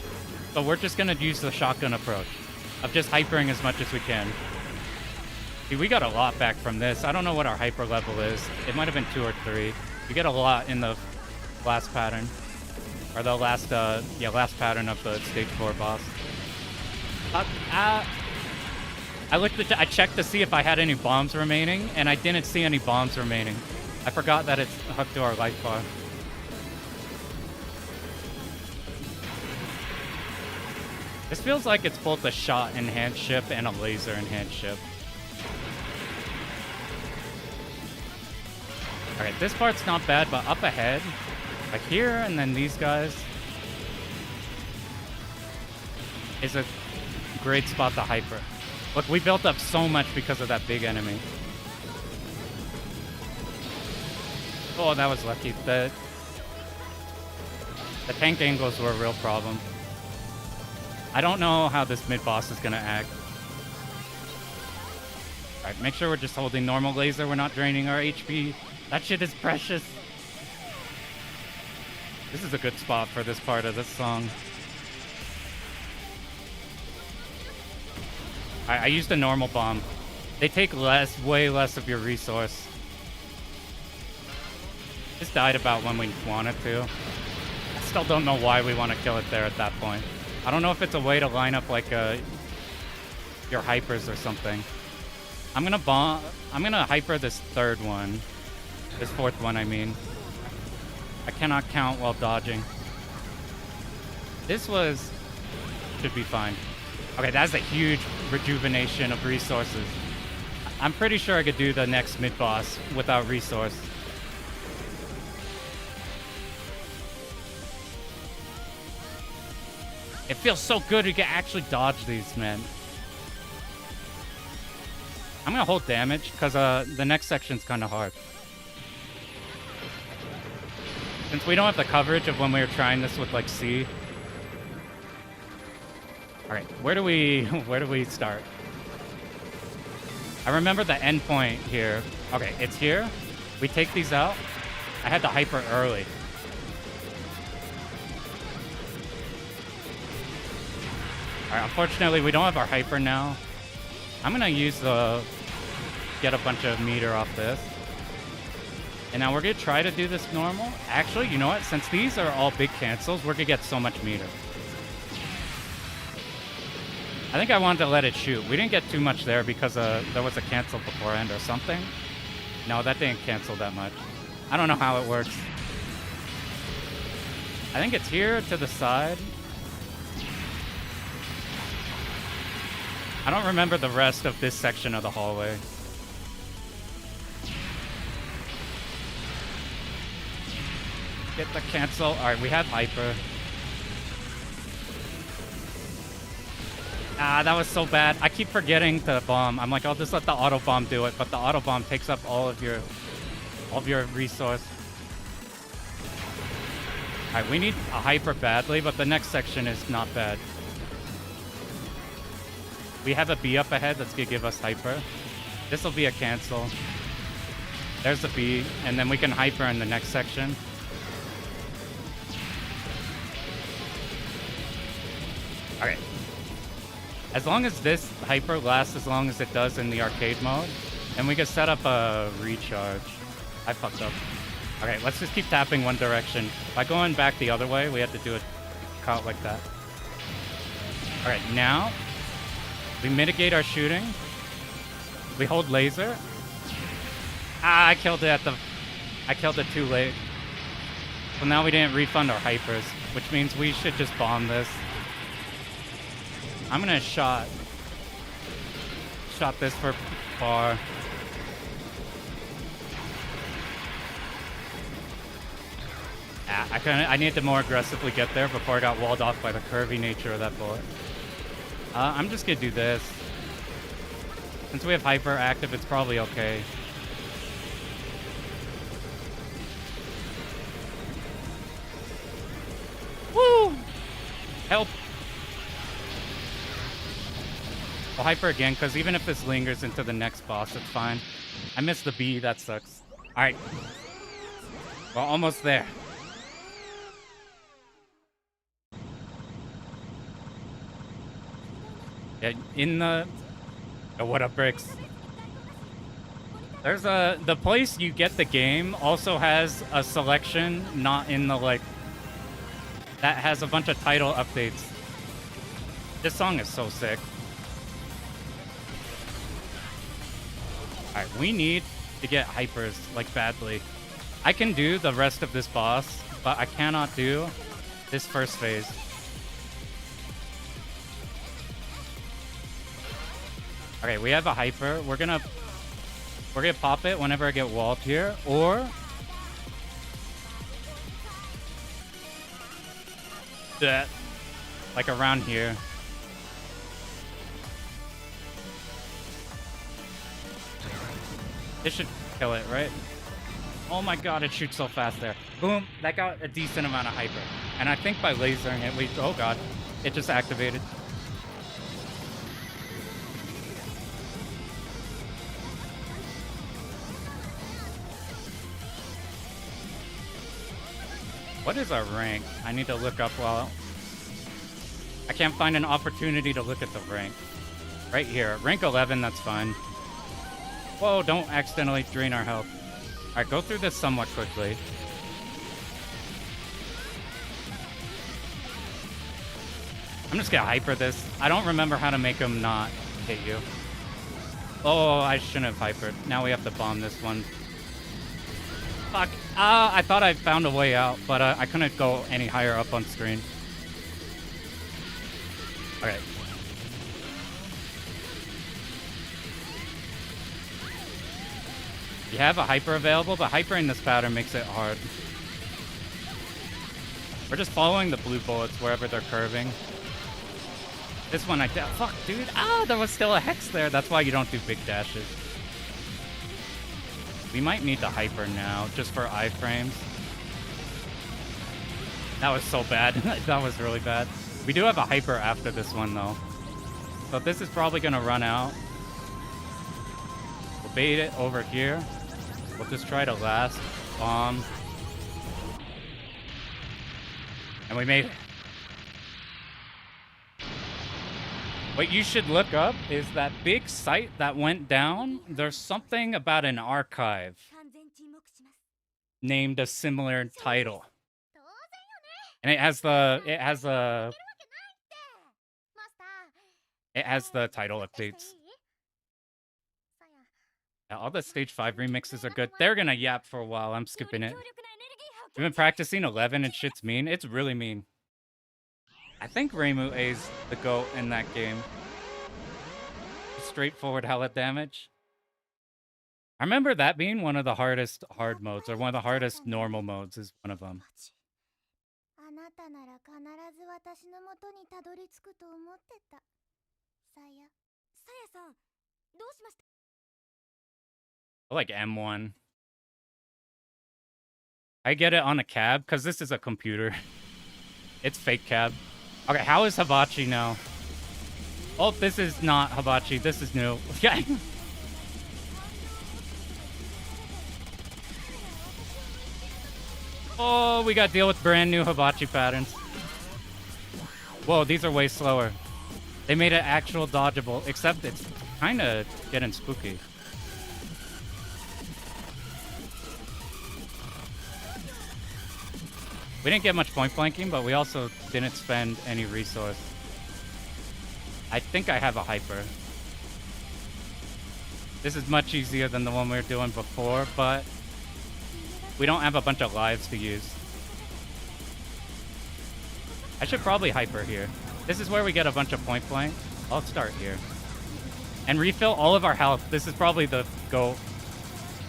So we're just gonna use the shotgun approach of just hypering as much as we can. See, we got a lot back from this. I don't know what our hyper level is. It might have been 2 or 3. You get a lot in the last pattern. Or the last, last pattern of the stage 4 boss. I checked to see if I had any bombs remaining, and I didn't see any bombs remaining. I forgot that it's hooked to our life bar. This feels like it's both a shot enhanced ship and a laser enhanced ship. Alright, this part's not bad, but up ahead, like here and then these guys, is a great spot to hyper. Look, we built up so much because of that big enemy. Oh, that was lucky. The tank angles were a real problem. I don't know how this mid-boss is going to act. Alright, make sure we're just holding normal laser. We're not draining our HP. That shit is precious. This is a good spot for this part of this song. I used a normal bomb. They take way less of your resource. Just died about when we wanted to. I still don't know why we want to kill it there at that point. I don't know if it's a way to line up like your hypers or something. I'm gonna hyper this third one. This fourth one, I mean. I cannot count while dodging. This should be fine. Okay, that's a huge rejuvenation of resources. I'm pretty sure I could do the next mid-boss without resource. It feels so good you can actually dodge these, man. I'm gonna hold damage, because the next section's kind of hard. Since we don't have the coverage of when we were trying this with, like, C. Alright, where do we start? I remember the end point here. Okay, it's here. We take these out. I had to hyper early. Alright, unfortunately, we don't have our hyper now. I'm gonna use get a bunch of meter off this. And now we're gonna try to do this normal. Actually, you know what? Since these are all big cancels, we're gonna get so much meter. I think I wanted to let it shoot. We didn't get too much there because there was a cancel beforehand or something. No, that didn't cancel that much. I don't know how it works. I think it's here to the side. I don't remember the rest of this section of the hallway. Get the cancel. Alright, we have hyper. Ah, that was so bad. I keep forgetting to bomb. I'm like, I'll just let the auto bomb do it, but the auto bomb takes up all of your resource. Alright, we need a hyper badly, but the next section is not bad. We have a B up ahead that's gonna give us hyper. This will be a cancel. There's a B, and then we can hyper in the next section. Alright. As long as this hyper lasts as long as it does in the arcade mode, then we can set up a recharge. I fucked up. Okay, let's just keep tapping one direction. By going back the other way, we have to do a count like that. Alright, now we mitigate our shooting. We hold laser. Ah, I killed it too late. So now we didn't refund our hypers, which means we should just bomb this. I'm gonna shot this for far. I needed to more aggressively get there before I got walled off by the curvy nature of that bullet. I'm just gonna do this. Since we have hyper active, it's probably okay. Woo! Help! I'll hyper again, because even if this lingers into the next boss, it's fine. I missed the B, that sucks. Alright. We're almost there. Yeah, in the... Oh, what up, Bricks? There's the place you get the game also has a selection, not in the, like... that has a bunch of title updates. This song is so sick. Alright, we need to get hypers, like, badly. I can do the rest of this boss, but I cannot do this first phase. Okay, we have a hyper. We're gonna pop it whenever I get walled here, or that, like, around here. This should kill it, right? Oh my god, it shoots so fast there. Boom, that got a decent amount of hyper. And I think by lasering it, oh god, it just activated. What is our rank? I need to look up while... I can't find an opportunity to look at the rank. Right here, rank 11, that's fine. Whoa, don't accidentally drain our health. Alright, go through this somewhat quickly. I'm just gonna hyper this. I don't remember how to make him not hit you. Oh, I shouldn't have hypered. Now we have to bomb this one. Fuck. I thought I found a way out, but I couldn't go any higher up on screen. Okay. You have a hyper available, but hypering this pattern makes it hard. We're just following the blue bullets wherever they're curving. This one fuck, dude. There was still a hex there. That's why you don't do big dashes. We might need the hyper now, just for iframes. That was so bad. That was really bad. We do have a hyper after this one, though. So this is probably going to run out. We'll bait it over here. We'll just try to last bomb. And we made it. What you should look up is that big site that went down. There's something about an archive named a similar title. And it has the title updates. Yeah, all the stage 5 remixes are good. They're gonna yap for a while. I'm skipping it. We've been practicing 11 and shit's mean. It's really mean. I think Reimu A's the GOAT in that game. Straightforward hella damage. I remember that being one of the hardest hard modes, or one of the hardest normal modes is one of them. I like M1. I get it on a cab, because this is a computer. It's fake cab. Okay, how is Hibachi now? Oh, this is not Hibachi. This is new. Okay. Oh, we got to deal with brand new Hibachi patterns. Whoa, these are way slower. They made it actual dodgeable, except it's kind of getting spooky. We didn't get much point blanking, but we also didn't spend any resource. I think I have a hyper. This is much easier than the one we were doing before, but we don't have a bunch of lives to use. I should probably hyper here. This is where we get a bunch of point blank. I'll start here. And refill all of our health. This is probably the go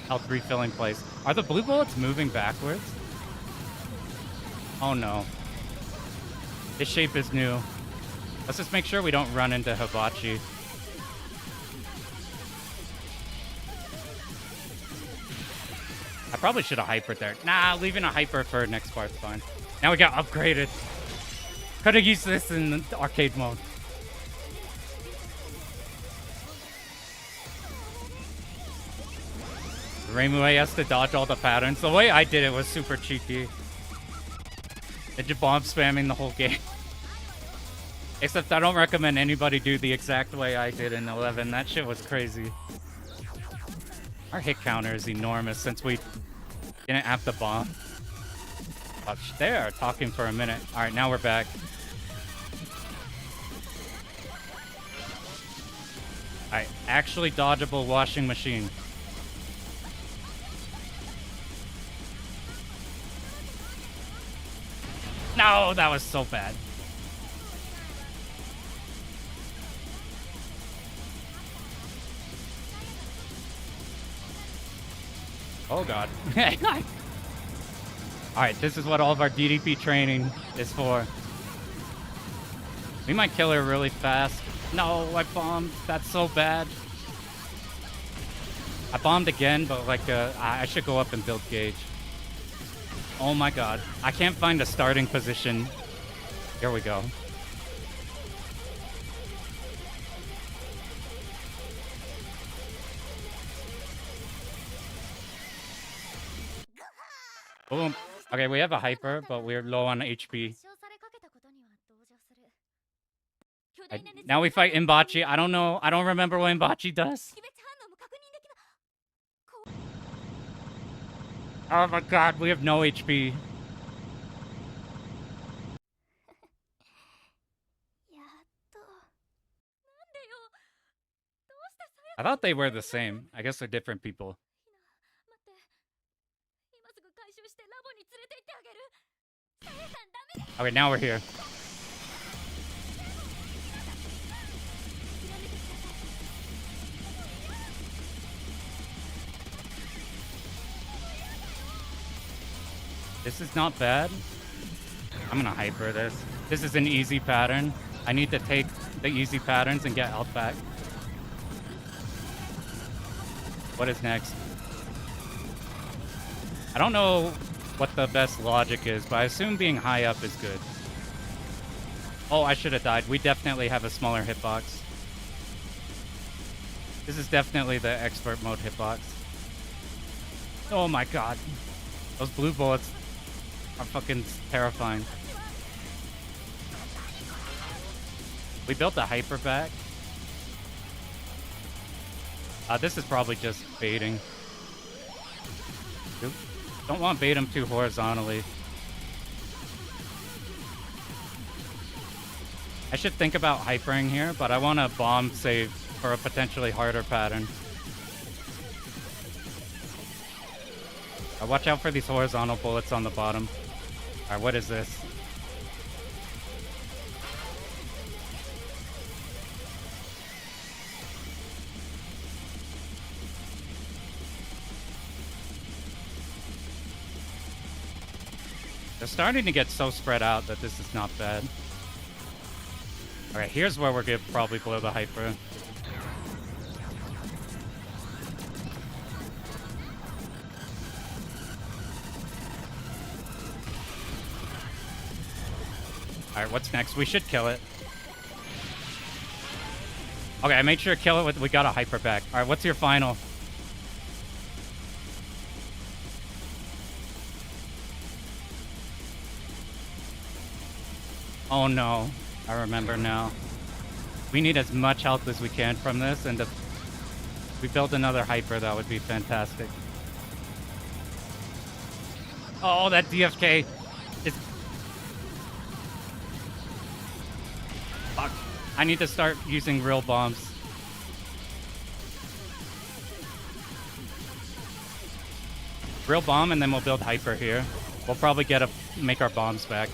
health refilling place. Are the blue bullets moving backwards? Oh no. This shape is new. Let's just make sure we don't run into Hibachi. I probably should have hypered there. Nah, leaving a hyper for next part's fine. Now we got upgraded. Could have used this in the arcade mode. Reimu has to dodge all the patterns. The way I did it was super cheeky. It's bomb spamming the whole game. Except I don't recommend anybody do the exact way I did in 11. That shit was crazy. Our hit counter is enormous since we didn't have to bomb. There, talking for a minute. All right, now we're back. All right, actually dodgeable washing machine. No, that was so bad. Oh god. Alright, this is what all of our DDP training is for. We might kill her really fast. No, I bombed. That's so bad. I bombed again, but like, I should go up and build gauge. Oh my god. I can't find a starting position. Here we go. Boom. Okay, we have a hyper, but we're low on HP. Now we fight Imbachi. I don't know. I don't remember what Imbachi does. Oh my god, we have no HP. I thought they were the same. I guess they're different people. Okay, now we're here. This is not bad. I'm gonna hyper this. This is an easy pattern. I need to take the easy patterns and get health back. What is next? I don't know what the best logic is, but I assume being high up is good. Oh, I should have died. We definitely have a smaller hitbox. This is definitely the expert mode hitbox. Oh my god. Those blue bullets are fucking terrifying. We built a hyper back. This is probably just baiting. Oop. Don't want to bait him too horizontally. I should think about hypering here, but I want to bomb save for a potentially harder pattern. Watch out for these horizontal bullets on the bottom. Alright, what is this? They're starting to get so spread out that this is not bad. Alright, here's where we're gonna probably blow the hyper. Alright, what's next? We should kill it. Okay, I made sure to kill it with... We got a hyper back. Alright, what's your final? Oh no. I remember now. We need as much health as we can from this, and if we build another hyper, that would be fantastic. Oh, that DFK is... Fuck. I need to start using real bombs. Real bomb, and then we'll build hyper here. We'll probably make our bombs back.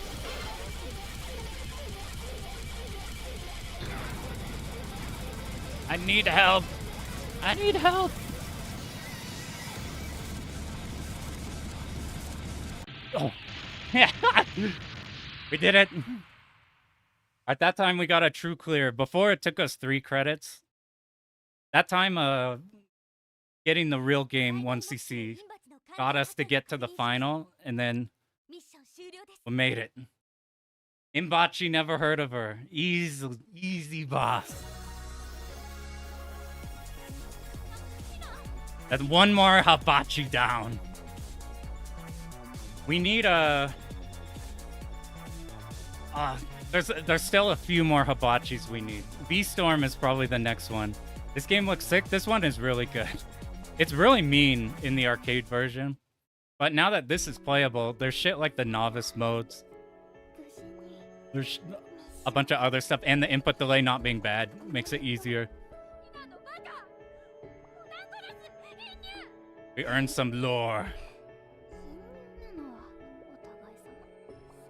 I need help. I need help. Oh. Yeah. We did it. At that time, we got a true clear. Before, it took us 3 credits. That time, getting the real game 1cc got us to get to the final, and then we made it. Imbachi, never heard of her. Easy boss. That's one more hibachi down. We need a... there's still a few more hibachis we need. V-Storm is probably the next one. This game looks sick. This one is really good. It's really mean in the arcade version. But now that this is playable, there's shit like the novice modes. There's a bunch of other stuff, and the input delay not being bad makes it easier. We earned some lore.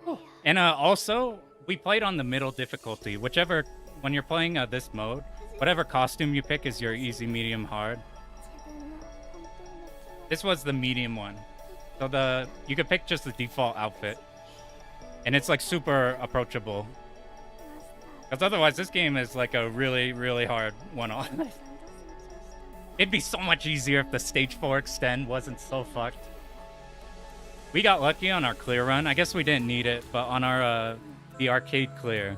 Oh. And also, we played on the middle difficulty. Whichever, when you're playing this mode, whatever costume you pick is your easy, medium, hard. This was the medium one. So you could pick just the default outfit. And it's like super approachable. Because otherwise this game is like a really, really hard one-off. It'd be so much easier if the stage 4 extend wasn't so fucked. We got lucky on our clear run. I guess we didn't need it, but on our the arcade clear,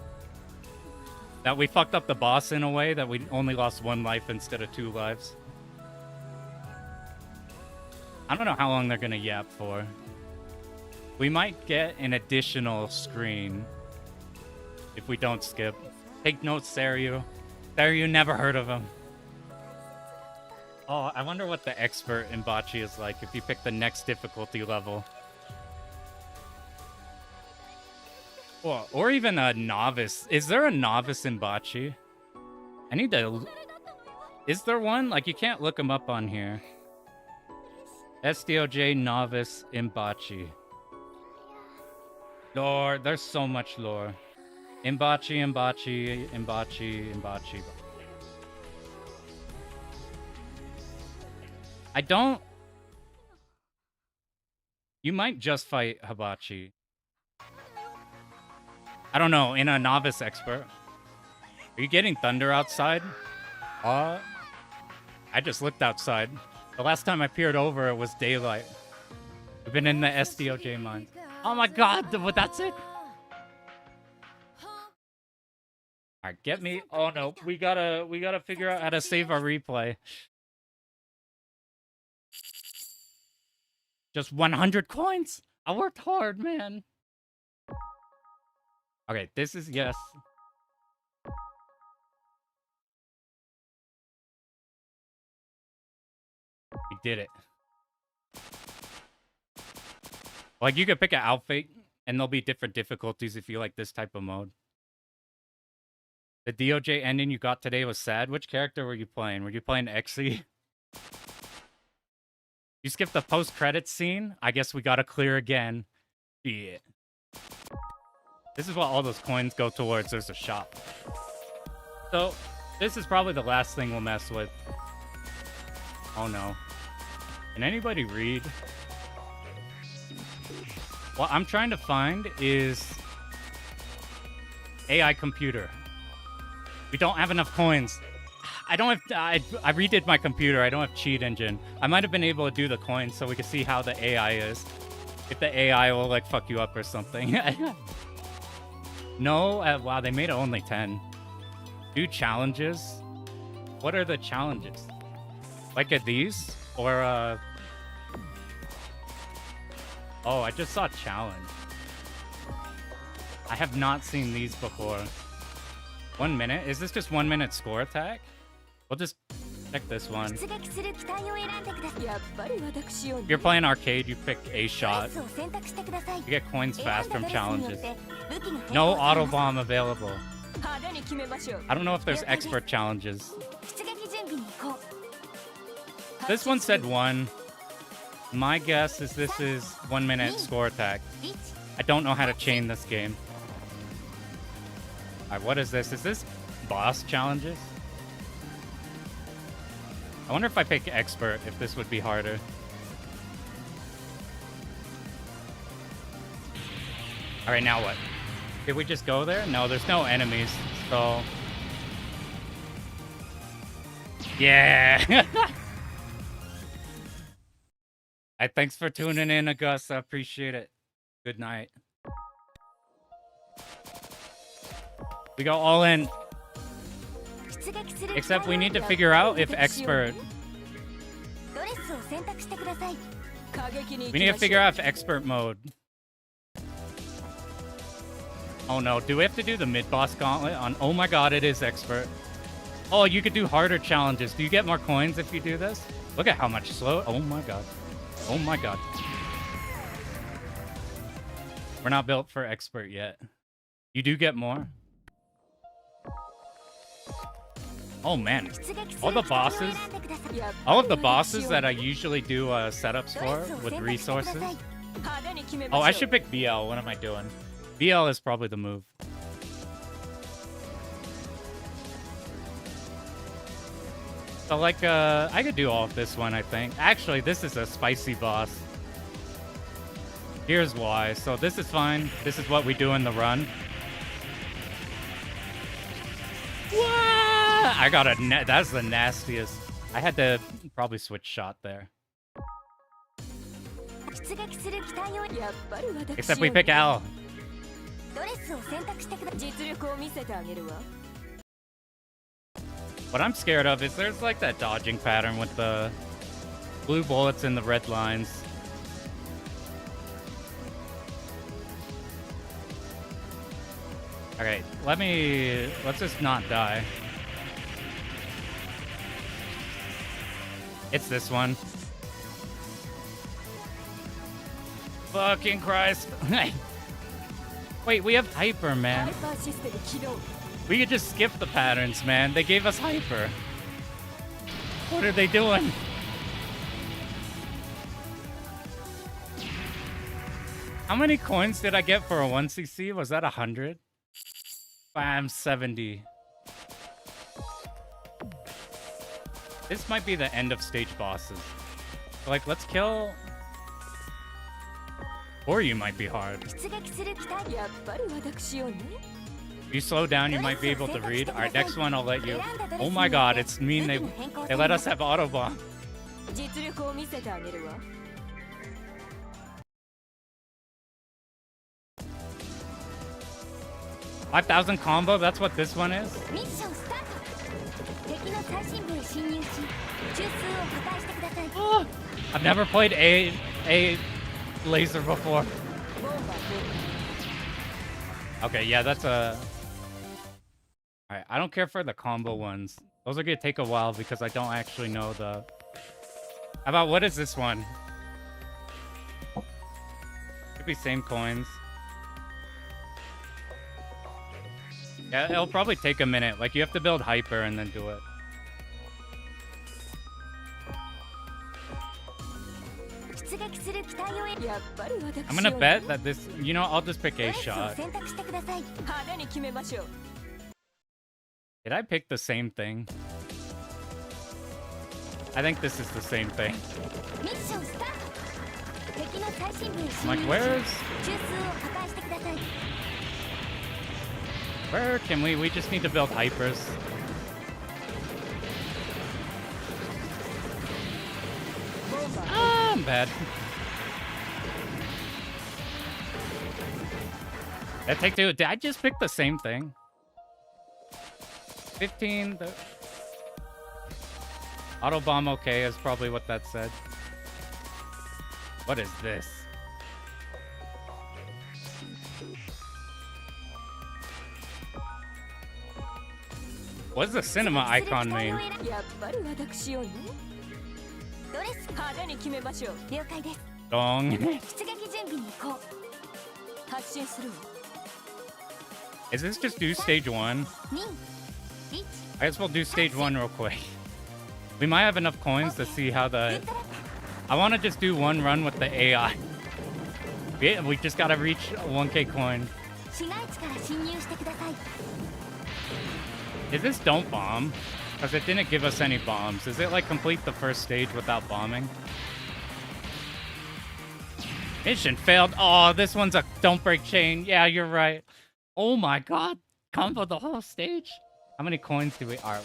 that we fucked up the boss in a way that we only lost 1 life instead of 2 lives. I don't know how long they're gonna yap for. We might get an additional screen if we don't skip. Take notes, Saryu. Saryu, never heard of him. Oh, I wonder what the expert in Bocce is like if you pick the next difficulty level. Or even a novice. Is there a novice in Bocce? I need to... Is there one? Like, you can't look them up on here. SDOJ novice in Bocce. Lore. There's so much lore. In Bocce, in Bocce, in Bocce, in Bocce. I don't... You might just fight Hibachi. I don't know, in a novice expert. Are you getting thunder outside? I just looked outside. The last time I peered over, it was daylight. We've been in the SDOJ mine. Oh my god, that's it? Alright, get me. Oh no, we gotta figure out how to save our replay. Just 100 coins? I worked hard, man. Okay, this is yes. We did it. Like, you could pick an outfit, and there'll be different difficulties if you like this type of mode. The DOJ ending you got today was sad. Which character were you playing? Were you playing Exy? You skipped the post-credits scene? I guess we gotta clear again. Yeah. This is what all those coins go towards. There's a shop. So, this is probably the last thing we'll mess with. Oh no. Can anybody read? What I'm trying to find is... AI computer. We don't have enough coins. I don't have... I redid my computer. I don't have cheat engine. I might have been able to do the coins so we can see how the AI is. If the AI will, like, fuck you up or something. No? Wow, they made it only 10. Do challenges? What are the challenges? Like at these? Or, Oh, I just saw challenge. I have not seen these before. 1 minute? Is this just 1 minute score attack? We'll just check this one. If you're playing arcade, you pick a shot. You get coins fast from challenges. No auto bomb available. I don't know if there's expert challenges. This one said 1. My guess is this is 1 minute score attack. I don't know how to chain this game. Alright, what is this? Is this boss challenges? I wonder if I pick expert, if this would be harder. Alright, now what? Did we just go there? No, there's no enemies, so... Yeah! Thanks for tuning in, Augusta. I appreciate it. Good night. We go all in. Except we need to figure out if expert... We need to figure out if expert mode. Oh no, do we have to do the mid-boss gauntlet on... Oh my god, it is expert. Oh, you could do harder challenges. Do you get more coins if you do this? Look at how much slow... Oh my god. Oh my god. We're not built for expert yet. You do get more. Oh man, all the bosses, all of the bosses that I usually do setups for with resources. Oh, I should pick BL. What am I doing? BL is probably the move. So like, I could do all of this one, I think. Actually, this is a spicy boss. Here's why. So this is fine. This is what we do in the run. I got a that's the nastiest. I had to probably switch shot there. Except we pick Al. What I'm scared of is there's like that dodging pattern with the blue bullets and the red lines. Okay, let's just not die. It's this one. Fucking Christ. Wait, we have hyper, man. We could just skip the patterns, man. They gave us hyper. What are they doing? How many coins did I get for a 1cc? Was that 100? Bam, 70. This might be the end of stage bosses. Like, let's kill... Or you might be hard. If you slow down, you might be able to read. Alright, next one I'll let you... Oh my god, it's mean they let us have Autobomb. 5,000 combo, that's what this one is? Oh, I've never played a laser before. Okay, yeah, that's a... Alright, I don't care for the combo ones. Those are gonna take a while because I don't actually know the... How about, what is this one? Could be same coins. Yeah, it'll probably take a minute. Like, you have to build hyper and then do it. I'm gonna bet that this... You know, I'll just pick a shot. Did I pick the same thing? I think this is the same thing. I'm like, where's... Where can we? We just need to build hypers. Ah, I'm bad. That take two. Did I just pick the same thing? 15. Autobomb okay is probably what that said. What is this? What's the cinema icon mean? Dong. Is this just do stage 1? I guess we'll do stage 1 real quick. We might have enough coins to see how the... I want to just do one run with the AI. We just gotta reach a 1k coin. Is this don't bomb? Because it didn't give us any bombs. Is it like complete the first stage without bombing? Mission failed. Oh, this one's a don't break chain. Yeah, you're right. Oh my god. Combo the whole stage? How many coins do we... Alright.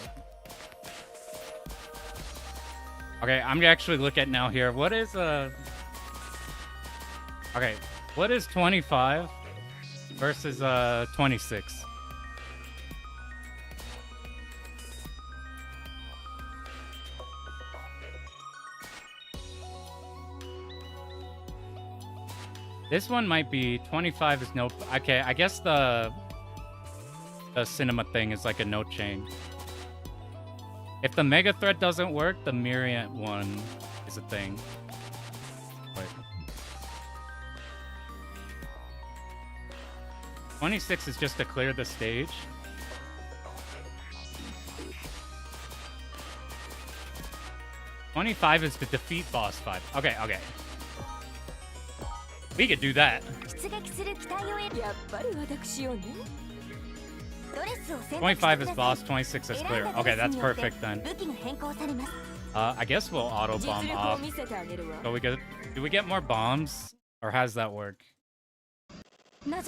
Okay, I'm gonna actually look at now here. What is Okay, what is 25 versus 26? This one might be 25 is no... Okay, I guess the cinema thing is like a no chain. If the mega thread doesn't work, the Myriad one is a thing. Wait. 26 is just to clear the stage. $25 is to defeat boss 5. Okay, okay. We could do that. 25 is boss, 26 is clear. Okay, that's perfect then. I guess we'll auto bomb off. So we get, do we get more bombs? Or how's that work? I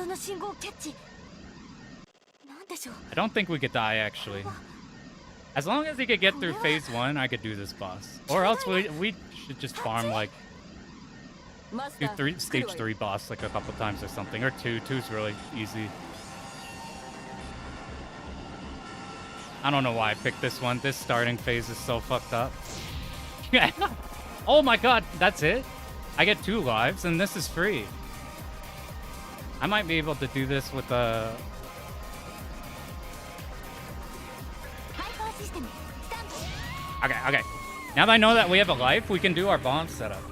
don't think we could die actually. As long as he could get through phase 1, I could do this boss. Or else we should just farm like do stage 3 boss like a couple times or something. Or 2. 2's really easy. I don't know why I picked this one. This starting phase is so fucked up. Oh my god, that's it? I get 2 lives and this is free. I might be able to do this with a... Okay, okay. Now that I know that we have a life, we can do our bomb setup.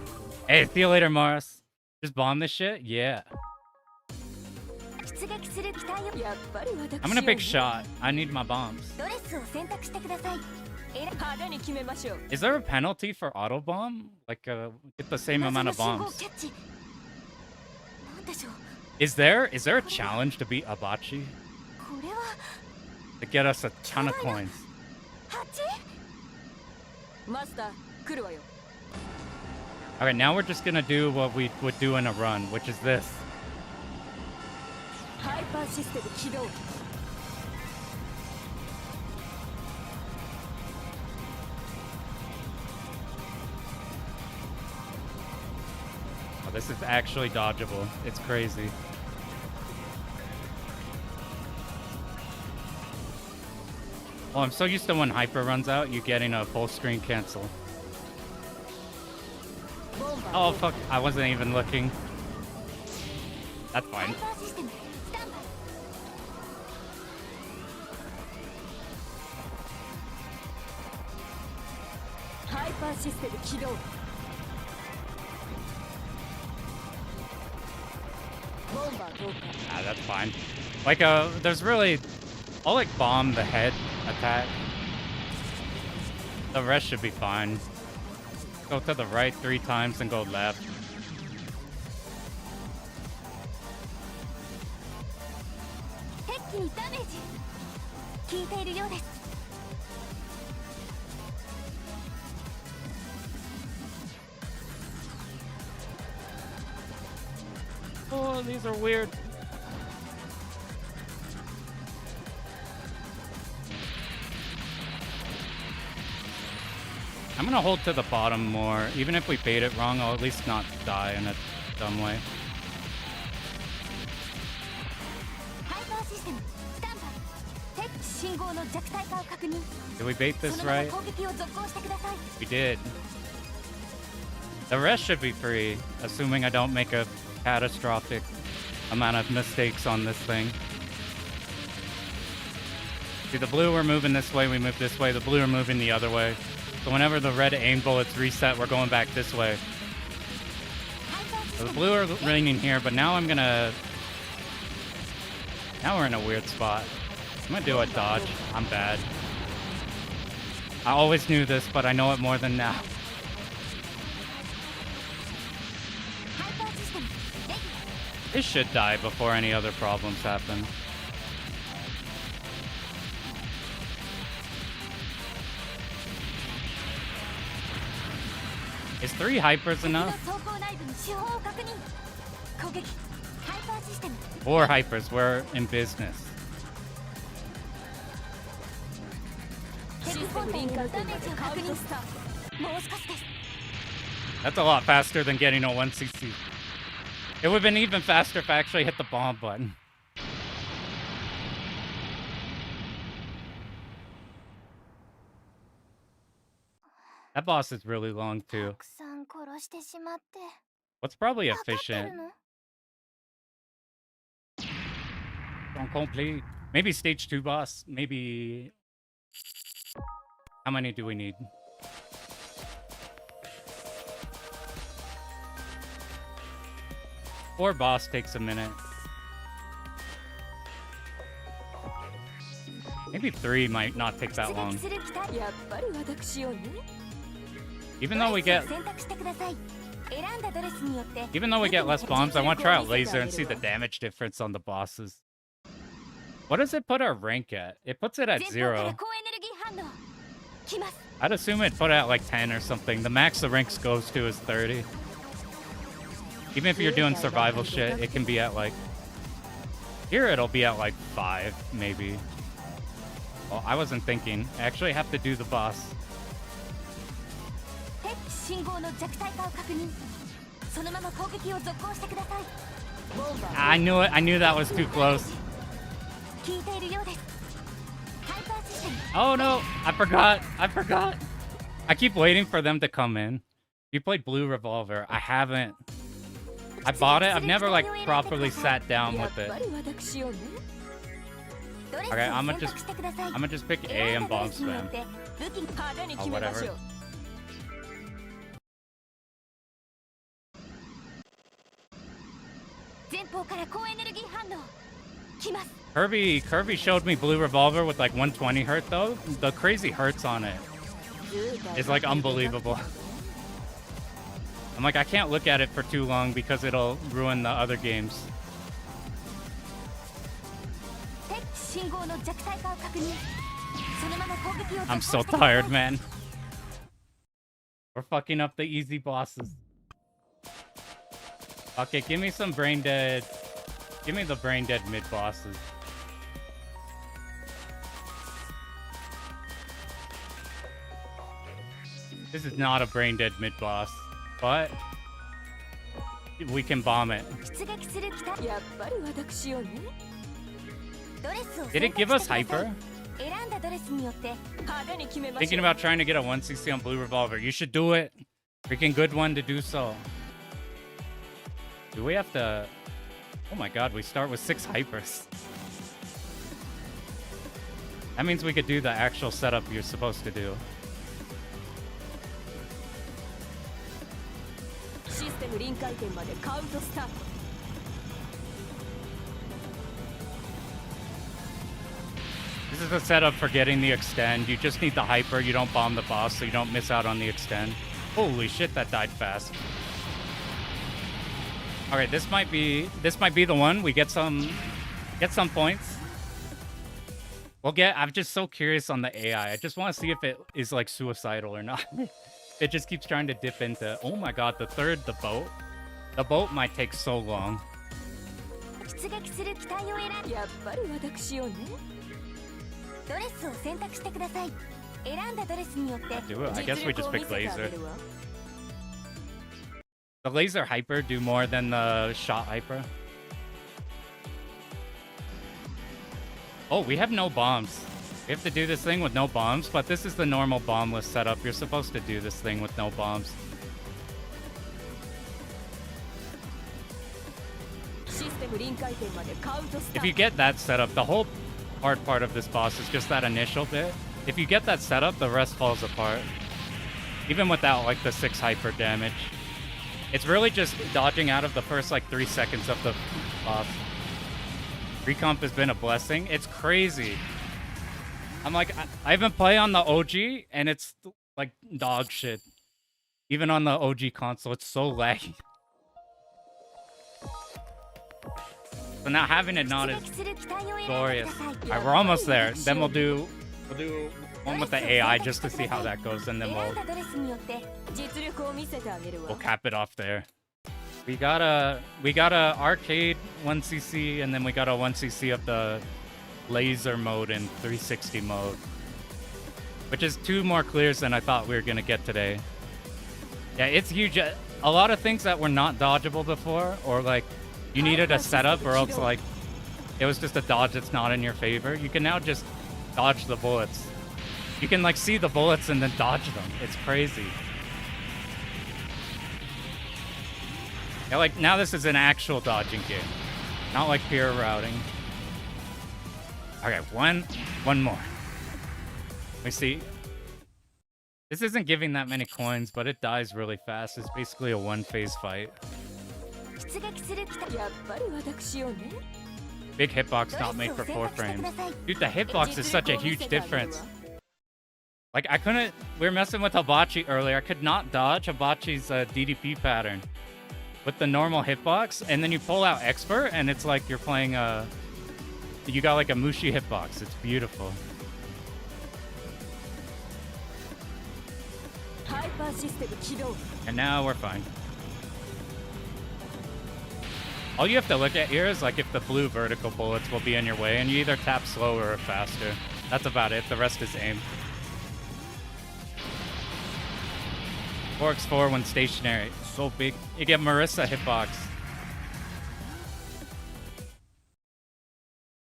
Hey, see you later, Mars. Just bomb this shit? Yeah. I'm gonna pick shot. I need my bombs. Is there a penalty for auto bomb? Like, get the same amount of bombs. Is there a challenge to beat Abachi? To get us a ton of coins. Okay, now we're just gonna do what we would do in a run, which is this. Oh, this is actually dodgeable. It's crazy. Oh, I'm so used to when Hyper runs out, you getting a full screen cancel. Oh, fuck. I wasn't even looking. That's fine. Ah, that's fine. Like, there's really... I'll, like, bomb the head attack. The rest should be fine. Go to the right 3 times and go left. Oh, these are weird. I'm gonna hold to the bottom more. Even if we bait it wrong, I'll at least not die in a dumb way. Did we bait this right? We did. The rest should be free, assuming I don't make a catastrophic amount of mistakes on this thing. See, the blue, we're moving this way, we move this way. The blue are moving the other way. So whenever the red aim bullets reset, we're going back this way. So the blue are raining here, but now I'm gonna... Now we're in a weird spot. I'm gonna do a dodge. I'm bad. I always knew this, but I know it more than now. It should die before any other problems happen. Is 3 hypers enough? 4 hypers, we're in business. That's a lot faster than getting a 1cc. It would have been even faster if I actually hit the bomb button. That boss is really long too. What's probably efficient? Don't complete. Maybe stage 2 boss. Maybe... How many do we need? Or boss takes a minute. Maybe 3 might not take that long. Even though we get less bombs, I want to try out laser and see the damage difference on the bosses. What does it put our rank at? It puts it at 0. I'd assume it put it at like 10 or something. The max the ranks goes to is 30. Even if you're doing survival shit, it can be at like... Here it'll be at like 5, maybe. Well, I wasn't thinking. I actually have to do the boss. I knew it. I knew that was too close. Oh no, I forgot. I keep waiting for them to come in. You played Blue Revolver. I haven't. I bought it. I've never like properly sat down with it. Okay, I'm gonna just pick A and bomb spam. Oh, whatever. Kirby showed me Blue Revolver with like 120 hurt though. The crazy hurts on it is like unbelievable. I'm like, I can't look at it for too long because it'll ruin the other games. I'm so tired, man. We're fucking up the easy bosses. Okay, give me some brain dead. Give me the brain dead mid bosses. This is not a brain dead mid boss, but we can bomb it. Did it give us hyper? Thinking about trying to get a 1cc on Blue Revolver. You should do it. Freaking good one to do so. Do we have to... Oh my god, we start with 6 hypers. That means we could do the actual setup you're supposed to do. This is the setup for getting the extend. You just need the hyper. You don't bomb the boss, so you don't miss out on the extend. Holy shit, that died fast. All right, this might be the one. We get some points. We'll get. I'm just so curious on the AI. I just want to see if it is like suicidal or not. It just keeps trying to dip into. Oh my god, the boat. The boat might take so long. Do it. I guess we just pick laser. The laser hyper do more than the shot hyper. Oh, we have no bombs. We have to do this thing with no bombs, but this is the normal bombless setup. You're supposed to do this thing with no bombs. If you get that setup, the whole hard part of this boss is just that initial bit. If you get that setup, the rest falls apart. Even without like the 6 hyper damage. It's really just dodging out of the first like 3 seconds of the boss. Recomp has been a blessing. It's crazy. I'm like, I haven't played on the OG and it's like dog shit. Even on the OG console, it's so laggy. So now having it not is glorious. Alright, we're almost there. Then we'll do one with the AI just to see how that goes, and then we'll cap it off there. We got a arcade 1cc, and then we got a 1cc of the laser mode and 360 mode, which is 2 more clears than I thought we were gonna get today. Yeah, it's huge. A lot of things that were not dodgeable before, or like you needed a setup, or else like it was just a dodge that's not in your favor. You can now just dodge the bullets. You can like see the bullets and then dodge them. It's crazy. Yeah, like now this is an actual dodging game, not like pure routing. Okay, one more. Let me see. This isn't giving that many coins, but it dies really fast. It's basically a 1-phase fight. Big hitbox not made for 4 frames. Dude, the hitbox is such a huge difference. Like, I couldn't... We were messing with Hibachi earlier. I could not dodge Hibachi's DDP pattern with the normal hitbox. And then you pull out Expert, and it's like you're playing a... You got like a Mushi hitbox. It's beautiful. And now we're fine. All you have to look at here is like if the blue vertical bullets will be in your way, and you either tap slower or faster. That's about it. The rest is aim. 4x4 when stationary. So big. You get Marissa hitbox.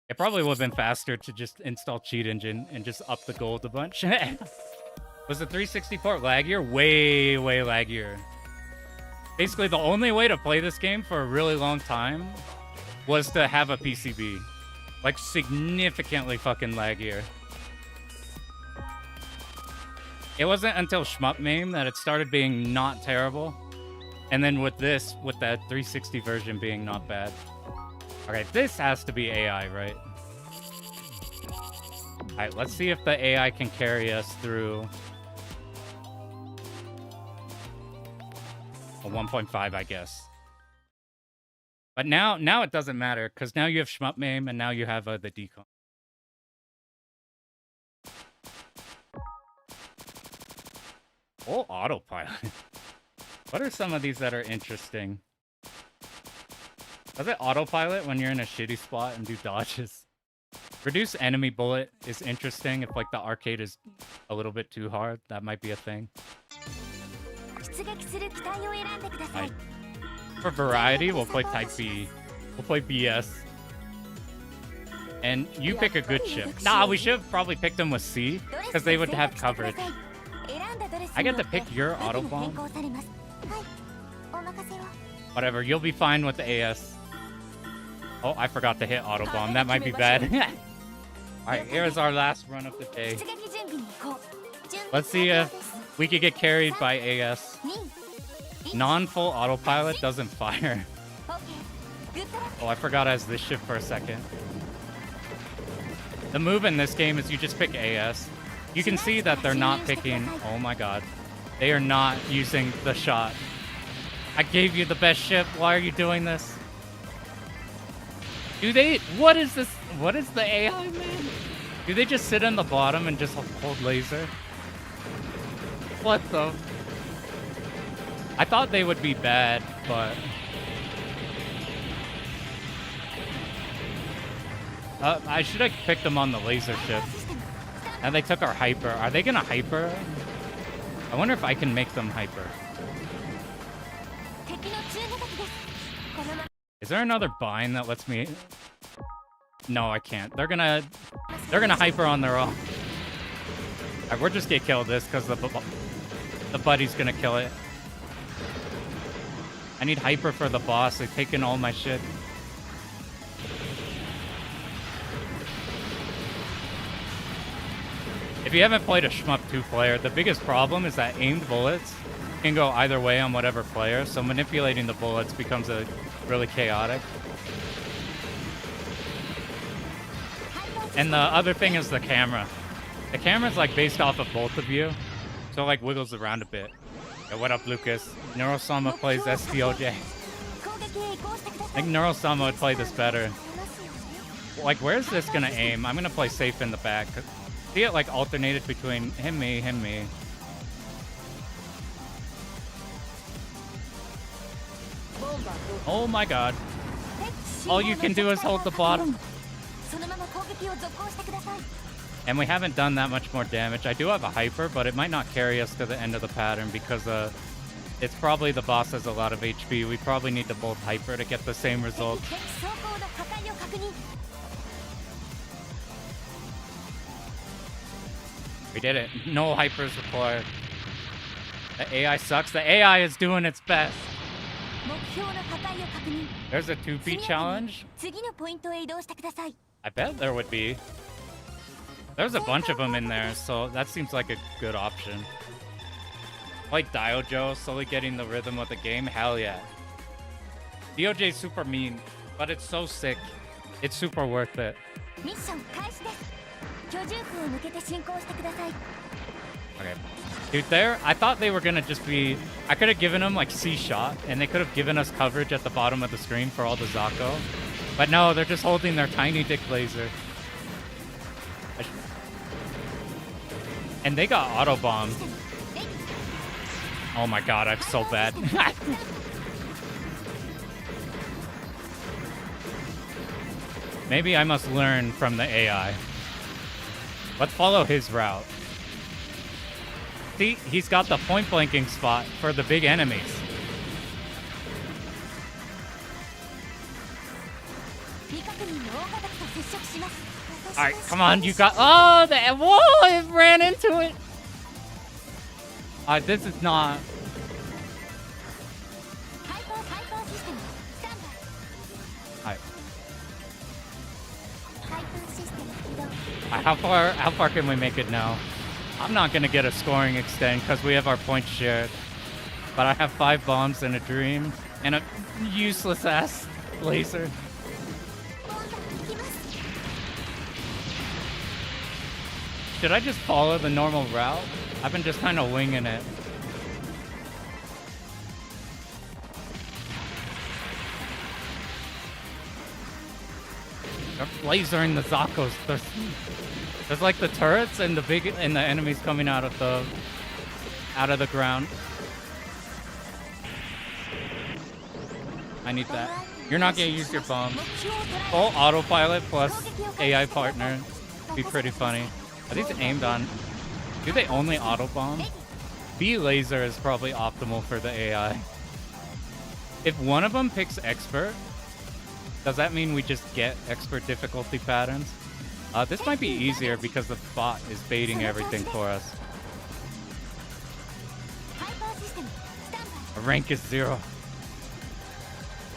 It probably would have been faster to just install Cheat Engine and just up the gold a bunch. Was the 360 port laggier? Way, way laggier. Basically, the only way to play this game for a really long time was to have a PCB. Like, significantly fucking laggier. It wasn't until Shmup Mame that it started being not terrible. And then with this, with that 360 version being not bad. Okay, this has to be AI, right? Alright, let's see if the AI can carry us through... a 1.5, I guess. But now it doesn't matter, because now you have Shmup Mame, and now you have the decon. Oh, autopilot. What are some of these that are interesting? Does it autopilot when you're in a shitty spot and do dodges? Reduce enemy bullet is interesting if like the arcade is a little bit too hard. That might be a thing. Right. For variety, we'll play Type B. We'll play BS. And you pick a good ship. Nah, we should have probably picked them with C, because they would have coverage. I get to pick your autobomb. Whatever, you'll be fine with the AS. Oh, I forgot to hit autobomb. That might be bad. Alright, here's our last run of the day. Let's see if we could get carried by AS. Non-full autopilot doesn't fire. Oh, I forgot as this ship for a second. The move in this game is you just pick AS. You can see that they're not picking... Oh my god. They are not using the shot. I gave you the best ship. Why are you doing this? Do they... What is this? What is the AI, man? Do they just sit on the bottom and just hold laser? What the... I thought they would be bad, but... I should have picked them on the laser ship. And they took our hyper. Are they gonna hyper? I wonder if I can make them hyper. Is there another bind that lets me... No, I can't. They're gonna hyper on their own. Alright, we're just gonna kill this because the buddy's gonna kill it. I need hyper for the boss. They've taken all my shit. If you haven't played a Shmup 2 player, the biggest problem is that aimed bullets can go either way on whatever player, so manipulating the bullets becomes really chaotic. And the other thing is the camera. The camera's like based off of both of you, so it like wiggles around a bit. Yeah, what up, Lucas? Neurosama plays STOJ. I think Neurosama would play this better. Like, where's this gonna aim? I'm gonna play safe in the back. See it like alternated between him, me, him, me. Oh my god. All you can do is hold the bottom. And we haven't done that much more damage. I do have a hyper, but it might not carry us to the end of the pattern because it's probably the boss has a lot of HP. We probably need to both hyper to get the same result. We did it. No hypers required. The AI sucks. The AI is doing its best. There's a 2P challenge. I bet there would be. There's a bunch of them in there, so that seems like a good option. Like Diojo, slowly getting the rhythm of the game. Hell yeah. DOJ's super mean, but it's so sick. It's super worth it. ミッション開始です。居住区を抜けて進行してください。 Okay. Dude, there, I thought they were gonna just be... I could have given them, like, C-shot, and they could have given us coverage at the bottom of the screen for all the Zako. But no, they're just holding their tiny dick laser. And they got auto-bombed. Oh my god, I'm so bad. Maybe I must learn from the AI. Let's follow his route. See, he's got the point blanking spot for the big enemies. Alright, come on, you got... Oh, the... Whoa, it ran into it! This is not... Alright. How far can we make it now? I'm not gonna get a scoring extend because we have our points shared. But I have 5 bombs and a dream and a useless ass laser. Should I just follow the normal route? I've been just kind of winging it. They're lasering the Zakos. There's like the turrets and the enemies coming out of the ground. I need that. You're not gonna use your bombs. Full autopilot plus AI partner. Be pretty funny. Are these aimed on? Do they only auto bomb? B laser is probably optimal for the AI. If one of them picks expert, does that mean we just get expert difficulty patterns? This might be easier because the bot is baiting everything for us. Our rank is 0.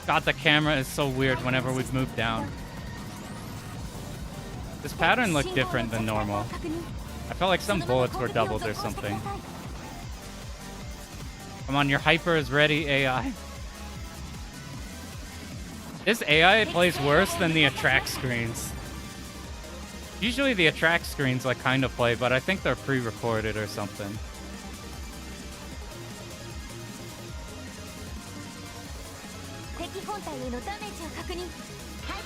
God, the camera is so weird whenever we've moved down. This pattern looked different than normal. I felt like some bullets were doubled or something. Come on, your hyper is ready, AI. This AI plays worse than the attract screens. Usually the attract screens like kind of play, but I think they're pre-recorded or something.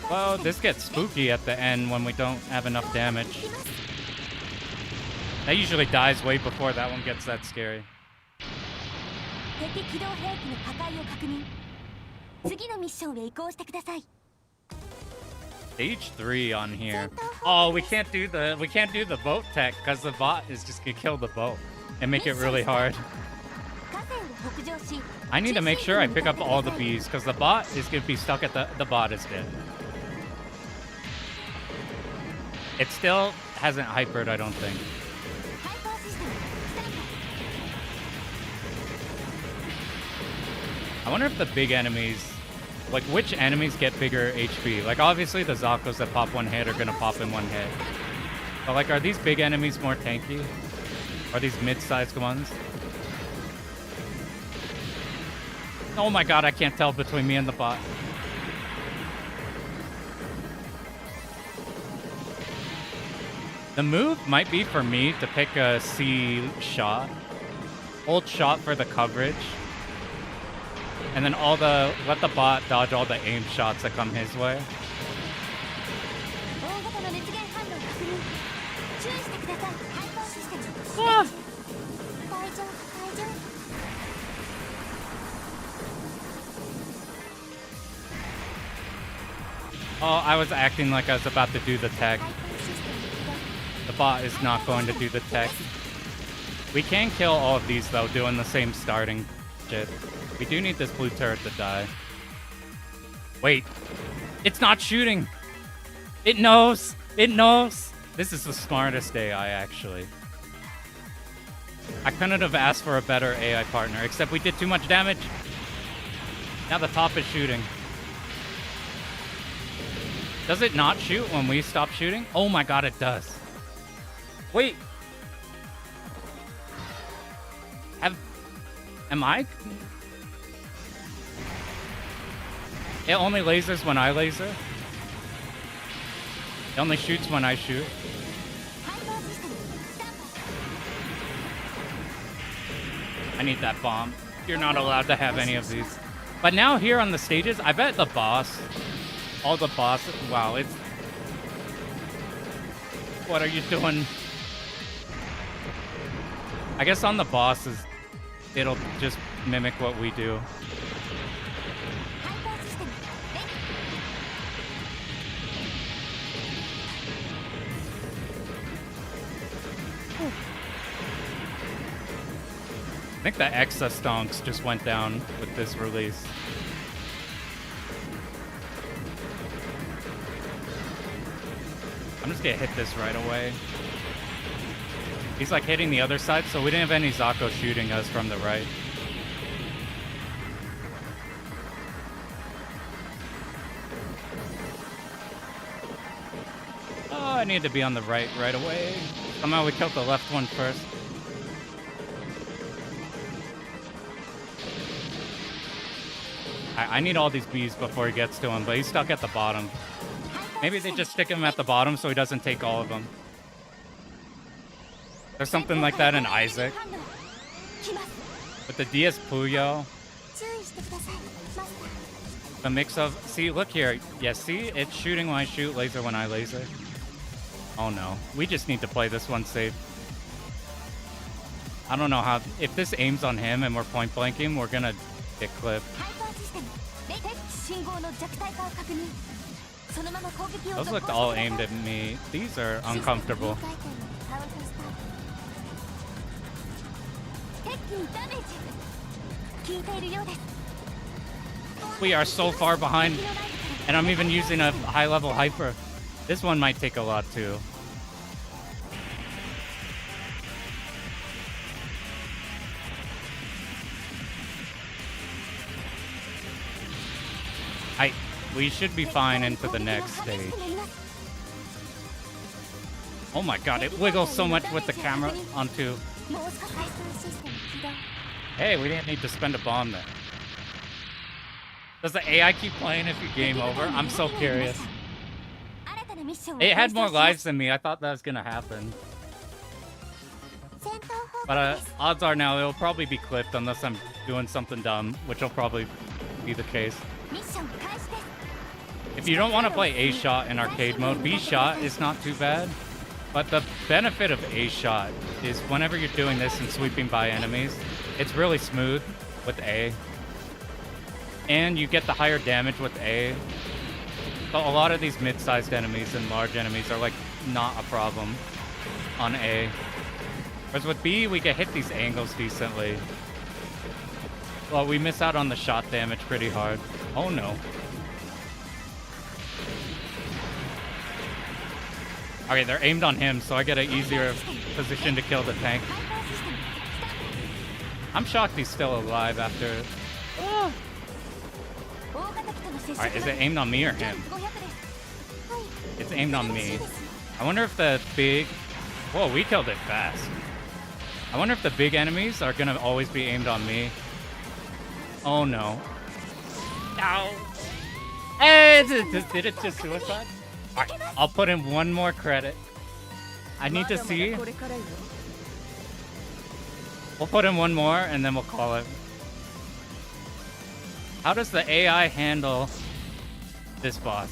Well, this gets spooky at the end when we don't have enough damage. That usually dies way before that one gets that scary. Stage 3 on here. Oh, we can't do the boat tech because the bot is just gonna kill the boat and make it really hard. I need to make sure I pick up all the bees because the bot is gonna be stuck at the bot is dead. It still hasn't hypered, I don't think. I wonder if the big enemies, like which enemies get bigger HP? Like obviously the Zakos that pop one hit are gonna pop in one hit. But like, are these big enemies more tanky? Are these mid-sized ones? Oh my god, I can't tell between me and the bot. The move might be for me to pick a C shot. Hold shot for the coverage. And then let the bot dodge all the aim shots that come his way. Ah! Oh, I was acting like I was about to do the tech. The bot is not going to do the tech. We can kill all of these though, doing the same starting shit. We do need this blue turret to die. Wait. It's not shooting. It knows. It knows. This is the smartest AI, actually. I couldn't have asked for a better AI partner, except we did too much damage. Now the top is shooting. Does it not shoot when we stop shooting? Oh my god, it does. Wait. Am I? It only lasers when I laser? He only shoots when I shoot. ハイパーシステムスタンバイ I need that bomb. You're not allowed to have any of these. But now here on the stages, I bet the boss, all the bosses, wow, it's... What are you doing? I guess on the bosses, it'll just mimic what we do. ハイパーシステムレディ I think the Exa stonks just went down with this release. I'm just gonna hit this right away. He's like hitting the other side, so we didn't have any Zako shooting us from the right. Oh, I need to be on the right away. Somehow we killed the left one first. I need all these bees before he gets to him, but he's stuck at the bottom. Maybe they just stick him at the bottom so he doesn't take all of them. There's something like that in Isaac. 来ます With the DS Puyo, 注意してくださいマスター the mix of... See, look here. Yeah, see? It's shooting when I shoot, laser when I laser. Oh no. We just need to play this one safe. I don't know how... If this aims on him and we're point blanking, we're gonna get clipped. ハイパーシステムレディ信号の弱体化を確認そのまま攻撃を Those 続行 looked して all ください aimed at me. These are システム uncomfortable. 入回転のカウントスタート敵にダメージ効いているようです We are so far behind, and I'm even using a high-level hyper. This one might take a lot too. We should be fine into the next stage. Oh my god, it wiggles so much with the camera onto... もう少し回数システム起動 Hey, we didn't need to spend a bomb there. Does the AI keep playing if you game over? I'm so curious. 新たなミッションを It had more 開始します lives than me. I thought that was gonna happen. 戦闘報 But 告です odds are now it'll probably be clipped unless I'm doing something dumb, which will probably be the case. ミッション開始です If you don't want to play A shot in arcade mode, B shot is not too bad. But the benefit of A shot is whenever you're doing this and sweeping by enemies, it's really smooth with A. And you get the higher damage with A. So a lot of these mid-sized enemies and large enemies are like not a problem on A. Whereas with B, we can hit these angles decently. Well, we miss out on the shot damage pretty hard. Oh no. Okay, they're aimed on him, so I get an easier position to kill the tank. ハイパーシステムスタート I'm shocked he's still alive after... 大型機との接触 Alright, is it aimed on me or him? 500ですはい It's aimed on よろし me. いです I wonder if the big... Whoa, we killed it fast. I wonder if the big enemies are gonna always be aimed on me. Oh no. Ow. Hey, did it just suicide? Alright, I'll put in one more credit. I need to see. We'll put in one more and then we'll call it. How does the AI handle this boss?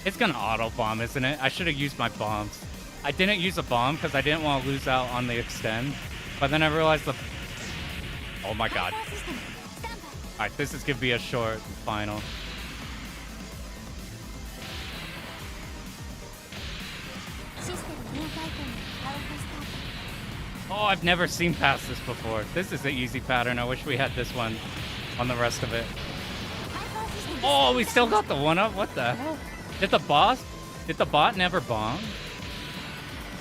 It's gonna auto bomb, isn't it? I should have used my bombs. I didn't use a bomb because I didn't want to lose out on the extend. But then I realized the... Oh my god. ハイパーシステムスタンバイ Alright, this is gonna be a short final. システム入回転のカウントスタート Oh, I've never seen past this before. This is an easy pattern. I wish we had this one on the rest of it. ハイパーシステム Oh, we still got the one up? What the hell? Did the bot never bomb?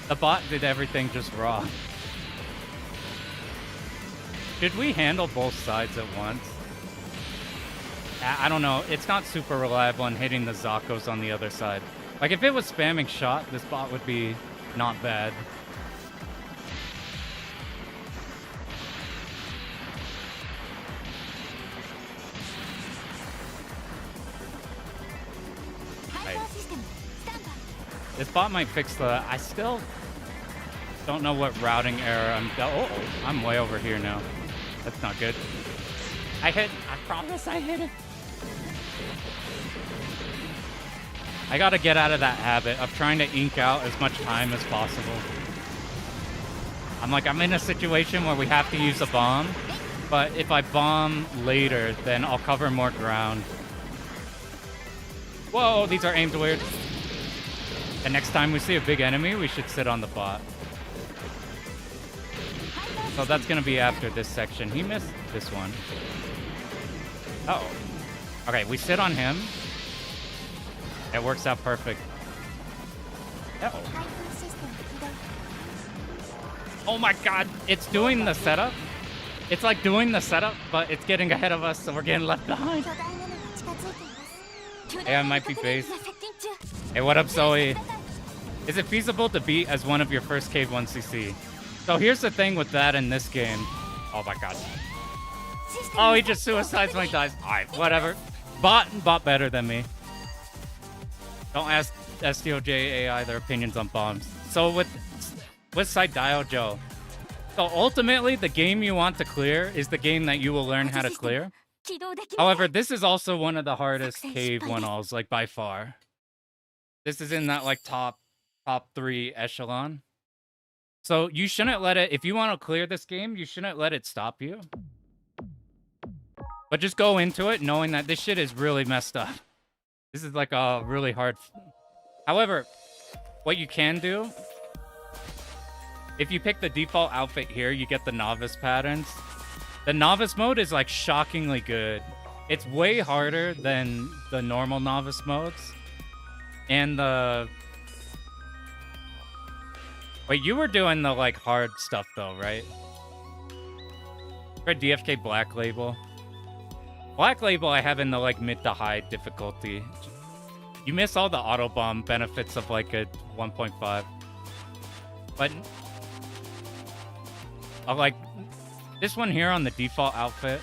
The bot did everything just raw. Should we handle both sides at once? I don't know. It's not super reliable in hitting the Zakos on the other side. Like, if it was spamming shot, this bot would be not bad. This bot might fix the... I still don't know what routing error I'm way over here now. That's not good. I promise I hit it. I gotta get out of that habit of trying to ink out as much time as possible. I'm in a situation where we have to use a bomb, but if I bomb later, then I'll cover more ground. Whoa, these are aimed weird. The next time we see a big enemy, we should sit on the bot. So that's gonna be after this section. He missed this one. Uh-oh. Okay, we sit on him. It works out perfect. Uh-oh. Oh my god, it's doing the setup. It's like doing the setup, but it's getting ahead of us, so we're getting left behind. Hey, I might be based. Hey, what up, Zoe? Is it feasible to beat as one of your first Cave 1cc? So here's the thing with that in this game. Oh my god. Oh, he just suicides when he dies. Alright, whatever. Bot better than me. Don't ask STOJ AI their opinions on bombs. So with Saidaioujou. So ultimately, the game you want to clear is the game that you will learn how to clear. However, this is also one of the hardest Cave 1-alls, like by far. This is in that like top 3 echelon. So you shouldn't let it, if you want to clear this game, you shouldn't let it stop you. But just go into it knowing that this shit is really messed up. This is like a really hard... However, what you can do, if you pick the default outfit here, you get the novice patterns. The novice mode is like shockingly good. It's way harder than the normal novice modes. And the... Wait, you were doing the like hard stuff though, right? For DFK Black Label. Black Label I have in the like mid to high difficulty. You miss all the auto bomb benefits of like a 1.5. But like this one here on the default outfit,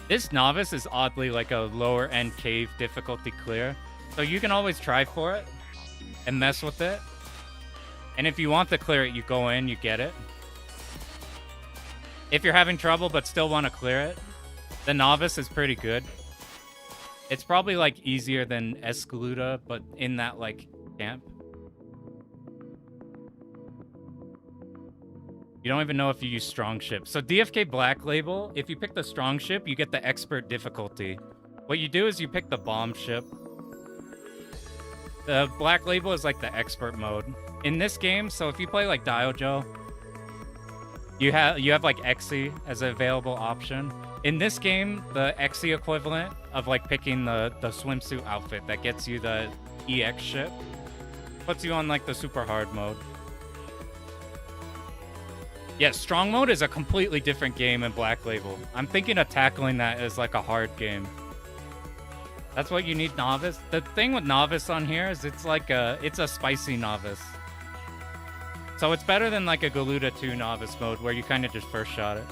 this novice is oddly like a lower end cave difficulty clear. So you can always try for it and mess with it. And if you want to clear it, you go in, you get it. If you're having trouble but still want to clear it, the novice is pretty good. It's probably like easier than Escaluda, but in that like camp. You don't even know if you use strong ship. So DFK Black Label, if you pick the strong ship, you get the expert difficulty. What you do is you pick the bomb ship. The Black Label is like the expert mode. In this game, so if you play like Daioujo, you have like Exi as an available option. In this game, the Exi equivalent of like picking the swimsuit outfit that gets you the EX ship puts you on like the super hard mode. Yeah, strong mode is a completely different game in Black Label. I'm thinking of tackling that as like a hard game. That's what you need novice. The thing with novice on here is it's a spicy novice. So it's better than like a Galuda 2 novice mode where you kind of just first shot it.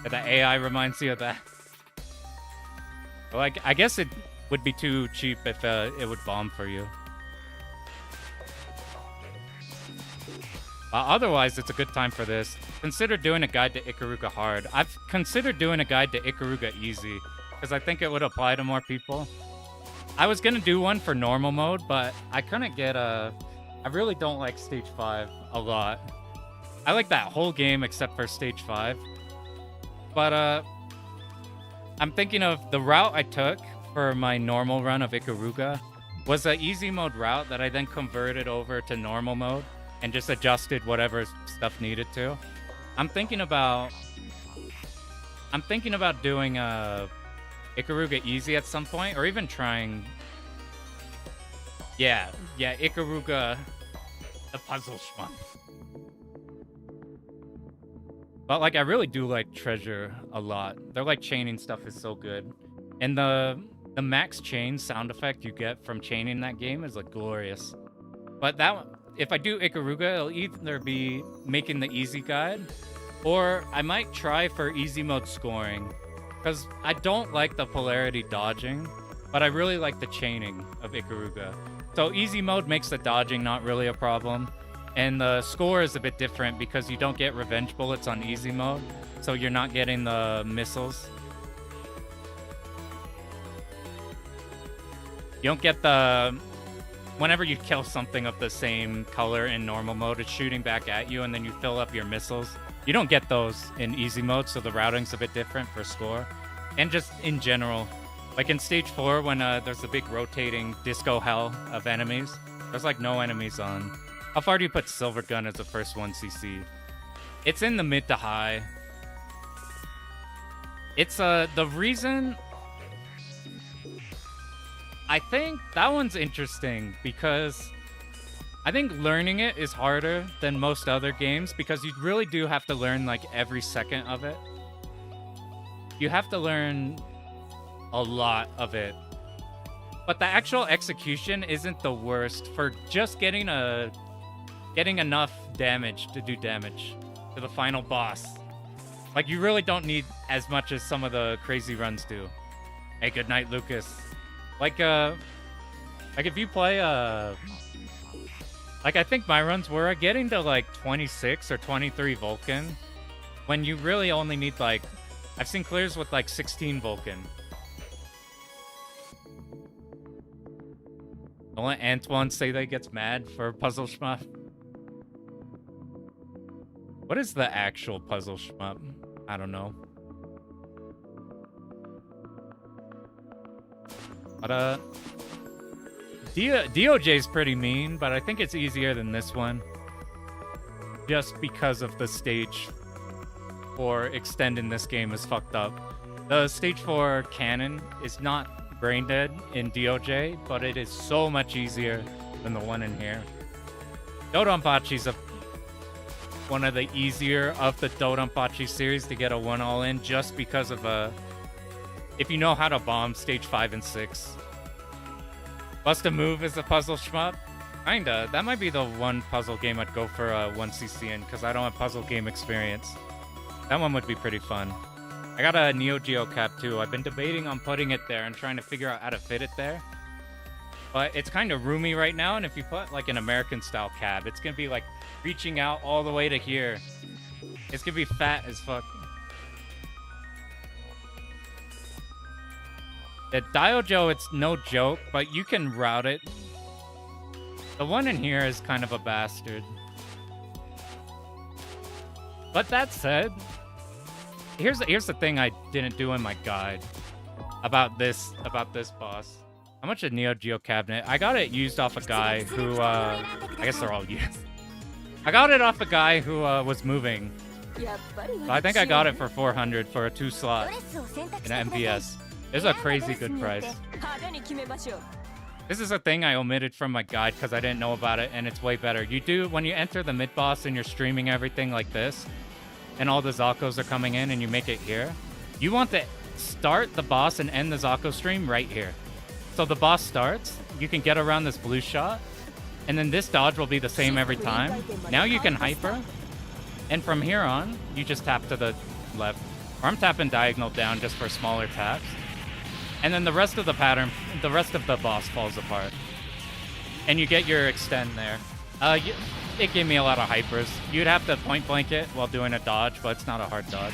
Yeah, the AI reminds you of that. Like, I guess it would be too cheap if it would bomb for you. Otherwise, it's a good time for this. Consider doing a guide to Ikaruga hard. I've considered doing a guide to Ikaruga easy because I think it would apply to more people. I was gonna do one for normal mode, but I couldn't get I really don't like stage 5 a lot. I like that whole game except for stage 5. But I'm thinking of the route I took for my normal run of Ikaruga was an easy mode route that I then converted over to normal mode and just adjusted whatever stuff needed to. I'm thinking about doing Ikaruga easy at some point, or even trying... Yeah, Ikaruga, the puzzle schmuck. But, like, I really do like Treasure a lot. Their, like, chaining stuff is so good. And the max chain sound effect you get from chaining that game is, like, glorious. But that one, if I do Ikaruga, it'll either be making the easy guide, or I might try for easy mode scoring. Because I don't like the polarity dodging, but I really like the chaining of Ikaruga. So easy mode makes the dodging not really a problem. And the score is a bit different because you don't get revenge bullets on easy mode. So you're not getting the missiles. You don't get the... Whenever you kill something of the same color in normal mode, it's shooting back at you and then you fill up your missiles. You don't get those in easy mode, so the routing's a bit different for score. And just in general, like in stage 4 when there's a big rotating disco hell of enemies, there's like no enemies on. How far do you put Silver Gun as the first 1cc? It's in the mid to high. It's the reason... I think that one's interesting because I think learning it is harder than most other games because you really do have to learn like every second of it. You have to learn a lot of it. But the actual execution isn't the worst for just getting enough damage to do damage to the final boss. Like you really don't need as much as some of the crazy runs do. Hey, good night, Lucas. Like if you play like I think my runs were getting to like 26 or 23 Vulcan when you really only need like I've seen clears with like 16 Vulcan. Don't let Antoine say that he gets mad for puzzle shmup. What is the actual puzzle shmup? I don't know. But DOJ's pretty mean, but I think it's easier than this one. Just because of the stage 4 extend in this game is fucked up. The stage 4 canon is not brain dead in DOJ, but it is so much easier than the one in here. Dodonpachi's one of the easier of the Dodonpachi series to get a 1 all in just because of if you know how to bomb stage 5 and 6. Bust a Move is a puzzle shmup. Kinda. That might be the one puzzle game I'd go for 1cc in because I don't have puzzle game experience. That one would be pretty fun. I got a Neo Geo cap too. I've been debating on putting it there and trying to figure out how to fit it there. But it's kind of roomy right now, and if you put like an American style cab, it's gonna be like reaching out all the way to here. It's gonna be fat as fuck. The Daiojo, it's no joke, but you can route it. The one in here is kind of a bastard. But that said, here's the thing I didn't do in my guide about this boss. How much a Neo Geo cabinet? I got it used off a guy who I guess they're all used. I got it off a guy who was moving. So I think I got it for 400 for a 2-slot in an MVS. It's a crazy good price. This is a thing I omitted from my guide because I didn't know about it, and it's way better. You do, when you enter the mid-boss and you're streaming everything like this, and all the Zakos are coming in and you make it here, you want to start the boss and end the Zako stream right here. So the boss starts, you can get around this blue shot, and then this dodge will be the same every time. Now you can hyper, and from here on, you just tap to the left. Or I'm tapping diagonal down just for smaller taps. And then the rest of the pattern, the rest of the boss falls apart. And you get your extend there. It gave me a lot of hypers. You'd have to point blank it while doing a dodge, but it's not a hard dodge.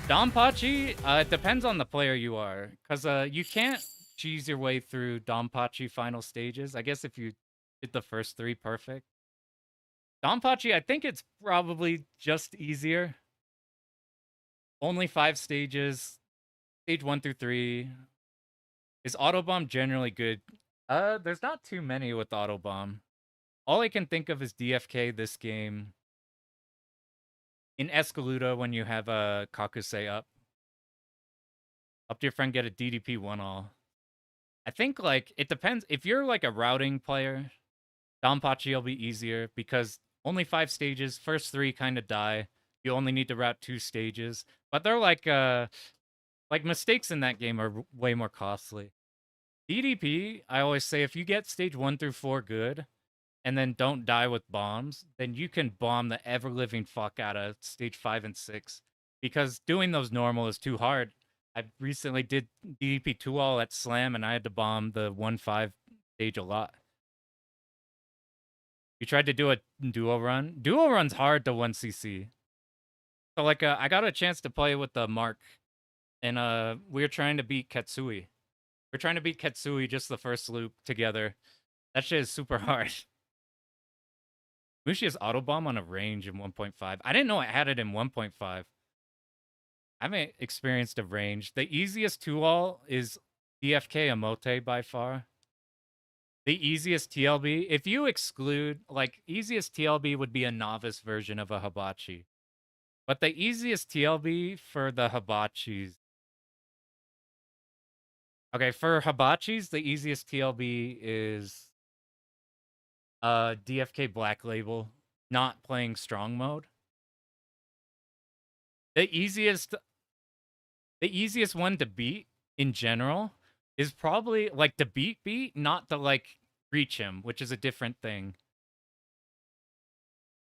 Dodonpachi, it depends on the player you are. Because you can't cheese your way through Dodonpachi final stages. I guess if you did the first 3 perfect. Dodonpachi, I think it's probably just easier. Only 5 stages. Stage 1 through 3. Is Autobomb generally good? There's not too many with Autobomb. All I can think of is DFK this game. In Escaluda when you have a Kakusei up. Up to your friend, get a DDP 1-all. I think like it depends. If you're like a routing player, Dodonpachi will be easier because only 5 stages. First 3 kind of die. You only need to route 2 stages. But they're like mistakes in that game are way more costly. DDP, I always say if you get stage 1 through 4 good, and then don't die with bombs, then you can bomb the ever-living fuck out of stage 5 and 6. Because doing those normal is too hard. I recently did DDP 2-all at Slam, and I had to bomb the 1-5 stage a lot. You tried to do a duo run? Duo run's hard to 1cc. So, like, I got a chance to play with the Mark, and we were trying to beat Ketsui. We're trying to beat Ketsui just the first loop together. That shit is super hard. Mushi has Autobomb on a range in 1.5. I didn't know it had it in 1.5. I haven't experienced a range. The easiest 2-all is DFK Emote by far. The easiest TLB, if you exclude, like, easiest TLB would be a novice version of a Hibachi. But the easiest TLB for the Hibachis. Okay, for Hibachis, the easiest TLB is DFK Black Label, not playing strong mode. The easiest one to beat in general is probably like to beat, not to like reach him, which is a different thing.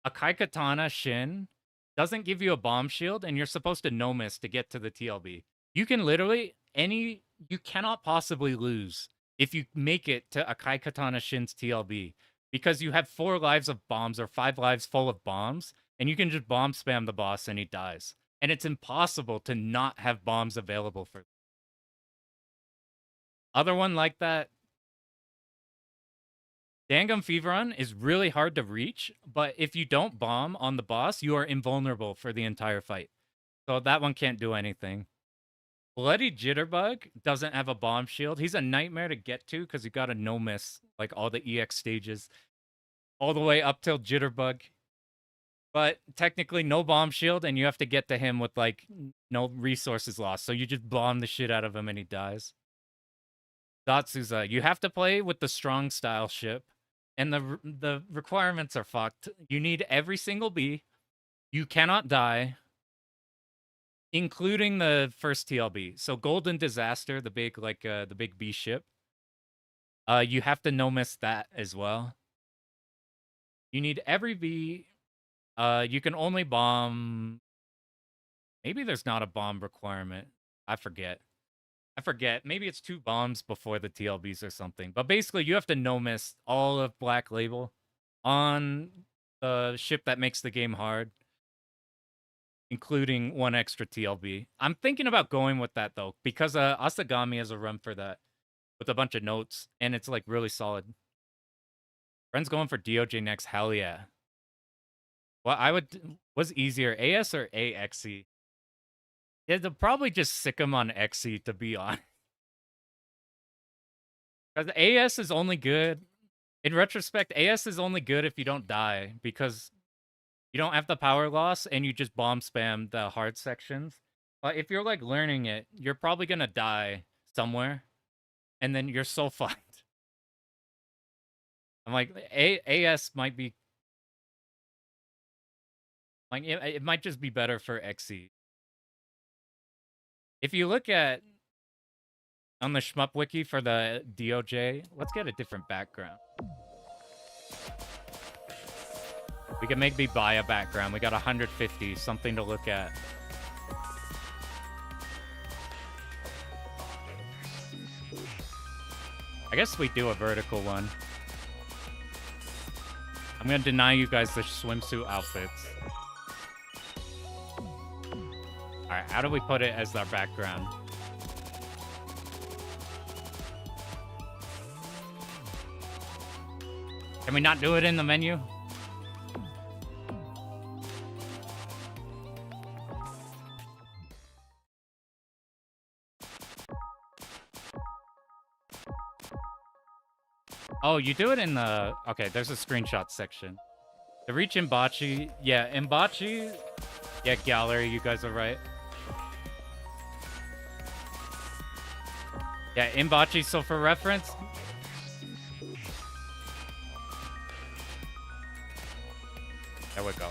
A Kaikatana Shin doesn't give you a bomb shield, and you're supposed to no miss to get to the TLB. You can literally you cannot possibly lose if you make it to a Kaikatana Shin's TLB, because you have 4 lives of bombs or 5 lives full of bombs, and you can just bomb spam the boss and he dies. And it's impossible to not have bombs available for them. Other one like that, Dangum Fever Run is really hard to reach, but if you don't bomb on the boss, you are invulnerable for the entire fight. So that one can't do anything. Bloody Jitterbug doesn't have a bomb shield. He's a nightmare to get to because you got to no miss like all the EX stages all the way up till Jitterbug. But technically no bomb shield, and you have to get to him with like no resources lost. So you just bomb the shit out of him and he dies. Datsuza, you have to play with the strong style ship, and the requirements are fucked. You need every single B. You cannot die, including the first TLB. So Golden Disaster, the big the big B ship. You have to no miss that as well. You need every B. You can only bomb. Maybe there's not a bomb requirement. I forget. Maybe it's 2 bombs before the TLBs or something. But basically, you have to no miss all of Black Label on the ship that makes the game hard, including 1 extra TLB. I'm thinking about going with that though, because Asagami has a run for that with a bunch of notes, and it's like really solid. Friends going for DOJ next. Hell yeah. Well, what's easier, AS or AXE? Yeah, they'll probably just sick him on XE, to be honest. Because AS is only good. In retrospect, AS is only good if you don't die, because you don't have the power loss and you just bomb spam the hard sections. But if you're like learning it, you're probably gonna die somewhere, and then you're so fucked. I'm like, AS might be like it might just be better for XE. If you look at on the Shmup Wiki for the DOJ, let's get a different background. We can maybe buy a background. We got 150, something to look at. I guess we do a vertical one. I'm gonna deny you guys the swimsuit outfits. Alright, how do we put it as our background? Can we not do it in the menu? Oh, you do it in the... Okay, there's a screenshot section. To reach Imbachi... Yeah, Imbachi... Yeah, gallery, you guys are right. Yeah, Imbachi, so for reference... There we go.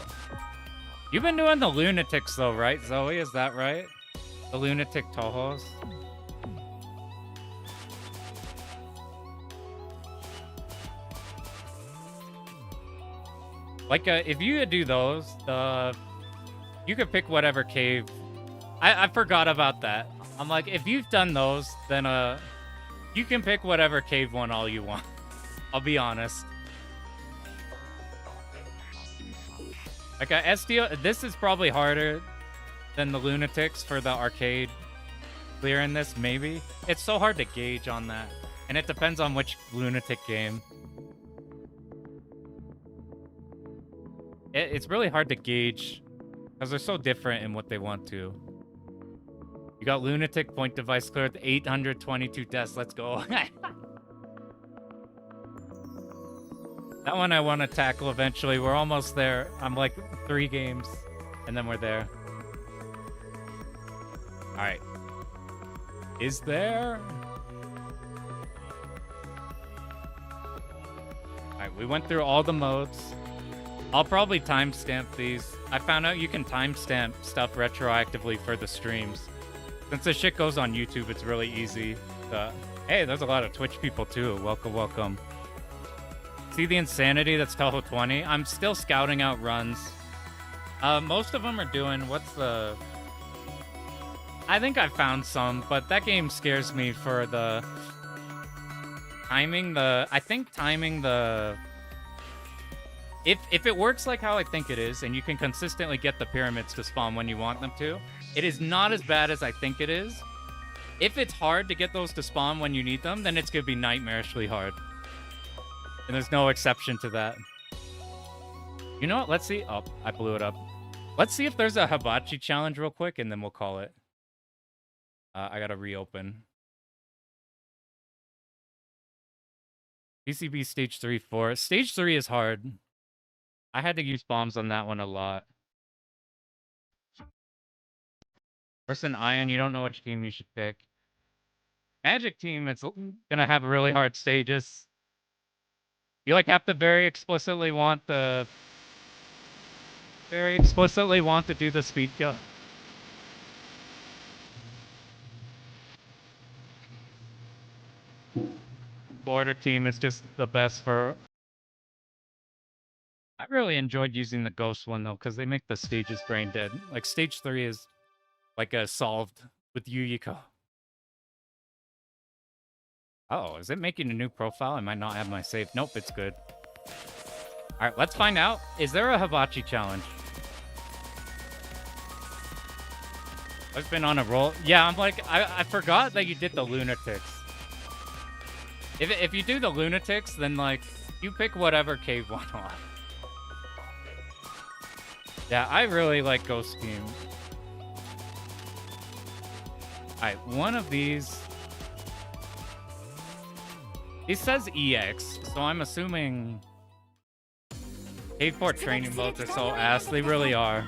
You've been doing the lunatics though, right, Zoe? Is that right? The lunatic Tohos? Like, if you do those, you could pick whatever cave. I forgot about that. I'm like, if you've done those, then you can pick whatever cave one all you want. I'll be honest. Like SDO, this is probably harder than the Lunatics for the arcade clearing this, maybe. It's so hard to gauge on that. And it depends on which Lunatic game. It's really hard to gauge because they're so different in what they want to. You got Lunatic point device cleared, 822 deaths. Let's go. That one I want to tackle eventually. We're almost there. I'm like 3 games, and then we're there. All right. Is there? All right, we went through all the modes. I'll probably timestamp these. I found out you can timestamp stuff retroactively for the streams. Since this shit goes on YouTube, it's really easy. Hey, there's a lot of Twitch people too. Welcome, welcome. See the insanity that's Toho 20? I'm still scouting out runs. Most of them are doing, what's the... I think I found some, but that game scares me for the... timing the... I think timing the... If it works like how I think it is, and you can consistently get the pyramids to spawn when you want them to, it is not as bad as I think it is. If it's hard to get those to spawn when you need them, then it's going to be nightmarishly hard. And there's no exception to that. You know what? Let's see. Oh, I blew it up. Let's see if there's a hibachi challenge real quick, and then we'll call it. I gotta reopen. PCB stage 3, 4. Stage 3 is hard. I had to use bombs on that one a lot. Person Ion, you don't know which team you should pick. Magic team, it's gonna have really hard stages. You like have to very explicitly want to do the speed kill. Border team is just the best for... I really enjoyed using the ghost one though, because they make the stages brain dead. Like stage 3 is like solved with Yuyiko. Oh, is it making a new profile? I might not have my save. Nope, it's good. All right, let's find out. Is there a hibachi challenge? I've been on a roll. Yeah, I'm like, I forgot that you did the Lunatics. If you do the Lunatics, then like, you pick whatever cave one on. Yeah, I really like Ghost Team. Alright, one of these... He says EX, so I'm assuming... Cave 4 training modes are so ass, they really are.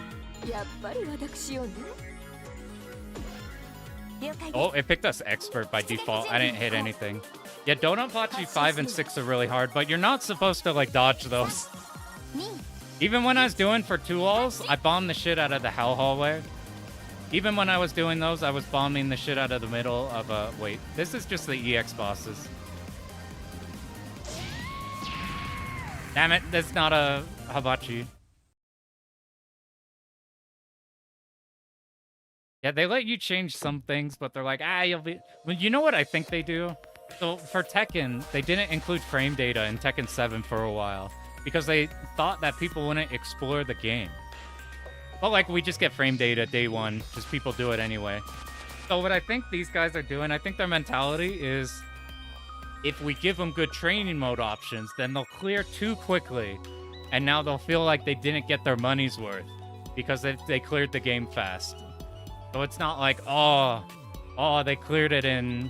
Oh, it picked us Expert by default. I didn't hit anything. Yeah, Dodonpachi 5 and 6 are really hard, but you're not supposed to, like, dodge those. Even when I was doing for 2-alls, I bombed the shit out of the Hell Hallway. Even when I was doing those, I was bombing the shit out of the middle of, wait. This is just the EX bosses. Damn it, that's not a hibachi. Yeah, they let you change some things, but they're like, you'll be... Well, you know what I think they do? So for Tekken, they didn't include frame data in Tekken 7 for a while because they thought that people wouldn't explore the game. But like, we just get frame data day one, just people do it anyway. So what I think these guys are doing, I think their mentality is if we give them good training mode options, then they'll clear too quickly. And now they'll feel like they didn't get their money's worth because they cleared the game fast. So it's not like, oh, they cleared it in,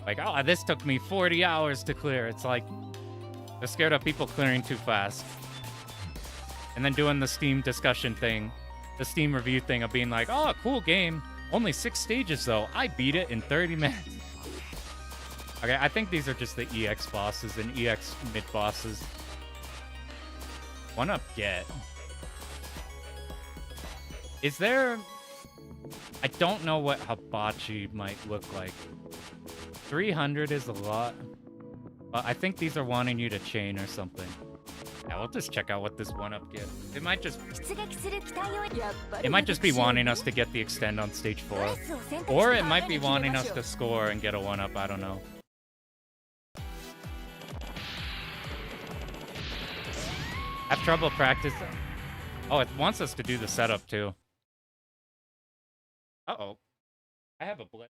like, oh, this took me 40 hours to clear. It's like, they're scared of people clearing too fast. And then doing the Steam discussion thing, the Steam review thing of being like, oh, cool game. Only 6 stages, though. I beat it in 30 minutes. Okay, I think these are just the EX bosses and EX mid-bosses. One up, get. Is there... I don't know what hibachi might look like. 300 is a lot. But I think these are wanting you to chain or something. Yeah, we'll just check out what this one-up gives. It might just 出撃する機体をやっぱり it might just be 私を wanting us to get the extend on stage ド 4. レスを選択 Or し it た might 上 be に決め wanting ま us しょ to う score and get a 1-up, I don't know. Have trouble practicing. Oh, it wants us to do the setup too. Uh-oh. I have a blitz.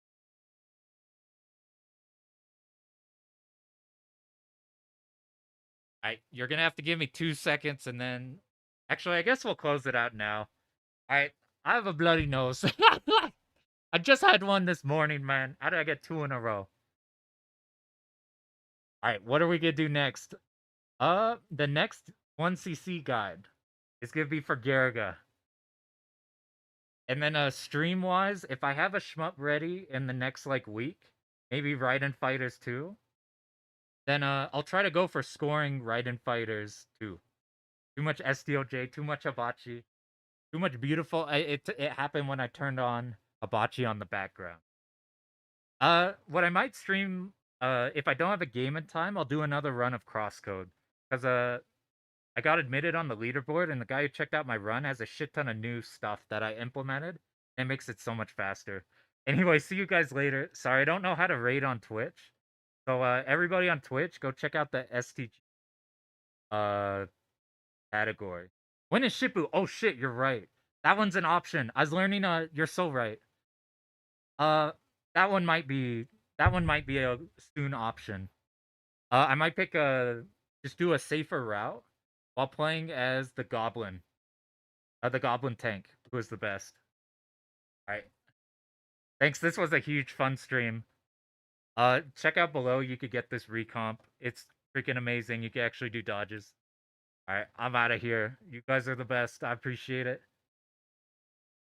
You're gonna have to give me 2 seconds and then... Actually, I guess we'll close it out now. Alright, I have a bloody nose. I just had one this morning, man. How did I get 2 in a row? Alright, what are we gonna do next? The next 1cc guide is gonna be for Garriga. And then stream-wise, if I have a shmup ready in the next, like, week, maybe Raiden Fighters 2, then I'll try to go for scoring Raiden Fighters 2. Too much SDOJ, too much Hibachi, too much beautiful. It happened when I turned on Hibachi on the background. What I might stream, if I don't have a game in time, I'll do another run of Crosscode. Because, I got admitted on the leaderboard, and the guy who checked out my run has a shit ton of new stuff that I implemented, and it makes it so much faster. Anyway, see you guys later. Sorry, I don't know how to raid on Twitch. So, everybody on Twitch, go check out the STG, category. When is Shippu? Oh shit, you're right. That one's an option. I was learning, you're so right. Uh, that one might be a soon option. I might pick just do a safer route while playing as the Goblin. The Goblin tank, who is the best. Alright. Thanks, this was a huge fun stream. Check out below, you could get this recomp. It's freaking amazing. You can actually do dodges. Alright, I'm out of here. You guys are the best. I appreciate it.